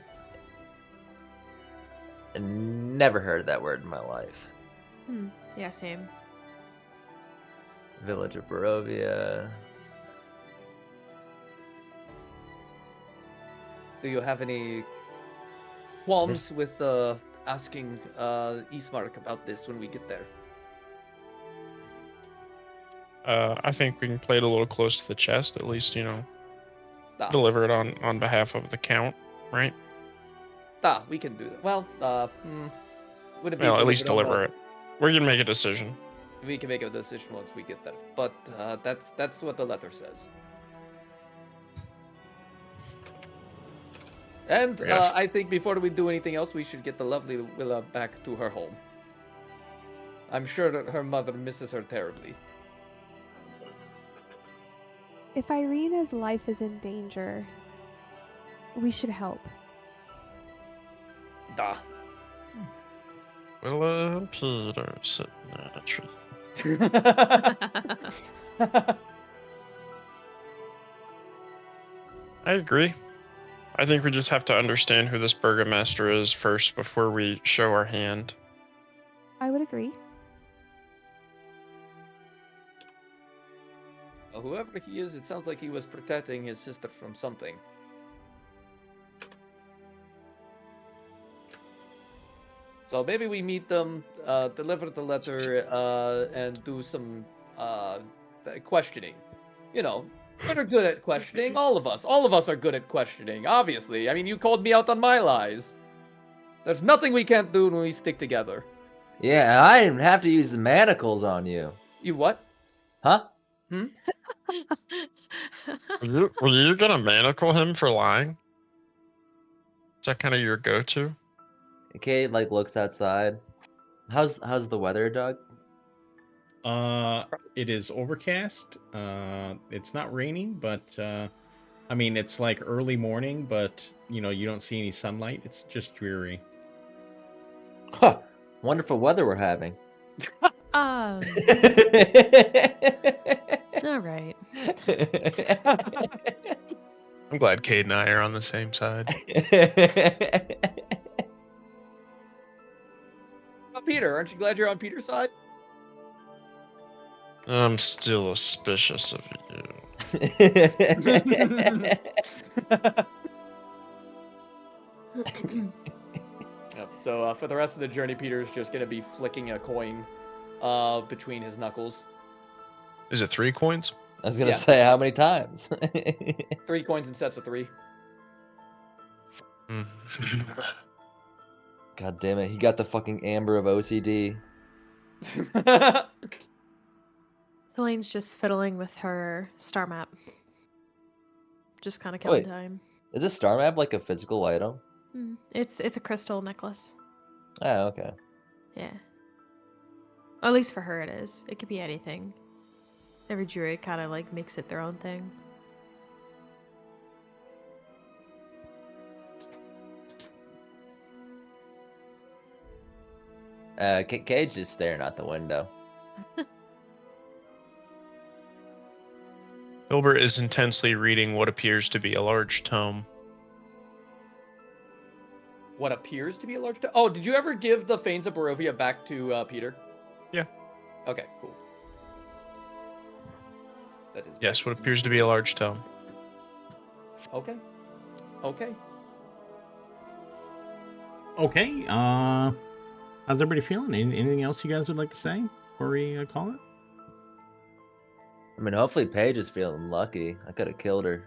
Speaker 2: I never heard that word in my life.
Speaker 7: Yeah, same.
Speaker 2: Village of Barovia.
Speaker 8: Do you have any qualms with asking Ismark about this when we get there?
Speaker 6: I think we can play it a little close to the chest, at least,
Speaker 8: Ah,
Speaker 6: deliver it on behalf of the Count, right?
Speaker 8: we can do that. Well, would it be
Speaker 6: Well, at least
Speaker 8: delivered on
Speaker 6: deliver it. We're gonna make a decision.
Speaker 8: We can make a decision once we get there. But that's what the letter says. And
Speaker 6: Yes.
Speaker 8: I think before we do anything else, we should get the lovely Willa back to her home. I'm sure that her mother misses her terribly.
Speaker 5: If Irina's life is in danger, we should help.
Speaker 8: Da.
Speaker 6: Willa and Peter sitting in a tree. I agree. I think we just have to understand who this Burgomaster is first before we show our hand.
Speaker 5: I would agree.
Speaker 8: Well, whoever he is, it sounds like he was protecting his sister from something. So maybe we meet them, deliver the letter, and do some questioning. You know, we're good at questioning. All of us are good at questioning. Obviously, I mean, you called me out on my lies. There's nothing we can't do when we stick together.
Speaker 2: Yeah, I didn't have to use the manacles on you.
Speaker 8: You what?
Speaker 2: Huh?
Speaker 8: Hmm?
Speaker 6: Were you gonna manacle him for lying? Is that kind of your go-to?
Speaker 2: Kate like looks outside. How's the weather, Doug?
Speaker 10: It is overcast. It's not raining, but I mean, it's like early morning, but you know, you don't see any sunlight. It's just dreary.
Speaker 2: Huh. Wonderful weather we're having.
Speaker 7: All right.
Speaker 6: I'm glad Cade and I are on the same side.
Speaker 8: Peter, aren't you glad you're on Peter's side?
Speaker 6: I'm still suspicious of you.
Speaker 8: Yep. So for the rest of the journey, Peter's just gonna be flicking a coin between his knuckles.
Speaker 6: Is it 3 coins?
Speaker 2: I was gonna
Speaker 8: Yeah.
Speaker 2: say how many times.
Speaker 8: 3 coins in sets of 3.
Speaker 6: Mm.
Speaker 2: God damn it, he got the fucking amber of OCD.
Speaker 7: Celine's just fiddling with her star map. Just kind of killing
Speaker 2: Wait.
Speaker 7: time.
Speaker 2: Is this star map like a physical item?
Speaker 7: It's a crystal necklace.
Speaker 2: Oh, okay.
Speaker 7: Yeah. Or at least for her it is. It could be anything. Every druid kind of like makes it their own thing.
Speaker 2: Cage is staring out the window.
Speaker 6: Hilbert is intensely reading what appears to be a large tome.
Speaker 8: What appears to be a large... Oh, did you ever give the Fanes of Barovia back to Peter?
Speaker 6: Yeah.
Speaker 8: Okay, cool. That is
Speaker 6: Yes, what appears to be a large tome.
Speaker 8: Okay. Okay.
Speaker 3: Okay. How's everybody feeling? Anything else you guys would like to say before we call it?
Speaker 2: I mean, hopefully Paige is feeling lucky. I could have killed her.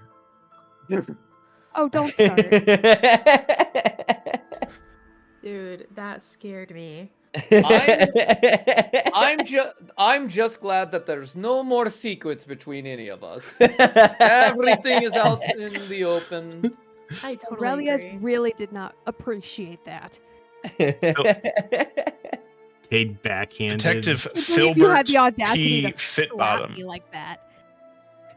Speaker 5: Oh, don't start.
Speaker 7: Dude, that scared me.
Speaker 8: I'm just glad that there's no more secrets between any of us. Everything is out in the open.
Speaker 7: I totally
Speaker 5: Aurelia
Speaker 7: agree.
Speaker 5: really did not appreciate that.
Speaker 3: Cade backhanded.
Speaker 6: Detective
Speaker 5: I can't believe you had
Speaker 6: Filbert
Speaker 5: the audacity
Speaker 6: P.
Speaker 5: to slap
Speaker 6: Fitbottom.
Speaker 5: me like that.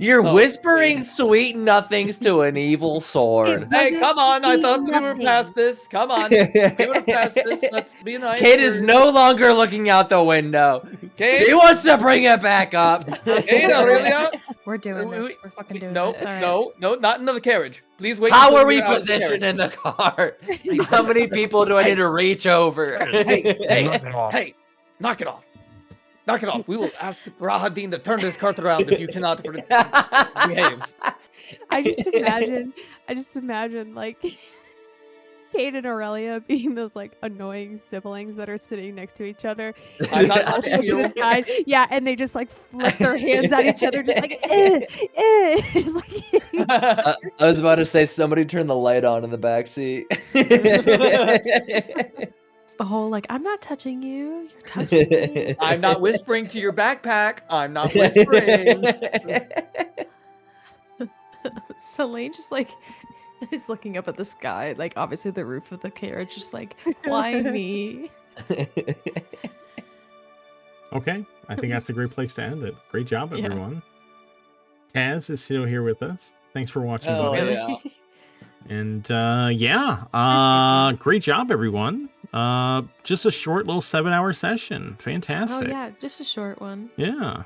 Speaker 2: You're
Speaker 8: Oh,
Speaker 2: whispering
Speaker 8: wait.
Speaker 2: sweet nothings to an evil sword.
Speaker 5: It
Speaker 8: Hey,
Speaker 5: wasn't
Speaker 8: come on! I
Speaker 5: sweet
Speaker 8: thought we were
Speaker 5: nothing.
Speaker 8: past this. Come on, we were past this. Let's be nice.
Speaker 2: Kate is no longer looking out the window.
Speaker 8: Kate,
Speaker 2: She wants to bring it back up.
Speaker 8: Kate, Aurelia.
Speaker 7: We're doing this. We're fucking doing
Speaker 8: No,
Speaker 7: this. All right.
Speaker 8: no, not into the carriage. Please wait.
Speaker 2: How
Speaker 8: until
Speaker 2: are we
Speaker 8: we're out of the
Speaker 2: positioned
Speaker 8: carriage.
Speaker 2: in the car? How many people do I need to reach over?
Speaker 8: Hey, knock it off. Knock it off. We will ask Rahadin to turn this cart around if you cannot behave.
Speaker 5: I just imagine like Kate and Aurelia being those like annoying siblings that are sitting next to each other.
Speaker 8: I'm not touching you.
Speaker 5: To the side. Yeah, and they just like flip their hands at each other, just like, just like.
Speaker 2: I was about to say somebody turn the light on in the back seat.
Speaker 7: It's the whole like, I'm not touching you. You're touching me.
Speaker 8: I'm not whispering to your backpack. I'm not whispering.
Speaker 7: Celine just like is looking up at the sky, like obviously the roof of the carriage, just like, why me?
Speaker 3: Okay, I think that's a great place to end it. Great job,
Speaker 7: Yeah.
Speaker 3: everyone. Taz is still here with us. Thanks for watching.
Speaker 8: Hell
Speaker 3: today.
Speaker 8: yeah.
Speaker 3: And great job, everyone. Just a short little 7-hour session.
Speaker 7: Oh
Speaker 3: Fantastic.
Speaker 7: yeah, just a short one.
Speaker 3: Yeah.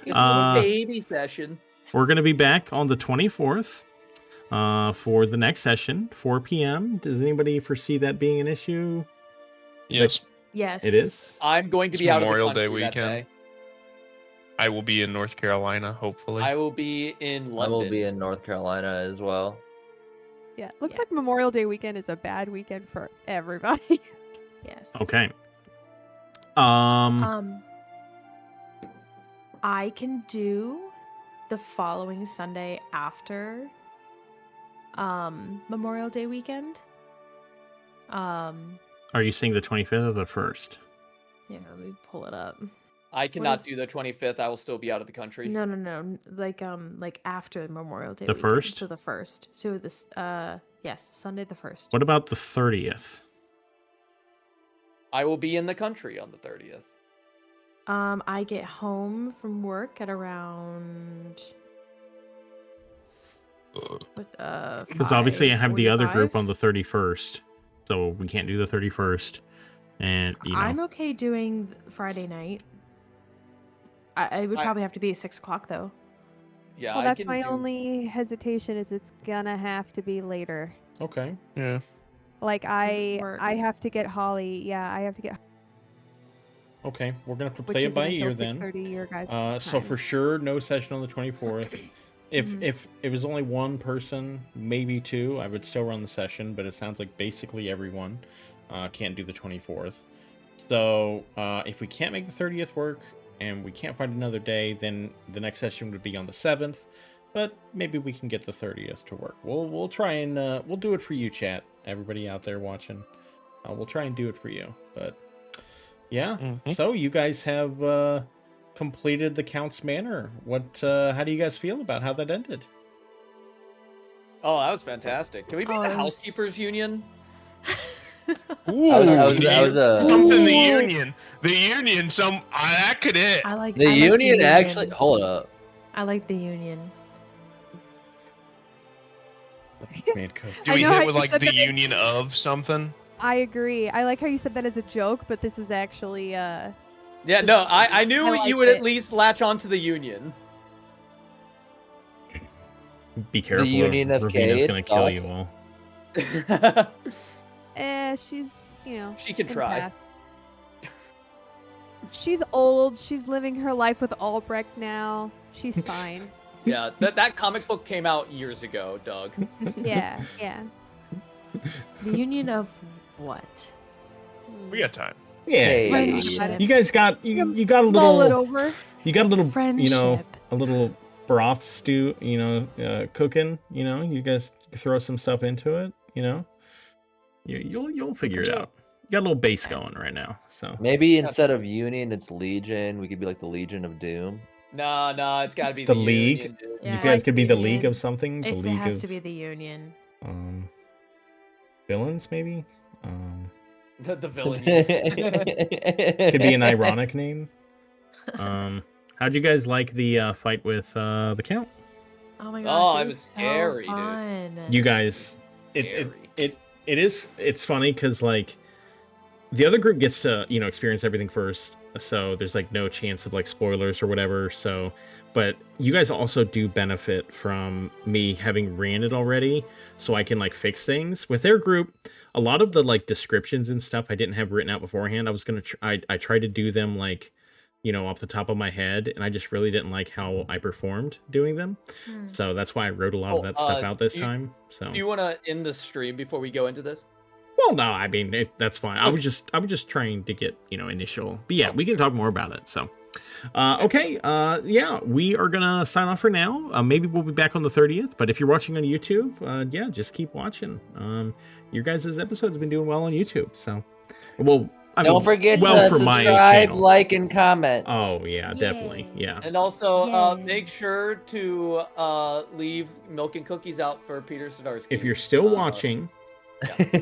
Speaker 8: Just a little baby session.
Speaker 3: We're going to be back on the 24th for the next session, 4 p.m. Does anybody foresee that being an issue?
Speaker 6: Yes,
Speaker 7: Yes.
Speaker 3: It is?
Speaker 8: I'm going to
Speaker 6: It's
Speaker 8: be out
Speaker 6: Memorial
Speaker 8: of the
Speaker 6: Day
Speaker 8: country that
Speaker 6: weekend.
Speaker 8: day.
Speaker 6: I will be in North Carolina, hopefully.
Speaker 8: I will be in London.
Speaker 2: I will be in North Carolina as well.
Speaker 5: Yeah, looks
Speaker 7: Yes.
Speaker 5: like Memorial Day weekend is a bad weekend for everybody.
Speaker 7: Yes.
Speaker 3: Okay.
Speaker 7: I can do the following Sunday after Memorial Day weekend.
Speaker 3: Are you saying the 25th or the 1st?
Speaker 7: Yeah, let me pull it up.
Speaker 8: I cannot
Speaker 7: is-
Speaker 8: do the 25th. I will still be out of the country.
Speaker 7: No. Like after Memorial Day.
Speaker 3: The
Speaker 7: weekend,
Speaker 3: 1st?
Speaker 7: So the 1st. So this. Yes, Sunday the 1st.
Speaker 3: What about the 30th?
Speaker 8: I will be in the country on the 30th.
Speaker 7: I get home from work at around.
Speaker 3: Because obviously I have the other group
Speaker 7: 5:45.
Speaker 3: on the 31st, so we can't do the 31st. And
Speaker 7: I'm okay doing Friday night. I would probably have to be at 6 o'clock though.
Speaker 8: Yeah,
Speaker 5: Well,
Speaker 8: I
Speaker 5: that's
Speaker 8: can
Speaker 5: my
Speaker 8: do...
Speaker 5: only hesitation is it's gonna have to be later.
Speaker 10: Okay.
Speaker 6: Yeah.
Speaker 5: Like I
Speaker 7: work?
Speaker 5: have to get Holly. Yeah, I have to get.
Speaker 10: Okay, we're gonna have to
Speaker 5: Which
Speaker 10: play it
Speaker 5: isn't
Speaker 10: by
Speaker 5: until
Speaker 10: ear then.
Speaker 5: 6:30 your guys'
Speaker 10: So
Speaker 5: time.
Speaker 10: for sure, no session on the 24th. If it was only one person, maybe two, I would still run the session. But it sounds like basically everyone can't do the 24th. So if we can't make the 30th work and we can't find another day, then the next session would be on the 7th. But maybe we can get the 30th to work. We'll try and we'll do it for you, chat. Everybody out there watching, we'll try and do it for you. But yeah, so you guys have completed the Count's Manor. What? How do you guys feel about how that ended?
Speaker 8: Oh, that was fantastic. Can we be
Speaker 7: Oh,
Speaker 8: the
Speaker 7: it was-
Speaker 8: Housekeepers Union?
Speaker 6: Ooh,
Speaker 2: I was
Speaker 6: something. The union. That could it.
Speaker 7: I like
Speaker 2: the
Speaker 7: I like
Speaker 2: union
Speaker 7: the
Speaker 2: actually.
Speaker 7: union.
Speaker 2: Hold up.
Speaker 7: I like the union.
Speaker 10: Man, cook.
Speaker 6: Do
Speaker 5: I
Speaker 6: we
Speaker 5: know how
Speaker 6: hit
Speaker 5: you
Speaker 6: with like
Speaker 5: said
Speaker 6: the
Speaker 5: that as-
Speaker 6: union of something?
Speaker 5: I agree. I like how you said that as a joke, but this is actually
Speaker 8: Yeah, no, I knew
Speaker 5: I
Speaker 8: you
Speaker 5: like
Speaker 8: would
Speaker 5: it.
Speaker 8: at least latch onto the union.
Speaker 3: Be careful.
Speaker 2: Union of
Speaker 3: Ravina's
Speaker 2: Cade,
Speaker 3: gonna kill you
Speaker 2: awesome.
Speaker 3: all.
Speaker 5: she's
Speaker 8: She can
Speaker 5: for the
Speaker 8: try.
Speaker 5: past. She's old. She's living her life with Albrecht now. She's fine.
Speaker 8: Yeah, that comic book came out years ago, Doug.
Speaker 5: Yeah.
Speaker 7: The union of what?
Speaker 6: We got time.
Speaker 3: Yeah,
Speaker 2: Hey.
Speaker 7: Friendship.
Speaker 3: you guys got you got a
Speaker 5: Mull it
Speaker 3: little
Speaker 5: over.
Speaker 3: you got a little
Speaker 7: Friendship.
Speaker 3: a little broth stew cooking. You guys throw some stuff into it. You'll figure it out. You got a little base going right now. So
Speaker 2: Maybe instead of Union, it's Legion. We could be like the Legion of Doom.
Speaker 8: No, it's gotta be
Speaker 3: the
Speaker 8: the
Speaker 3: league.
Speaker 8: Union, dude.
Speaker 3: You
Speaker 7: Yeah,
Speaker 3: guys
Speaker 5: like
Speaker 3: could be the
Speaker 5: Union.
Speaker 3: league of something. The
Speaker 7: It
Speaker 3: league
Speaker 7: has
Speaker 3: of
Speaker 7: to be the union.
Speaker 3: villains, maybe.
Speaker 8: The villain.
Speaker 3: Could be an ironic name. How'd you guys like the fight with the Count?
Speaker 7: Oh my
Speaker 8: Oh,
Speaker 7: gosh,
Speaker 8: it
Speaker 7: it
Speaker 8: was
Speaker 7: was
Speaker 8: scary,
Speaker 7: so
Speaker 8: dude.
Speaker 7: fun.
Speaker 3: You guys, it's funny because like the other group gets to experience everything first, so there's like no chance of like spoilers or whatever. So, but you guys also do benefit from me having ran it already, so I can like fix things with their group. A lot of the like descriptions and stuff I didn't have written out beforehand. I was gonna I tried to do them like off the top of my head, and I just really didn't like how I performed doing them. So that's why I wrote a lot of that stuff out this time. So
Speaker 8: Do you want to end the stream before we go into this?
Speaker 3: well, no, I mean that's fine. I was just trying to get initial. But yeah, we can talk more about it. So, okay, yeah, we are gonna sign off for now. Maybe we'll be back on the 30th. But if you're watching on YouTube, yeah, just keep watching. Your guys' episodes have been doing well on YouTube. So, well,
Speaker 2: Don't forget
Speaker 3: well,
Speaker 2: to
Speaker 3: for my
Speaker 2: subscribe,
Speaker 3: channel.
Speaker 2: like, and comment.
Speaker 3: Oh yeah, definitely, yeah.
Speaker 8: And also,
Speaker 7: Yay.
Speaker 8: make sure to leave milk and cookies out for Peter Zdarsky.
Speaker 3: If you're still watching,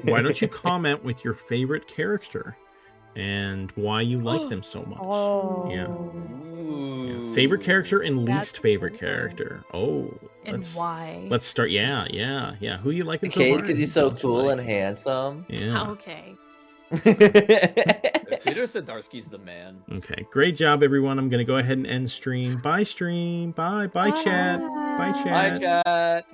Speaker 3: why don't you comment with your favorite character and why you like them so much?
Speaker 5: Oh.
Speaker 3: Yeah.
Speaker 8: Ooh.
Speaker 3: Yeah. Favorite character and
Speaker 5: That's
Speaker 3: least favorite
Speaker 5: cool.
Speaker 3: character. Oh,
Speaker 7: And why?
Speaker 3: let's start. Yeah. Who you liking so
Speaker 2: Cade,
Speaker 3: far?
Speaker 2: because he's so
Speaker 3: Don't you
Speaker 2: cool
Speaker 3: like?
Speaker 2: and handsome.
Speaker 3: Yeah.
Speaker 7: Okay.
Speaker 8: Peter Zdarsky's the man.
Speaker 3: Okay. Great job, everyone. I'm gonna go ahead and end stream. Bye, stream. Bye, chat. Bye, chat.
Speaker 8: Bye, chat.